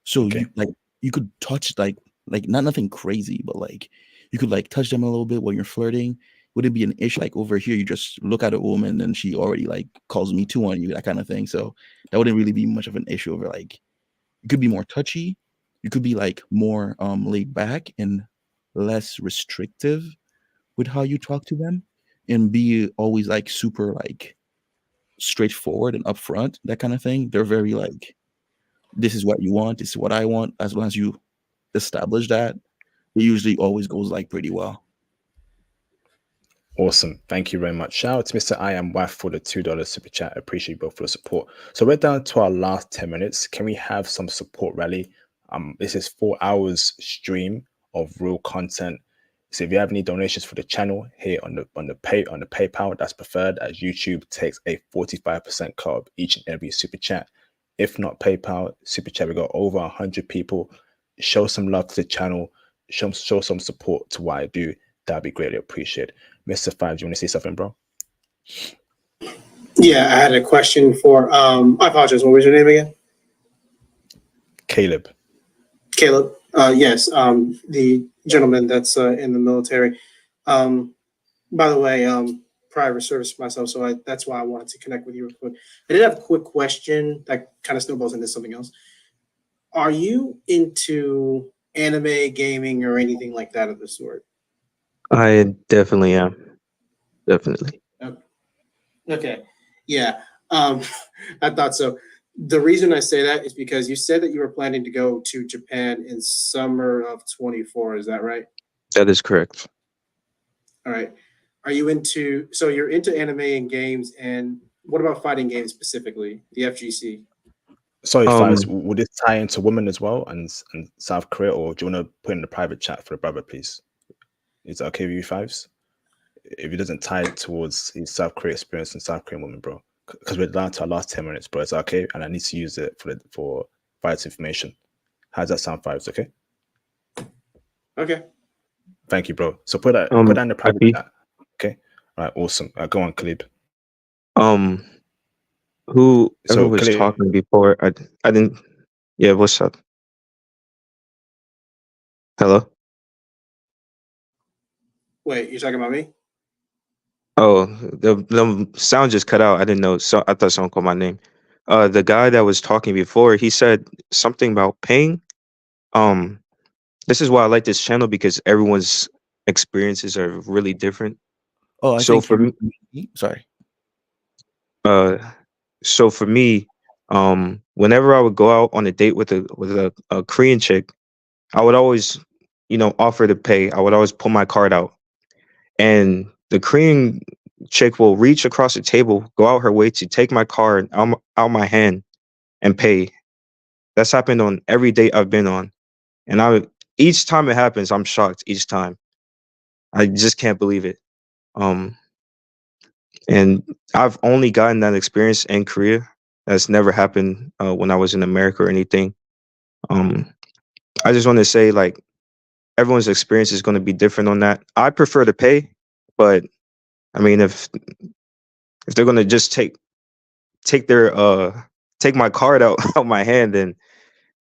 So Okay. you like you could touch like not nothing crazy, but like you could like touch them a little bit while you're flirting. Would it be an issue? Like over here, you just look at a woman and she already like calls me two on you, that kind of thing. So that wouldn't really be much of an issue. Over like you could be more touchy, you could be like more laid back and less restrictive with how you talk to them, and be always like super like straightforward and upfront, that kind of thing. They're very like, this is what you want, this is what I want. As long as you establish that, it usually always goes like pretty well. Awesome. Thank you very much. Shout out to Mr. I Am Wife for the $2 super chat. I appreciate you both for the support. So we're down to our last 10 minutes. Can we have some support rally? This is 4 hours stream of real content. So if you have any donations for the channel here on the PayPal, that's preferred, as YouTube takes a 45% cut of each and every super chat. If not PayPal, super chat, we got over 100 people. Show some love to the channel. Show some support to what I do. That'd be greatly appreciated. Mr. Five, do you want to say something, bro? Yeah, I had a question for. I apologize. What was your name again? Caleb. Caleb. Yes. The gentleman that's in the military. By the way, private service myself, so that's why I wanted to connect with you real quick. I did have a quick question that kind of snowballs into something else. Are you into anime, gaming, or anything like that of the sort? I definitely am. Definitely. Okay. Yeah. I thought so. The reason I say that is because you said that you were planning to go to Japan in summer of 24. Is that right? That is correct. All right. Are you into, so you're into anime and games, and what about fighting games specifically, the FGC? Sorry, Fives, would this tie into women as well and South Korea, or do you want to put in the private chat for the brother, please? Is that okay with you, Fives? If it doesn't tie towards his South Korea experience and South Korean women, bro, because we're down to our last 10 minutes, bro. It's okay, and I need to use it for Fives information. How does that sound, Fives? Okay. Okay. Thank you, bro. So put that in the private happy. chat. Okay. All right. Awesome. Go on, Khalib. Whoever was talking before, I didn't. Yeah. What's up? Hello. Wait, you're talking about me? Oh, the sound just cut out. I didn't know. So I thought someone called my name. The guy that was talking before, he said something about paying. This is why I like this channel, because everyone's experiences are really different. Oh, I so think for me, sorry. So for me, whenever I would go out on a date with a Korean chick, I would always, offer to pay. I would always pull my card out, and the Korean chick will reach across the table, go out her way to take my card out my hand and pay. That's happened on every date I've been on, and each time it happens, I'm shocked. Each time, I just can't believe it. And I've only gotten that experience in Korea. That's never happened when I was in America or anything. I just want to say, like, everyone's experience is going to be different on that. I prefer to pay, but I mean, if they're going to just take my card out my hand, then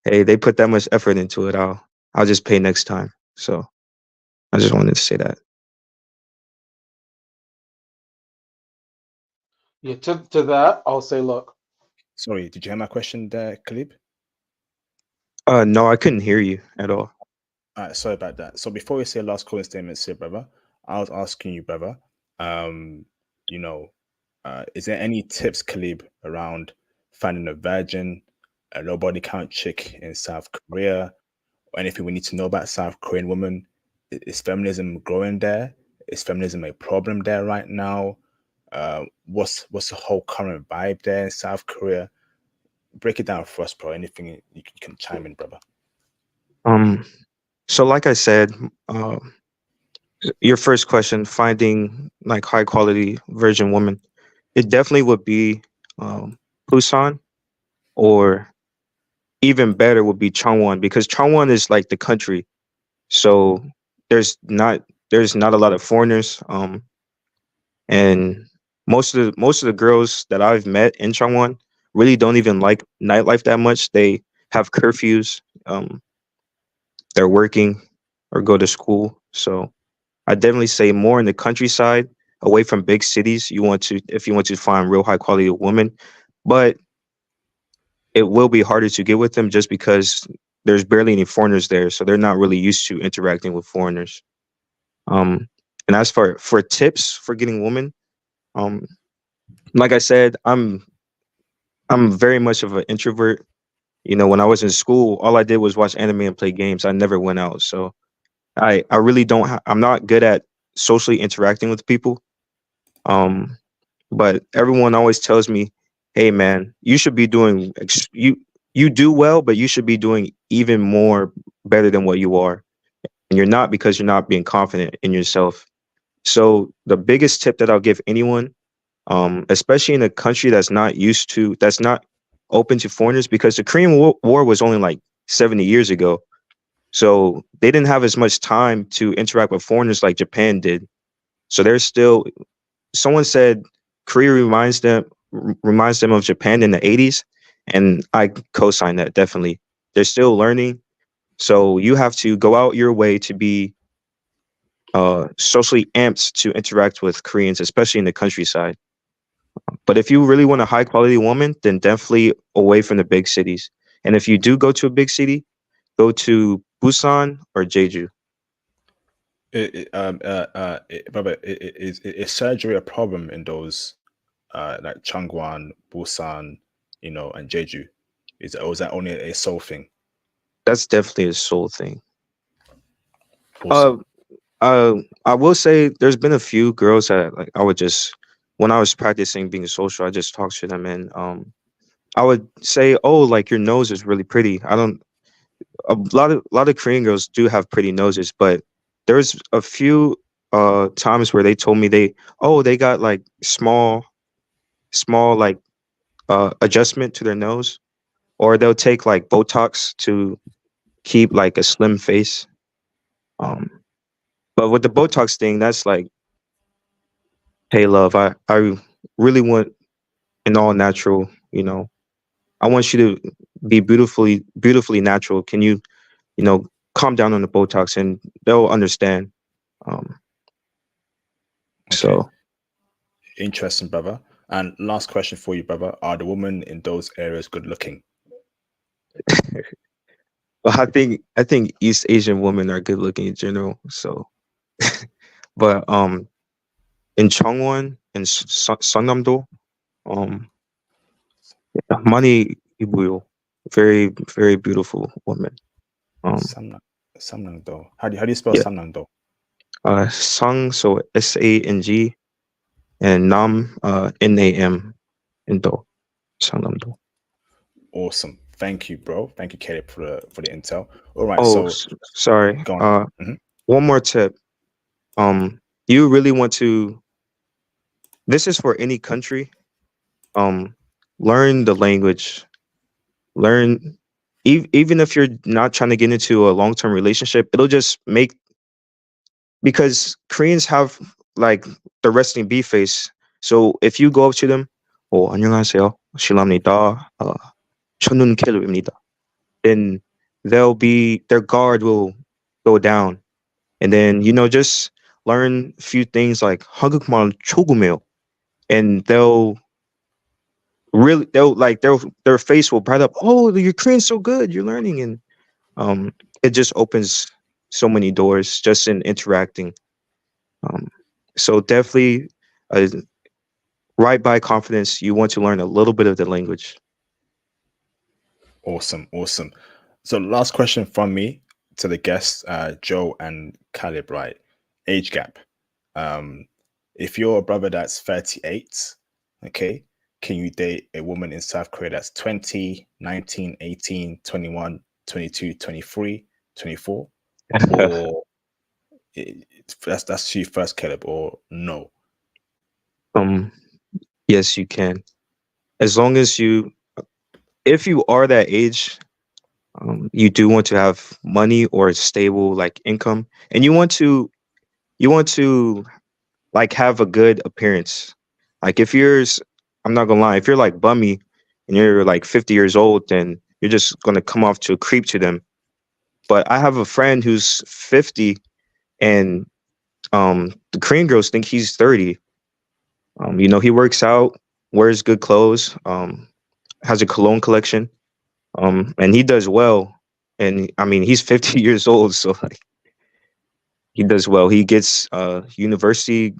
hey, they put that much effort into it. I'll just pay next time. So I just wanted to say that. Yeah, to that, I'll say, look. Sorry, did you hear my question there, Khalib? No, I couldn't hear you at all. All right, sorry about that. So before we say last closing statements here, brother, I was asking you, brother, is there any tips, Khalib, around finding a virgin, a low body count chick in South Korea, or anything we need to know about South Korean women? Is feminism growing there? Is feminism a problem there right now? What's the whole current vibe there in South Korea? Break it down for us, bro. Anything you can chime in, brother. So like I said, your first question, finding like high quality virgin woman, it definitely would be Busan, or even better would be Changwon, because Changwon is like the country. So there's not a lot of foreigners. And most of the girls that I've met in Changwon really don't even like nightlife that much. They have curfews. they're working or go to school. So I definitely say more in the countryside, away from big cities. If you want to find real high quality women, but it will be harder to get with them just because there's barely any foreigners there, so they're not really used to interacting with foreigners. And as for tips for getting women, um, like I said, I'm very much of an introvert. When I was in school, all I did was watch anime and play games. I never went out, so I really don't. I'm not good at socially interacting with people. Um, but everyone always tells me, "Hey, man, you should be doing you do well, but you should be doing even more better than what you are, and you're not because you're not being confident in yourself." So the biggest tip that I'll give anyone, especially in a country that's not open to foreigners, because the Korean War was only like 70 years ago. So they didn't have as much time to interact with foreigners like Japan did. So there's still, someone said Korea reminds them of Japan in the 80s, and I co-sign that definitely. They're still learning, so you have to go out your way to be socially amped to interact with Koreans, especially in the countryside. But if you really want a high quality woman, then definitely away from the big cities. And if you do go to a big city, go to Busan or Jeju. Brother, is surgery a problem in those like Changwon, Busan, and Jeju? Or is that only a Seoul thing? That's definitely a Seoul thing. Awesome. I will say there's been a few girls that like I would just, when I was practicing being social, I just talked to them, and I would say, "Oh, like your nose is really pretty." A lot of Korean girls do have pretty noses, but there's a few times where they told me they got like small like adjustment to their nose, or they'll take like Botox to keep like a slim face. Um, but with the Botox thing, that's like, "Hey, love, I really want an all natural. I want you to be beautifully natural. Can you, calm down on the Botox?" And they'll understand. Um, Okay. So Interesting, brother. And last question for you, brother: are the women in those areas good looking? Well, I think East Asian women are good looking in general. So, but in Chongwon and Songnam-do, Mani Ibuyo, very very beautiful woman. Samnang-do. How do you spell Yeah, Samnang-do? Sang, so Sang, and Nam, Nam, and Do, Songnam-do. Awesome. Thank you, bro. Thank you, Caleb, for the intel. All right, Oh, so sorry. go on. Mhm. One more tip. You really want to. This is for any country. Learn the language. Learn, even if you're not trying to get into a long-term relationship, it'll just make, because Koreans have like the resting B face. So if you go up to them, "Oh, 안녕하세요, 실례합니다, 저는 켈로입니다," then their guard will go down, and then just learn a few things like 한국말 조금해요, and they'll like their face will bright up. "Oh, your Korean's so good, you're learning," and it just opens so many doors just in interacting. So definitely, uh, right by confidence, you want to learn a little bit of the language. Awesome. So last question from me to the guests, Joe and Caleb, right? Age gap. If you're a brother that's 38, okay, can you date a woman in South Korea that's 20, 19, 18, 21, 22, 23, 24? Or that's you first, Caleb, or no? Yes, you can. As long as if you are that age, you do want to have money or stable like income, and you want to like have a good appearance. Like I'm not gonna lie, if you're like bummy and you're like 50 years old, then you're just gonna come off to a creep to them. But I have a friend who's 50, and the Korean girls think he's 30. He works out, wears good clothes, has a cologne collection, and he does well. And I mean, he's 50 years old, so like he does well. He gets university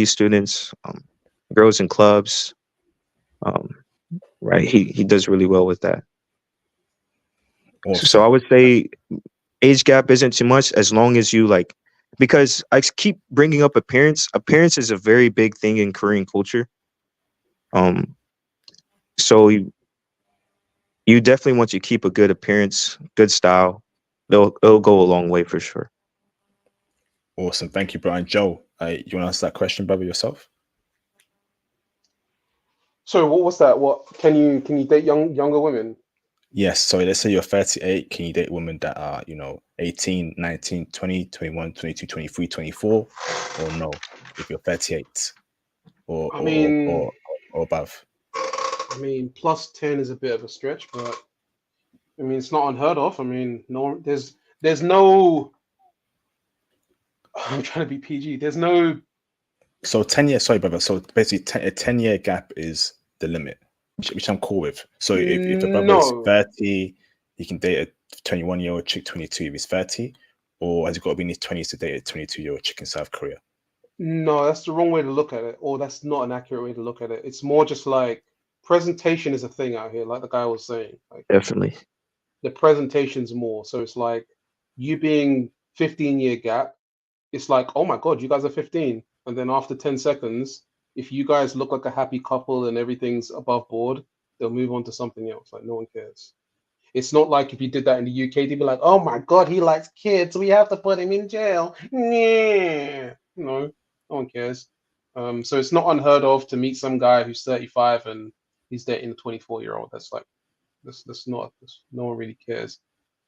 students, girls in clubs. Um, right, he does really well with that. So Awesome. I would say age gap isn't too much as long as you like, because I keep bringing up appearance. Appearance is a very big thing in Korean culture. So you definitely want to keep a good appearance, good style. It'll go a long way for sure. Awesome. Thank you, Brian. Joe, you want to answer that question, brother, yourself? So what was that? What can you date younger women? Yes. So let's say you're 38. Can you date women that are, 18, 19, 20, 21, 22, 23, 24, or no, if you're 38 or I mean, above? I mean, plus 10 is a bit of a stretch, but I mean, it's not unheard of. I mean, no, there's no. I'm trying to be PG. There's no. So 10 years, sorry, brother. So basically, a 10-year gap is the limit, which I'm cool with. So if a brother is No. 30, he can date a 21-year-old chick, 22 if he's 30, or has he got to be in his 20s to date a 22-year-old chick in South Korea? No, that's the wrong way to look at it, or that's not an accurate way to look at it. It's more just like presentation is a thing out here, like the guy was saying. Like Definitely. the presentation's more. So it's like you being 15-year gap, it's like, oh my God, you guys are 15. And then after 10 seconds, if you guys look like a happy couple and everything's above board, they'll move on to something else. Like no one cares. It's not like if you did that in the UK, they'd be like, oh my God, he likes kids. We have to put him in jail. Yeah. No one cares. So it's not unheard of to meet some guy who's 35 and he's dating a 24-year-old. That's like, no one really cares.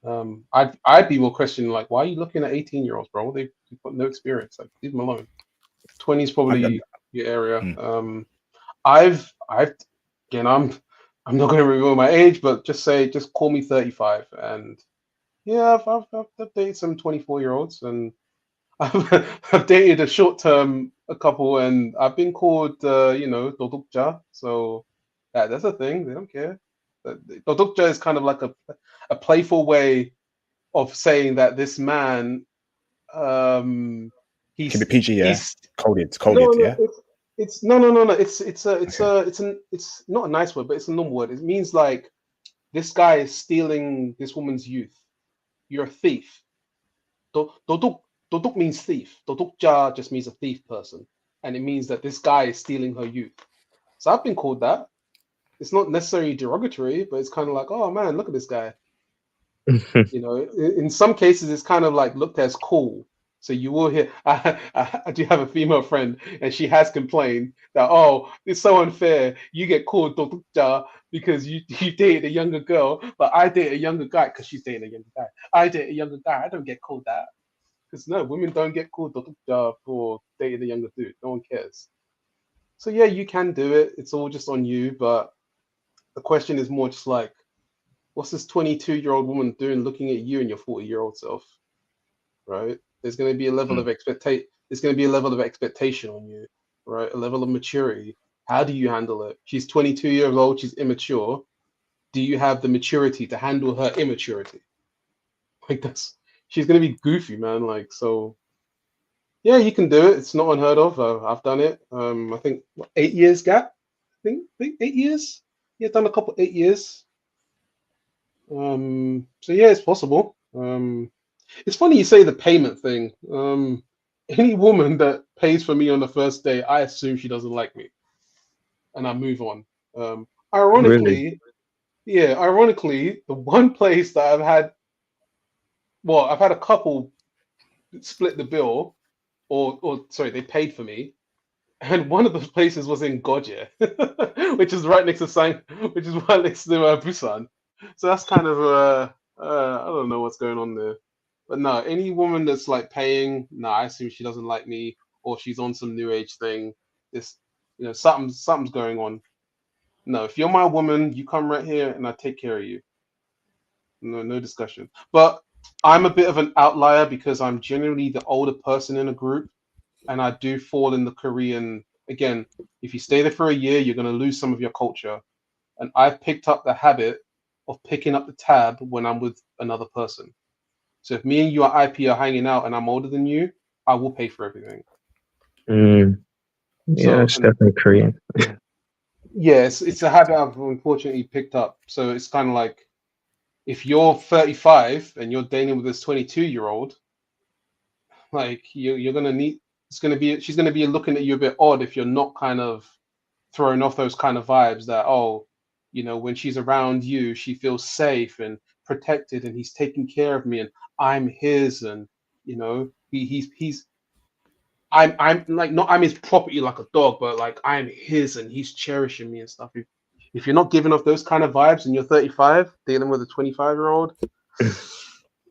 I'd be more questioning like, why are you looking at 18-year-olds, bro? They've got no experience. Like, leave them alone. 20 is probably your area. I've again, I'm not going to reveal my age, but just call me 35. And yeah, I've dated some 24-year-olds, and I've dated a short-term a couple, and I've been called dodokja. So that's a thing. They don't care. Dodokja is kind of like a playful way of saying that this man, Can be PG, yeah. he's Coded, no, yeah. it's no. It's not a nice word, but it's a normal word. It means like this guy is stealing this woman's youth. You're a thief. Doduk means thief. Dodukja just means a thief person, and it means that this guy is stealing her youth. So I've been called that. It's not necessarily derogatory, but it's kind of like, oh man, look at this guy. In some cases, it's kind of like looked as cool. So you will hear. I do have a female friend, and she has complained that it's so unfair. You get called Dodukja because you dated a younger girl, but I date a younger guy because she's dating a younger guy. I date a younger guy. I don't get called that because no, women don't get called Dodukja for dating a younger dude. No one cares. So yeah, you can do it. It's all just on you. But the question is more just like, what's this 22-year-old woman doing looking at you and your 40-year-old self? Right? There's going to be a level of There's going to be a level of expectation on you, right? A level of maturity. How do you handle it? She's 22 years old. She's immature. Do you have the maturity to handle her immaturity? Like she's going to be goofy, man. Like, so yeah, you can do it. It's not unheard of. I've done it. I think 8 years gap. I think 8 years. Yeah, done a couple 8 years. So yeah, it's possible. It's funny you say the payment thing. Any woman that pays for me on the first day, I assume she doesn't like me, and I move on. Ironically, ironically, the one place that I've had a couple split the bill, or sorry, they paid for me, and one of those places was in Goje, which is right next to Busan. So that's kind of I don't know what's going on there. But no, any woman that's like paying, no, I assume she doesn't like me or she's on some new age thing. This, something's going on. No, if you're my woman, you come right here and I take care of you. No discussion. But I'm a bit of an outlier because I'm generally the older person in a group, and I do fall in the Korean. Again, if you stay there for a year, you're going to lose some of your culture. And I've picked up the habit of picking up the tab when I'm with another person. So if me and you are IP are hanging out and I'm older than you, I will pay for everything. Yeah, So, it's and definitely Korean. yeah, it's a habit I've unfortunately picked up. So it's kind of like if you're 35 and you're dating with this 22-year-old, like you're gonna need she's gonna be looking at you a bit odd if you're not kind of throwing off those kind of vibes that, oh, when she's around you, she feels safe and protected, and he's taking care of me, and I'm his, and he's I'm like, not I'm his property like a dog, but like I'm his and he's cherishing me and stuff. If you're not giving off those kind of vibes and you're 35 dealing with a 25-year-old, I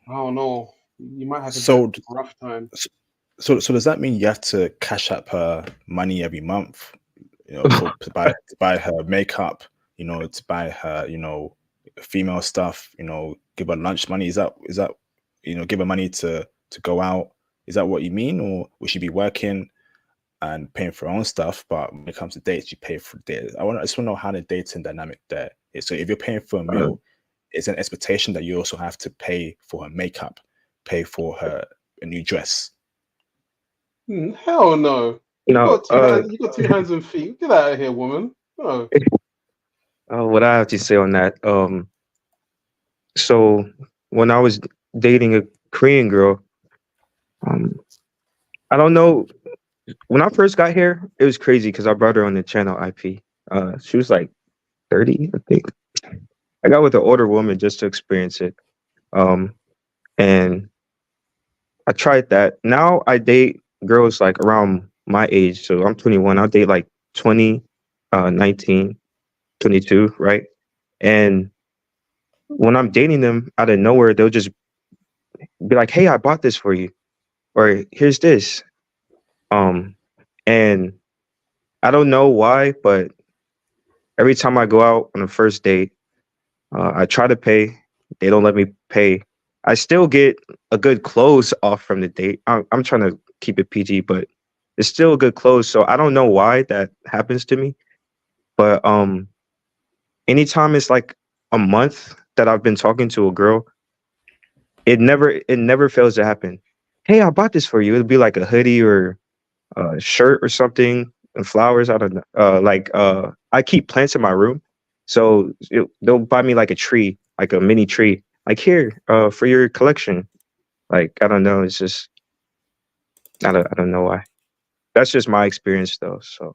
don't know, you might have a bit of a rough time. So does that mean you have to cash up her money every month, to buy her makeup, to buy her, female stuff, give her lunch money? Is that give her money to go out? Is that what you mean, or would she be working and paying for her own stuff, but when it comes to dates, you pay for dates? I just want to know how the dating dynamic there is. So if you're paying for a meal, it's an expectation that you also have to pay for her makeup, pay for her a new dress. Hell no. You No, got two hands and feet. Get out of here, woman. No. What I have to say on that, so when I was dating a Korean girl, I don't know. When I first got here, it was crazy because I brought her on the channel IP. She was like 30, I think. I got with an older woman just to experience it. And I tried that. Now I date girls like around my age. So I'm 21. I'll date like 20, 19, 22, right? And when I'm dating them out of nowhere, they'll just be like, hey, I bought this for you. Or here's this. And I don't know why, but every time I go out on a first date, I try to pay. They don't let me pay. I still get a good close off from the date. I'm trying to keep it PG, but it's still a good close. So I don't know why that happens to me. But anytime it's like a month that I've been talking to a girl, it never fails to happen. Hey, I bought this for you. It'll be like a hoodie or a shirt or something, and flowers. I don't know. I keep plants in my room, so they'll buy me like a tree, like a mini tree. Like, here, for your collection. Like, I don't know. It's just I don't know why. That's just my experience though. So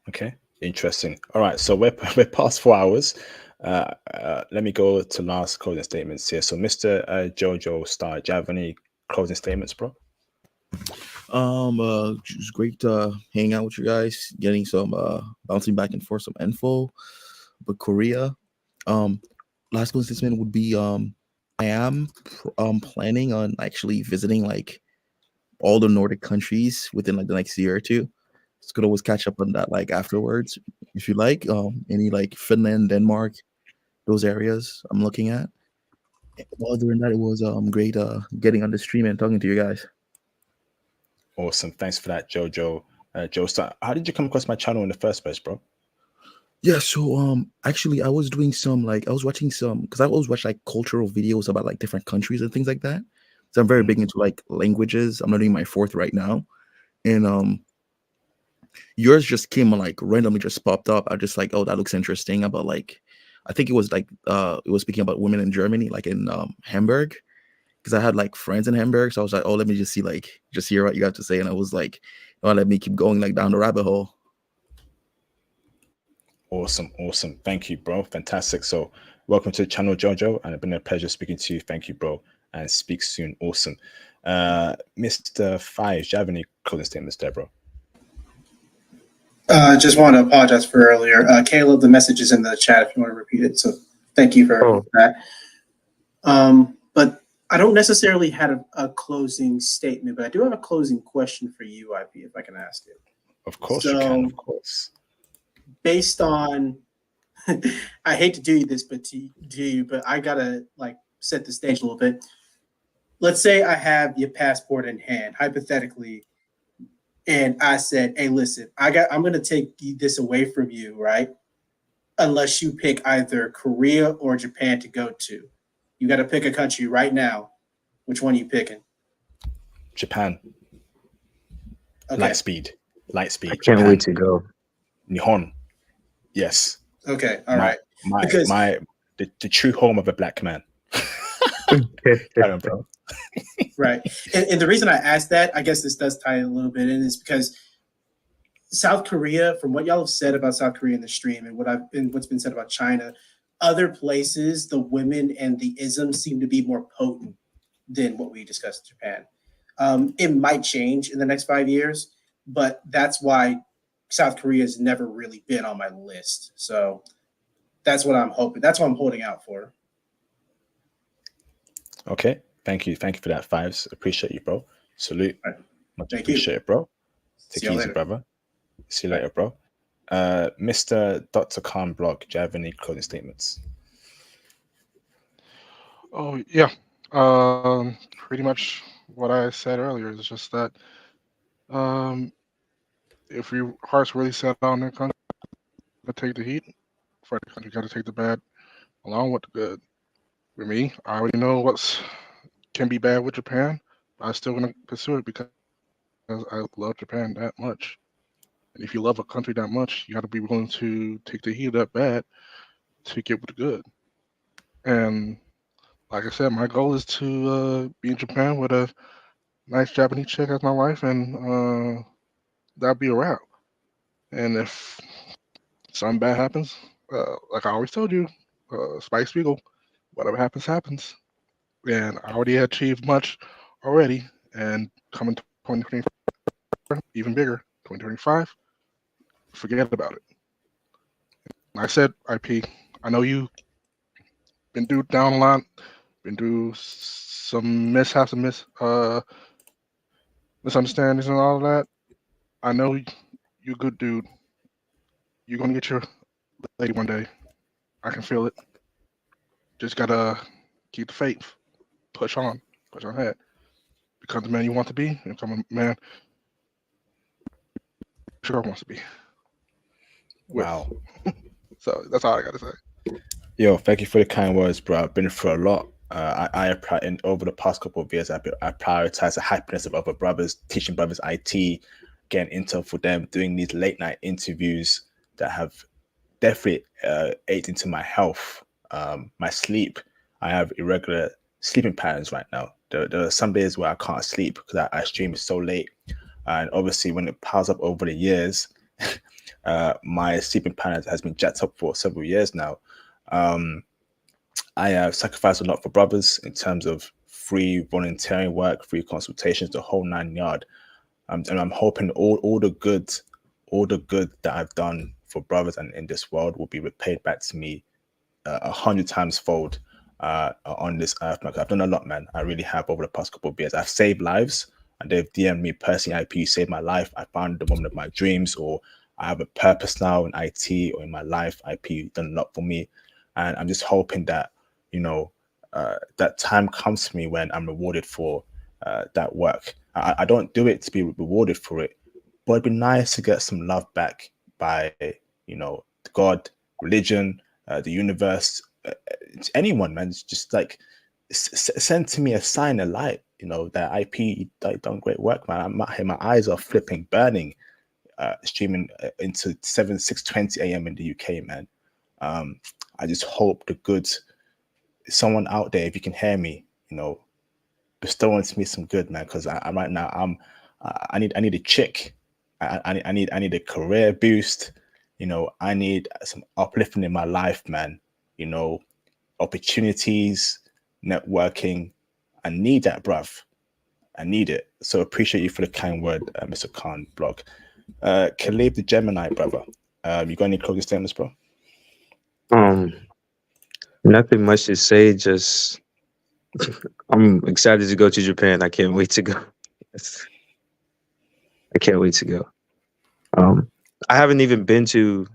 Okay, interesting. All right, so we're past 4 hours. Let me go to last closing statements here. So, Mr. Jojo Star, do you have any closing statements, bro? It's great hanging out with you guys, getting some bouncing back and forth some info. But Korea, last closing statement would be I am planning on actually visiting like all the Nordic countries within like the next year or two. So could always catch up on that like afterwards if you like. Any like Finland, Denmark, those areas I'm looking at. Other than that, it was great getting on the stream and talking to you guys. Awesome. Thanks for that, Jojo. Joe Star, how did you come across my channel in the first place, bro? Yeah, so actually I was doing some like I was watching some because I always watch like cultural videos about like different countries and things like that. So I'm very big into like languages. I'm learning my fourth right now. And yours just came like randomly just popped up. I just like, oh, that looks interesting about like I think it was like it was speaking about women in Germany, like in Hamburg. Because I had like friends in Hamburg. So I was like, oh, let me just see like just hear what you have to say. And I was like, oh, let me keep going like down the rabbit hole. Awesome. Thank you, bro. Fantastic. So welcome to the channel, Jojo, and it's been a pleasure speaking to you. Thank you, bro, and speak soon. Awesome. Mr. Five, do you have any closing statements there, bro? Just want to apologize for earlier. Caleb, the message is in the chat if you want to repeat it. So thank you for that. But I don't necessarily have a closing statement, but I do have a closing question for you, IP, if I can ask it. Of course you can, of course. Based on, I hate to do this, but I gotta like set the stage a little bit. Let's say I have your passport in hand, hypothetically, and I said, "Hey, listen, I'm going to take this away from you, right? Unless you pick either Korea or Japan to go to. You got to pick a country right now. Which one are you picking?" Japan. Okay. Light speed. I Japan. can't wait to go. Nihon. Yes. Okay. All right. The true home of a black man. Carry on, bro. Right. And the reason I asked that, I guess this does tie a little bit in, is because South Korea, from what y'all have said about South Korea in the stream and what's been said about China, other places, the women and the isms seem to be more potent than what we discussed in Japan. It might change in the next 5 years, but that's why South Korea has never really been on my list. So that's what I'm hoping. That's what I'm holding out for. Okay. Thank you for that, Fives. Appreciate you, bro. Salute. Right. Much Thank appreciate it, bro. Take See you it easy, later. brother. See you later, bro. Mr. Dr. Khan Blog, do you have any closing statements? Oh yeah, pretty much what I said earlier is just that if your heart's really set on their country, to take the heat. For the country, got to take the bad along with the good. For me, I already know what's can be bad with Japan, but I'm still gonna pursue it because I love Japan that much. And if you love a country that much, you got to be willing to take the heat that bad to get with the good. And like I said, my goal is to be in Japan with a nice Japanese chick as my wife, and that'll be a wrap. And if something bad happens, like I always told you, Spike Spiegel, whatever happens, happens. And I already achieved much already, and coming 2024, even bigger, 2025, forget about it. Like I said, IP, I know you been through down a lot, been through some mishaps and misunderstandings and all of that. I know you're a good dude. You're gonna get your lady one day. I can feel it. Just gotta keep the faith. Push on ahead. Become the man you want to be, and become a man sure wants to be. Wow. So that's all I gotta say. Yo, thank you for the kind words, bro. I've been through a lot. Over the past couple of years, I prioritize the happiness of other brothers, teaching brothers IT, getting intel for them, doing these late night interviews that have definitely ate into my health, my sleep. I have irregular sleeping patterns right now. There are some days where I can't sleep because I stream so late, and obviously when it piles up over the years, my sleeping pattern has been jacked up for several years now. I have sacrificed a lot for brothers in terms of free volunteering work, free consultations, the whole 9 yard. And I'm hoping all the good that I've done for brothers and in this world will be repaid back to me 100 times fold on this earth. I've done a lot, man. I really have over the past couple of years. I've saved lives, and they've DM'd me personally. IP, you saved my life. I found the woman of my dreams, or I have a purpose now in IT or in my life. IP, you've done a lot for me, and I'm just hoping that that time comes to me when I'm rewarded for that work. I don't do it to be rewarded for it, but it'd be nice to get some love back by God, religion, the universe, anyone, man. It's just like send to me a sign, a light, that IP done great work, man. I'm out here, my eyes are flipping, burning, streaming into 6:20 a.m. in the UK, man. I just hope the good, someone out there, if you can hear me, bestow onto me some good, man, because I'm right now, I need a chick. I need a career boost. I need some uplifting in my life, man. Opportunities, networking. I need that, bruv. I need it. So appreciate you for the kind word, Mr. Khan Blog. Khalib the Gemini, brother. You got any closing statements, bro? Nothing much to say. Just I'm excited to go to Japan. I can't wait to go. I can't wait to go. I haven't even been to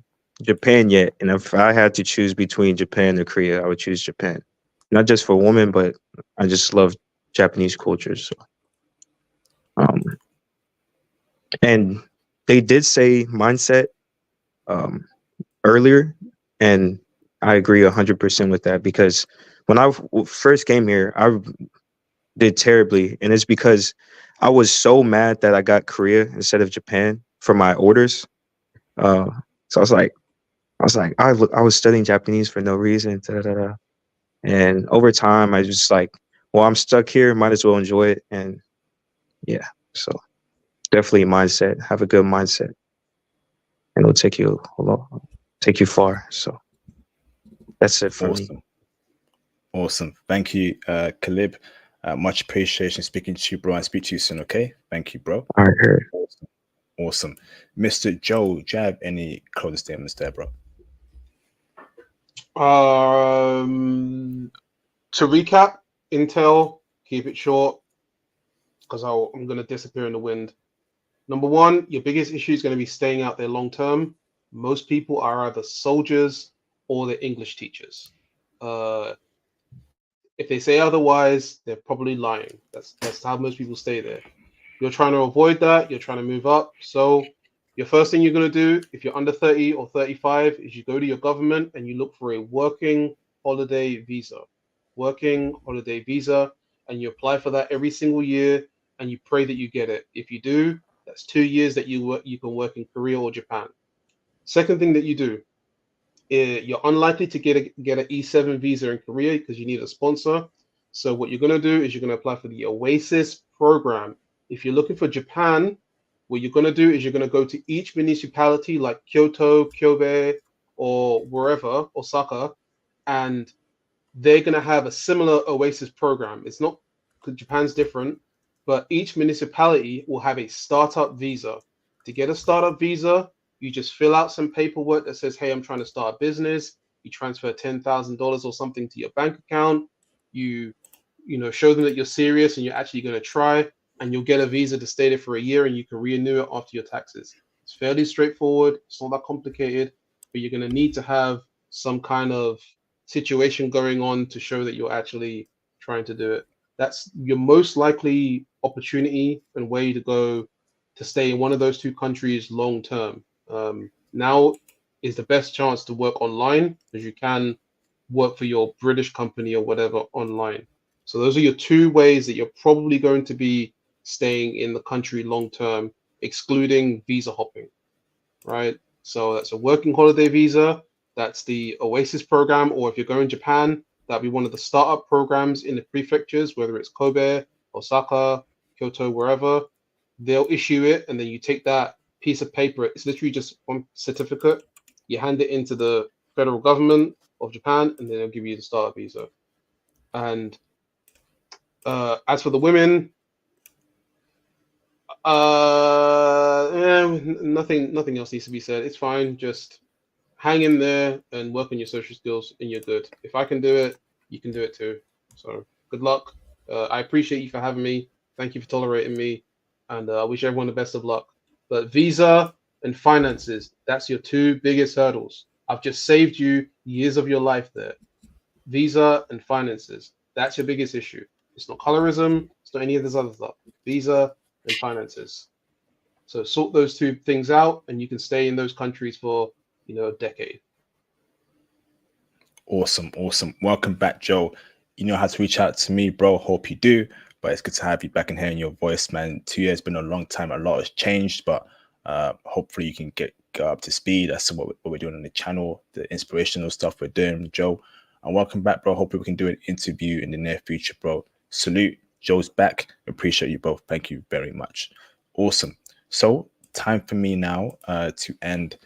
Japan yet, and if I had to choose between Japan or Korea, I would choose Japan. not just for women, but I just love Japanese culture. So, and they did say mindset earlier, and I agree 100% with that, because when I first came here, I did terribly, and it's because I was so mad that I got Korea instead of Japan for my orders. So I was studying Japanese for no reason, and over time I just like, well, I'm stuck here, might as well enjoy it, and yeah, so definitely mindset, have a good mindset, and it'll take you far. So that's it for me. Awesome. Thank you, Kalib. Much appreciation speaking to you, bro, and speak to you soon, okay? Thank you, bro. All right, heard. Awesome. Mr. Joe, do you have any closing statements there, bro? To recap, Intel, keep it short, because I'm going to disappear in the wind. Number one, your biggest issue is going to be staying out there long term. Most people are either soldiers or they're English teachers. If they say otherwise, they're probably lying. That's how most people stay there. You're trying to avoid that. You're trying to move up. So your first thing you're going to do, if you're under 30 or 35, is you go to your government and you look for a working holiday visa. Working holiday visa, and you apply for that every single year, and you pray that you get it. If you do, that's 2 years that you can work in Korea or Japan. Second thing that you do, you're unlikely to get an E7 visa in Korea because you need a sponsor. So what you're going to do is you're going to apply for the Oasis program. If you're looking for Japan, what you're going to do is you're going to go to each municipality like Kyoto, Kobe, or wherever, Osaka, and they're going to have a similar Oasis program. It's not, because Japan's different, but each municipality will have a startup visa. To get a startup visa, you just fill out some paperwork that says, hey, I'm trying to start a business. You transfer $10,000 or something to your bank account. You show them that you're serious and you're actually going to try, and you'll get a visa to stay there for a year, and you can renew it after your taxes. It's fairly straightforward. It's not that complicated, but you're going to need to have some kind of situation going on to show that you're actually trying to do it. That's your most likely opportunity and way to go to stay in one of those two countries long term. Now is the best chance to work online, because you can work for your British company or whatever online. So those are your two ways that you're probably going to be staying in the country long term, excluding visa hopping, right? So that's a working holiday visa. That's the Oasis program, or if you're going to Japan, that'd be one of the startup programs in the prefectures, whether it's Kobe, Osaka, Kyoto, wherever. They'll issue it, and then you take that piece of paper. It's literally just one certificate. You hand it into the federal government of Japan, and then they'll give you the startup visa. And as for the women, nothing else needs to be said. It's fine. Just hang in there and work on your social skills, and you're good. If I can do it, you can do it too. So good luck. I appreciate you for having me. Thank you for tolerating me, and I wish everyone the best of luck. But visa and finances, that's your two biggest hurdles. I've just saved you years of your life there. Visa and finances, that's your biggest issue. It's not colorism. It's not any of this other stuff. Visa and finances. So sort those two things out, and you can stay in those countries for a decade. Awesome. Welcome back, Joe. You know how to reach out to me, bro. Hope you do. But it's good to have you back and hearing your voice, man. 2 years been a long time. A lot has changed, but hopefully you can get up to speed. That's what we're doing on the channel, the inspirational stuff we're doing, Joe. And welcome back, bro. Hopefully we can do an interview in the near future, bro. Salute. Joe's back. Appreciate you both. Thank you very much. Awesome. So time for me now to end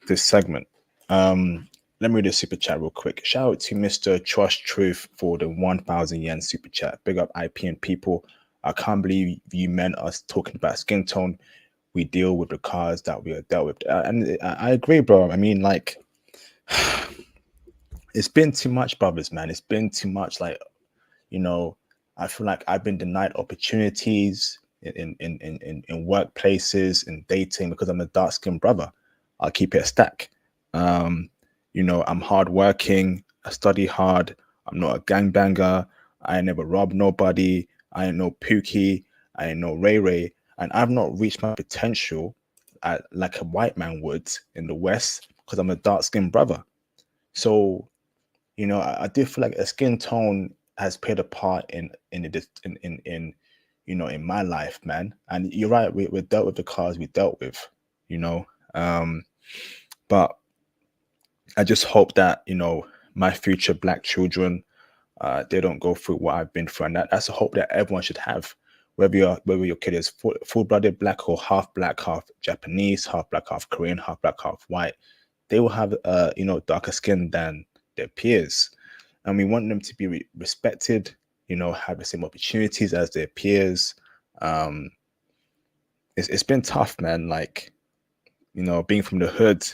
this segment. Let me read a super chat real quick. Shout out to Mr. Trust Truth for the 1,000 yen super chat. Big up IP and people. I can't believe you men are talking about skin tone. We deal with the cars that we are dealt with. And I agree, bro. I mean, like, it's been too much, brothers, man. It's been too much. Like, I feel like I've been denied opportunities in workplaces and dating because I'm a dark-skinned brother. I'll keep it a stack. I'm hardworking. I study hard. I'm not a gangbanger. I ain't never robbed nobody. I ain't no Pookie. I ain't no Ray Ray. And I've not reached my potential like a white man would in the West because I'm a dark-skinned brother. So, you know, I do feel like a skin tone has played a part in you know, in my life, man. And you're right, we dealt with the cars we dealt with, you know. But I just hope that, you know, my future black children, they don't go through what I've been through, and that's a hope that everyone should have. Whether your kid is full-blooded black or half black, half Japanese, half black, half Korean, half black, half white, they will have you know, darker skin than their peers, and we want them to be respected. You know, have the same opportunities as their peers. It's been tough, man. Like, you know, being from the hood,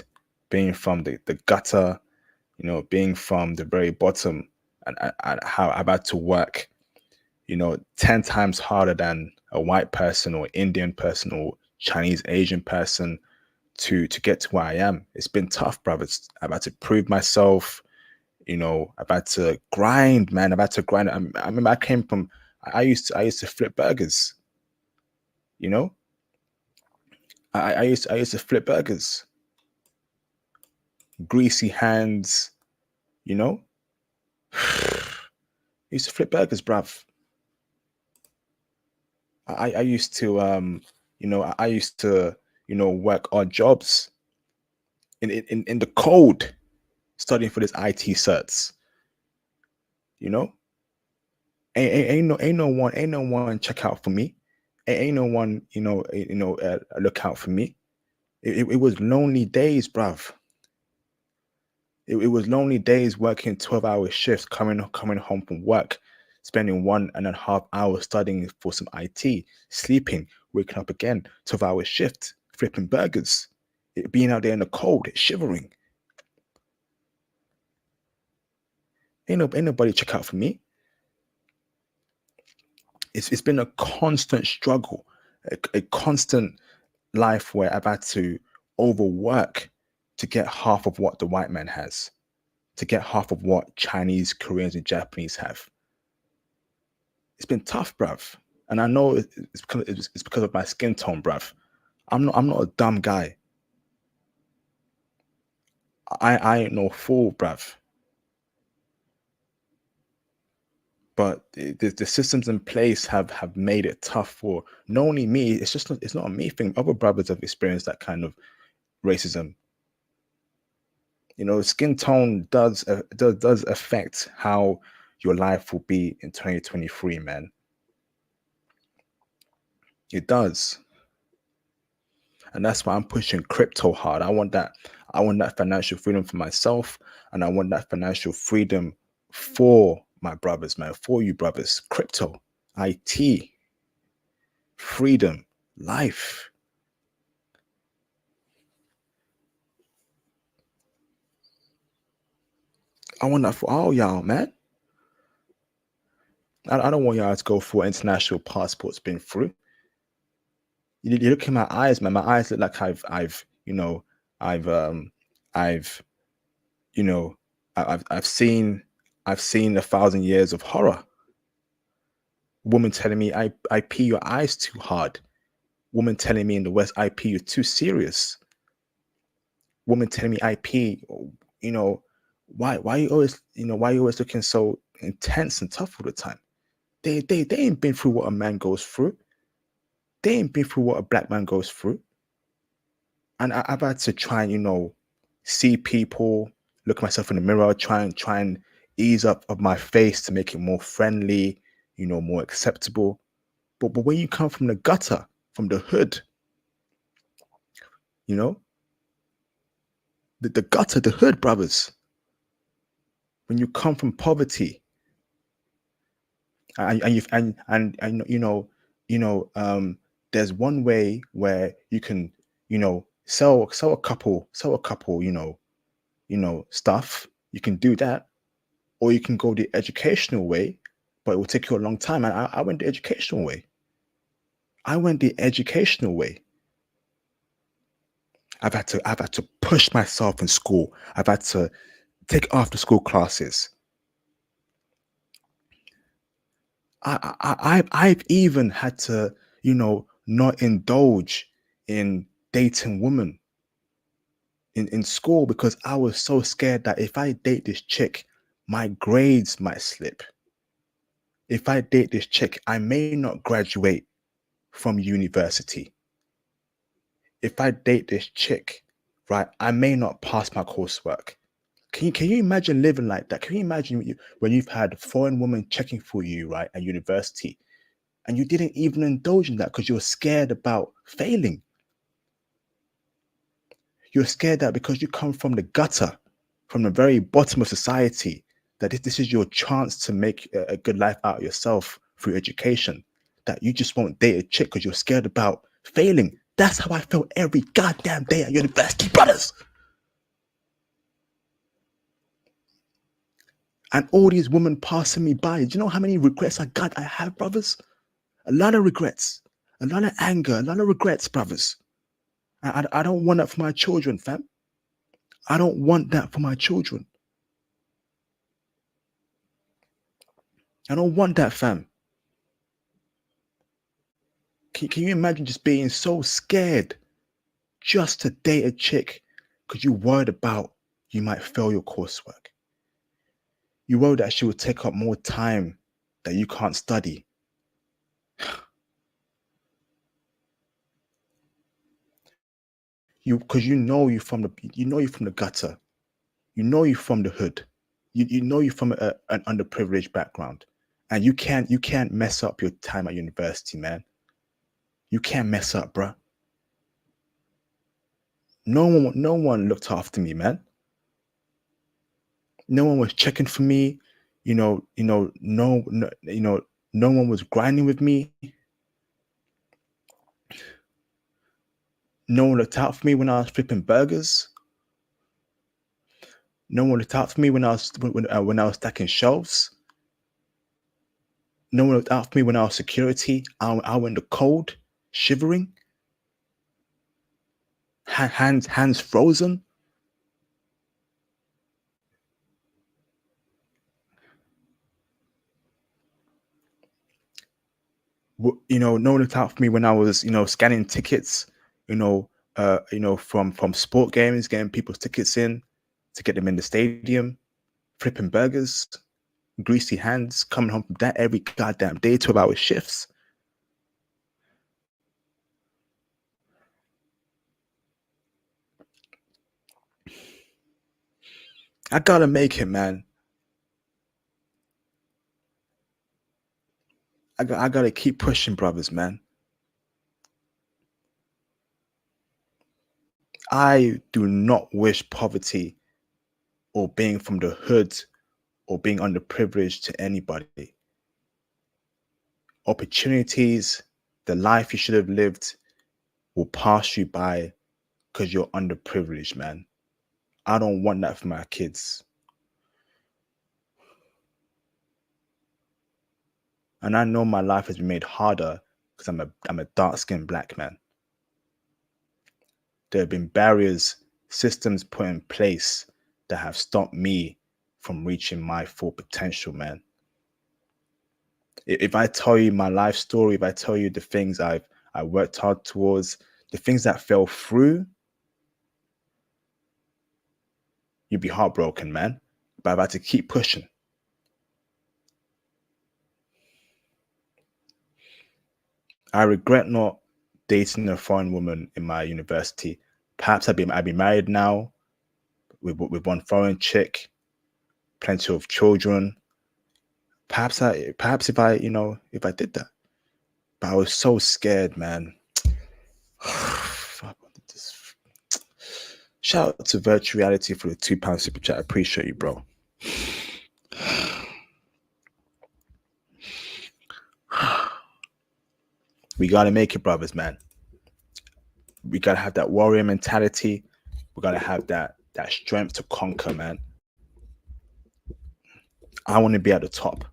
being from the gutter, you know, being from the very bottom, and how I've had to work, you know, 10 times harder than a white person or Indian person or Chinese Asian person to get to where I am. It's been tough, brothers. I've had to prove myself. You know, I've had to grind, man. I've had to grind. I remember I came from. I used to flip burgers. You know, I used to flip burgers. Greasy hands. You know, I used to flip burgers, bruv. I used to you know, I used to, you know, work odd jobs in the cold, studying for this IT certs. You know, ain't no one check out for me. Ain't no one, you know, look out for me. It was lonely days, bruv. It was lonely days working 12-hour shifts, coming home from work, spending 1.5 hours studying for some IT, sleeping, waking up again, 12-hour shift, flipping burgers, being out there in the cold, shivering. Ain't nobody check out for me. It's been a constant struggle, a constant life where I've had to overwork to get half of what the white man has, to get half of what Chinese, Koreans, and Japanese have. It's been tough, bruv. And I know it's because of my skin tone, bruv. I'm not a dumb guy. I ain't no fool, bruv. But the systems in place have made it tough for not only me. It's not a me thing. Other brothers have experienced that kind of racism. You know, skin tone does affect how your life will be in 2023, man. It does. And that's why I'm pushing crypto hard. I want that financial freedom for myself, and I want that financial freedom for my brothers, man, for you brothers. Crypto, IT, freedom, life. I want that for all y'all, man. I don't want y'all to go for international passports been through. You look in my eyes, man. My eyes look like I've you know, I've you know, I've seen 1,000 years of horror. Woman telling me I pee your eyes too hard. Woman telling me in the West I pee you're too serious. Woman telling me I pee, you know, why you always, you know, why you always looking so intense and tough all the time? They ain't been through what a man goes through. They ain't been through what a black man goes through. And I've had to try and, you know, see people, look at myself in the mirror, try and ease up of my face to make it more friendly, you know, more acceptable. But when you come from the gutter, from the hood, you know, the gutter, the hood, brothers. When you come from poverty, and there's one way where you can, you know, sell a couple, you know, stuff. You can do that, or you can go the educational way, but it will take you a long time. And I went the educational way. I've had to push myself in school. I've had to take after school classes. I've even had to, not indulge in dating women in school because I was so scared that if I date this chick, my grades might slip. If I date this chick, I may not graduate from university. If I date this chick, right, I may not pass my coursework. Can you imagine living like that? Can you imagine when you've had foreign women checking for you, right, at university, and you didn't even indulge in that because you're scared about failing? You're scared that because you come from the gutter, from the very bottom of society, that this is your chance to make a good life out of yourself through education, that you just won't date a chick because you're scared about failing. That's how I felt every goddamn day at university, brothers. And all these women passing me by. Do you know how many regrets I have, brothers? A lot of regrets, a lot of anger, a lot of regrets, brothers. I don't want that for my children, fam. I don't want that for my children. I don't want that, fam. Can you imagine just being so scared just to date a chick because you're worried about you might fail your coursework? You worried that she will take up more time that you can't study. Because you know you're from the gutter. You know you're from the hood. You know you're from an underprivileged background. And you can't mess up your time at university, man. You can't mess up, bruh. No one looked after me, man. No one was checking for me. No one was grinding with me. No one looked out for me when I was flipping burgers. No one looked out for me when I was stacking shelves. No one looked out for me when I was security. I went in the cold, shivering, hands frozen. No one looked out for me when I was, scanning tickets, from sport games, getting people's tickets in to get them in the stadium, flipping burgers, greasy hands, coming home from that every goddamn day, 12-hour shifts. I gotta make it, man. I gotta keep pushing, brothers, man. I do not wish poverty or being from the hood or being underprivileged to anybody. Opportunities, the life you should have lived will pass you by because you're underprivileged, man. I don't want that for my kids. And I know my life has been made harder because I'm a dark-skinned black man. There have been barriers, systems put in place that have stopped me from reaching my full potential, man. If I tell you my life story, if I tell you the things I worked hard towards, the things that fell through, you'd be heartbroken, man. But I've had to keep pushing. I regret not dating a foreign woman in my university. Perhaps I'd be married now with one foreign chick, plenty of children. Perhaps if I did that. But I was so scared, man. Shout out to Virtual Reality for the £2 super chat. I appreciate you, bro. We gotta make it, brothers, man. We gotta have that warrior mentality. We gotta have that strength to conquer, man. I want to be at the top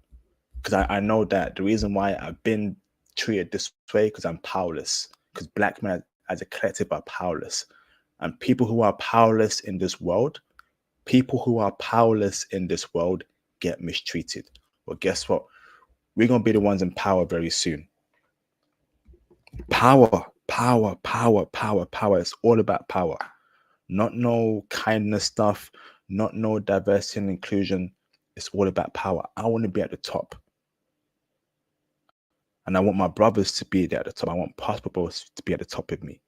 because I know that the reason why I've been treated this way because I'm powerless. Because black men as a collective are powerless, and people who are powerless in this world, get mistreated. Well, guess what? We're going to be the ones in power very soon. Power, power, power, power, power. It's all about power. Not no kindness stuff, not no diversity and inclusion. It's all about power. I want to be at the top. And I want my brothers to be there at the top. I want passport bros to be at the top with me.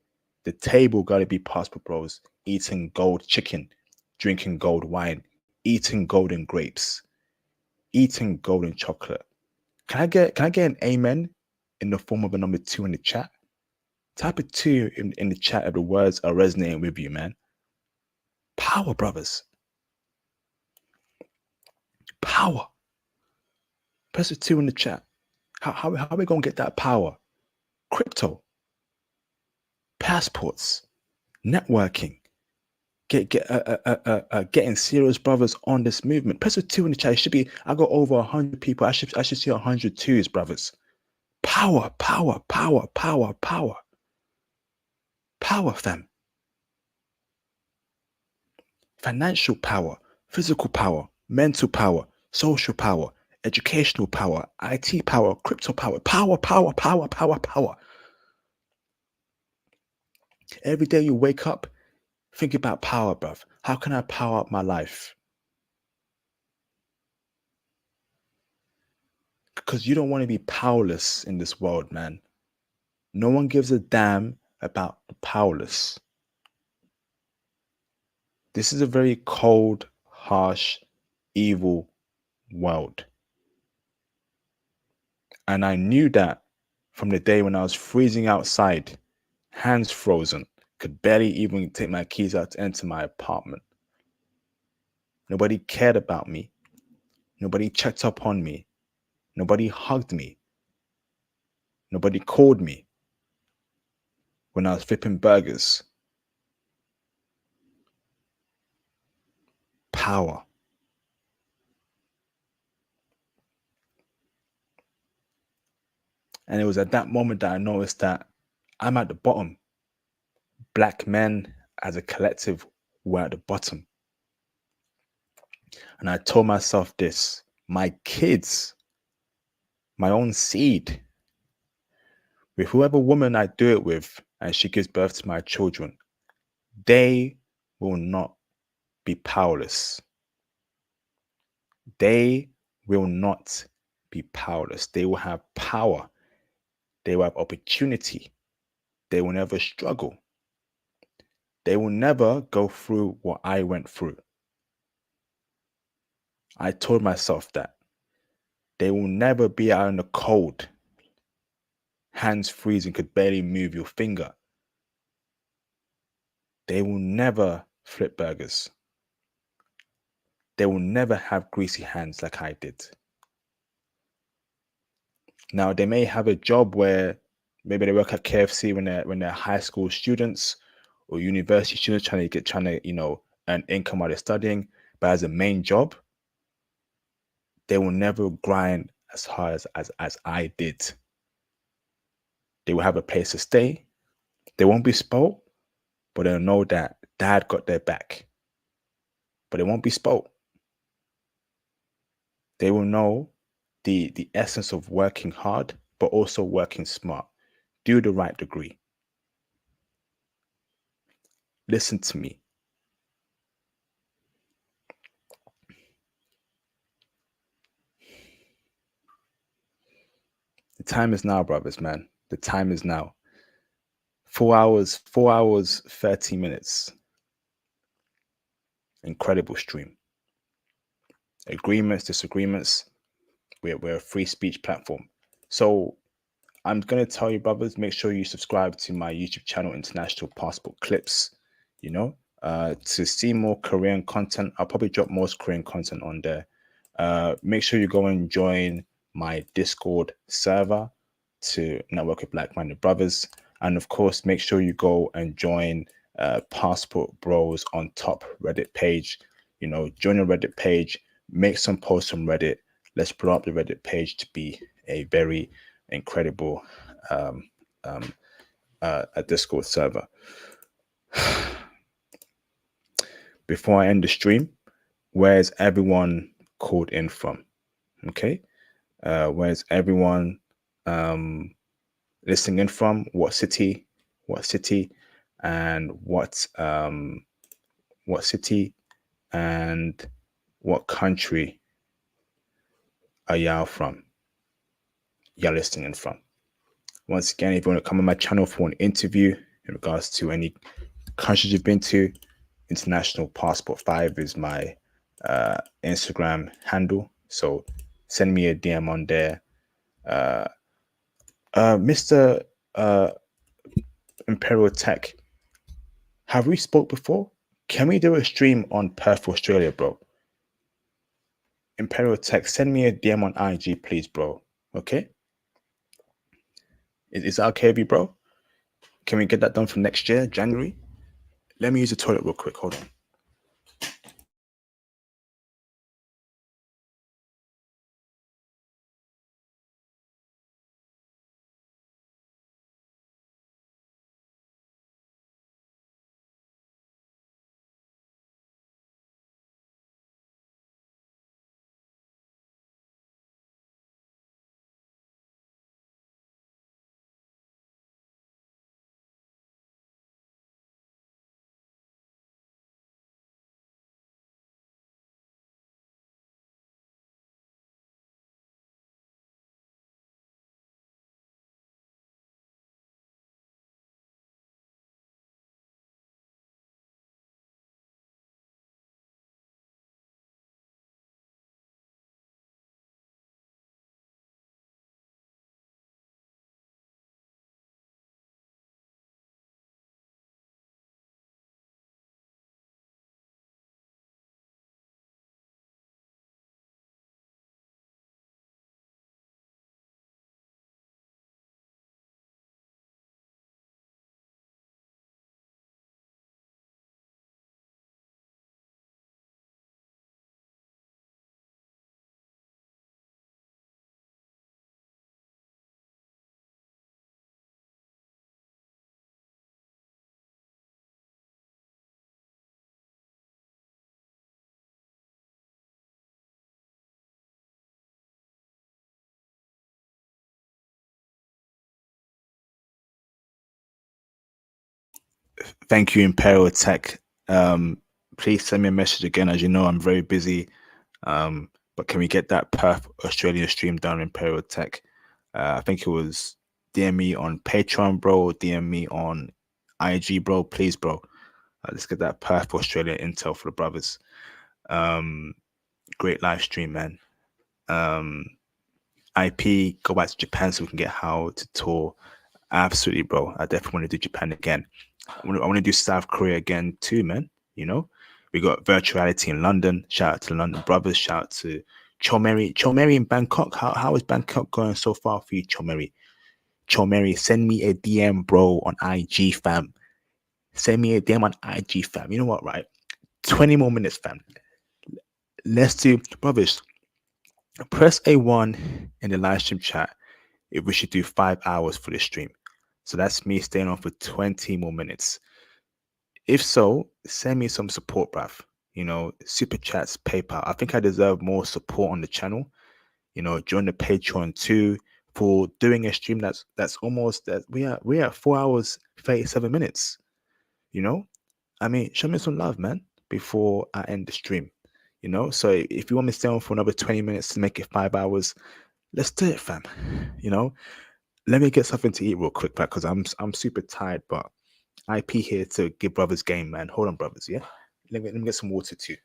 The table got to be passport bros eating gold chicken, drinking gold wine, eating golden grapes, eating golden chocolate. Can I get an amen in the form of a number 2 in the chat? Type a 2 in the chat if the words are resonating with you, man. Power, brothers. Power. Press a 2 in the chat. How are we going to get that power? Crypto. Passports. Networking. Getting serious brothers on this movement. Press a 2 in the chat. It should be, I got over 100 people. I should see 100 2s, brothers. Power, power, power, power, power. Power, fam. Financial power, physical power, mental power, social power, educational power, IT power, crypto power, power, power, power, power, power. Every day you wake up, think about power, bruv. How can I power up my life? Because you don't want to be powerless in this world, man. No one gives a damn about the powerless. This is a very cold, harsh, evil world. And I knew that from the day when I was freezing outside, hands frozen, could barely even take my keys out to enter my apartment. Nobody cared about me. Nobody checked up on me. Nobody hugged me. Nobody called me when I was flipping burgers. Power. And it was at that moment that I noticed that I'm at the bottom. Black men as a collective were at the bottom. And I told myself this, my kids, my own seed, with whoever woman I do it with and she gives birth to my children, they will not be powerless. They will not be powerless. They will have power. They will have opportunity. They will never struggle. They will never go through what I went through. I told myself that. They will never be out in the cold, hands freezing, could barely move your finger. They will never flip burgers. They will never have greasy hands like I did. Now, they may have a job where maybe they work at KFC when they're high school students or university students trying to earn income while they're studying. But as a main job, they will never grind as hard as I did. They will have a place to stay. They won't be spoiled, but they'll know that dad got their back. But they won't be spoiled. They will know the essence of working hard, but also working smart. Do the right degree. Listen to me. The time is now, brothers, man. The time is now. 4 hours, 30 minutes. Incredible stream. Agreements, disagreements. We're a free speech platform. So I'm going to tell you, brothers, make sure you subscribe to my YouTube channel, International Passport Clips, to see more Korean content. I'll probably drop most Korean content on there. Make sure you go and join my Discord server to network with like-minded brothers. And of course, make sure you go and join Passport Bros on top Reddit page. Join the Reddit page, make some posts on Reddit. Let's blow up the Reddit page to be a very incredible a Discord server. Before I end the stream, where's everyone called in from? Okay. Where's everyone listening in from? What city? And what city and what country are y'all from? Y'all listening in from? Once again, if you want to come on my channel for an interview in regards to any countries you've been to, International Passport 5 is my Instagram handle. So send me a DM on there. Mr. Imperial Tech, have we spoke before? Can we do a stream on Perth, Australia, bro? Imperial Tech, send me a DM on IG, please, bro. Okay? Is that okay with you, bro? Can we get that done for next year, January? Let me use the toilet real quick. Hold on. Thank you, Imperial Tech. Please send me a message again. As you know, I'm very busy. But can we get that Perth Australia stream done, Imperial Tech? I think it was DM me on Patreon, bro. DM me on IG, bro. Please, bro. Let's get that Perth Australia intel for the brothers. Great live stream, man. IP, go back to Japan so we can get how to tour. Absolutely, bro. I definitely want to do Japan again. I want to do South Korea again too, man. You know, we got virtuality in London. Shout out to the London brothers. Shout out to Chomeri in Bangkok. How is Bangkok going so far for you, Chomeri? Chomeri, send me a DM, bro, on IG, fam. Send me a DM on IG, fam. You know what, right? 20 more minutes, fam. Let's do, brothers. Press A1 in the live stream chat if we should do 5 hours for the stream. So that's me staying on for 20 more minutes. If so, send me some support, bruv. You know, super chats, PayPal. I think I deserve more support on the channel. You know, join the Patreon too for doing a stream that's almost that we are 4 hours 37 minutes. You know, I mean, show me some love, man, before I end the stream. You know, so if you want me to stay on for another 20 minutes to make it 5 hours, let's do it, fam. You know, let me get something to eat real quick, because I'm super tired, but IP here to give brothers game, man. Hold on, brothers, yeah? Let me get some water too.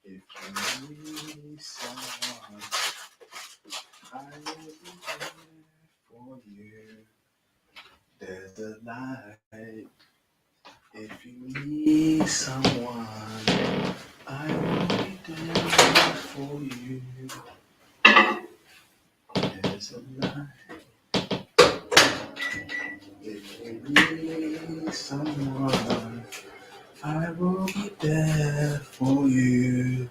If you need someone I will be there for you. There's a light. If you need someone, I will be there for you. There's a light. If you need someone, I will be there for you.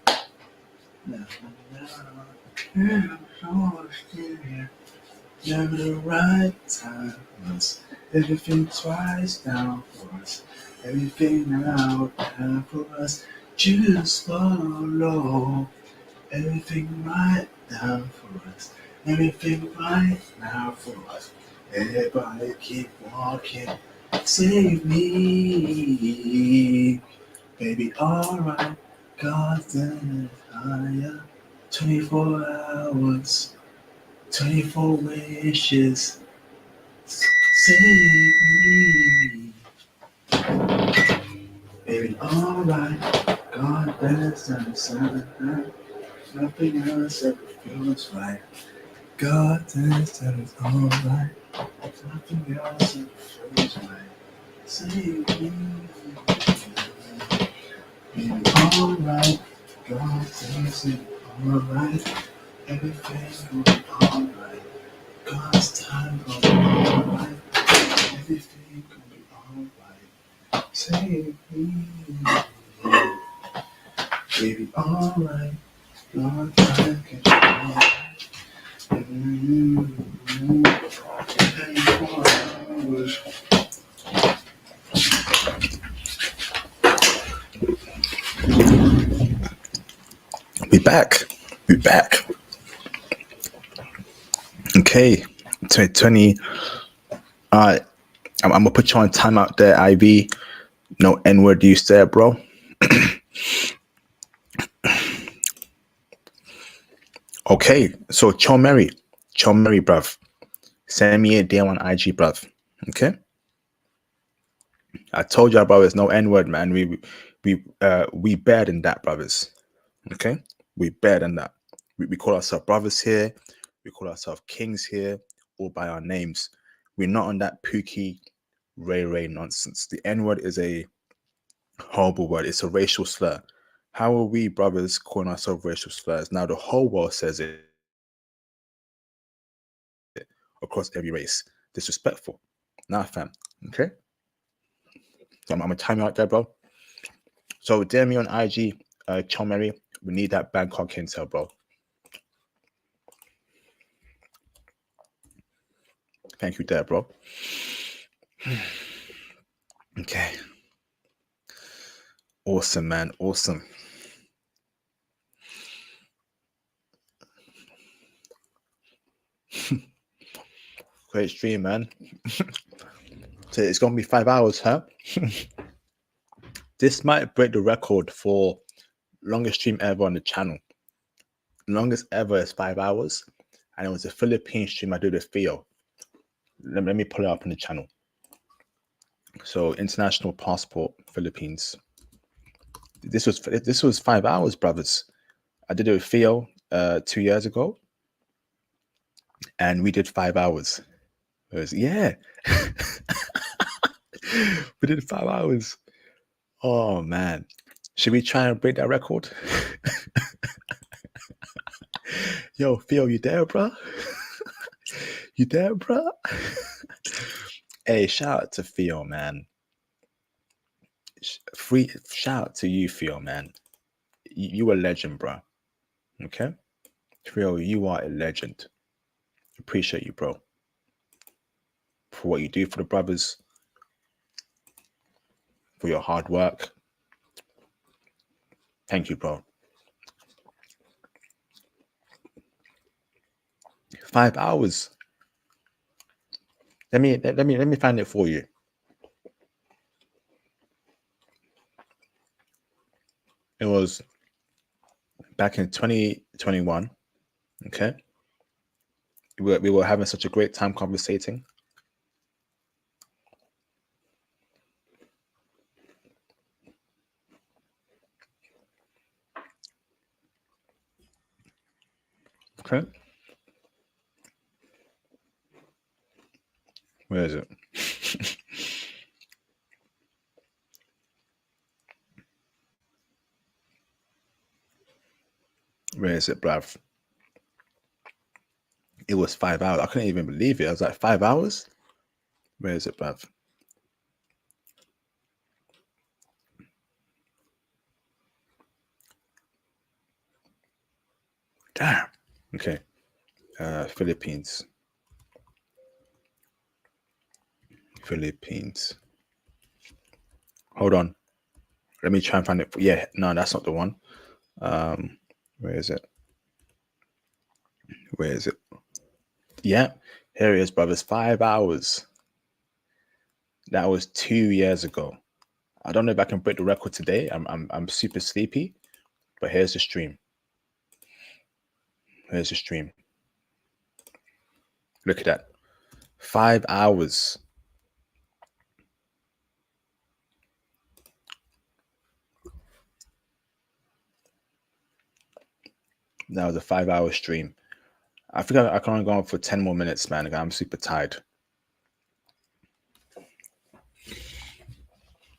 Never the right time was everything twice down for us. Everything now down for us. Just follow. Everything right down for us. Everything right now for us. Everybody keep walking. Save me. Baby, alright. God's done it higher. 24 hours. 24 wishes. Save me. Baby, alright. God bless and sun. Nothing else ever feels right. God bless and it's alright. Nothing else ever feels right. Save me. Baby, alright. God bless it alright. Everything will be alright. God's time will be alright. Everything will be alright. Save me. Baby, alright. God time can be alright. We back. We back. Okay. 2020. I'm gonna put you on timeout there, IV. No N-word use there, bro. Okay, so Chomeri, bruv. Send me a DM on IG, bruv. Okay. I told y'all, brothers, no N-word, man. We better than that, brothers. Okay, we better than that. We call ourselves brothers here. We call ourselves kings here, all by our names. We're not on that Pookie Ray nonsense. The N-word is a horrible word. It's a racial slur. How are we, brothers, calling ourselves racial slurs? Now the whole world says it across every race. Disrespectful. Nah, fam. Okay? So I'm gonna time you out there, bro. So DM me on IG, Chomeri. We need that Bangkok intel, bro. Thank you there, bro. Okay. Awesome, man. Awesome. Great stream, man. So it's gonna be 5 hours, huh? This might break the record for longest stream ever on the channel. Longest ever is 5 hours, and it was a Philippine stream I did with Theo. Let me pull it up on the channel. So international passport Philippines. This was 5 hours, brothers. I did it with Theo 2 years ago, and we did 5 hours. It was, yeah. We did 5 hours. Oh man, should we try and break that record? Yo, Theo, you there, bro? You there, bro? Hey, shout out to Theo, man. Shout out to you, Theo, man. You a legend, bro. Okay, Theo, you are a legend. Appreciate you, bro, for what you do for the brothers, for your hard work. Thank you, bro. 5 hours. Let me find it for you. It was back in 2021. Okay. We were having such a great time conversating. Okay. Where is it? Where is it, bruv? It was 5 hours. I couldn't even believe it. I was like, 5 hours? Where is it, bruv? Damn. Okay. Philippines. Philippines. Hold on. Let me try and find it. Yeah, no, that's not the one. Where is it? Where is it? Yeah, here it is, brothers. 5 hours. That was 2 years ago. I don't know if I can break the record today. I'm super sleepy, but here's the stream. Here's the stream. Look at that. 5 hours. That was a 5-hour stream. I think I can only go on for 10 more minutes, man. I'm super tired.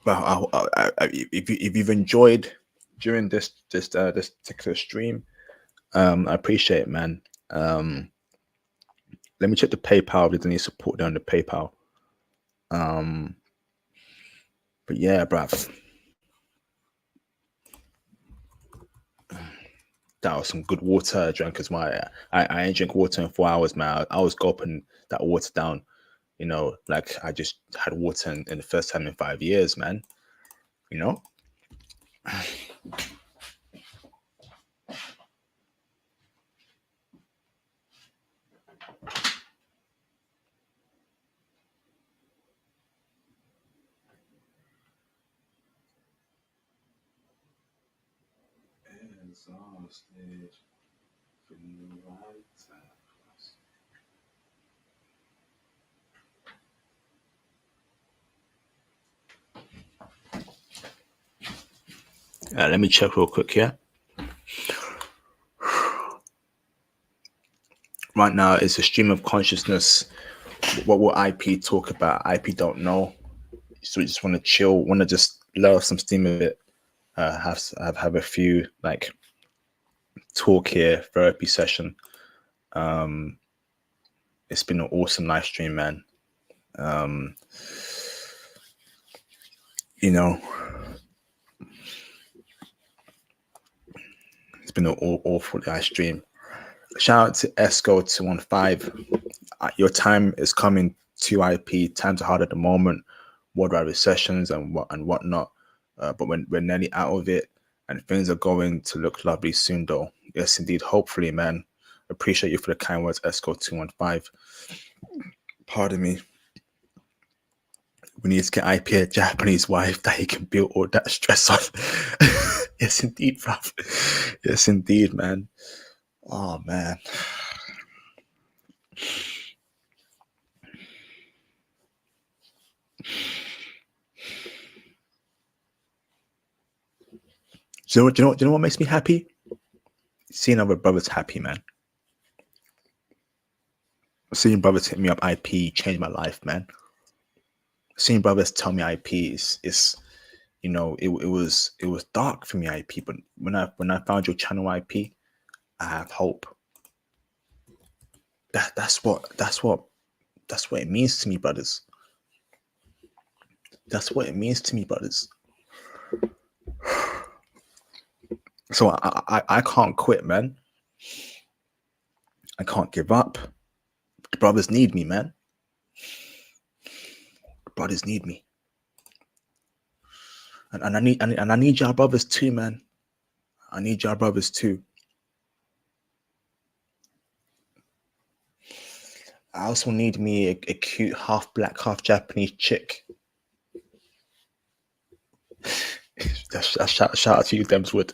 But if you've enjoyed during this particular stream, I appreciate it, man. Let me check the PayPal. If there's any support there on the PayPal. But yeah, bruv. That was some good water I drank as well. I ain't drink water in 4 hours, man. I was gulping that water down, you know, like I just had water in the first time in 5 years, man. You know? Let me check real quick here. Right now, it's a stream of consciousness. What will IP talk about? IP don't know. So we just want to chill, want to just let off some steam a bit. Have a few like talk here, therapy session. It's been an awesome live stream, man. You know, it's been an awful live stream. Shout out to Esco215. Your time is coming to IP. Times are hard at the moment. Worldwide recessions and whatnot. But we're nearly out of it, and things are going to look lovely soon, though. Yes, indeed. Hopefully, man. Appreciate you for the kind words, Esco215. Pardon me. We need to get IP a Japanese wife that he can build all that stress on. Yes, indeed, bruv. Yes, indeed, man. Oh, man. Do you know what makes me happy? Seeing other brothers happy, man. Seeing brothers hit me up IP changed my life, man. Seeing brothers tell me IP is you know, it was dark for me, IP, but when I found your channel IP, I have hope. That's what it means to me, brothers. That's what it means to me, brothers. So I can't quit, man. I can't give up. The brothers need me, man. The brothers need me. And I need y'all brothers too, man. I need y'all brothers too. I also need me a cute half black, half Japanese chick. Shout out to you, Demswood.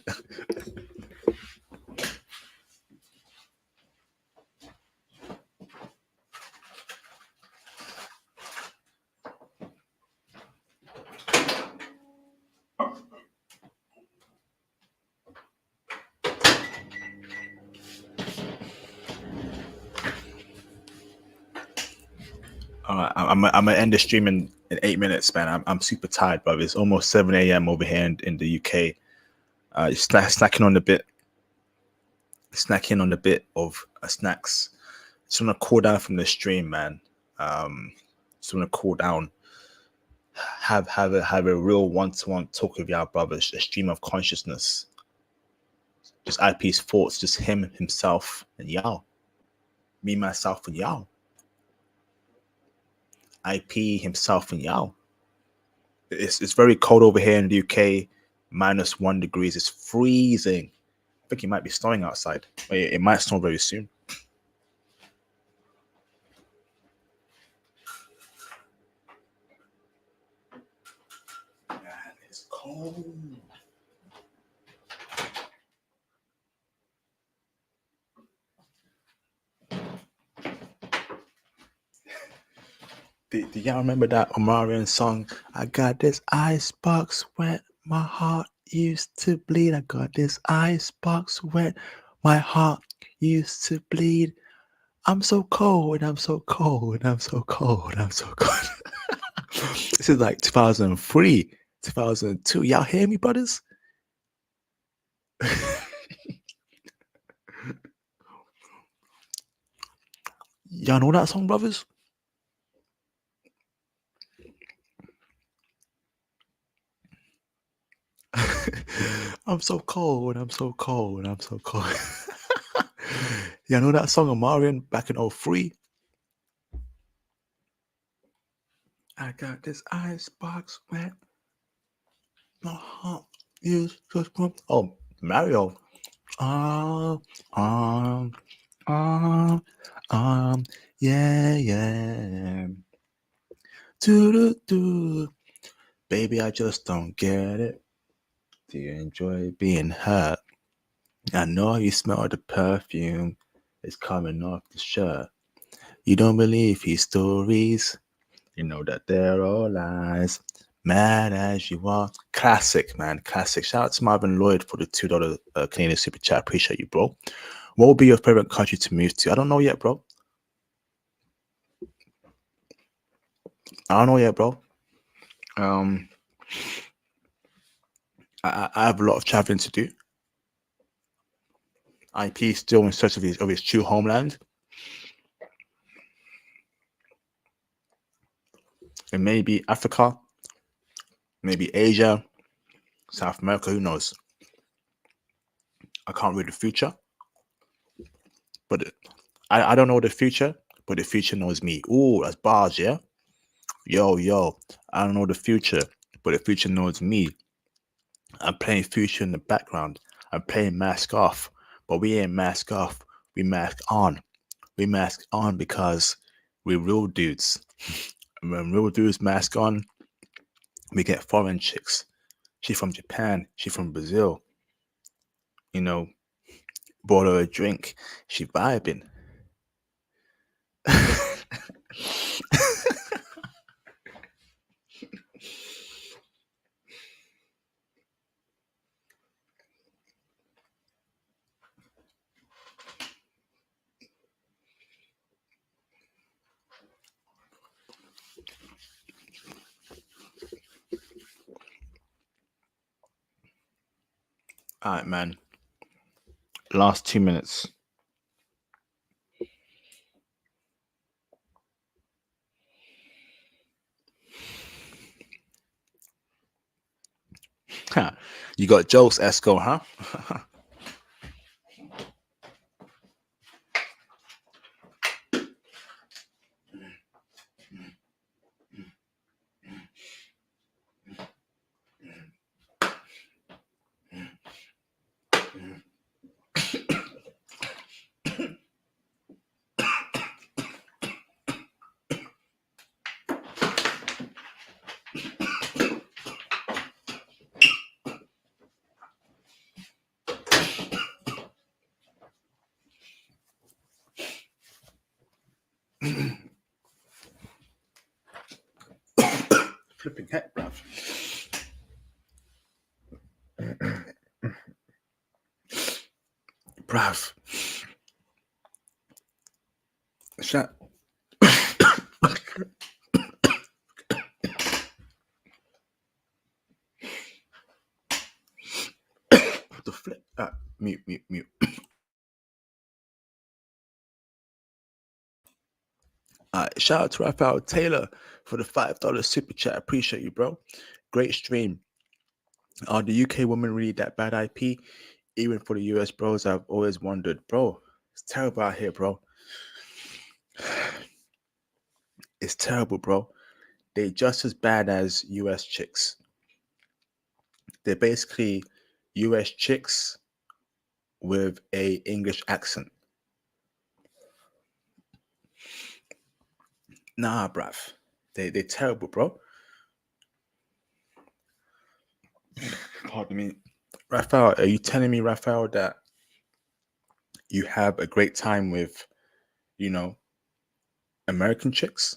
All right, I'm gonna end the stream in 8 minutes, man. I'm super tired, bro. It's almost 7 a.m. over here in the UK. Snacking on a bit of snacks. Just want to cool down from the stream, man. Just want to cool down. Have a real one-to-one talk with y'all brothers. A stream of consciousness. Just IP's thoughts. Just himself, and y'all. Me, myself, and y'all. IP, himself, and y'all. It's very cold over here in the UK. -1 degrees. It's freezing. I think it might be snowing outside. It might snow very soon. Man, it's cold. Do y'all remember that Omarion song? I got this icebox wet, my heart used to bleed. I got this icebox wet, my heart used to bleed. I'm so cold, I'm so cold, I'm so cold, I'm so cold. This is like 2003, 2002. Y'all hear me, brothers? Y'all know that song, brothers? I'm so cold, I'm so cold, I'm so cold. Y'all know that song of Marion back in 03? I got this icebox wet. My heart is just oh, Mario. Yeah. Do. Baby, I just don't get it. Do you enjoy being hurt? I know you smell the perfume. It's coming off the shirt. You don't believe his stories. You know that they're all lies. Mad as you are. Classic, man. Classic. Shout out to Marvin Lloyd for the $2 Canadian super chat. Appreciate you, bro. What would be your favorite country to move to? I don't know yet, bro. I have a lot of traveling to do. IP is still in search of his true homeland. It may be Africa, maybe Asia, South America, who knows? I can't read the future. But I don't know the future, but the future knows me. Ooh, that's bars, yeah? Yo. I don't know the future, but the future knows me. I'm playing future in the background. I'm playing mask off, but we ain't mask off. We mask on. We mask on because we're real dudes. And when real dudes mask on, we get foreign chicks. She from Japan. She from Brazil. You know, bought her a drink. She vibing. All right, man. Last 2 minutes. You got jokes, Esco, huh? Flipping heck, bruv. Bruv. Shut. What the flip? Mute. Shout out to Raphael Taylor for the $5 super chat. Appreciate you, bro. Great stream. Are the UK women really that bad IP? Even for the US bros, I've always wondered, bro. It's terrible out here, bro. It's terrible, bro. They're just as bad as US chicks. They're basically US chicks with a English accent. Nah, bruv. They're terrible, bro. Pardon me. Raphael, are you telling me, Raphael, that you have a great time with, American chicks?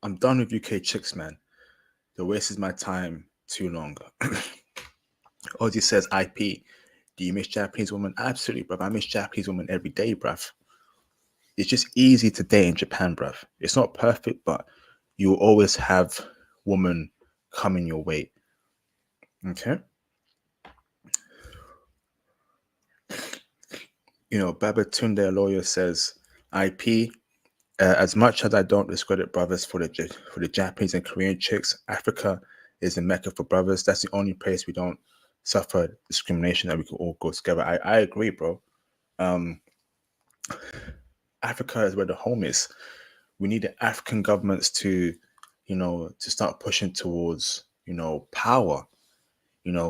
I'm done with UK chicks, man. They're wasting my time too long. Ozzy says IP. Do you miss Japanese women? Absolutely, bruv. I miss Japanese women every day, bruv. It's just easy to date in Japan, bruv. It's not perfect, but you will always have women coming your way. Okay? Babatunde, a lawyer, says IP. As much as I don't discredit brothers for the Japanese and Korean chicks, Africa is the mecca for brothers. That's the only place we don't suffer discrimination, that we can all go together. I agree, bro. Africa is where the home is. We need the African governments to start pushing towards, power,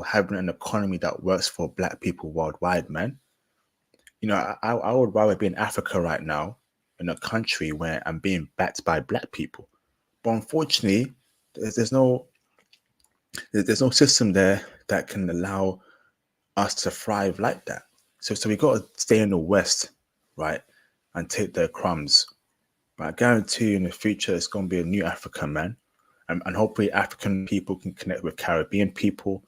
having an economy that works for Black people worldwide, man. I would rather be in Africa right now, in a country where I'm being backed by Black people. But unfortunately, there's no system there that can allow us to thrive like that. So we got to stay in the West, right, and take their crumbs. But I guarantee you in the future, it's going to be a new Africa, man. And hopefully African people can connect with Caribbean people,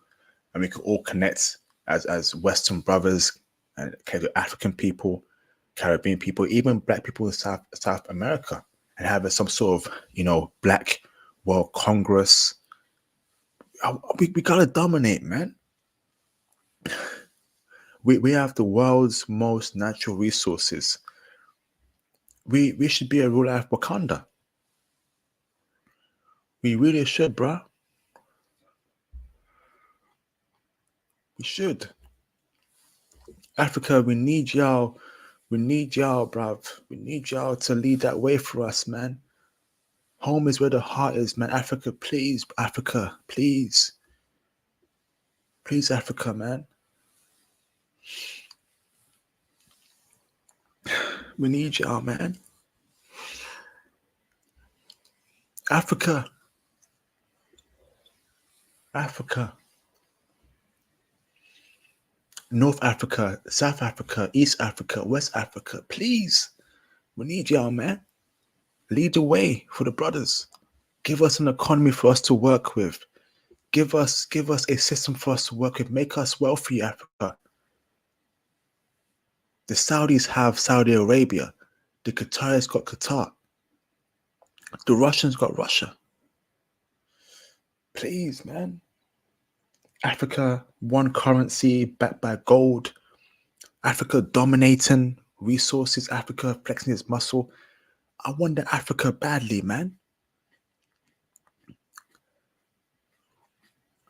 and we can all connect as Western brothers and with African people, Caribbean people, even Black people in South America, and have some sort of, Black World Congress. We gotta dominate, man. We have the world's most natural resources. We should be a ruler of Wakanda. We really should, bruh. We should. Africa, we need y'all. We need y'all, bruv. We need y'all to lead that way for us, man. Home is where the heart is, man. Africa, please. Africa, please. Please, Africa, man. We need y'all, man. Africa. North Africa, South Africa, East Africa, West Africa, please. We need y'all, man. Lead the way for the brothers. Give us an economy for us to work with. Give us a system for us to work with. Make us wealthy, Africa. The Saudis have Saudi Arabia. The Qataris got Qatar. The Russians got Russia. Please, man. Africa, one currency backed by gold. Africa dominating resources. Africa flexing its muscle. I want the Africa badly, man.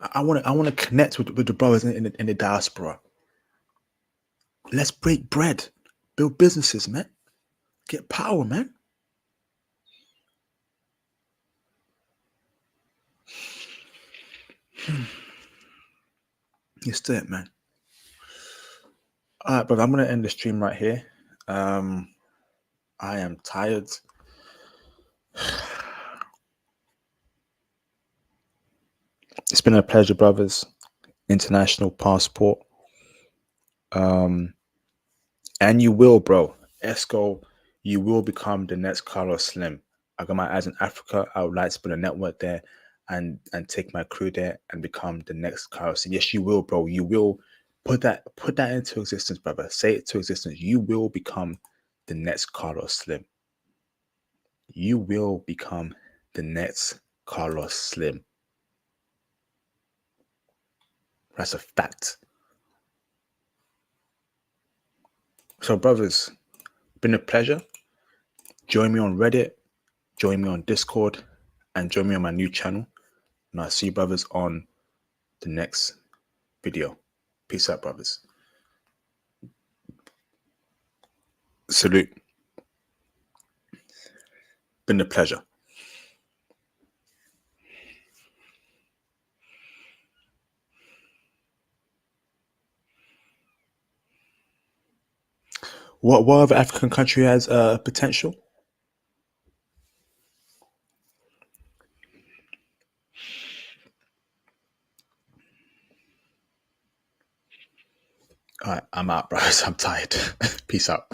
I want to connect with the brothers in the diaspora. Let's break bread, build businesses, man. Get power, man. Let's do it, man. All right, brother, I'm going to end the stream right here. I am tired. It's been a pleasure, brothers. International passport. And you will, bro. Esco, you will become the next Carlos Slim. I got my eyes in Africa. I would like to build a network there and take my crew there and become the next Carlos Slim. Yes, you will, bro. You will put that into existence, brother. Say it to existence. You will become the next Carlos Slim. You will become the next Carlos Slim. That's a fact. So, brothers, been a pleasure. Join me on Reddit, join me on Discord, and join me on my new channel. And I'll see you, brothers, on the next video. Peace out, brothers. Salute. Been a pleasure. What other African country has potential? All right, I'm out, bros. I'm tired. Peace out.